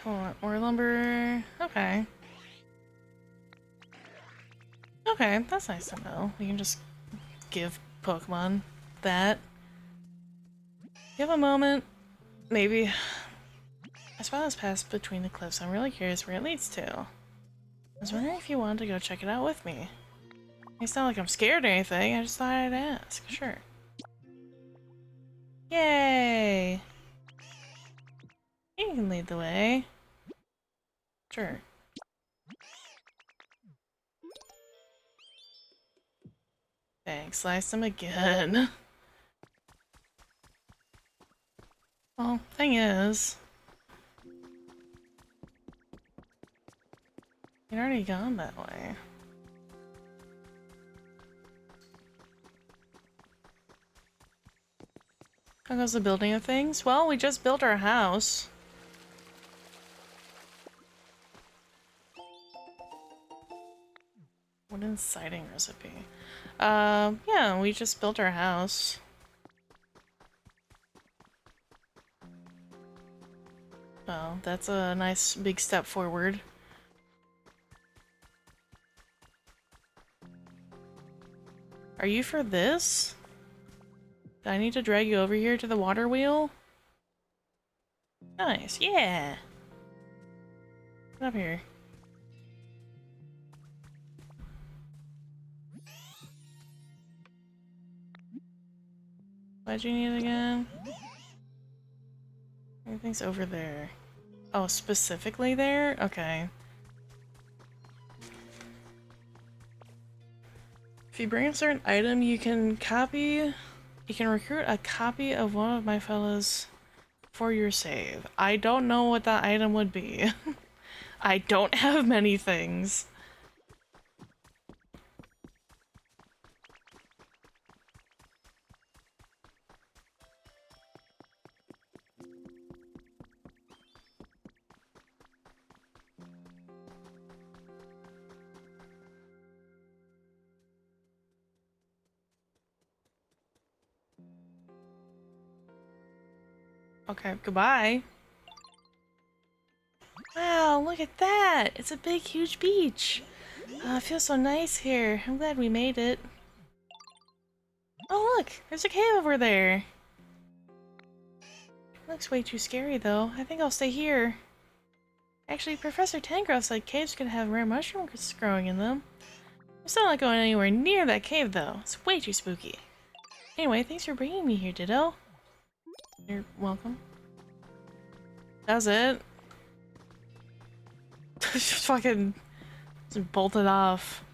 I want more lumber. Okay. Okay, that's nice to know. We can just give Pokemon that. You have a moment? Maybe. I spot this path between the cliffs. I'm really curious where it leads to. I was wondering if you wanted to go check it out with me. It's not like I'm scared or anything, I just thought I'd ask. Sure. Yay! You can lead the way. Sure. Thanks, slice them again. Well, thing is... you'd already gone that way. How goes the building of things? Well, we just built our house. Wooden siding recipe. Yeah, we just built our house. Well, that's a nice big step forward. Are you for this? Do I need to drag you over here to the water wheel? Nice, yeah! Get up here. What'd you need again? Everything's over there. Oh, specifically there? Okay. If you bring a certain item, you can recruit a copy of one of my fellows for your save. I don't know what that item would be. I don't have many things. Okay, goodbye. Wow, look at that! It's a big, huge beach! It feels so nice here. I'm glad we made it. Oh look! There's a cave over there! It looks way too scary though. I think I'll stay here. Actually, Professor Tangrowth said caves could have rare mushrooms growing in them. I'm still not going anywhere near that cave though. It's way too spooky. Anyway, thanks for bringing me here, Ditto. You're welcome. That was it. Just fucking just bolted off.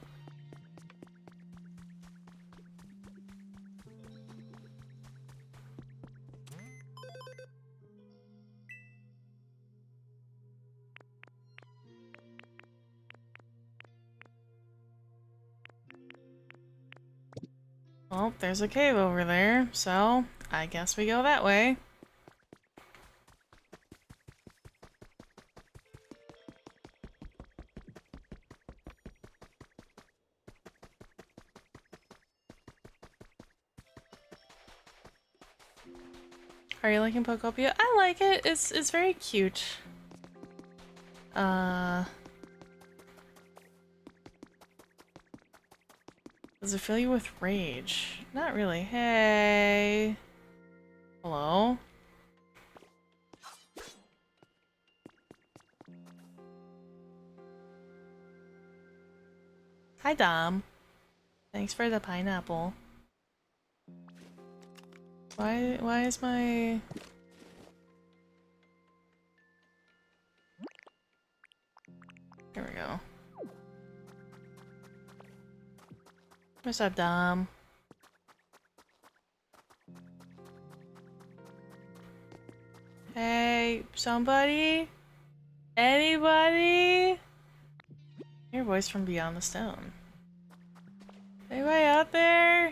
Well, there's a cave over there, so I guess we go that way. Are you liking Pokopia? I like it. It's very cute. Does it fill you with rage? Not really. Hey. Hello? Hi, Dom. Thanks for the pineapple. Why is my... Here we go. What's up, Dom? Hey, somebody? Anybody? Your voice from beyond the stone. Anybody out there?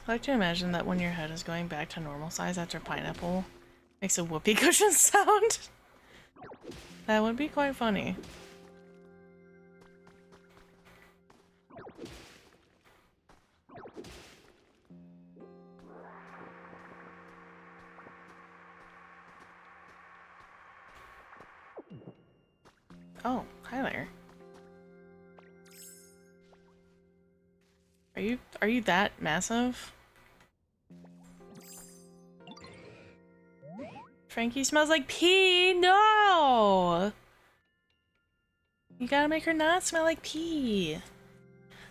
I like to imagine that when your head is going back to normal size after pineapple makes a whoopee cushion sound. That would be quite funny. Oh, hi there. Are you that massive? Frankie smells like pee! No! You gotta make her not smell like pee.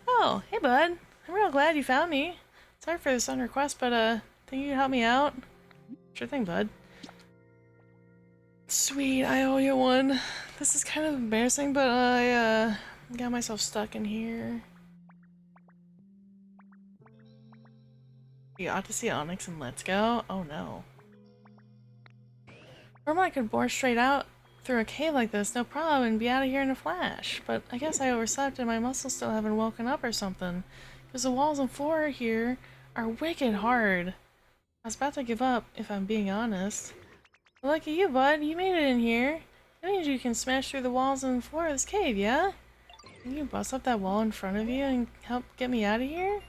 Oh, hey bud. I'm real glad you found me. Sorry for the sudden request, but think you can help me out? Sure thing, bud. Sweet, I owe you one. This is kind of embarrassing, but I got myself stuck in here. You ought to see Onyx and Let's Go. Oh no. Normally I could bore straight out through a cave like this, no problem, and be out of here in a flash. But I guess I overslept and my muscles still haven't woken up or something. Because the walls and floor here are wicked hard. I was about to give up, if I'm being honest. But look at you, bud. You made it in here. That means you can smash through the walls and floor of this cave, yeah? Can you bust up that wall in front of you and help get me out of here?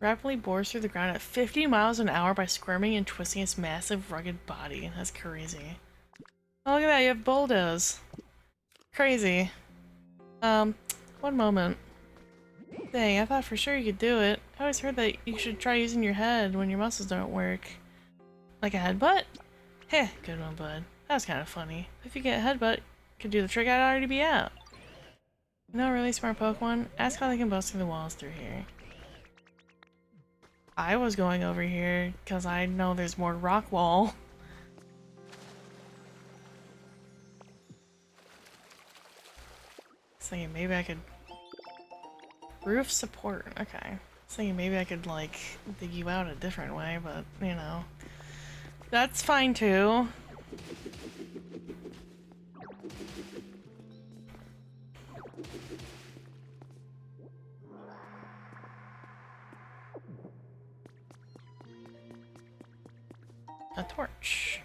Rapidly bores through the ground at 50 miles an hour by squirming and twisting its massive, rugged body. That's crazy. Oh, look at that, you have bulldoze. Crazy. One moment. Dang, I thought for sure you could do it. I always heard that you should try using your head when your muscles don't work. Like a headbutt? Heh, good one, bud. That was kind of funny. If you get a headbutt, could do the trick, I'd already be out. You know, a really smart Pokemon? Ask how they can bust through the walls through here. I was going over here because I know there's more rock wall. I was thinking maybe I could... Roof support, okay. I was thinking maybe I could, like, dig you out a different way, but, you know. That's fine too. A torch.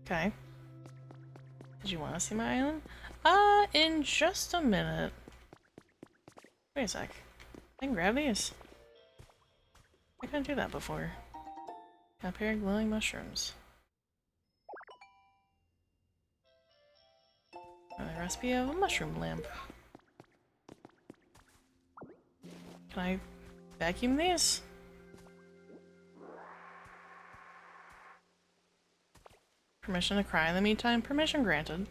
Okay. Did you want to see my island? In just a minute. Wait a sec. I can grab these. I couldn't do that before. Got a pair of glowing mushrooms. The recipe of a mushroom lamp. Can I vacuum these? Permission to cry in the meantime? Permission granted.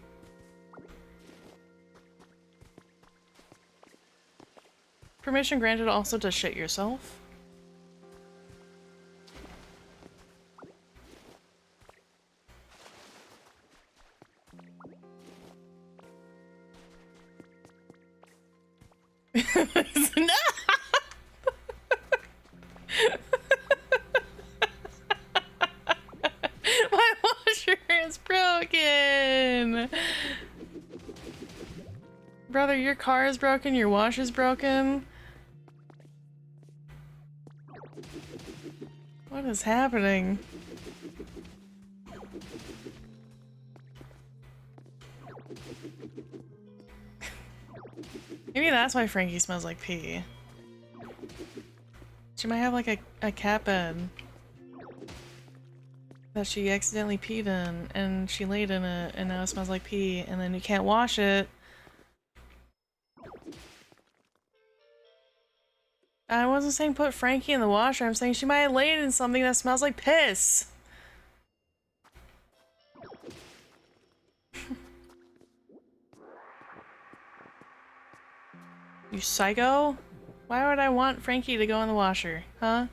Permission granted also to shit yourself. No! My washer is broken! Brother, your car is broken, your washer's broken. What is happening? Maybe that's why Frankie smells like pee. She might have like a cat bed that she accidentally peed in, and she laid in it, and now it smells like pee, and then you can't wash it. I wasn't saying put Frankie in the washer, I'm saying she might have laid in something that smells like piss. You psycho? Why would I want Frankie to go in the washer, huh?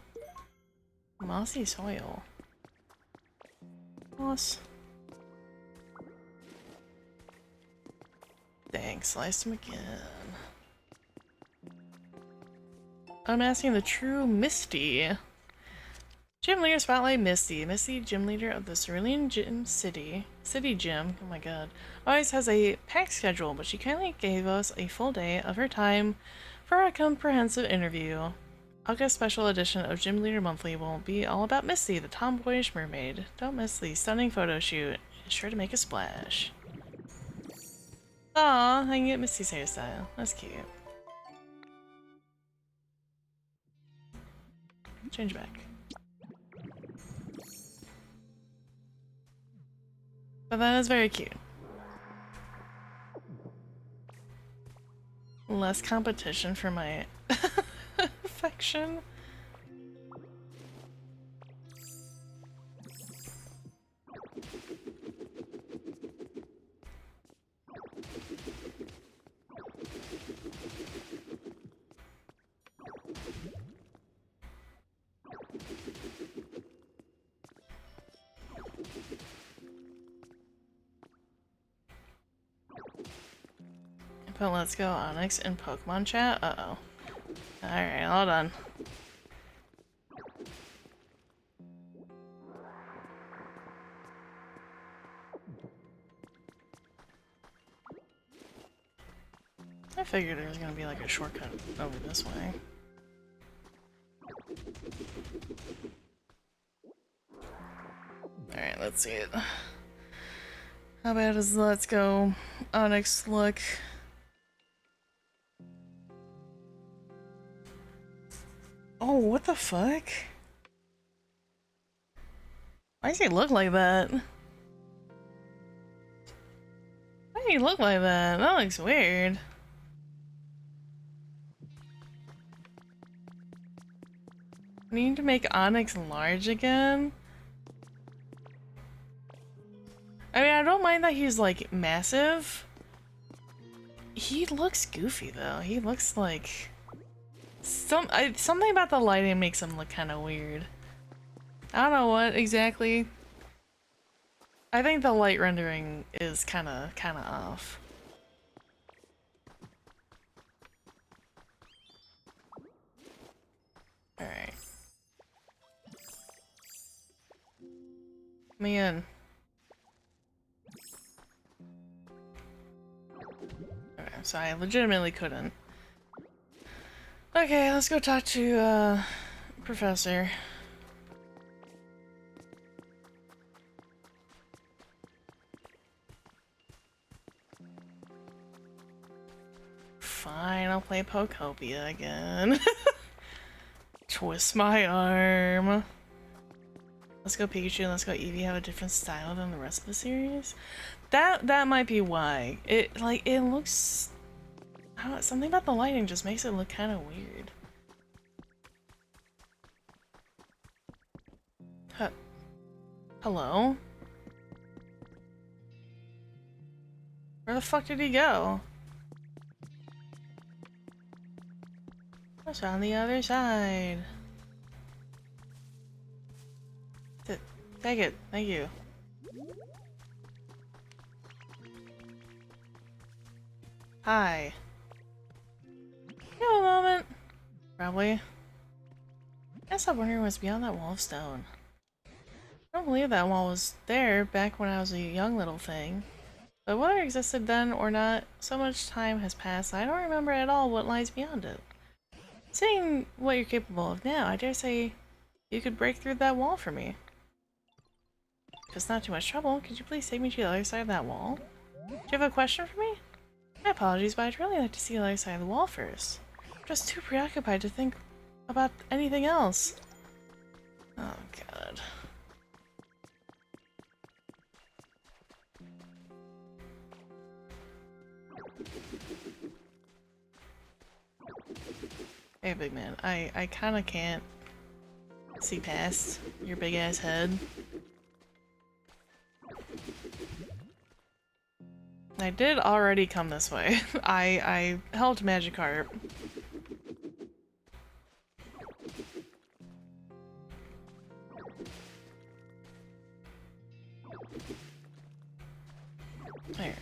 Mossy soil. Moss. Dang, sliced him again. I'm asking the true Misty. Gym leader spotlight Misty. Misty, gym leader of the Cerulean Gym City. City Gym, oh my god, always has a packed schedule, but she kindly gave us a full day of her time for a comprehensive interview. August special edition of Gym Leader Monthly will be all about Misty, the tomboyish mermaid. Don't miss the stunning photo shoot. It's sure to make a splash. Aw, I can get Misty's hairstyle. That's cute. Change back. But that is very cute. Less competition for my affection. But let's go Onyx in Pokemon chat. Uh-oh. Alright, hold on. I figured there was gonna be like a shortcut over this way. Alright, let's see it. How about is let's go Onyx look. Oh, what the fuck? Why does he look like that? Why do he look like that? That looks weird. We need to make Onyx large again? I mean, I don't mind that he's like massive. He looks goofy though. He looks like... something about the lighting makes him look kind of weird. I don't know what exactly. I think the light rendering is kind of off. All right. Man. Okay, so I legitimately couldn't. Okay, let's go talk to Professor. Fine, I'll play Pokopia again. Twist my arm. Let's go Pikachu and let's go Eevee have a different style than the rest of the series. That might be why. It looks... something about the lighting just makes it look kind of weird. Hello? Where the fuck did he go? What's on the other side? Take it. Thank you. Hi. You have a moment? Probably. I stopped wondering what's beyond that wall of stone. I don't believe that wall was there back when I was a young little thing. But whether it existed then or not, so much time has passed I don't remember at all what lies beyond it. Seeing what you're capable of now, I dare say you could break through that wall for me. If it's not too much trouble, could you please take me to the other side of that wall? Do you have a question for me? My apologies, but I'd really like to see the other side of the wall first. I'm just too preoccupied to think about anything else. Oh, God. Hey, big man. I kinda can't see past your big-ass head. I did already come this way. I helped Magikarp. There.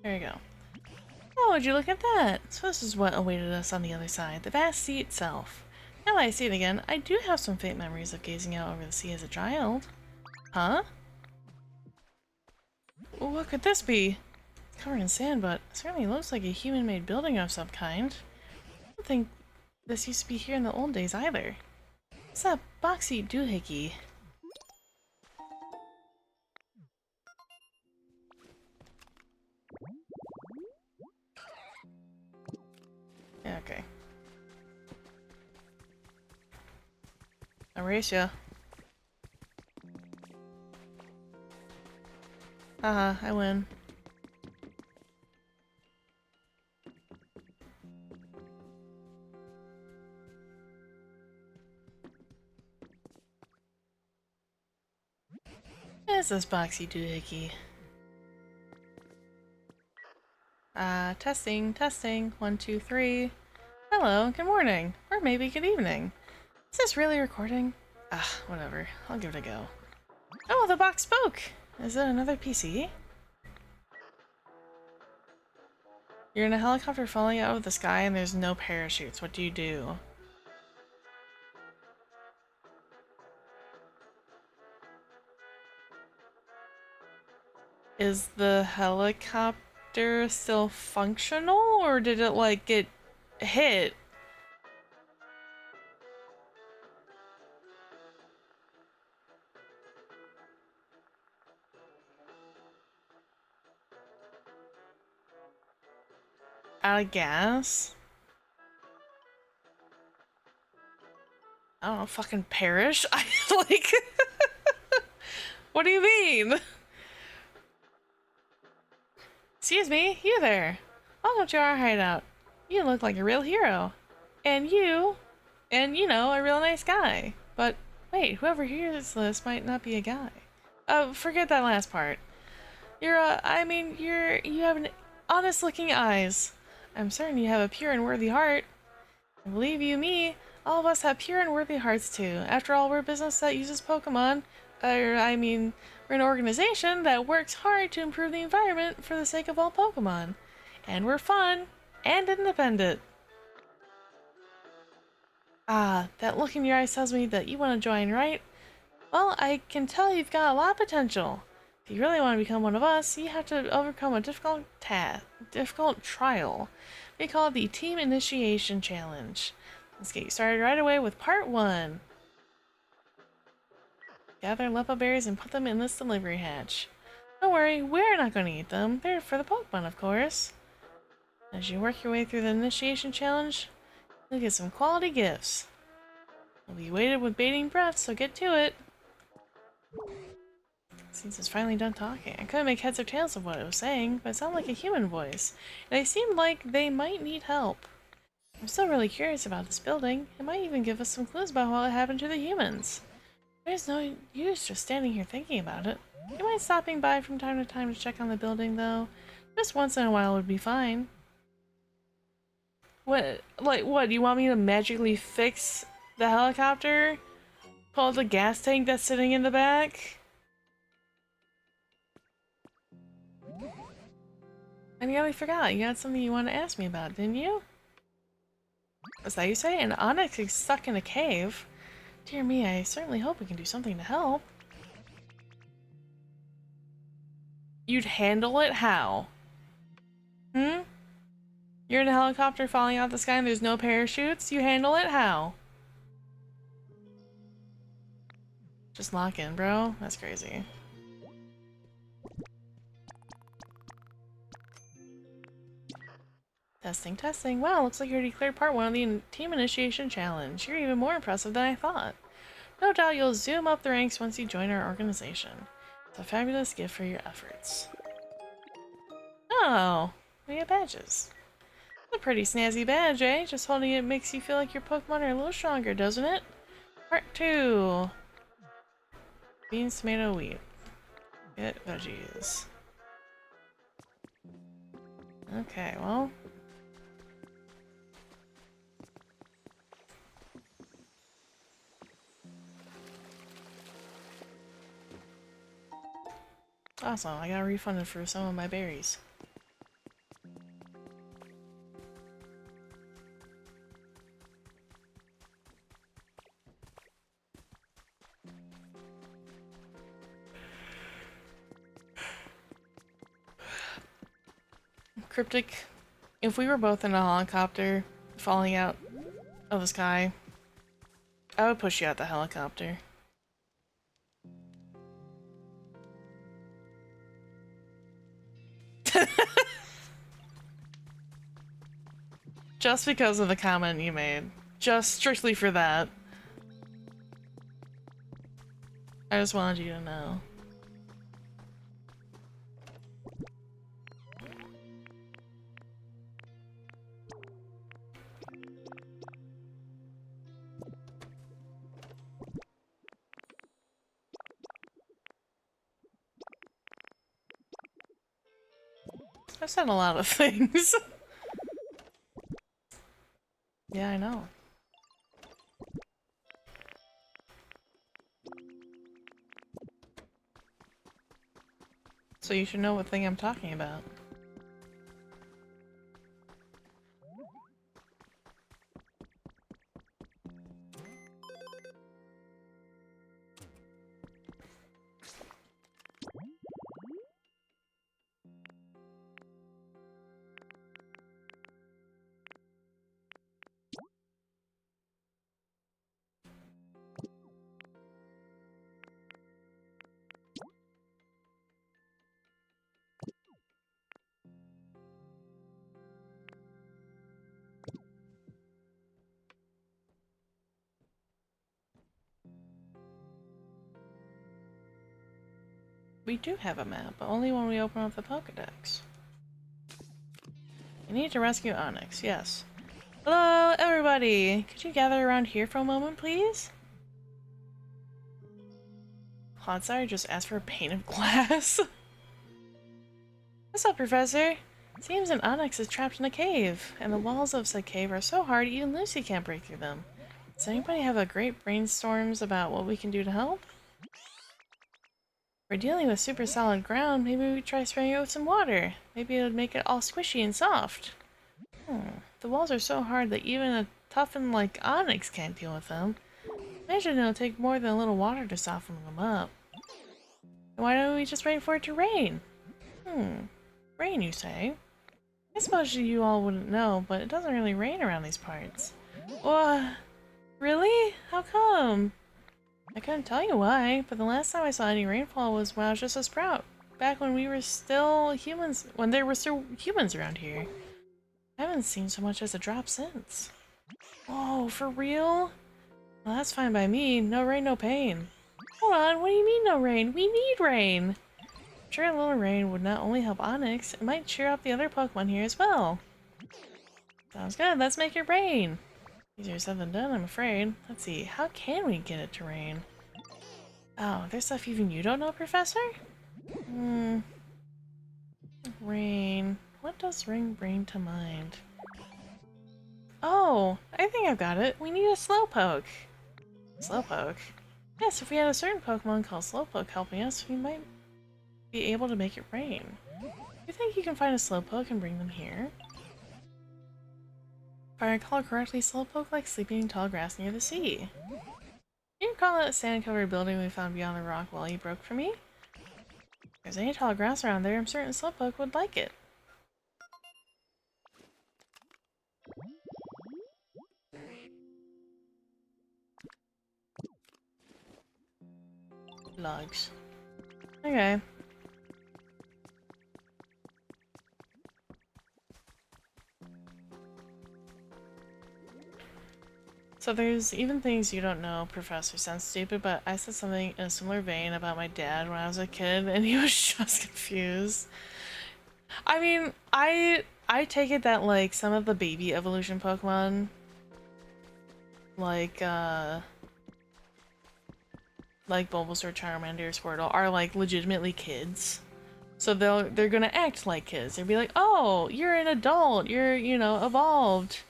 There you go. would you look at that? So this is what awaited us on the other side, the vast sea itself. Now that I see it again, I do have some faint memories of gazing out over the sea as a child. Huh? Well, what could this be? It's covered in sand, but it certainly looks like a human-made building of some kind. I don't think this used to be here in the old days either. What's that boxy doohickey? Yeah, okay. Erase ya. Haha, I win. There's this boxy doohickey. Testing, testing. 1, 2, 3. Hello, good morning. Or maybe good evening. Is this really recording? Ah, whatever. I'll give it a go. Oh, the box spoke! Is it another PC? You're in a helicopter falling out of the sky and there's no parachutes. What do you do? Is the helicopter still functional, or did it, like, get hit? Out of gas? I don't know, fucking perish? I, like... What do you mean? Excuse me, you there. Welcome to our hideout. You look like a real hero. And you, you know, a real nice guy. But wait, whoever hears this might not be a guy. Forget that last part. You have an honest-looking eyes. I'm certain you have a pure and worthy heart. I believe you, me, all of us have pure and worthy hearts too. After all, we're a business that uses Pokemon. We're an organization that works hard to improve the environment for the sake of all Pokemon. And we're fun and independent. Ah, that look in your eyes tells me that you want to join, right? Well, I can tell you've got a lot of potential. If you really want to become one of us, you have to overcome a difficult trial. We call it the Team Initiation Challenge. Let's get you started right away with part 1. Gather Leppa berries and put them in this delivery hatch. Don't worry, we're not going to eat them. They're for the Pokemon, of course. As you work your way through the initiation challenge, you'll get some quality gifts. You'll be waited with bated breath, so get to it. Since it's finally done talking, I couldn't make heads or tails of what it was saying, but it sounded like a human voice, and they seemed like they might need help. I'm still really curious about this building. It might even give us some clues about what happened to the humans. There's no use just standing here thinking about it. You mind stopping by from time to time to check on the building, though? Just once in a while would be fine. What? Like, what? Do you want me to magically fix the helicopter? Pull out the gas tank that's sitting in the back? I nearly forgot. You had something you wanted to ask me about, didn't you? Is that you say? An Onyx is stuck in a cave? Dear me, I certainly hope we can do something to help. You'd handle it how? Hmm? You're in a helicopter falling out the sky and there's no parachutes? You handle it how? Just lock in, bro? That's crazy. Testing, testing. Wow, looks like you already cleared part 1 of the Team Initiation Challenge. You're even more impressive than I thought. No doubt you'll zoom up the ranks once you join our organization. It's a fabulous gift for your efforts. Oh, we have badges. It's a pretty snazzy badge, eh? Just holding it makes you feel like your Pokemon are a little stronger, doesn't it? Part 2. Beans, tomato, wheat. Get veggies. Okay, well. Awesome, I got refunded for some of my berries. Cryptic, if we were both in a helicopter falling out of the sky, I would push you out the helicopter. Just because of the comment you made. Just strictly for that. I just wanted you to know. I've said a lot of things. Yeah, I know. So you should know what thing I'm talking about. We do have a map, but only when we open up the Pokedex. I need to rescue Onyx, yes. Hello, everybody! Could you gather around here for a moment, please? Hot sorry, just asked for a pane of glass. What's up, Professor? Seems an Onyx is trapped in a cave, and the walls of said cave are so hard even Lucy can't break through them. Does anybody have a great brainstorms about what we can do to help? We're dealing with super solid ground, maybe we try spraying it with some water. Maybe it would make it all squishy and soft. The walls are so hard that even a toughened like Onyx can't deal with them. Imagine it'll take more than a little water to soften them up. Why don't we just wait for it to rain? Rain, you say? I suppose you all wouldn't know, but it doesn't really rain around these parts. What? Really? How come? I couldn't tell you why, but the last time I saw any rainfall was when I was just a sprout. Back when we were still humans, when there were still humans around here. I haven't seen so much as a drop since. Whoa, for real? Well, that's fine by me. No rain, no pain. Hold on, what do you mean no rain? We need rain! I'm sure a little rain would not only help Onyx, it might cheer up the other Pokemon here as well. Sounds good, let's make it rain! Easier said than done, I'm afraid. Let's see, how can we get it to rain? Oh, there's stuff even you don't know, Professor? Rain. What does ring bring to mind? Oh, I think I've got it. We need a Slowpoke. Slowpoke? Yes, if we had a certain Pokemon called Slowpoke helping us, we might be able to make it rain. You think you can find a Slowpoke and bring them here? If I recall correctly, Slowpoke likes sleeping in tall grass near the sea. Can you recall that sand-covered building we found beyond the rock wall you broke for me? If there's any tall grass around there, I'm certain Slowpoke would like it. Logs. Okay. So there's even things you don't know, Professor. Sounds stupid, but I said something in a similar vein about my dad when I was a kid, and he was just confused. I mean, I take it that like some of the baby evolution Pokemon, like Bulbasaur, Charmander, Squirtle, are like legitimately kids. So they're gonna act like kids. They'll be like, "Oh, you're an adult. You're, you know, evolved.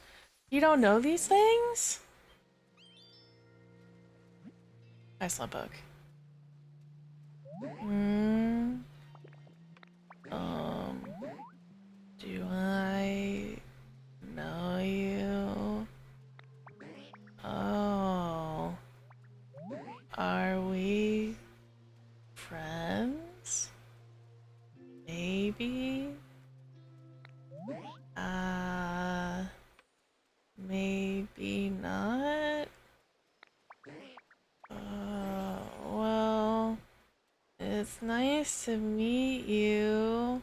You don't know these things?" Hi, Slowpoke. Do I know you? Oh. Are we friends? Maybe? Maybe not. Well, it's nice to meet you.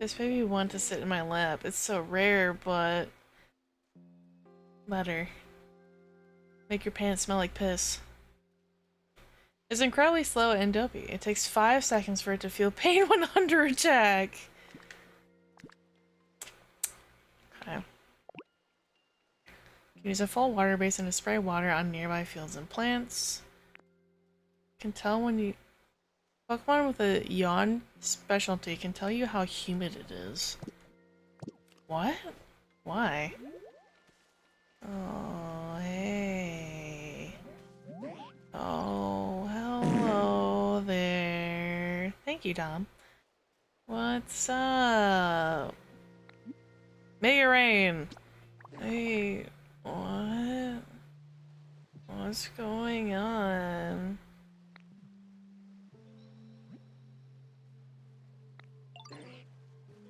This baby want to sit in my lap. It's so rare, but better. Make your pants smell like piss. It's incredibly slow and dopey. It takes 5 seconds for it to feel pain when under attack. Okay. Use a full water basin to spray water on nearby fields and plants. Can tell when you... Pokemon with a yawn specialty can tell you how humid it is. What? Why? Oh, hey. Oh, hello there. Thank you, Dom. What's up? Make it rain. Hey, what? What's going on?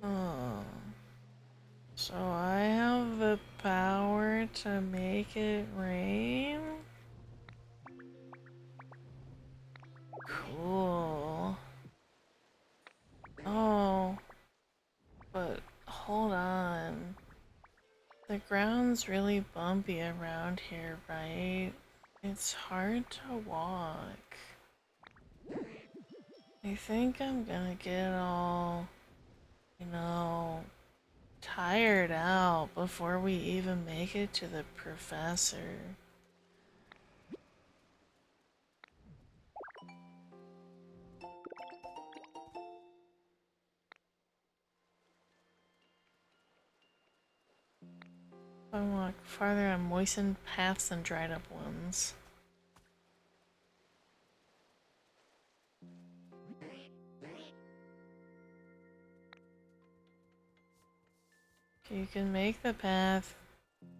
Oh. So I have the power to make it rain? Cool. Oh. But hold on. The ground's really bumpy around here, right? It's hard to walk. I think I'm gonna get all, you know, tired out before we even make it to the professor. If I walk farther on moistened paths than dried up ones. You can make the path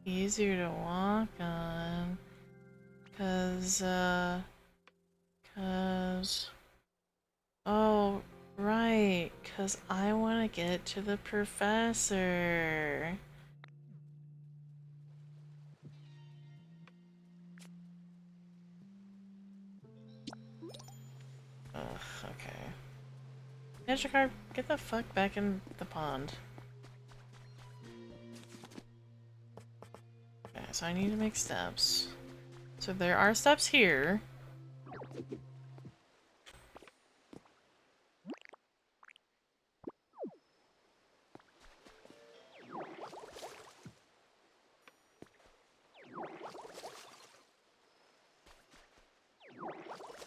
easier to walk on. Oh, right, 'cause I want to get to the professor. Ugh, okay. Magikarp, get the fuck back in the pond. Okay, so I need to make steps. So there are steps here.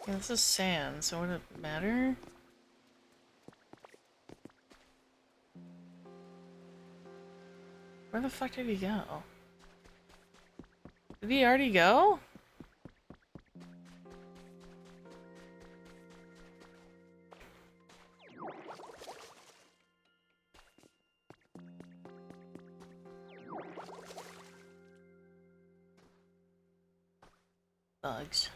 Yeah, this is sand, so would it matter? Where the fuck did he go? Did he already go? Bugs.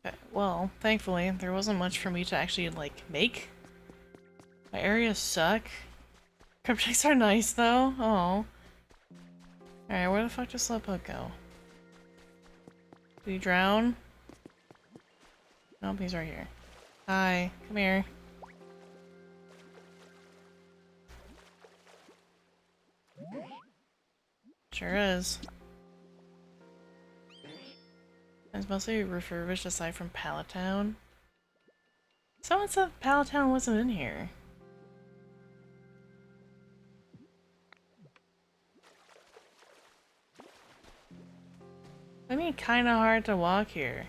Okay, well, thankfully, there wasn't much for me to actually, like, make. My areas suck. Cryptics are nice, though. Oh. Alright, where the fuck does Slowpoke go? Did he drown? Nope, he's right here. Hi, come here. Sure is. It's mostly refurbished aside from Pallet Town. Someone said Pallet Town wasn't in here. I mean, kinda hard to walk here.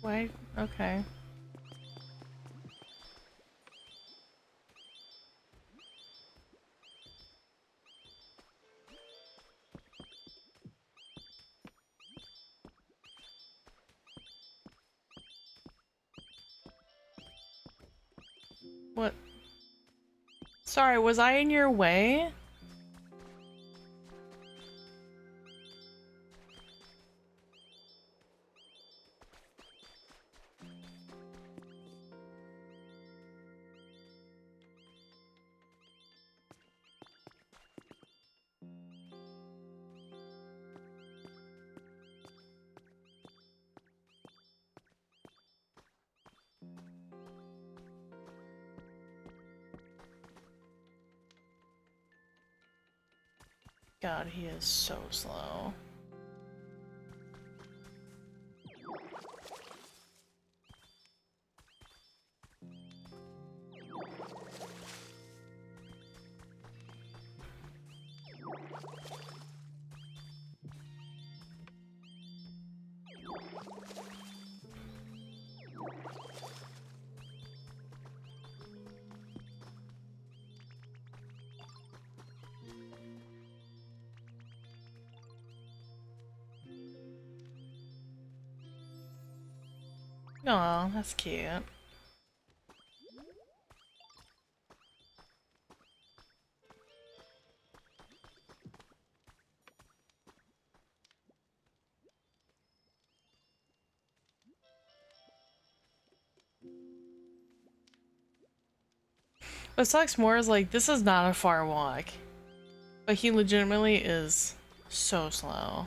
Wait, okay. What? Sorry, was I in your way? God, he is so slow. Aw, that's cute. What sucks more is like, this is not a far walk. But he legitimately is so slow.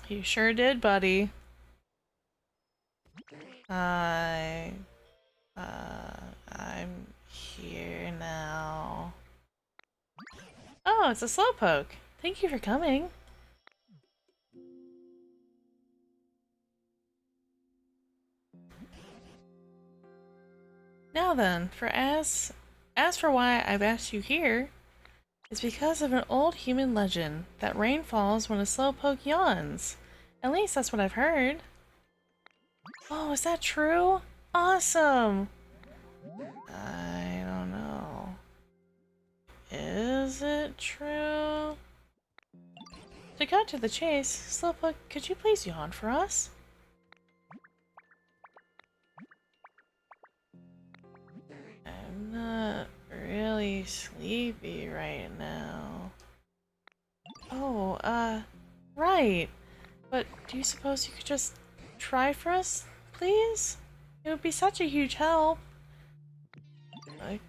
You sure did, buddy. I... I'm here now. Oh, it's a slowpoke. Thank you for coming. Now then, as for why I've asked you here, it's because of an old human legend that rain falls when a slowpoke yawns. At least that's what I've heard. Oh, is that true? Awesome! I don't know. Is it true? To cut to the chase, Slowpoke, could you please yawn for us? I'm not really sleepy right now. Oh, right. But do you suppose you could just try for us, please? It would be such a huge help.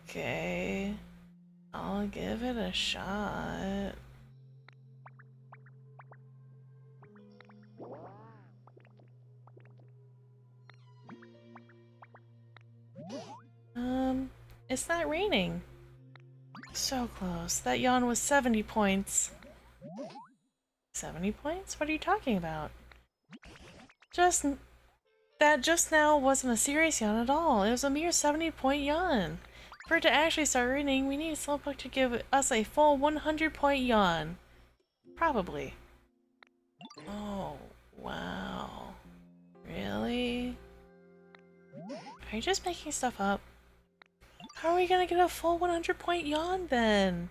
Okay. I'll give it a shot. It's not raining. So close. That yawn was 70 points. 70 points? What are you talking about? That just now wasn't a serious yawn at all. It was a mere 70-point yawn. For it to actually start raining, we need Slowpoke to give us a full 100-point yawn. Probably. Oh, wow. Really? Are you just making stuff up? How are we gonna get a full 100-point yawn then?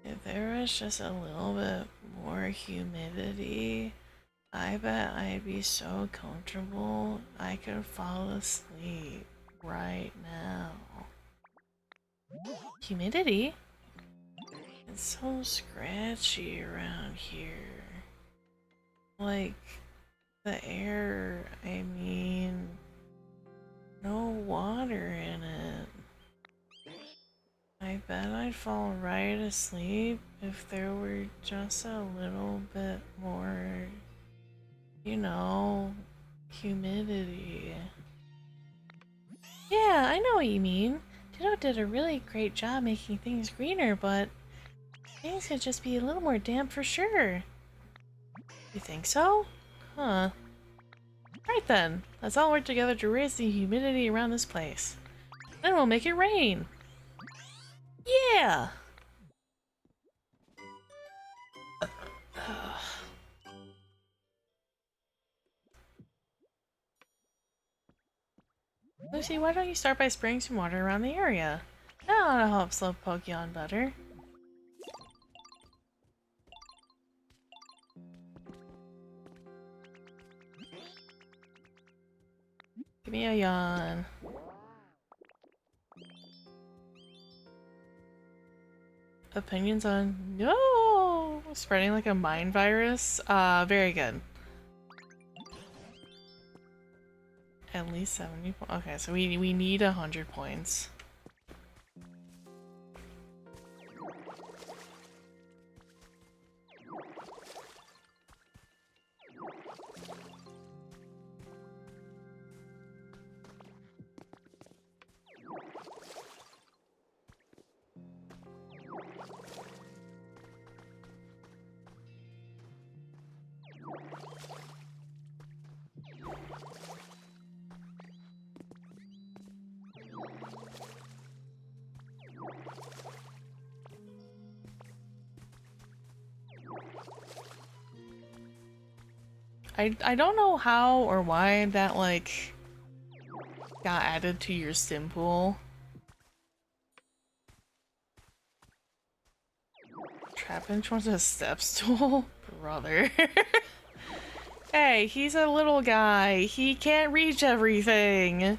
If there was just a little bit more humidity, I bet I'd be so comfortable I could fall asleep right now. Humidity? It's so scratchy around here. Like, the air, I mean, no water in it. I bet I'd fall right asleep if there were just a little bit more, you know, humidity. Yeah, I know what you mean. Ditto did a really great job making things greener, but things could just be a little more damp for sure. You think so? Huh. Right then, let's all work together to raise the humidity around this place. Then we'll make it rain! Yeah! Lucy, why don't you start by spraying some water around the area? That ought to help Slowpoke yawn better. Give me a yawn. Opinions on no spreading like a mind virus? Very good. At least 70 points. Okay, so we need 100 points. I don't know how or why that, like, got added to your sim pool. Trapinch wants a step stool? Brother. Hey, he's a little guy. He can't reach everything.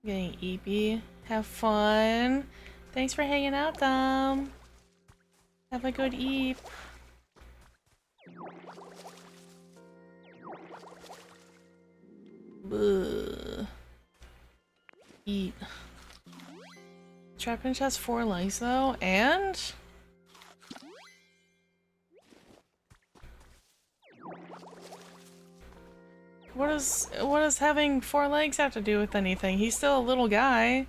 Getting eepy. Have fun. Thanks for hanging out, Dom. Have a good eep. Ugh. Eat. Trapinch has 4 legs though, and what does having 4 legs have to do with anything? He's still a little guy.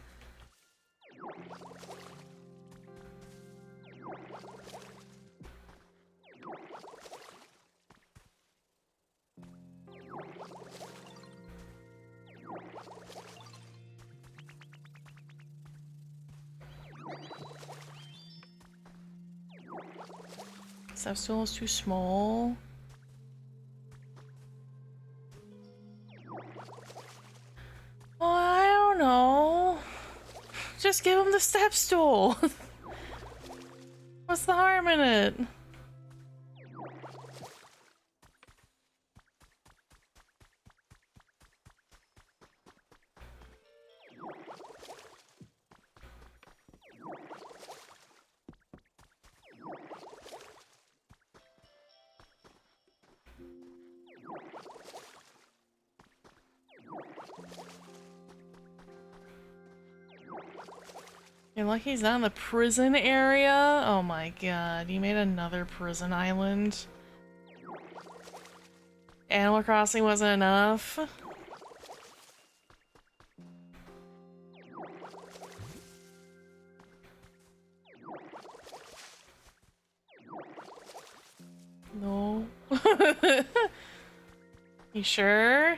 Step stool is too small. Well, I don't know. Just give him the step stool. What's the harm in it? You're lucky he's not in the prison area? Oh my god, you made another prison island. Animal Crossing wasn't enough? No. You sure?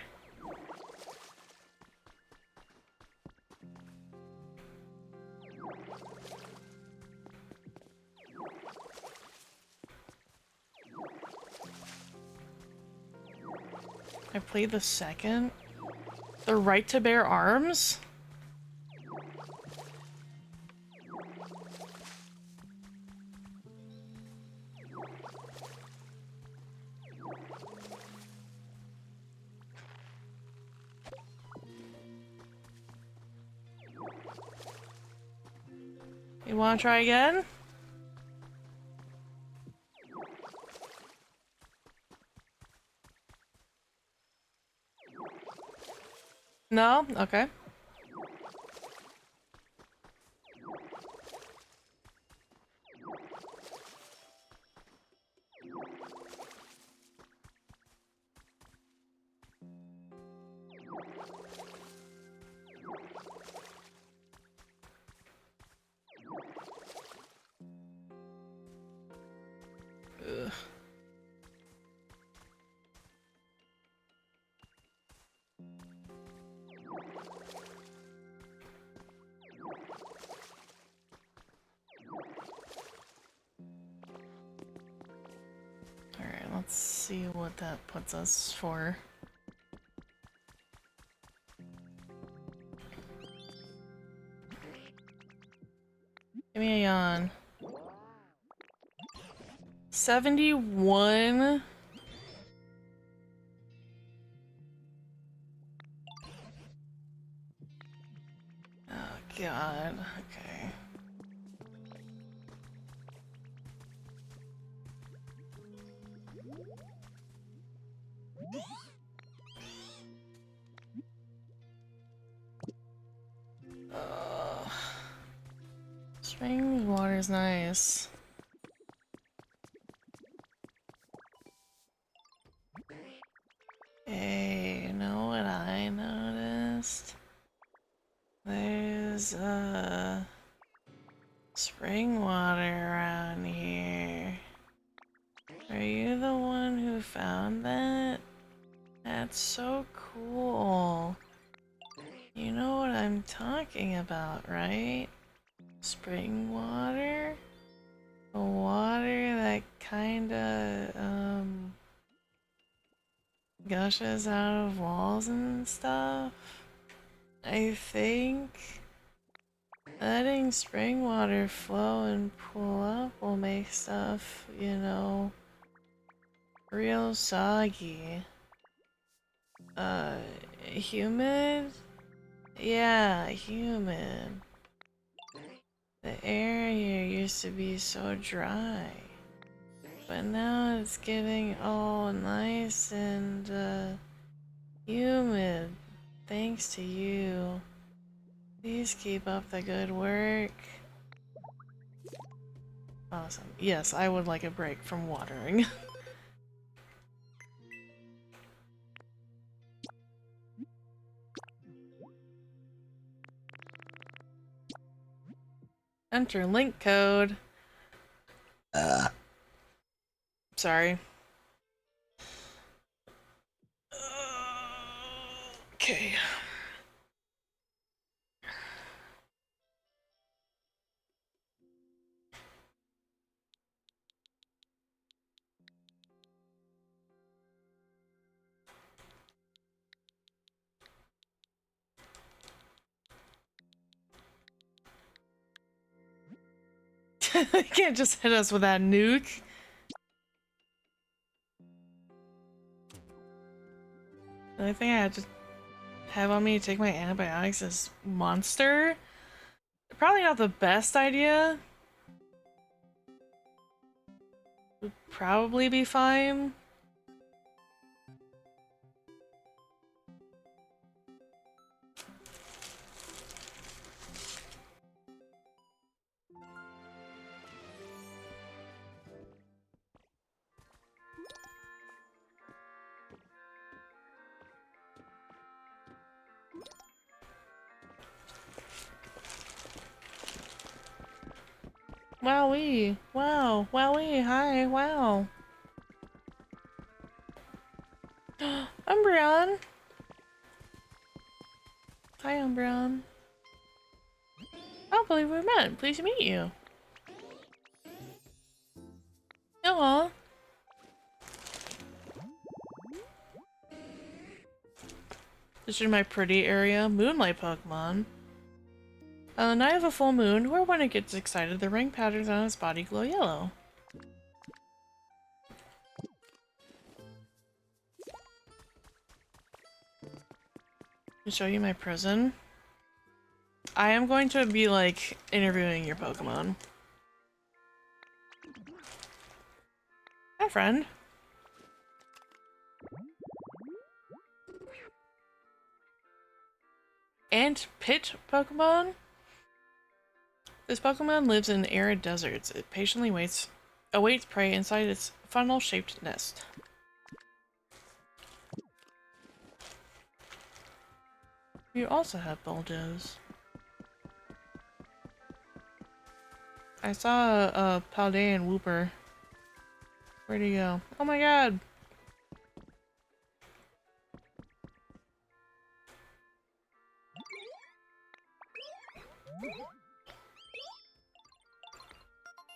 I played the second? The right to bear arms? You wanna try again? No? Okay. Ugh. Alright, let's see what that puts us for. Give me a yawn. 71? Oh god, okay. Spring water's nice. Hey, you know what I noticed? There's, spring water around here. Are you the one who found that? That's so cool. You know what I'm talking about, right? Spring water? The water that kinda, gushes out of walls and stuff? I think letting spring water flow and pool up will make stuff, you know, real soggy. Humid? Yeah, humid. The air here used to be so dry, but now it's getting all nice and, humid. Thanks to you. Please keep up the good work. Awesome. Yes, I would like a break from watering. Enter link code. Sorry. Okay. You can't just hit us with that nuke. The only thing I had to have on me to take my antibiotics is Monster. Probably not the best idea. Would probably be fine. Wowee. Wow. Wowee. Hi. Wow. Umbreon. Hi, Umbreon. I don't believe we met. Pleased to meet you. Hello. This is my pretty area. Moonlight Pokemon. On the night of a full moon, or when it gets excited, the ring patterns on its body glow yellow. To show you my prison. I am going to be, like, interviewing your Pokemon. Hi, friend. Ant Pit Pokemon? This Pokemon lives in arid deserts. It patiently awaits prey inside its funnel-shaped nest. You also have Bulldozers. I saw a Paldean Wooper. Where'd he go? Oh my god!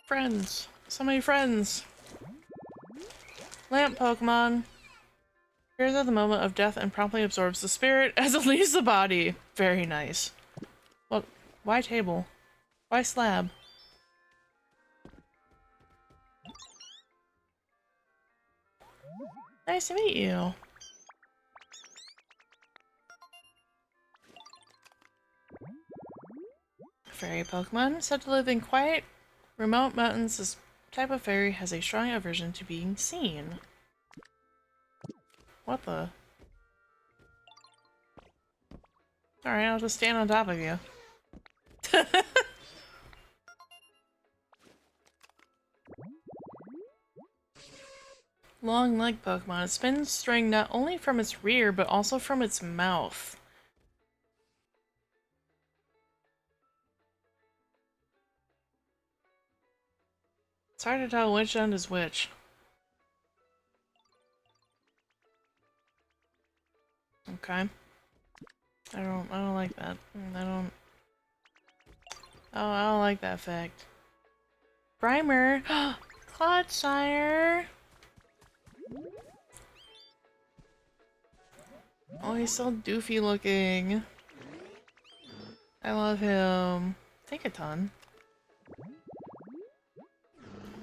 Friends! So many friends! Lamp Pokemon. Appears at the moment of death and promptly absorbs the spirit as it leaves the body. Very nice. Well, why table? Why slab? Nice to meet you. Fairy Pokemon. Said to live in quiet, remote mountains, this type of fairy has a strong aversion to being seen. What the? Alright, I'll just stand on top of you. Long leg Pokemon. It spins string not only from its rear, but also from its mouth. It's hard to tell which end is which. Okay. I don't like that. I don't like that fact. Primer! Clodsire! Oh, he's so doofy looking. I love him. Think a ton.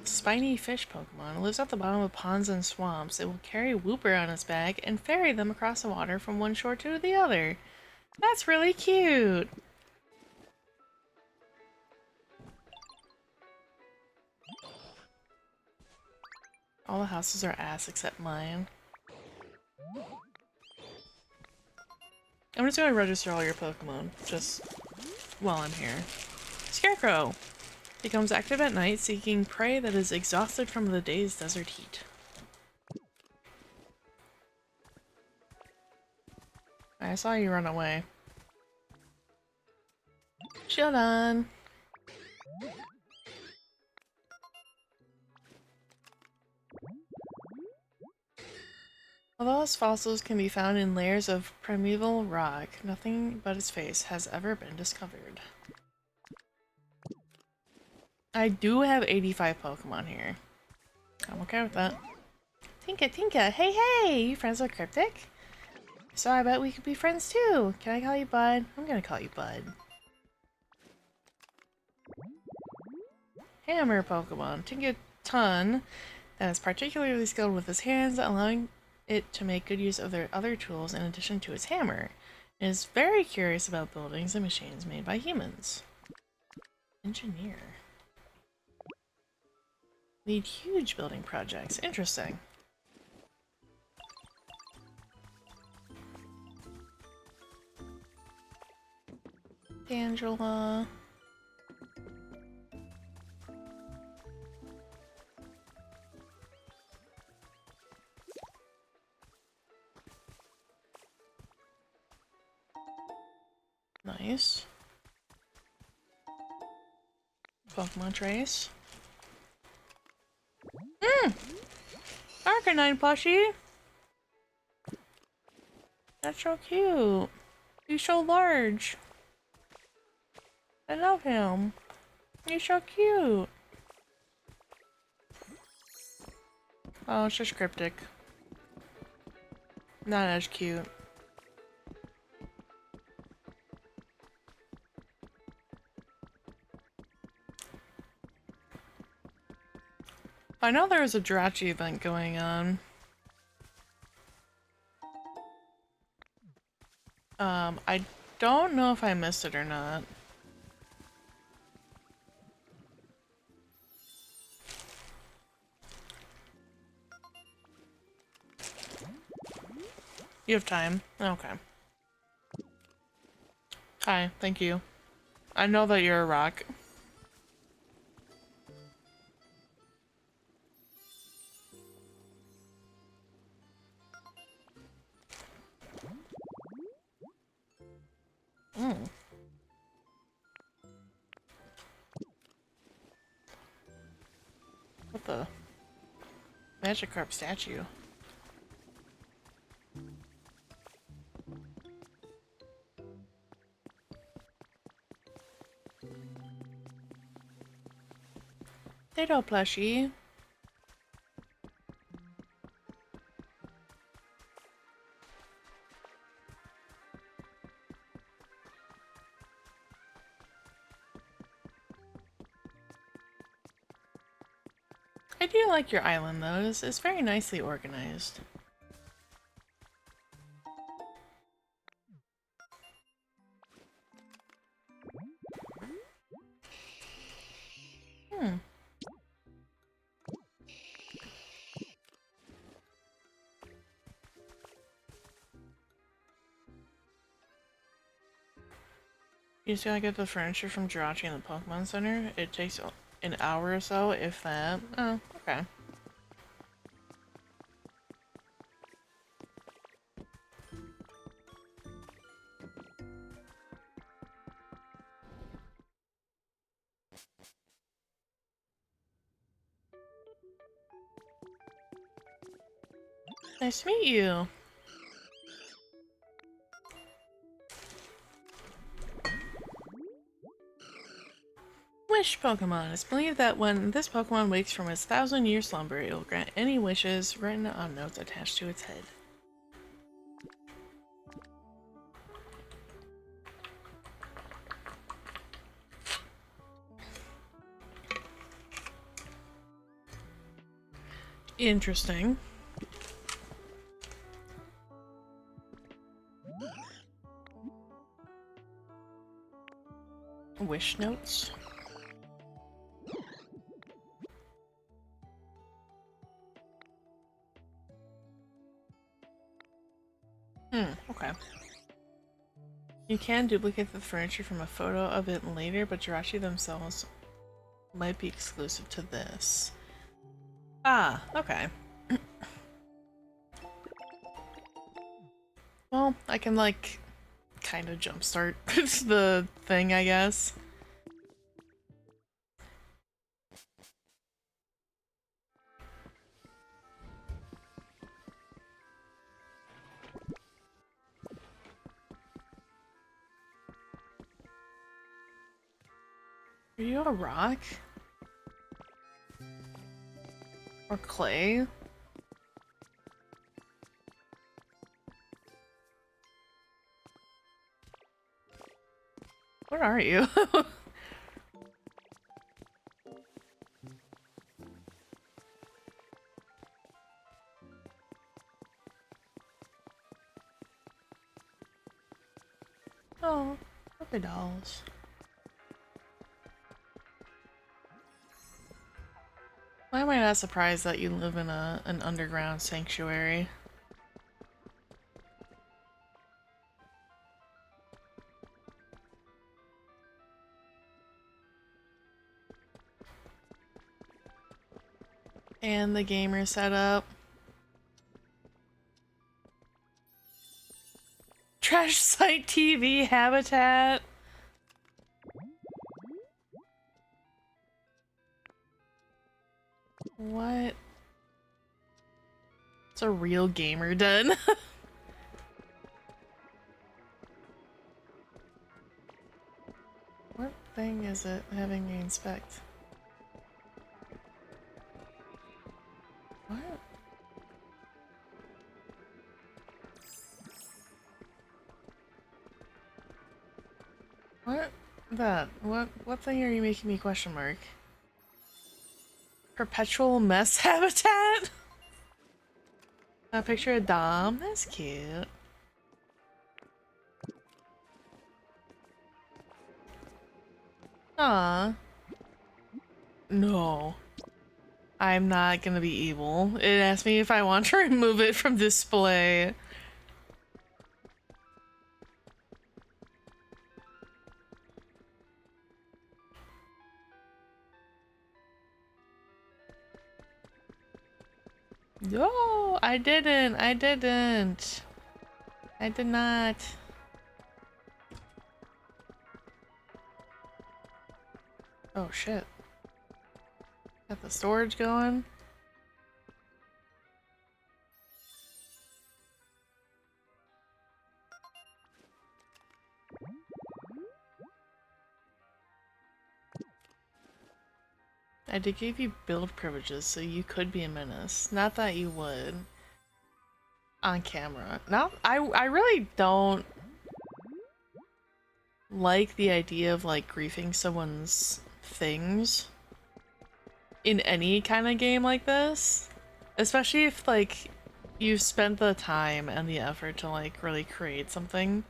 Spiny fish Pokemon. It lives at the bottom of ponds and swamps. It will carry a Wooper on its back and ferry them across the water from one shore to the other. That's really cute! All the houses are ass except mine. I'm just gonna register all your Pokemon, just while I'm here. Scarecrow! Becomes active at night, seeking prey that is exhausted from the day's desert heat. I saw you run away. Shieldon! Although its fossils can be found in layers of primeval rock, nothing but its face has ever been discovered. I do have 85 Pokemon here. I'm okay with that. Tinka, Tinka, hey, hey! You friends with Cryptic? So I bet we could be friends too. Can I call you Bud? I'm gonna call you Bud. Hammer Pokemon. Tinka Ton that is particularly skilled with his hands, allowing it to make good use of their other tools in addition to its hammer. It is very curious about buildings and machines made by humans. Engineer. Lead huge building projects. Interesting. Angela. Nice. Pokemon Trace. Arcanine plushie! That's so cute. He's so large. I love him. He's so cute. Oh, it's just cryptic. Not as cute. I know there was a Jirachi event going on. I don't know if I missed it or not. You have time? Okay. Hi, thank you. I know that you're a rock. What the? Magikarp statue. Ditto plushie. I do like your island though. It's very nicely organized. You see, I get the furniture from Jirachi in the Pokemon Center. It takes an hour or so, if that. Oh, okay. Nice to meet you. Wish Pokemon. It's believed that when this Pokemon wakes from its 1,000-year slumber, it will grant any wishes written on notes attached to its head. Interesting. Wish notes? Okay. You can duplicate the furniture from a photo of it later, but Jirachi themselves might be exclusive to this. Ah, okay. Well, I can, like, kind of jumpstart the thing, I guess. Are you a rock? Or clay? What are you? Oh, puppy dolls. Why am I not surprised that you live in an underground sanctuary? And the gamer setup. Trash site TV habitat. real gamer den. What thing is it having me inspect? What? What? That? What thing are you making me question mark? Perpetual mess habitat? A picture of Dom? That's cute. Aw. No. I'm not gonna be evil. It asked me if I want to remove it from display. No, I didn't. I didn't. I did not. Oh shit. Got the storage going. I did give you build privileges, so you could be a menace. Not that you would. On camera. Now, I really don't like the idea of like griefing someone's things in any kind of game like this. Especially if like you've spent the time and the effort to like really create something.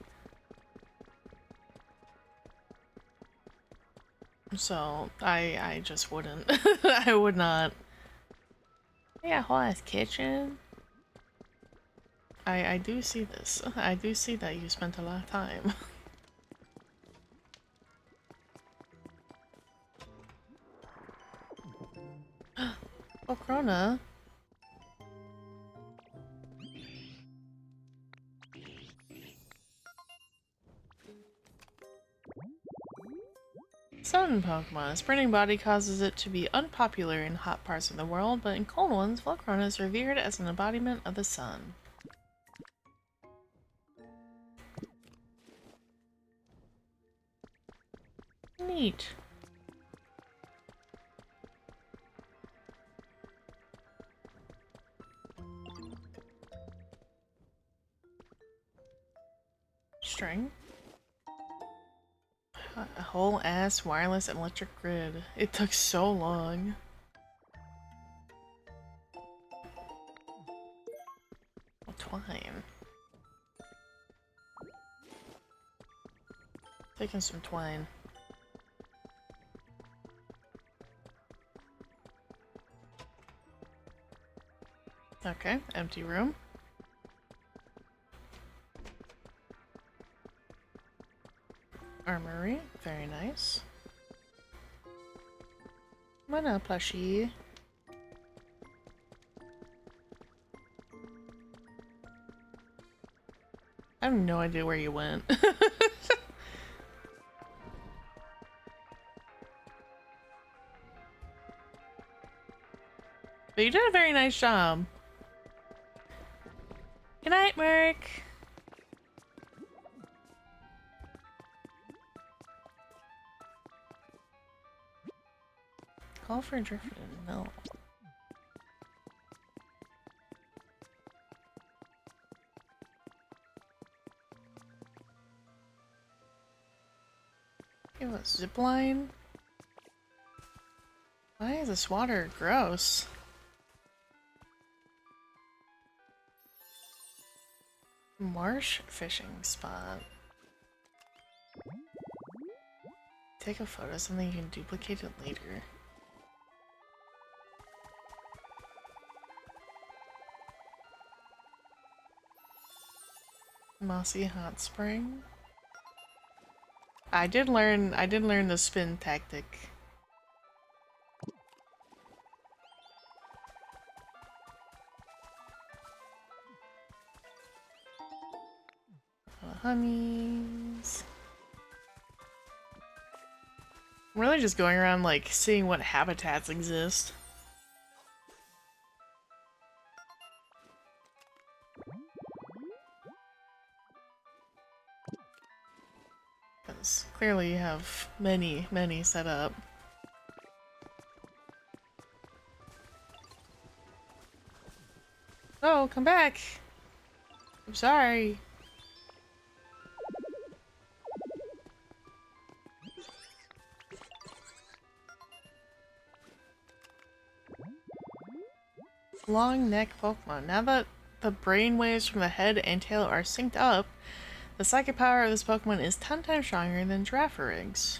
So I just wouldn't. I would not. Yeah, whole ass kitchen. I do see this. I do see that you spent a lot of time. Oh, Corona. Sun Pokemon. Sprinting body causes it to be unpopular in hot parts of the world, but in cold ones, Volcarona is revered as an embodiment of the sun. Neat. String. A whole ass wireless and electric grid. It took so long. Oh, twine. Taking some twine. Okay, empty room. Armory, very nice. Mana plushie. I have no idea where you went. But you did a very nice job. Good night, Merc. Call for Drifted. No. You have a zipline? Why is this water gross? Marsh fishing spot. Take a photo, something you can duplicate it later. Mossy hot spring. I did learn the spin tactic. Honeys. I'm really just going around like seeing what habitats exist. Because clearly you have many, many set up. Oh, come back! I'm sorry. Long neck Pokemon. Now that the brain waves from the head and tail are synced up, the psychic power of this Pokemon is 10 times stronger than Giraffarigs.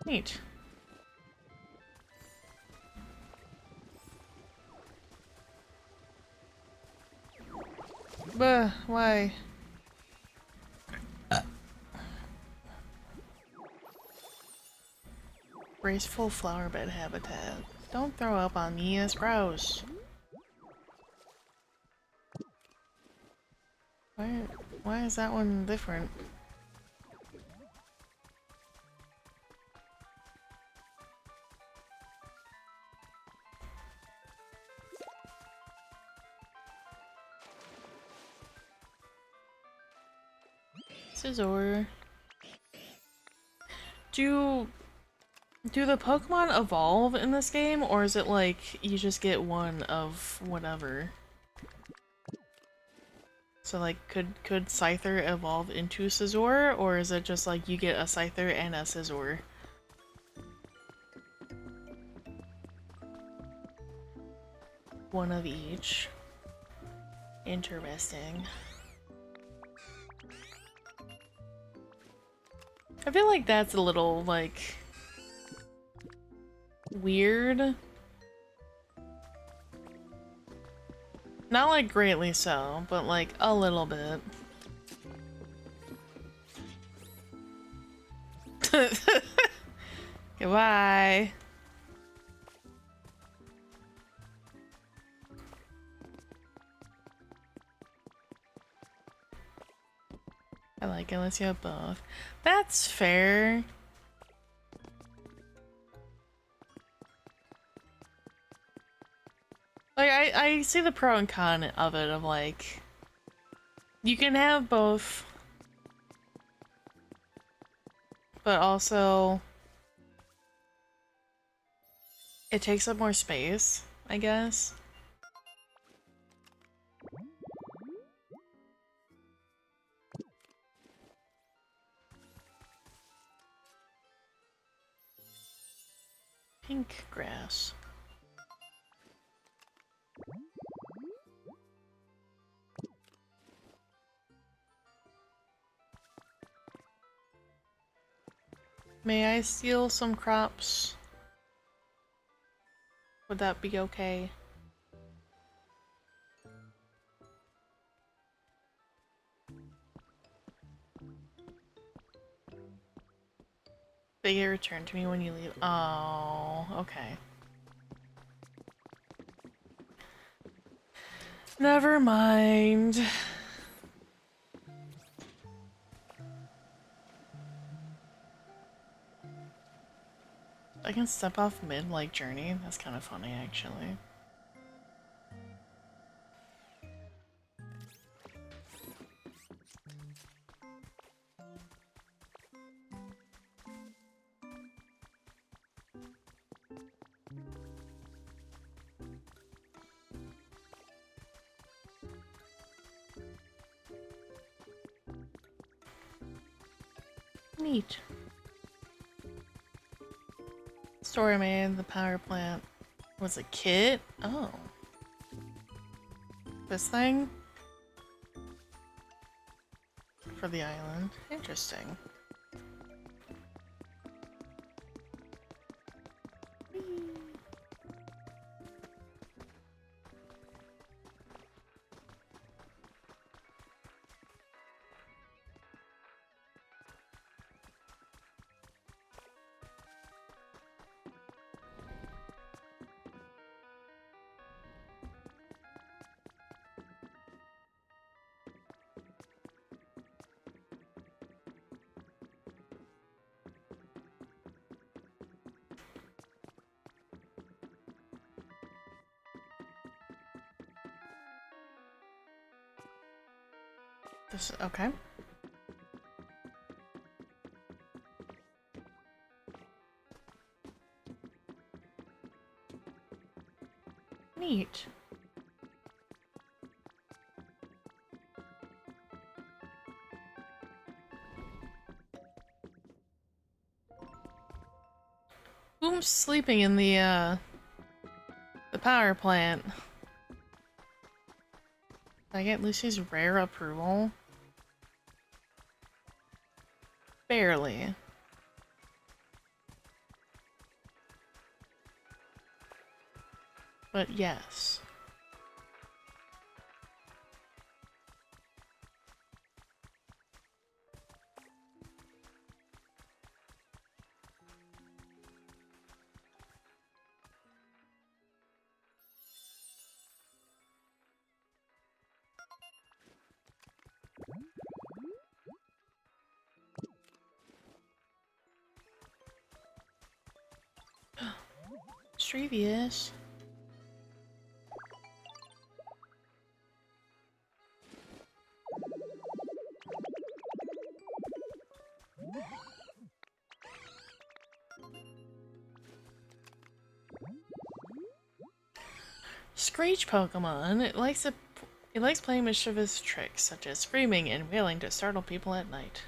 Neat. Buh, why? Graceful flower bed habitat. Don't throw up on me, it's gross. Why is that one different? Scizor. Do the Pokemon evolve in this game, or is it like you just get one of whatever? So like, could Scyther evolve into Scizor, or is it just like you get a Scyther and a Scizor? One of each. Interesting. I feel like that's a little, like, weird. Not like greatly so, but like a little bit. Goodbye. I like it unless you have both. That's fair. Like, I see the pro and con of it, of like, you can have both, but also it takes up more space, I guess. Pink grass. May I steal some crops? Would that be okay? They get returned to me when you leave. Oh, okay. Never mind. I can step off mid like journey. That's kind of funny, actually. Neat. Story made the power plant was a kit? Oh. This thing? For the island. Interesting. This, okay. Neat. Who's sleeping in the power plant? Did I get Lucy's rare approval? Barely. But yes. Mischievous. Screech Pokemon. It likes playing mischievous tricks, such as screaming and wailing to startle people at night.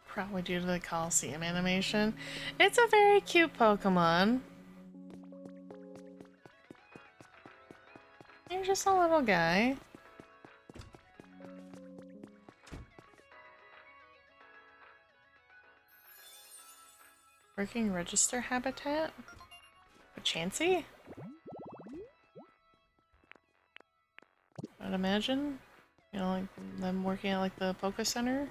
Probably due to the Coliseum animation. It's a very cute Pokemon. You're just a little guy. Working register habitat? A Chansey? I'd imagine. You know, like them working at like the Poke Center.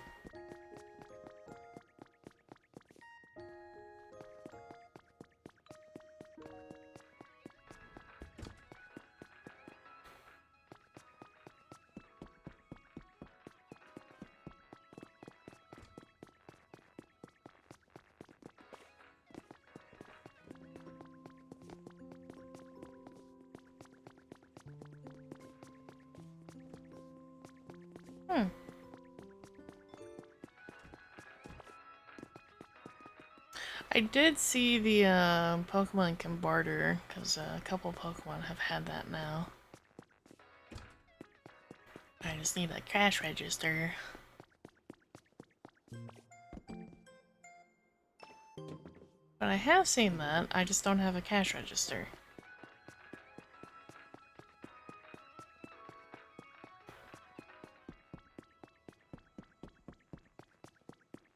I did see the Pokemon can barter, because a couple Pokemon have had that now. I just need a cash register. But I have seen that, I just don't have a cash register.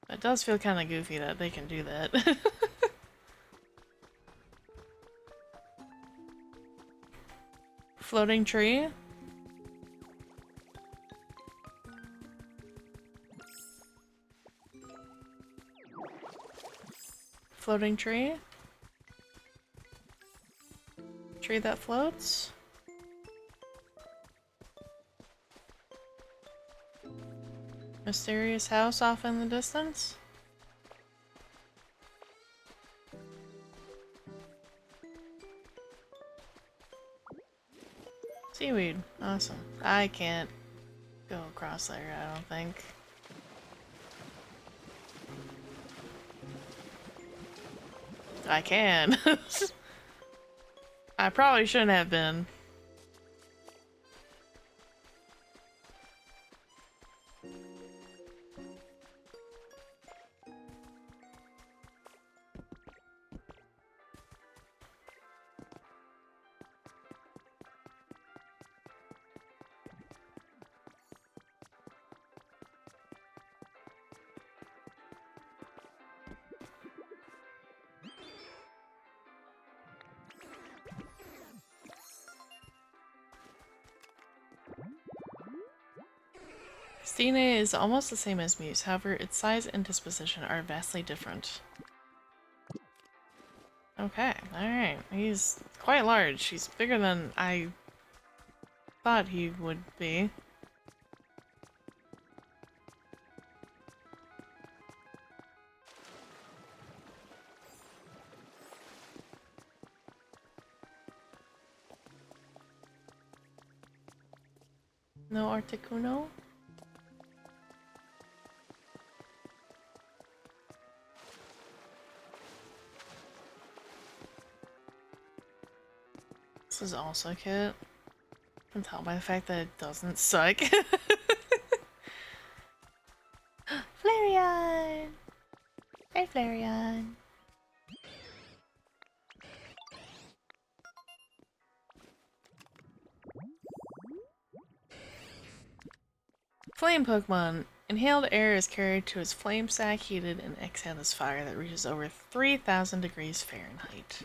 It does feel kind of goofy that they can do that. Floating tree? Floating tree? Tree that floats? Mysterious house off in the distance? Seaweed. Awesome. I can't go across there, I don't think. I can. I probably shouldn't have been. Christina is almost the same as Muse, however, its size and disposition are vastly different. Okay, alright. He's quite large. He's bigger than I thought he would be. No Articuno? This is also cute. I can tell by the fact that it doesn't suck. Flareon! Hey, Flareon! Flame Pokemon. Inhaled air is carried to its flame sac, heated, and exhaled as fire that reaches over 3,000 degrees Fahrenheit.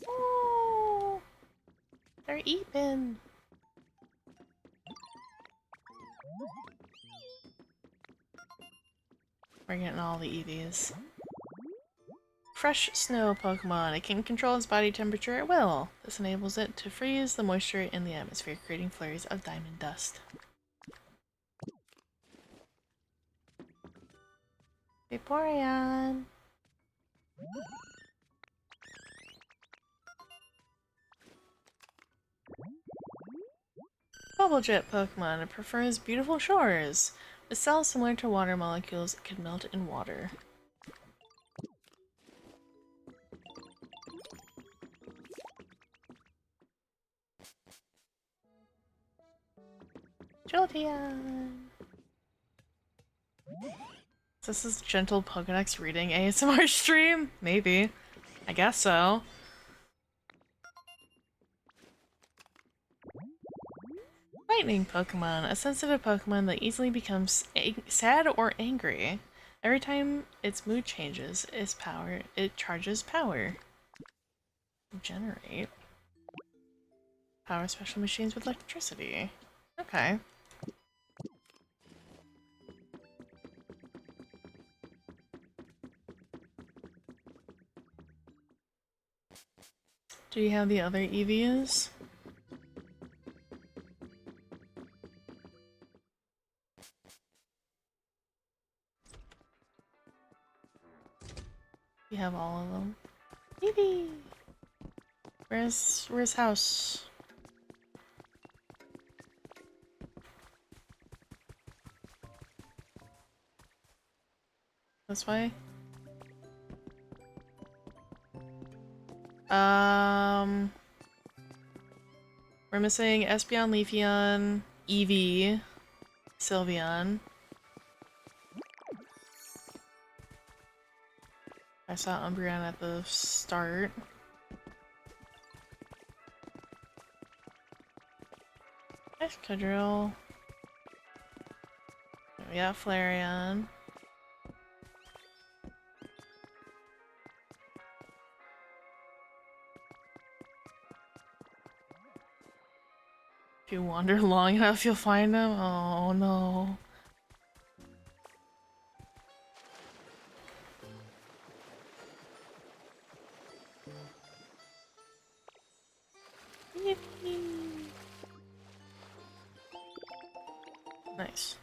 Oh, they're eating. We're getting all the EVs. Fresh snow Pokemon. It can control its body temperature at will. This enables it to freeze the moisture in the atmosphere, creating flurries of diamond dust. Vaporeon! Bubble Jet Pokemon. It prefers beautiful shores. With cells similar to water molecules, it can melt in water. Jolteon! This is gentle Pokedex reading ASMR stream? Maybe. I guess so. Lightning Pokemon. A sensitive Pokemon that easily becomes sad or angry. Every time its mood changes, it charges power. Generate. Power special machines with electricity. Okay. Do you have the other EVs? You have all of them. Eevee! Where's house? This way? We're missing Espeon, Leafeon, Eevee, Sylveon. I saw Umbreon at the start. Nice Cadrill. We got Flareon. If you wander long enough, you'll find them. Oh no. Nice.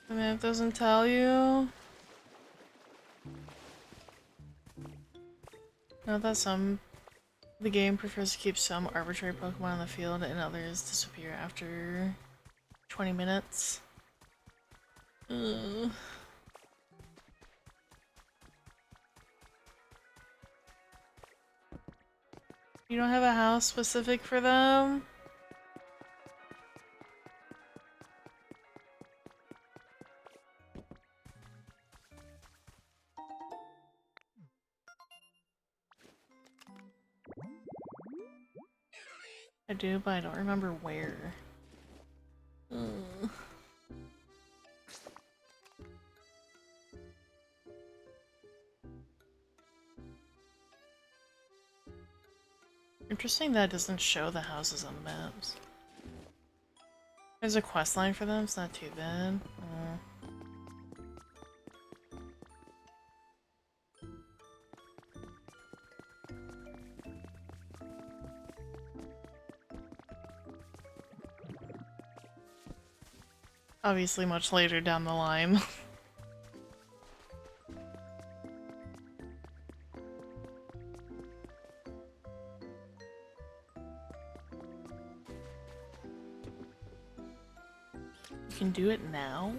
The map doesn't tell you. Note that the game prefers to keep some arbitrary Pokemon in the field and others disappear after 20 minutes. You don't have a house specific for them? I do, but I don't remember where. Interesting that it doesn't show the houses on the maps. There's a quest line for them, it's not too bad. obviously much later down the line. You can do it now?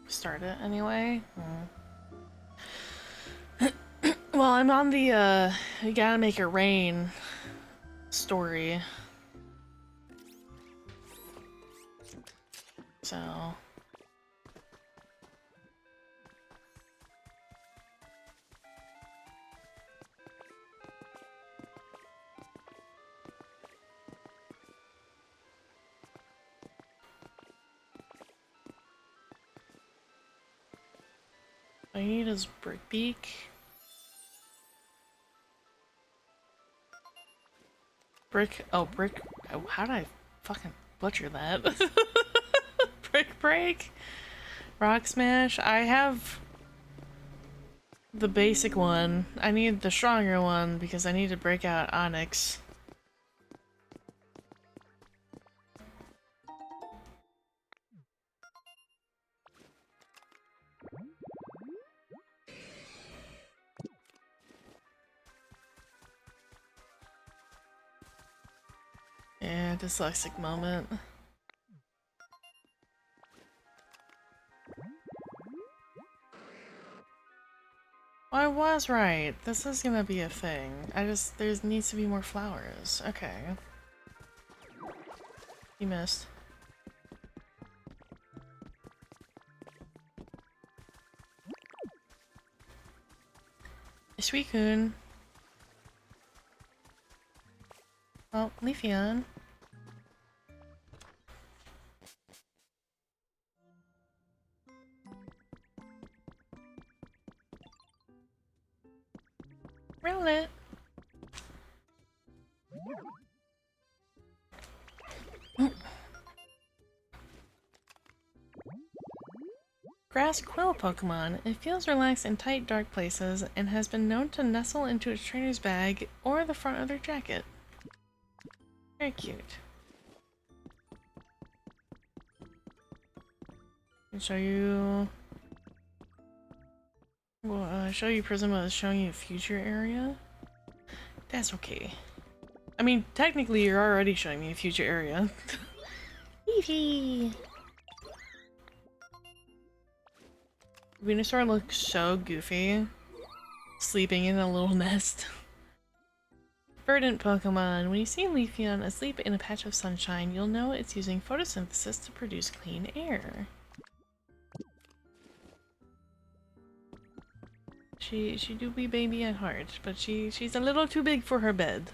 Start it anyway? Well, I'm on the, you gotta make it rain story. So... all I need is Brickbeak. Brick. Oh, brick. Oh, how did I fucking butcher that? Brick break. Rock smash. I have the basic one. I need the stronger one because I need to break out Onyx. Yeah, dyslexic moment. Well, I was right. This is gonna be a thing. There needs to be more flowers. Okay. You missed. Suicune. Oh, Leafeon. Rowlet. Grass Quill Pokemon. It feels relaxed in tight, dark places and has been known to nestle into its trainer's bag or the front of their jacket. Very cute. I'll show you... Well, show you Prisma is showing you a future area. That's okay. I mean, technically you're already showing me a future area. Eevee! Venusaur looks so goofy. Sleeping in a little nest. Verdant Pokemon. When you see Leafeon asleep in a patch of sunshine, you'll know it's using photosynthesis to produce clean air. She do be baby at heart, but she's a little too big for her bed.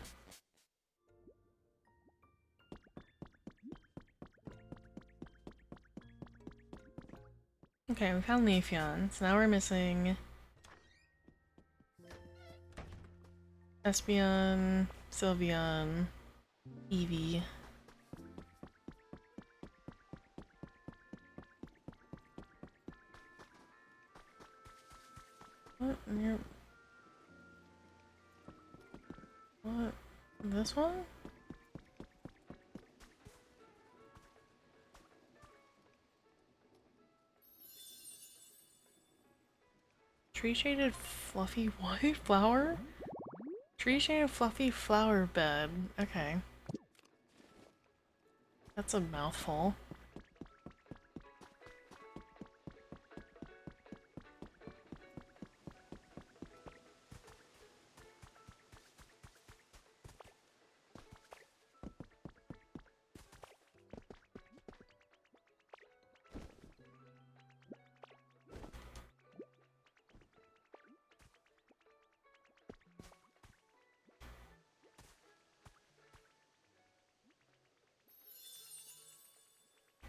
Okay, we found Leafeon, so now we're missing Espeon, Sylveon, Eevee. What? What? This one? Tree shaded fluffy white flower? Tree shaded fluffy flower bed. Okay. That's a mouthful.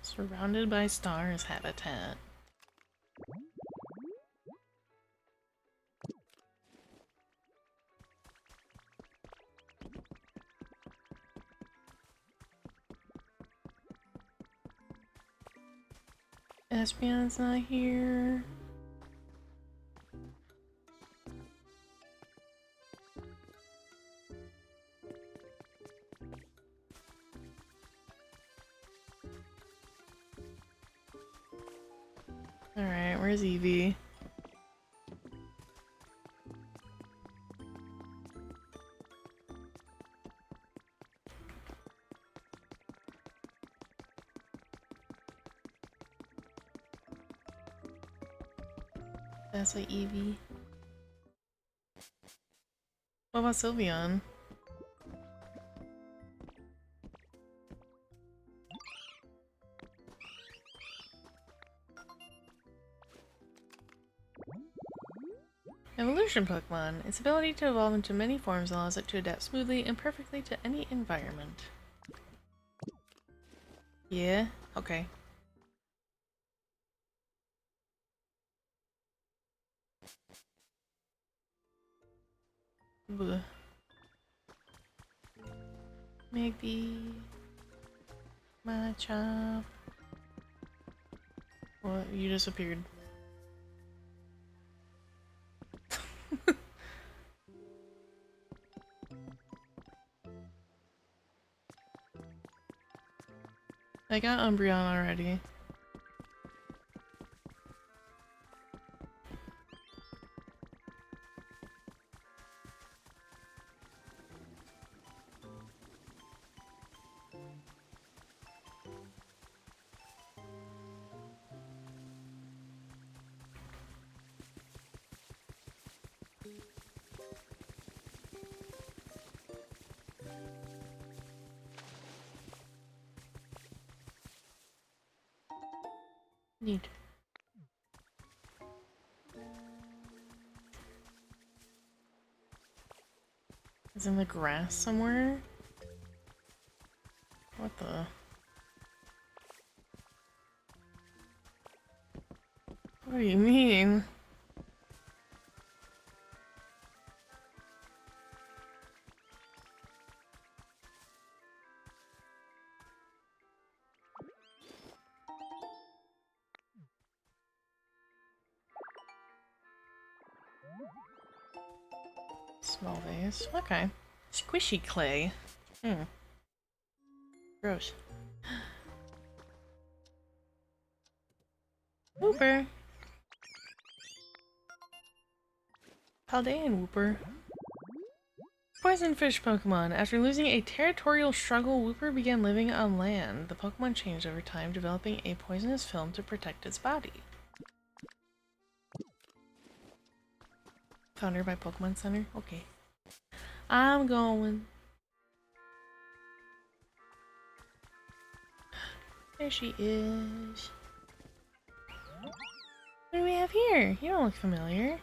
Surrounded by stars habitat. Espeon's not here. Alright, where's Eevee? That's like Eevee. What about Sylveon? Evolution Pokemon. Its ability to evolve into many forms allows it to adapt smoothly and perfectly to any environment. Yeah? Okay. Bleh. Maybe... Machop. What? You disappeared. I got Umbreon already. Neat. Is in the grass somewhere? What the? What do you mean? Small vase. Okay. Squishy clay. Hmm. Gross. Wooper. Paldean Wooper. Poison fish Pokemon. After losing a territorial struggle, Wooper began living on land. The Pokemon changed over time, developing a poisonous film to protect its body. Found her by Pokemon Center? Okay. I'm going. There she is. What do we have here? You don't look familiar.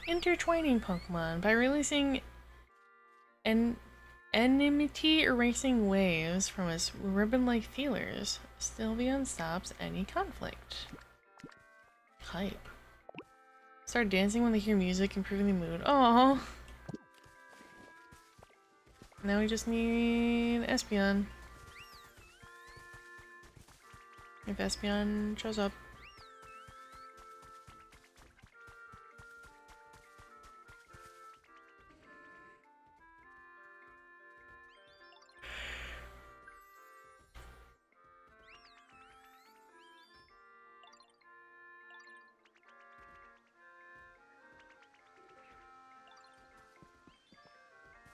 Intertwining Pokemon. By releasing enmity erasing waves from its ribbon-like feelers, Sylveon stops any conflict. Hype. Start dancing when they hear music, improving the mood. Oh. Now we just need Espeon. If Espeon shows up.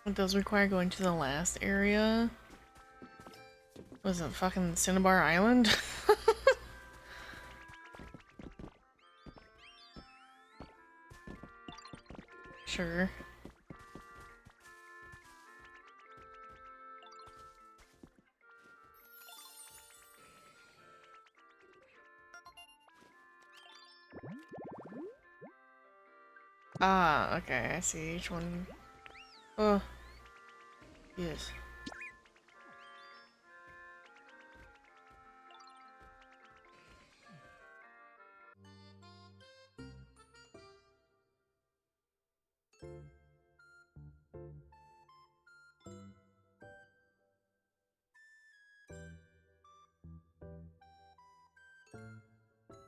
It does require going to the last area. Was it fucking Cinnabar Island? Sure. Ah, okay, I see each one. Oh. Yes.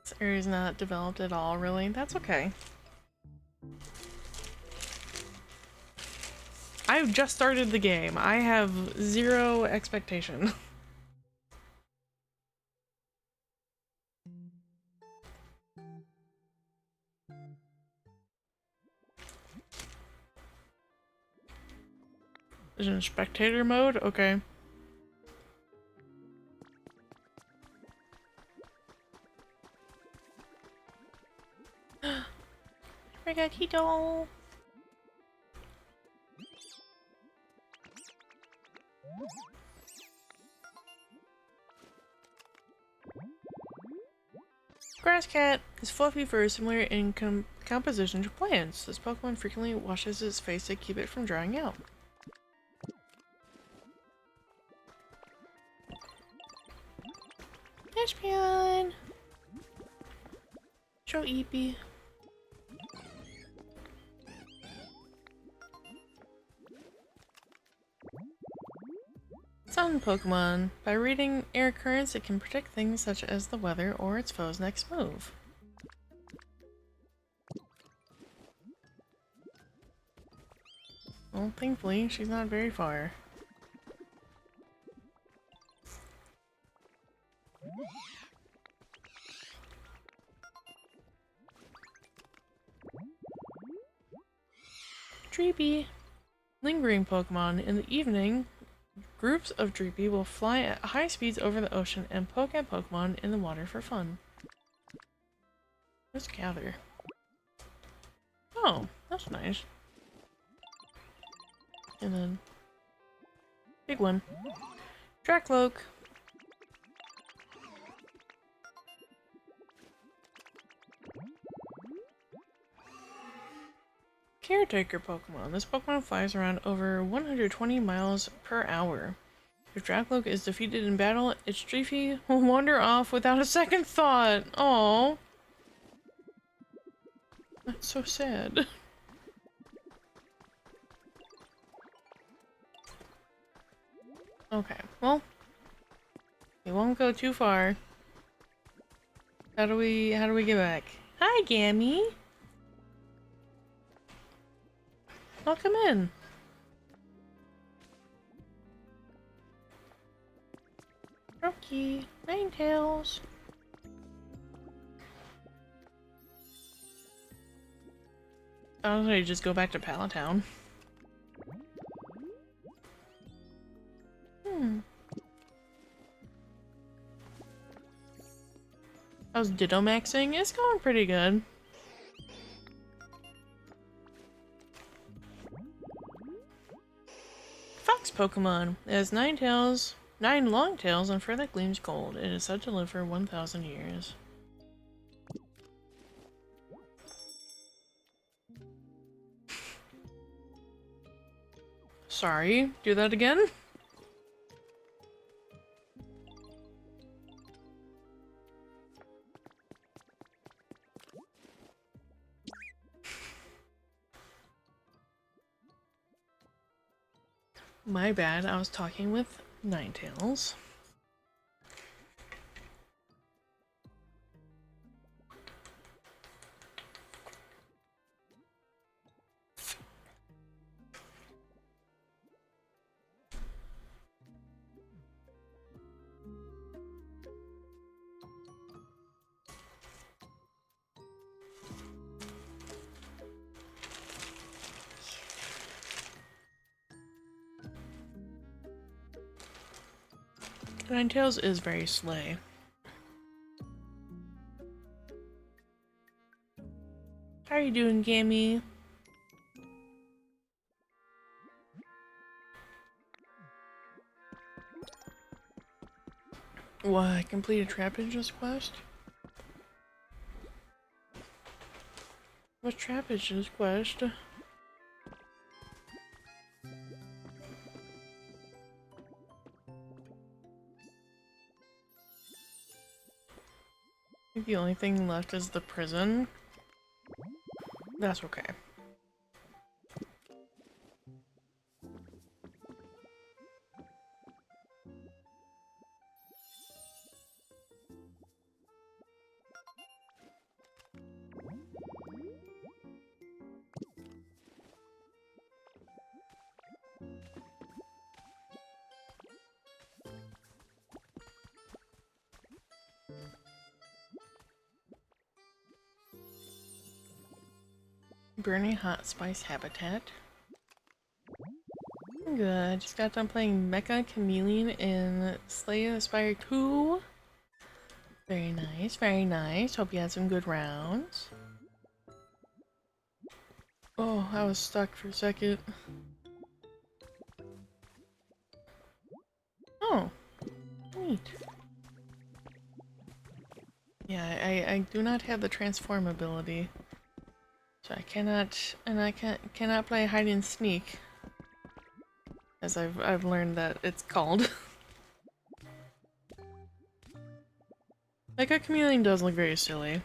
This area's not developed at all, really. That's okay. I've just started the game. I have zero expectation. Is it in spectator mode? Okay. Regatito! Grass cat. His fluffy fur is similar in composition to plants. This Pokemon frequently washes its face to keep it from drying out. Espion! Show Eepy. Sun Pokemon. By reading air currents, it can predict things such as the weather or its foe's next move. Well, thankfully, she's not very far. Dreepy. Lingering Pokemon. In the evening, groups of Dreepy will fly at high speeds over the ocean and poke at Pokemon in the water for fun. Let's gather. Oh, that's nice. And then big one. Dracloak. Caretaker Pokemon. This Pokemon flies around over 120 miles per hour. If Dracloak is defeated in battle, its Dreepy will wander off without a second thought. Aww. That's so sad. Okay, well, we won't go too far. How do we get back? Hi, Gammy. Welcome in. Rocky, Ninetales. I was gonna just go back to Palatown. How's Ditto maxing? It's going pretty good. Fox Pokemon. It has 9 tails, 9 long tails, and fur that gleams gold. It is said to live for 1,000 years. Sorry, do that again? My bad, I was talking with Ninetales. Ninetales is very slay. How are you doing, Gammy? What? Complete a Trap Engines quest? What's Trap Engines quest? I think the only thing left is the prison. That's okay. Burning hot spice habitat. Good. Just got done playing Mecha Chameleon in Slay the Spire 2. Very nice, very nice. Hope you had some good rounds. Oh, I was stuck for a second. Oh, neat. Yeah, I do not have the transform ability. So I cannot play hide and sneak. As I've learned that it's called. Like a chameleon does look very silly.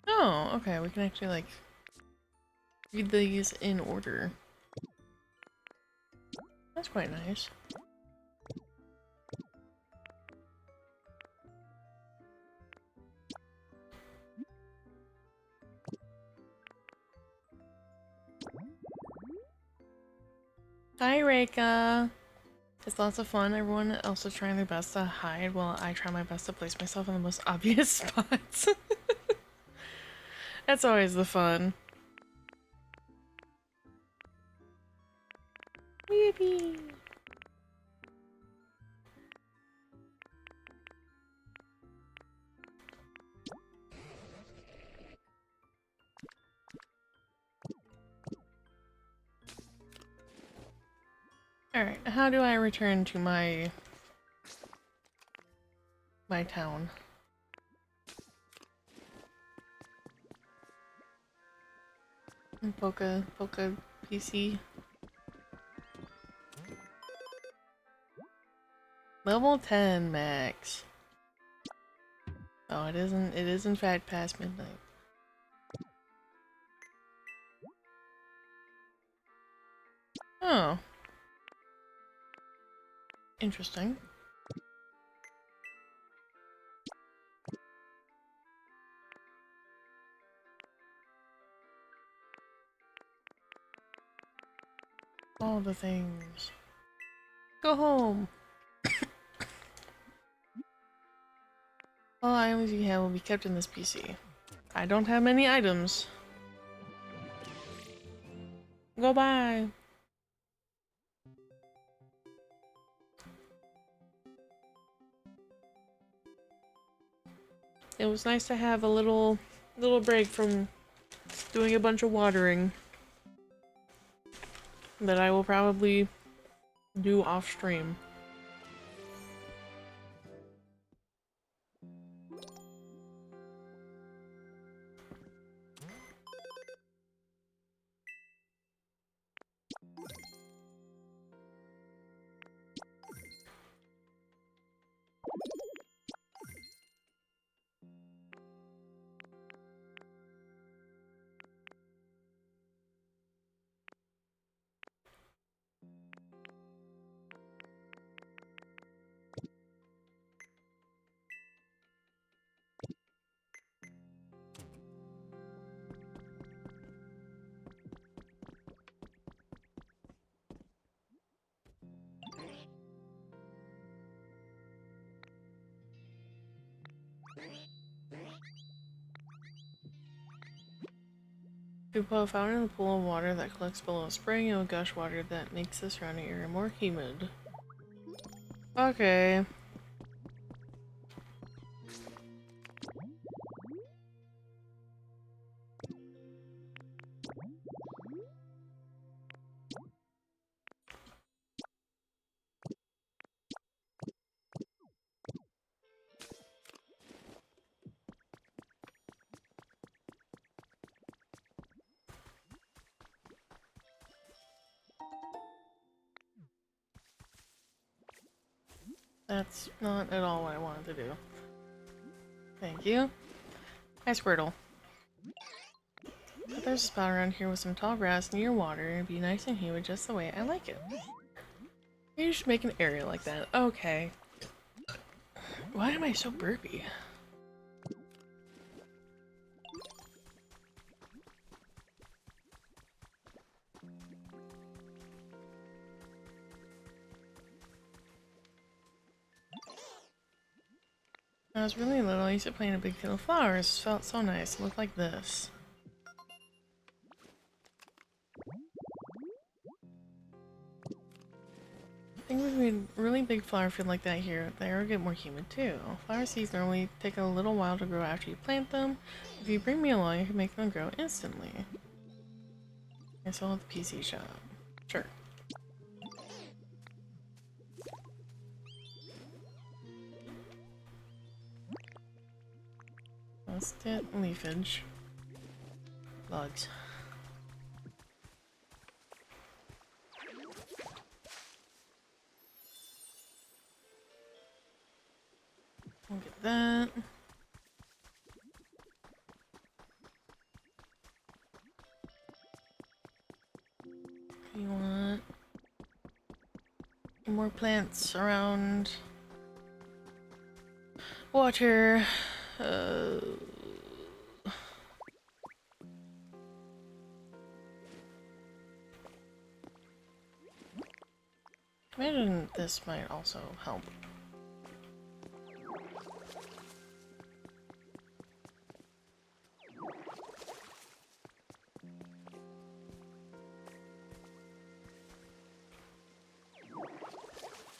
Oh, okay, we can actually like read these in order. That's quite nice. Hi, Reika! It's lots of fun. Everyone else is trying their best to hide while I try my best to place myself in the most obvious spots. That's always the fun. Yippee! Alright, how do I return to my town? Poka PC. Level 10 max. Oh, it isn't. It is in fact past midnight. Oh. Interesting. All the things. Go home! All items you have will be kept in this PC. I don't have many items. Go bye! It was nice to have a little break from doing a bunch of watering that I will probably do off stream. If you put a fountain in a pool of water that collects below a spring, it will gush water that makes the surrounding area more humid. Okay. That's not at all what I wanted to do. Thank you. Hi, Squirtle. But there's a spot around here with some tall grass near water, and it'd be nice and humid just the way I like it. Maybe you should make an area like that. Okay. Why am I so burpy? When I was really little, I used to play in a big field of flowers. It felt so nice. It looked like this. I think if we made a really big flower field like that here, the air would get more humid too. Flower seeds normally take a little while to grow after you plant them. If you bring me along, I can make them grow instantly. I sold at the PC shop. Sure. Let's get leafage. Bugs. We'll get that. You want more plants around water. Imagine this might also help.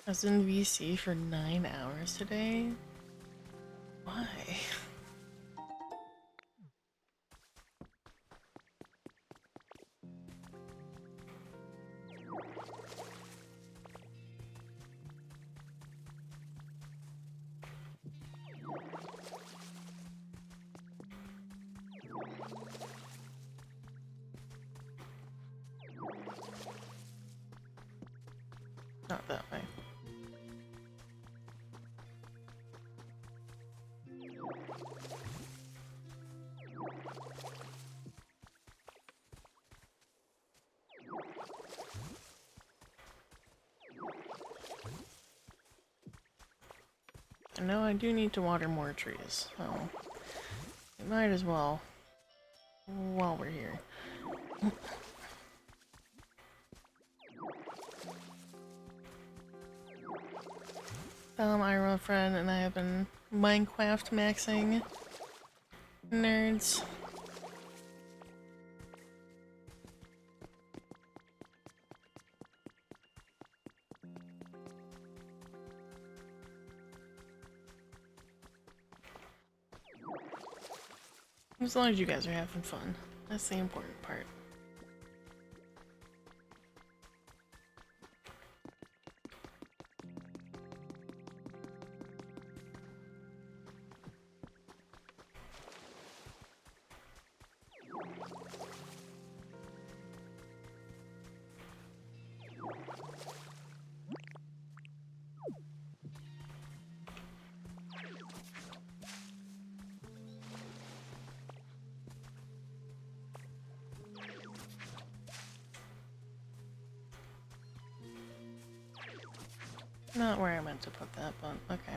I was in VC for 9 hours today. Why? Not that way. I know I do need to water more trees, so we might as well while we're here. Ira, friend, and I have been Minecraft maxing. Nerds. As long as you guys are having fun. That's the important part. Not where I meant to put that, but okay.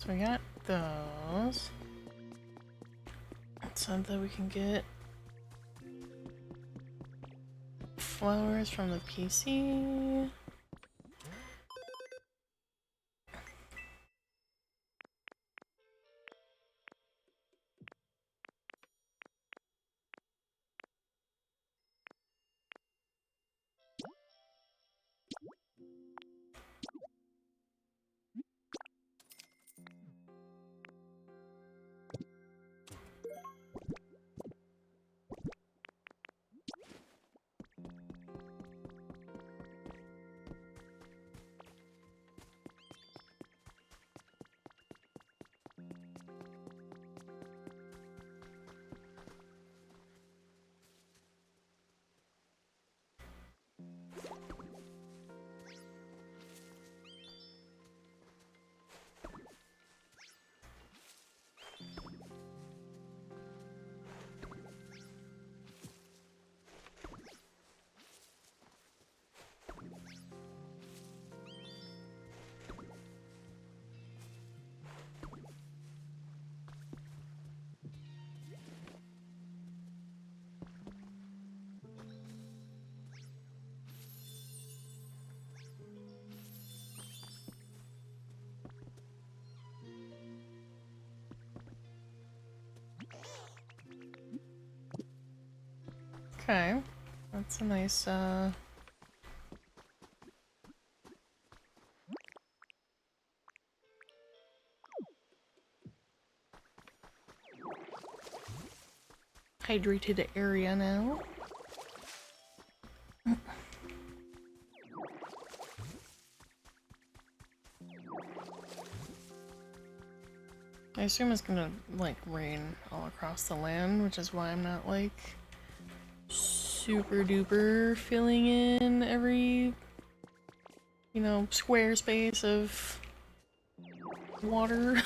So we got those. It said that we can get flowers from the PC. Okay, that's a nice, hydrated area now. I assume it's gonna, like, rain all across the land, which is why I'm not, like, super duper filling in every, you know, square space of water.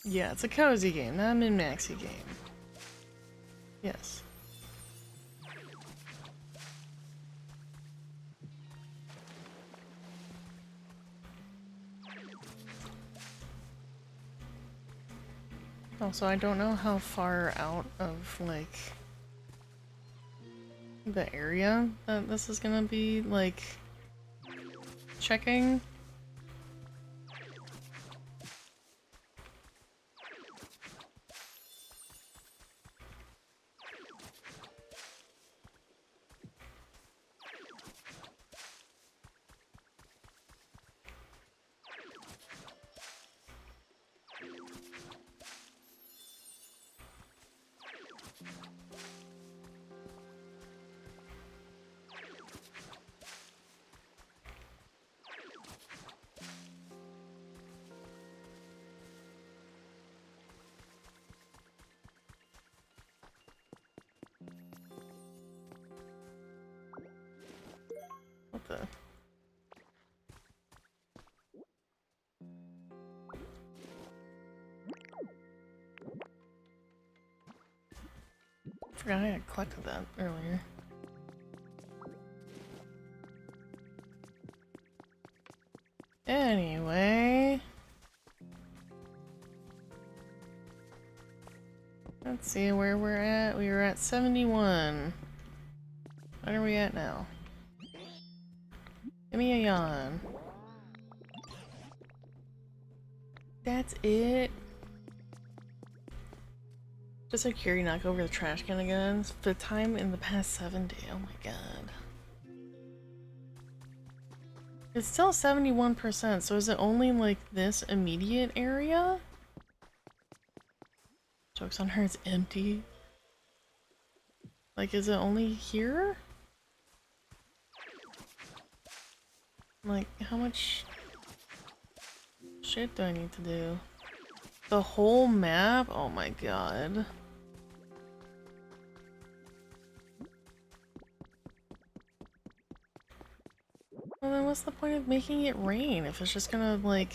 Yeah, it's a cozy game, not a min-maxy game. Yes. Also, I don't know how far out of, like, the area that this is gonna be, like, checking. What the? I forgot I had collected that earlier. Anyway. Let's see where we're at. We were at 71. What are we at now? Give me a yawn. That's it? Just like Curie knock over the trash can again. The time in the past 7 days. Oh my god. It's still 71%, so is it only like this immediate area? Joke's on her, it's empty. Like, is it only here? Like, how much shit do I need to do? The whole map? Oh my god. Well, then what's the point of making it rain if it's just gonna, like...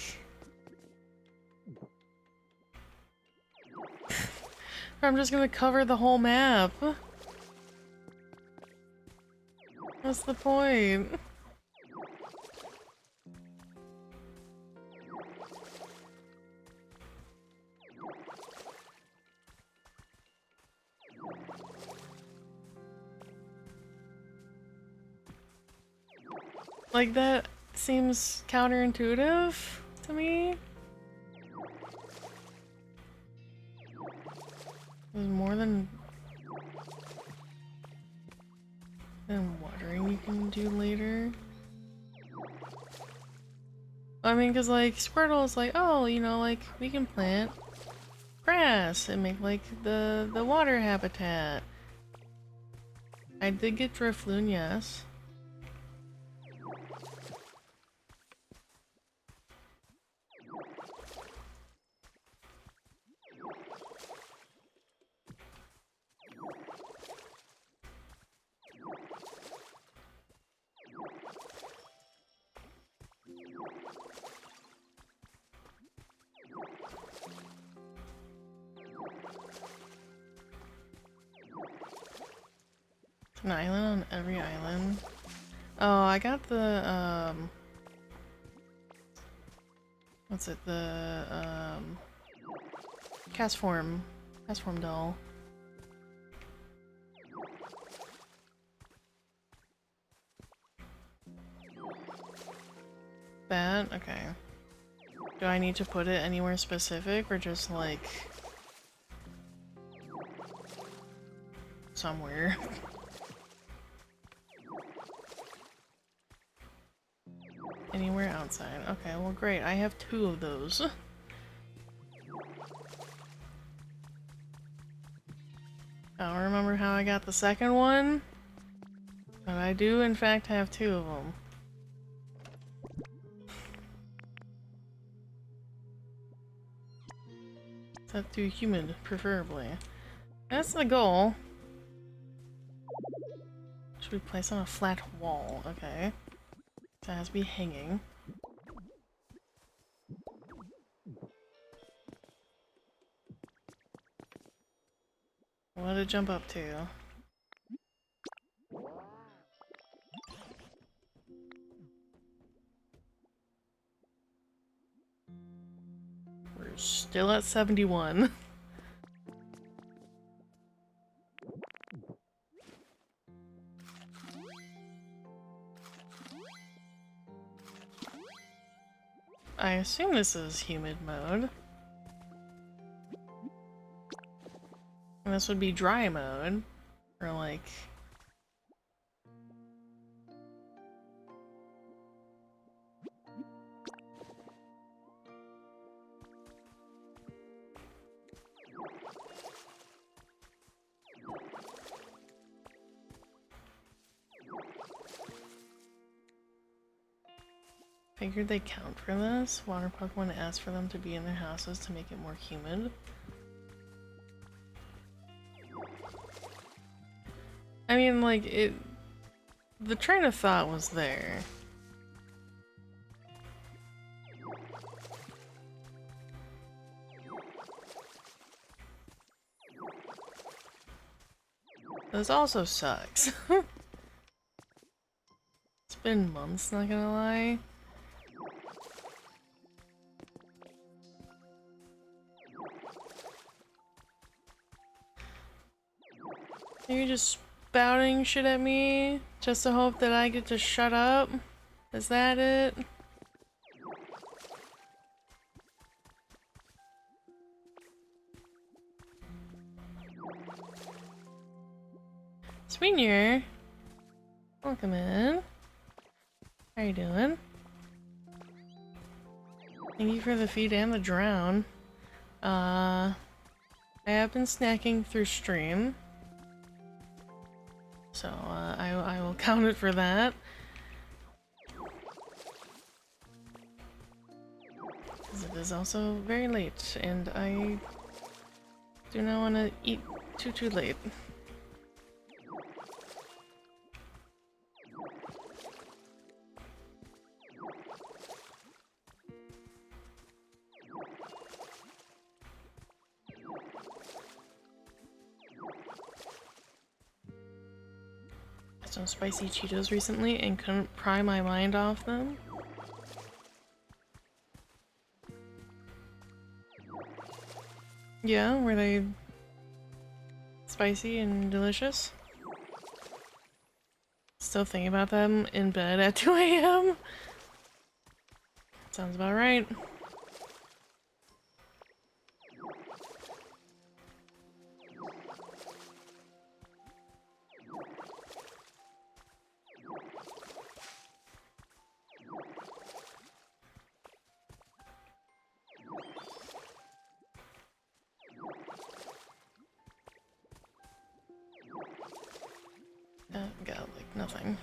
I'm just gonna cover the whole map. What's the point? Like, that seems counterintuitive to me. There's more than watering you can do later. I mean, because, like, Squirtle is like, oh, you know, like, we can plant grass and make, like, the water habitat. I did get Drifloon, yes. An island on every island. Oh, I got the, what's it, the, Castform doll. That? Okay. Do I need to put it anywhere specific, or just, like, somewhere? Anywhere outside. Okay, well great. I have 2 of those. I don't remember how I got the second one, but I do in fact have 2 of them. Set to humid, preferably. That's the goal. Should we place on a flat wall? Okay. So it has to be hanging. What did it jump up to? We're still at 71. I assume this is humid mode. And this would be dry mode. Or like... Figured they count for this. Water Pokemon ask for them to be in their houses to make it more humid. I mean, like, it... the train of thought was there. This also sucks. It's been months, not gonna lie. You're just spouting shit at me just to hope that I get to shut up? Is that it? Sweenier, welcome in. How you doing? Thank you for the feed and the drown. I have been snacking through stream. So, I will count it for that. Because it is also very late, and I do not want to eat too late. some spicy Cheetos recently and couldn't pry my mind off them. Yeah, were they spicy and delicious? Still thinking about them in bed at 2 a.m. Sounds about right. Got like nothing.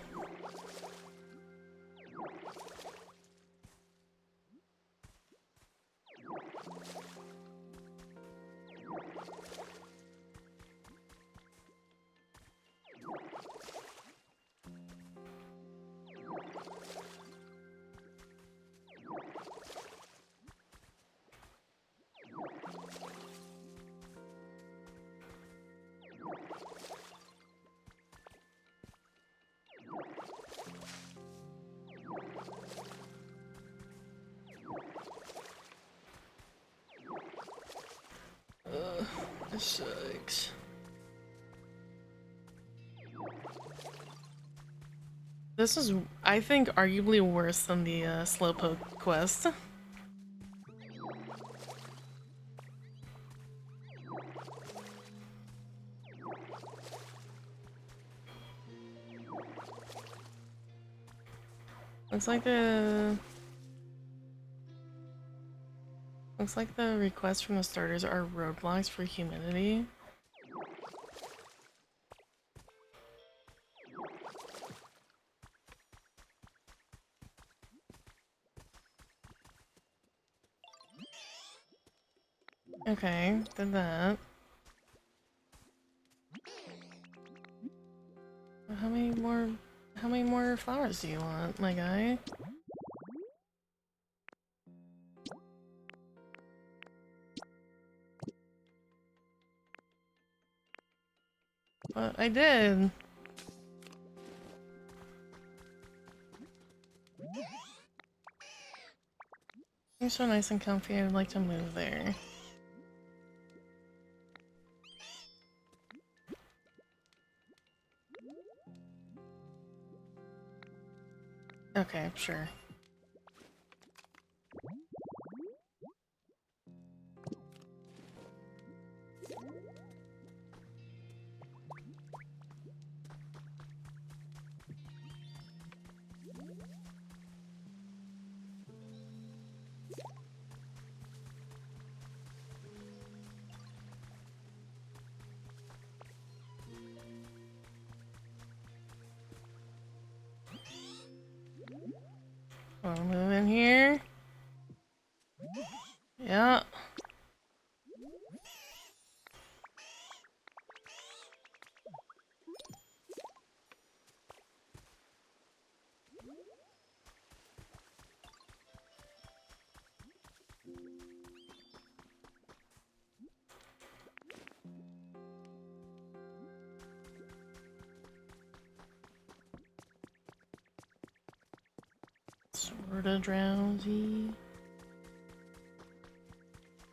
This sucks. This is, I think, arguably worse than the Slowpoke quest. Looks like the requests from the starters are roadblocks for humidity. Okay, did that. How many more flowers do you want, my guy? But I did. You're so nice and comfy, I'd like to move there. Okay, sure. Wanna move in here? Yeah. Sorta drowsy.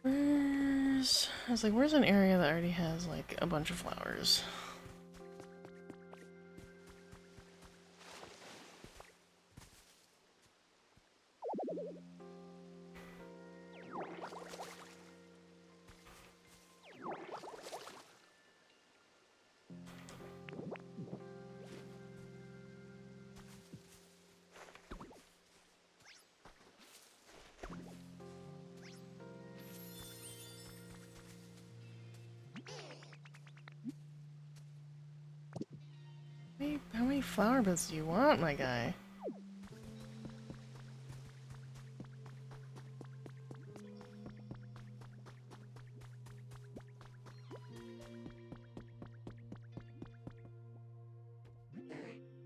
I was like, where's an area that already has like a bunch of flowers? How many flower beds do you want, my guy?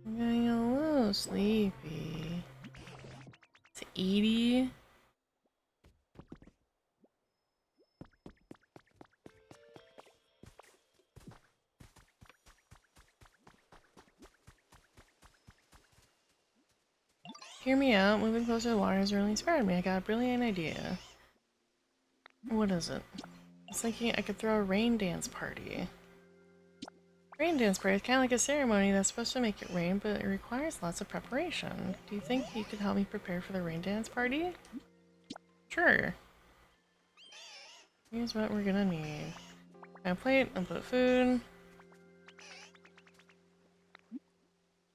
I'm getting a little sleepy. It's Edie. hear me out. Moving closer to the water has really inspired me. I got a brilliant idea. What is it? I was thinking I could throw a rain dance party. Rain dance party is kind of like a ceremony that's supposed to make it rain, but it requires lots of preparation. Do you think you could help me prepare for the rain dance party? Sure. Here's what we're gonna need. A plate, and put food.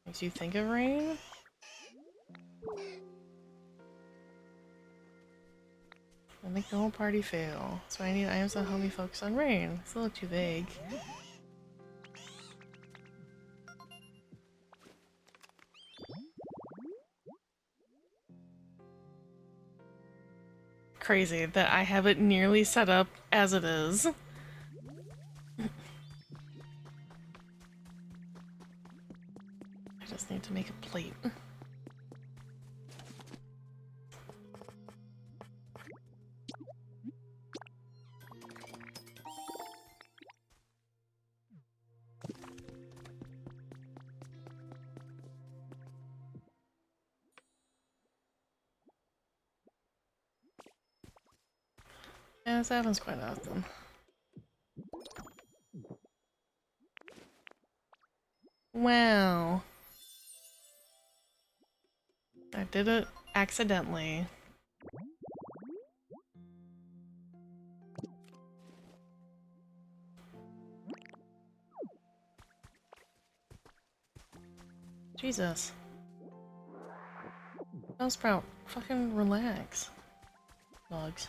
Makes you think of rain? I'll make the whole party fail. So I need items that help me focus on rain. It's a little too vague. Crazy that I have it nearly set up as it is. I just need to make a plate. Yeah, this happens quite often. Wow. I did it accidentally. Jesus. Bellsprout, fucking relax. Bugs.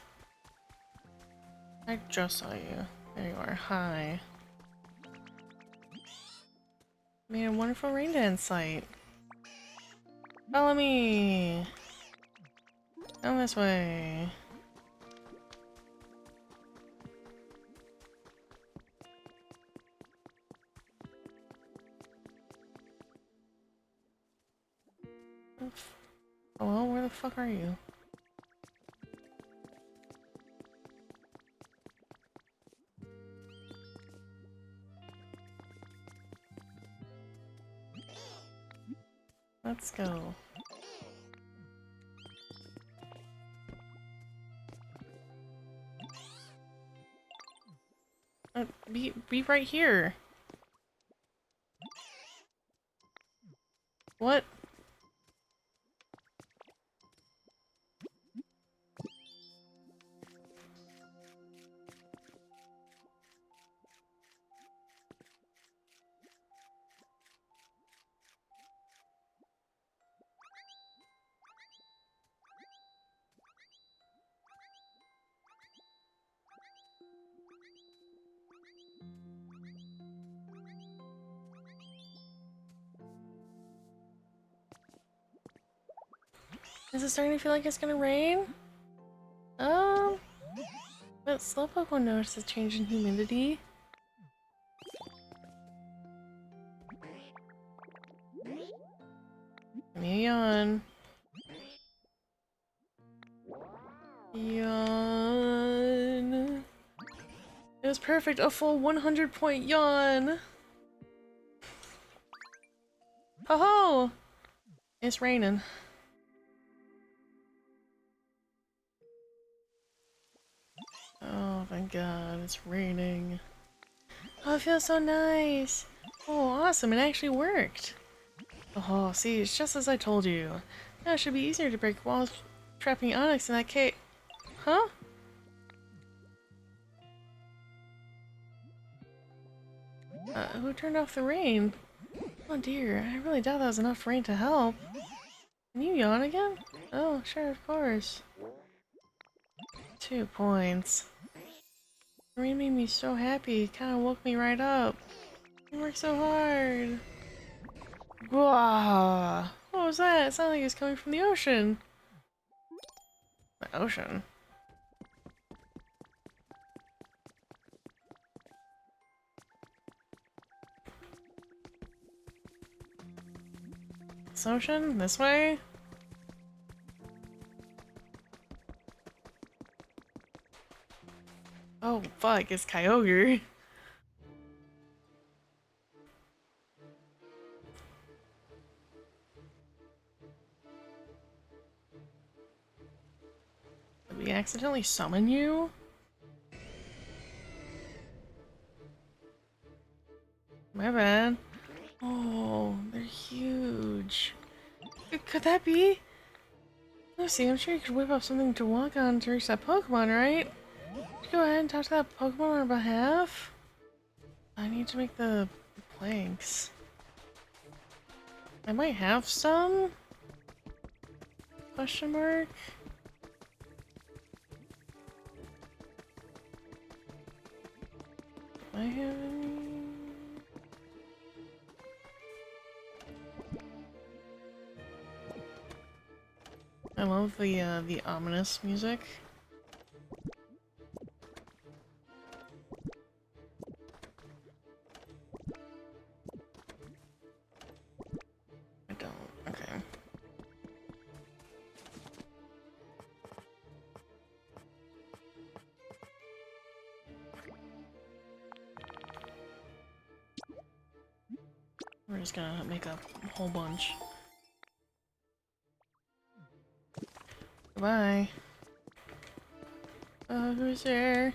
I just saw you. There you are. Hi. Made a wonderful rain dance site. Follow me! Come this way. Hello? Where the fuck are you? Let's go. Be right here. What? Is it starting to feel like it's gonna rain? But Slowpoke won't notice a change in humidity. Give me a yawn. Yawn. It was perfect, a full 100-point yawn. Ho ho! It's raining. Oh, thank God, it's raining. Oh, it feels so nice. Oh, awesome, it actually worked. Oh, see, it's just as I told you. Now it should be easier to break walls trapping Onyx in that cave. Huh? Who turned off the rain? Oh dear, I really doubt that was enough rain to help. Can you yawn again? Oh, sure, of course. 2 points. The rain made me so happy, it kinda woke me right up. You worked so hard. Whoa! What was that? It sounded like it was coming from the ocean. The ocean? This ocean? This way? Oh, fuck, it's Kyogre. accidentally summon you? My bad. Oh, they're huge. Could that be? Lucy, I'm sure you could whip up something to walk on to reach that Pokemon, right? Go ahead and talk to that Pokemon on our behalf. I need to make the planks. I might have some? Question mark? Do I have any? I love the ominous music. I don't. Okay. We're just gonna make a whole bunch. Goodbye. Who's there?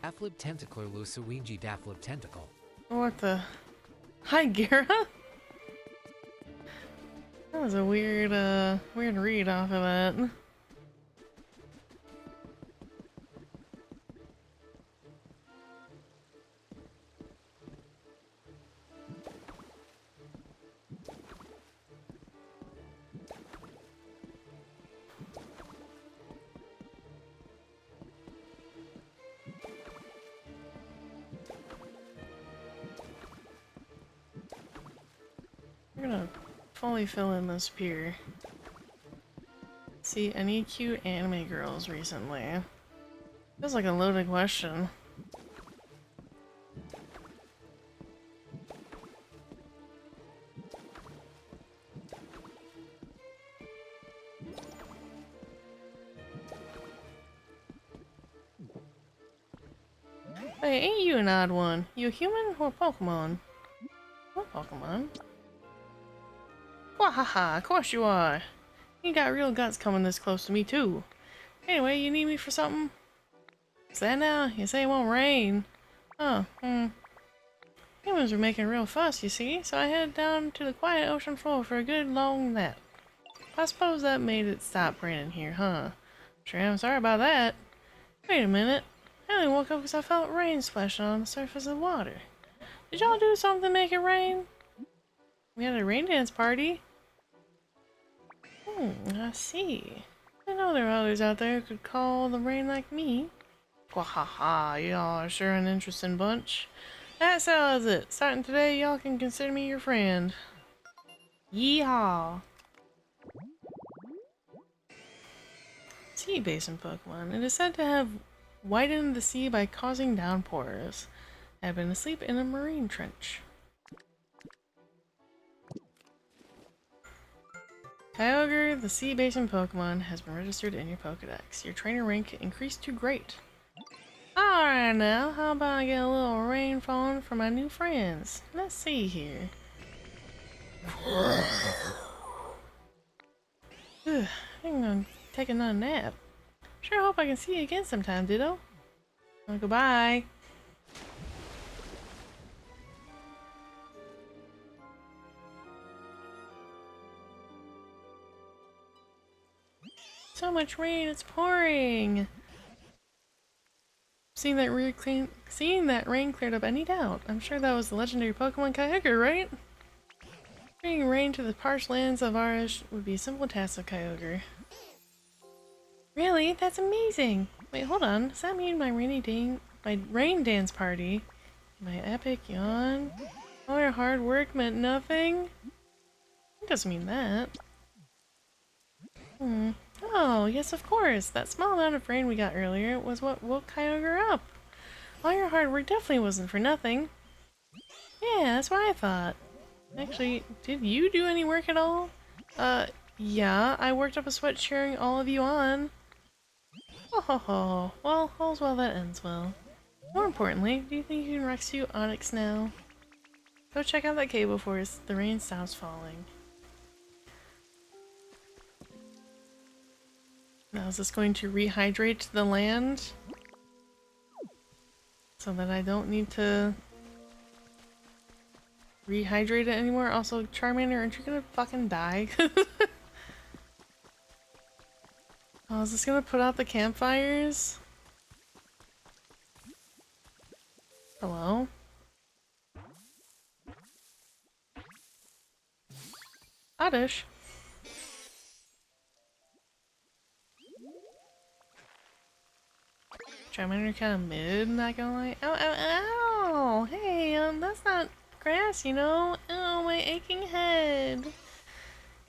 Afflib Tentacler Lusuigi Dafflib Tentacle. What the? Hi, Gara? That was a weird read off of that. We're gonna fully fill in this pier. See any cute anime girls recently? Feels like a loaded question. Hey, ain't you an odd one? You a human or a Pokemon? What Pokemon? Wahaha, of course you are. You got real guts coming this close to me too. Anyway, you need me for something? What's that now? You say it won't rain. Oh, Humans were making a real fuss, you see, so I headed down to the quiet ocean floor for a good long nap. I suppose that made it stop raining here, huh? Sure am sorry about that. Wait a minute. I only woke up because I felt rain splashing on the surface of the water. Did y'all do something to make it rain? We had a rain dance party. I see. I know there are others out there who could call the rain like me. Wahaha, y'all are sure an interesting bunch. That settles it. Starting today, y'all can consider me your friend. Yeehaw! Sea basin Pokemon. It is said to have widened the sea by causing downpours. I have been asleep in a marine trench. Kyogre, the sea basin Pokemon, has been registered in your Pokedex. Your trainer rank increased to great. Alright now, how about I get a little rain falling for my new friends? Let's see here. I think I'm gonna take another nap. Sure hope I can see you again sometime, Ditto. Well, goodbye. So much rain, it's pouring! Seeing that rain cleared up any doubt. I'm sure that was the legendary Pokemon Kyogre, right? Bringing rain to the parched lands of Arish would be a simple task of Kyogre. Really? That's amazing! Wait, hold on. Does that mean my rain dance party? My epic yawn? All your hard work meant nothing? It doesn't mean that. Oh, yes, of course. That small amount of rain we got earlier was what woke Kyogre up. All your hard work definitely wasn't for nothing. Yeah, that's what I thought. Actually, did you do any work at all? Yeah, I worked up a sweat cheering all of you on. Oh ho ho. Well, all's well that ends well. More importantly, do you think you can rescue Onyx now? Go check out that cave before the rain stops falling. Now is this going to rehydrate the land? So that I don't need to rehydrate it anymore? Also, Charmander, aren't you gonna fucking die? Oh, is this gonna put out the campfires? Hello? Oddish. Charmander kind of mid, not gonna lie. Ow, ow, ow! Hey, that's not grass, you know? Oh, my aching head.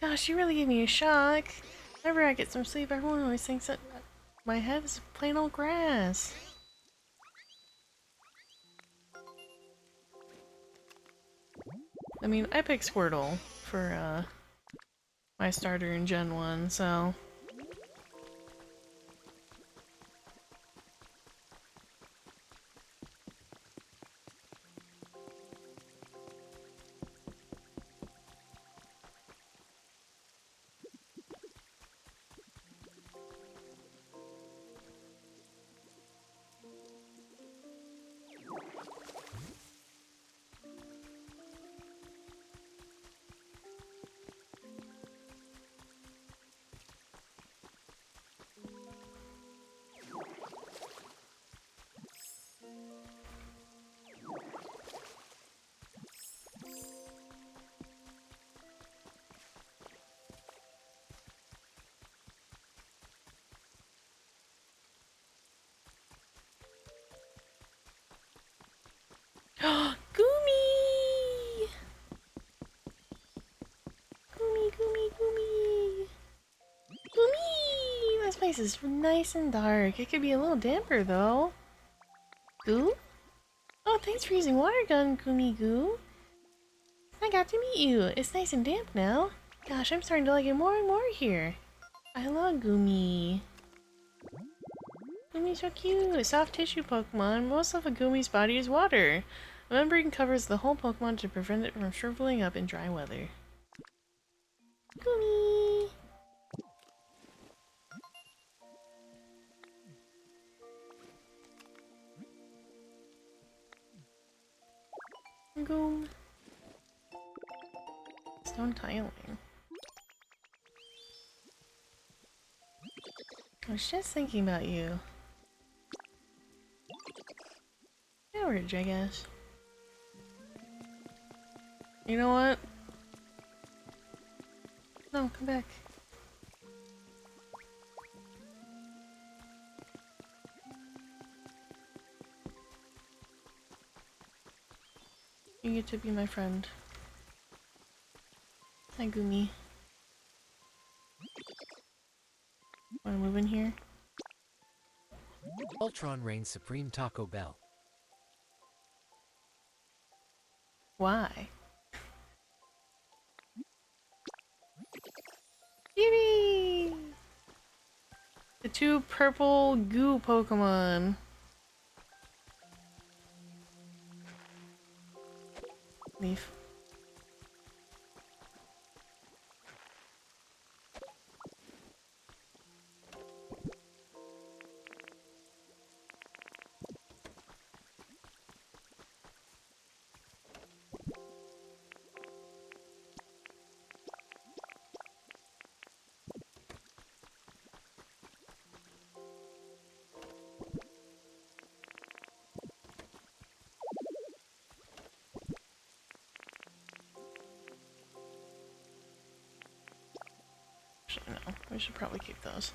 Gosh, you really gave me a shock. Whenever I get some sleep, everyone always thinks that my head is plain old grass. I mean, I picked Squirtle for, my starter in Gen 1, so... Goomy! Goomy, goomy, goomy! Goomy! This place is nice and dark. It could be a little damper, though. Goo? Oh, thanks for using water gun, Goomy Goo. I got to meet you. It's nice and damp now. Gosh, I'm starting to like it more and more here. I love Goomy. Goomy's so cute. Soft tissue Pokemon. Most of a Goomy's body is water. A membrane covers the whole Pokemon to prevent it from shriveling up in dry weather. Goomy! Goom. Stone tiling. I was just thinking about you. Average, I guess. You know what? No, come back. You get to be my friend. Hi, Goomy. Wanna move in here? Ultron reigns supreme Taco Bell. Why? Yippee! The two purple goo Pokemon. Leaf. Actually, no. We should probably keep those.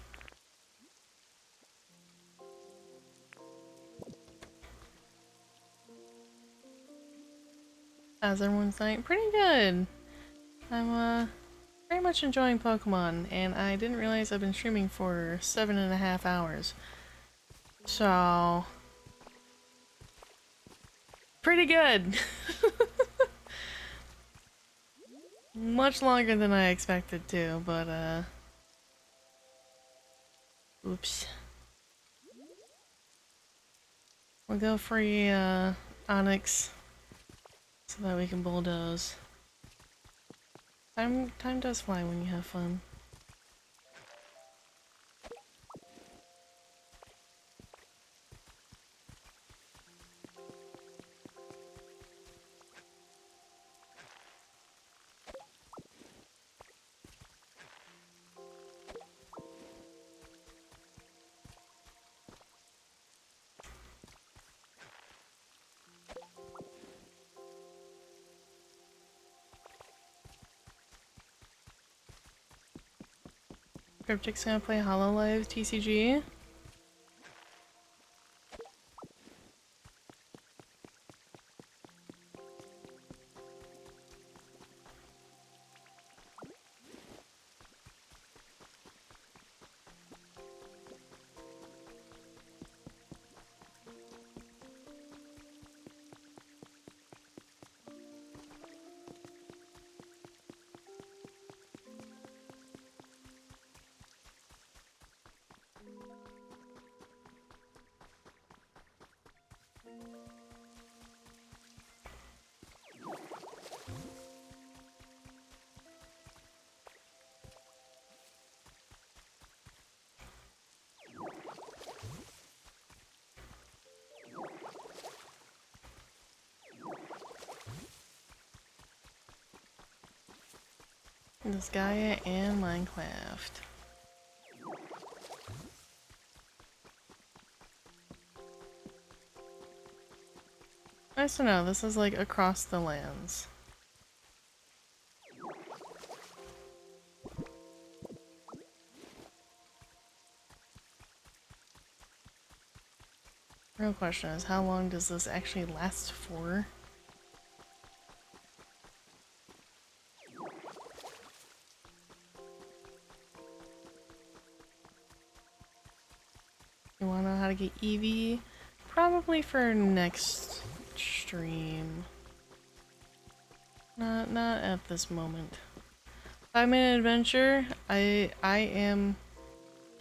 How's everyone's night? Pretty good. I'm, very much enjoying Pokemon, and I didn't realize I've been streaming for 7.5 hours. So... pretty good! Much longer than I expected to, but, oops. We'll go free, Onyx, so that we can bulldoze. Time does fly when you have fun. Cryptic's gonna play Hololive TCG. This Gaia and Minecraft. Nice to know, this is like across the lands. Real question is, how long does this actually last for? You wanna know how to get Eevee? Probably for next stream. Not at this moment. 5-minute adventure. I am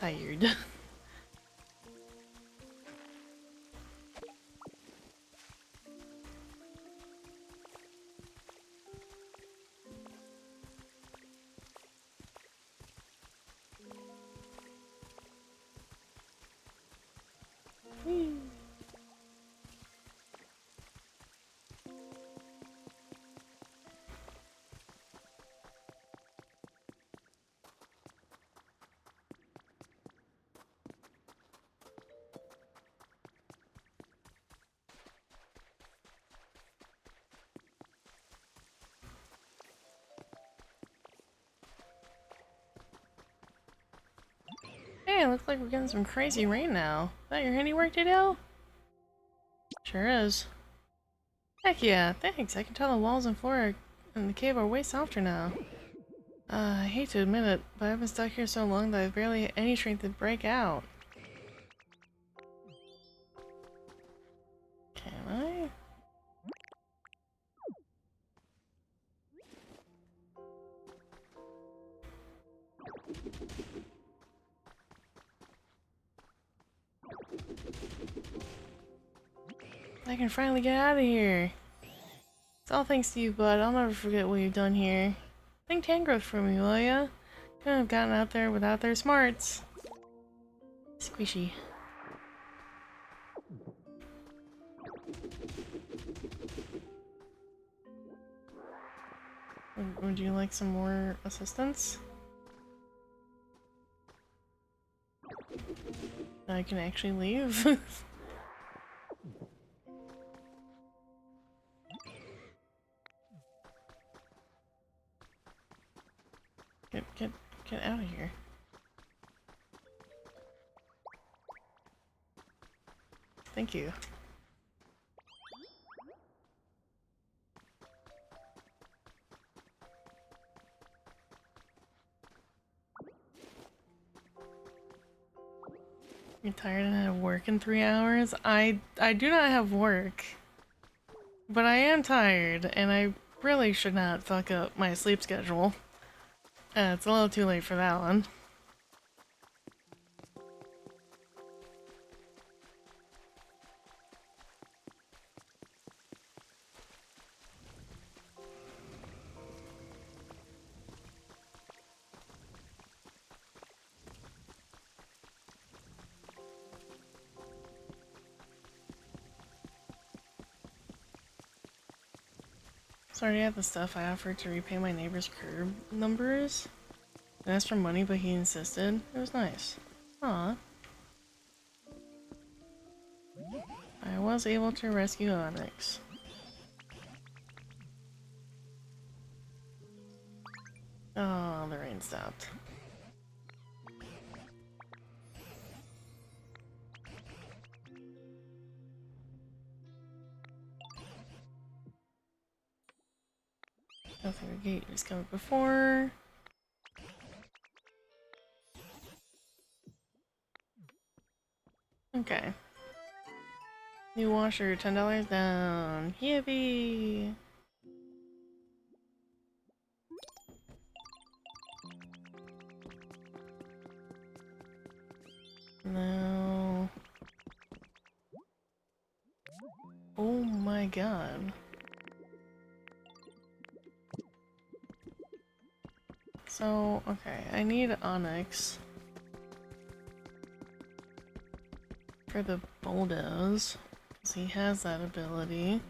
tired. Whee! Hey, it looks like we're getting some crazy rain now. Is that your handiwork, Ditto? Sure is. Heck yeah, thanks. I can tell the walls and floor in the cave are way softer now. I hate to admit it, but I've been stuck here so long that I've barely any strength to break out. Can I? I can finally get out of here. It's all thanks to you, bud. I'll never forget what you've done here. Think Tangrowth for me, will ya? Couldn't have gotten out there without their smarts. Squishy. Would you like some more assistance? I can actually leave. Get out of here. Thank you. You're tired and have work in 3 hours? I do not have work. But I am tired, and I really should not fuck up my sleep schedule. It's a little too late for that one. Sorry, I had the stuff I offered to repay my neighbor's curb numbers. I asked for money, but he insisted. It was nice. Aw. I was able to rescue Onyx. Oh, the rain stopped. Nothing the gate discovered before. Okay. New washer, $10 down. Yippee! No. Oh my god. So, okay, I need Onyx for the bulldoze, because he has that ability.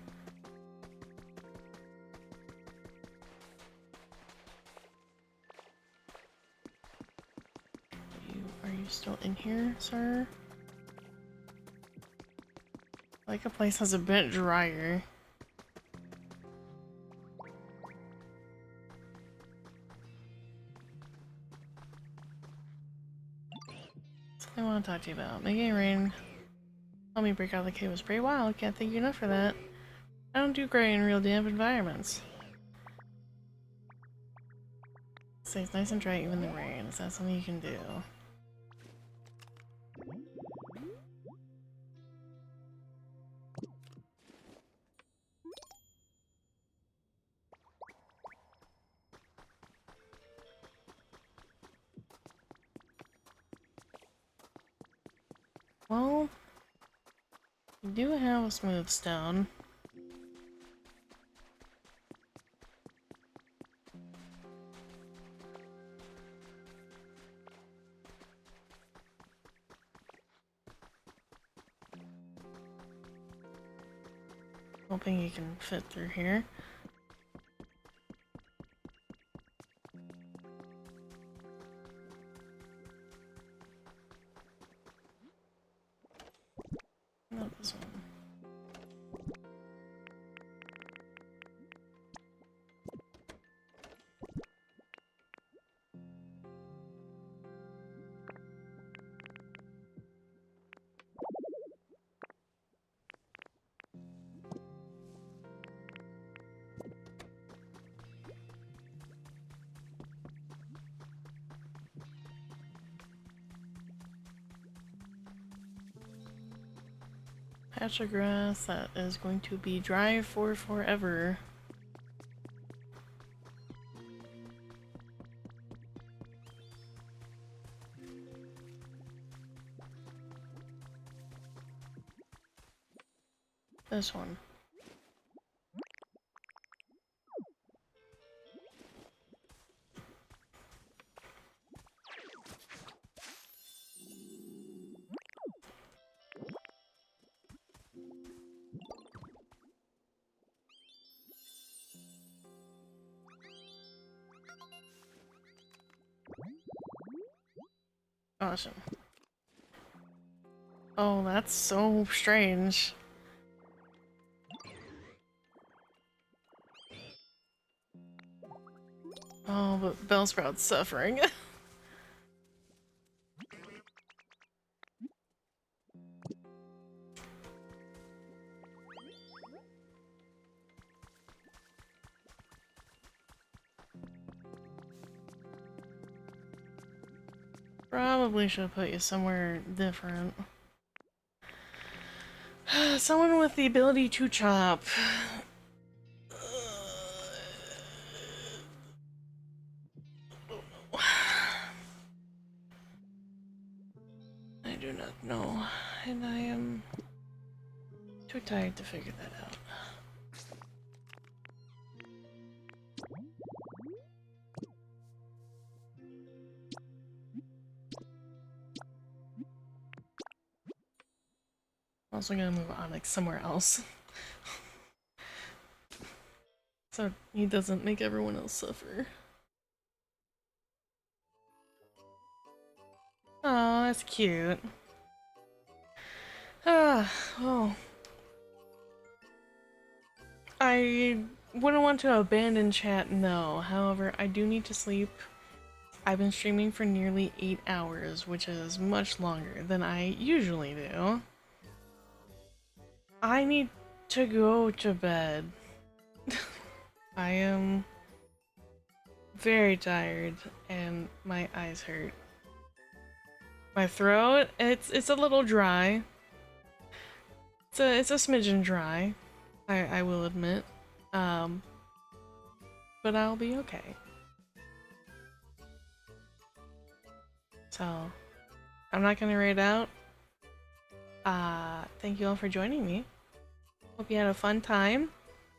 Are you still in here, sir? Like a place has a bit drier. I want to talk to you about. Making it rain. Help me break out of the cave was pretty wild. Can't thank you enough for that. I don't do great in real damp environments. Stays nice and dry even in the rain. Is that something you can do? Well, we do have a smooth stone. Hoping you can fit through here. Not this one. Patch of grass that is going to be dry for forever. This one. Awesome. Oh, that's so strange. Oh, but Bellsprout's suffering. Probably should put you somewhere different. Someone with the ability to chop. I do not know, and I am too tired to figure that out. I'm also gonna move Onyx somewhere else. So he doesn't make everyone else suffer. Oh, that's cute. Ah, well. I wouldn't want to abandon chat, no. However, I do need to sleep. I've been streaming for nearly 8 hours, which is much longer than I usually do. I need to go to bed. I am very tired and my eyes hurt. My throat, it's a little dry. It's a smidgen dry, I will admit. Um, but I'll be okay. So, I'm not gonna raid out. Thank you all for joining me. Hope you had a fun time.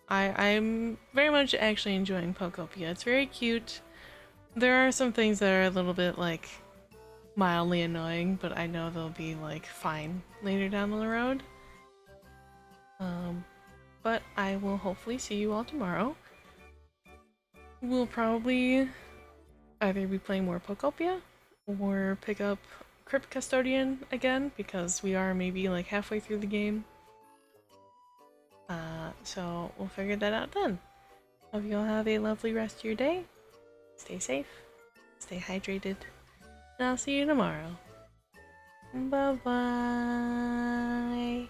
I'm very much actually enjoying Pokopia. It's very cute. There are some things that are a little bit like mildly annoying, but I know they'll be like fine later down the road. But I will hopefully see you all tomorrow. We'll probably either be playing more Pokopia or pick up Crypt Custodian again because we are maybe like halfway through the game. So we'll figure that out then. Hope you all have a lovely rest of your day. Stay safe, stay hydrated, and I'll see you tomorrow. Bye bye.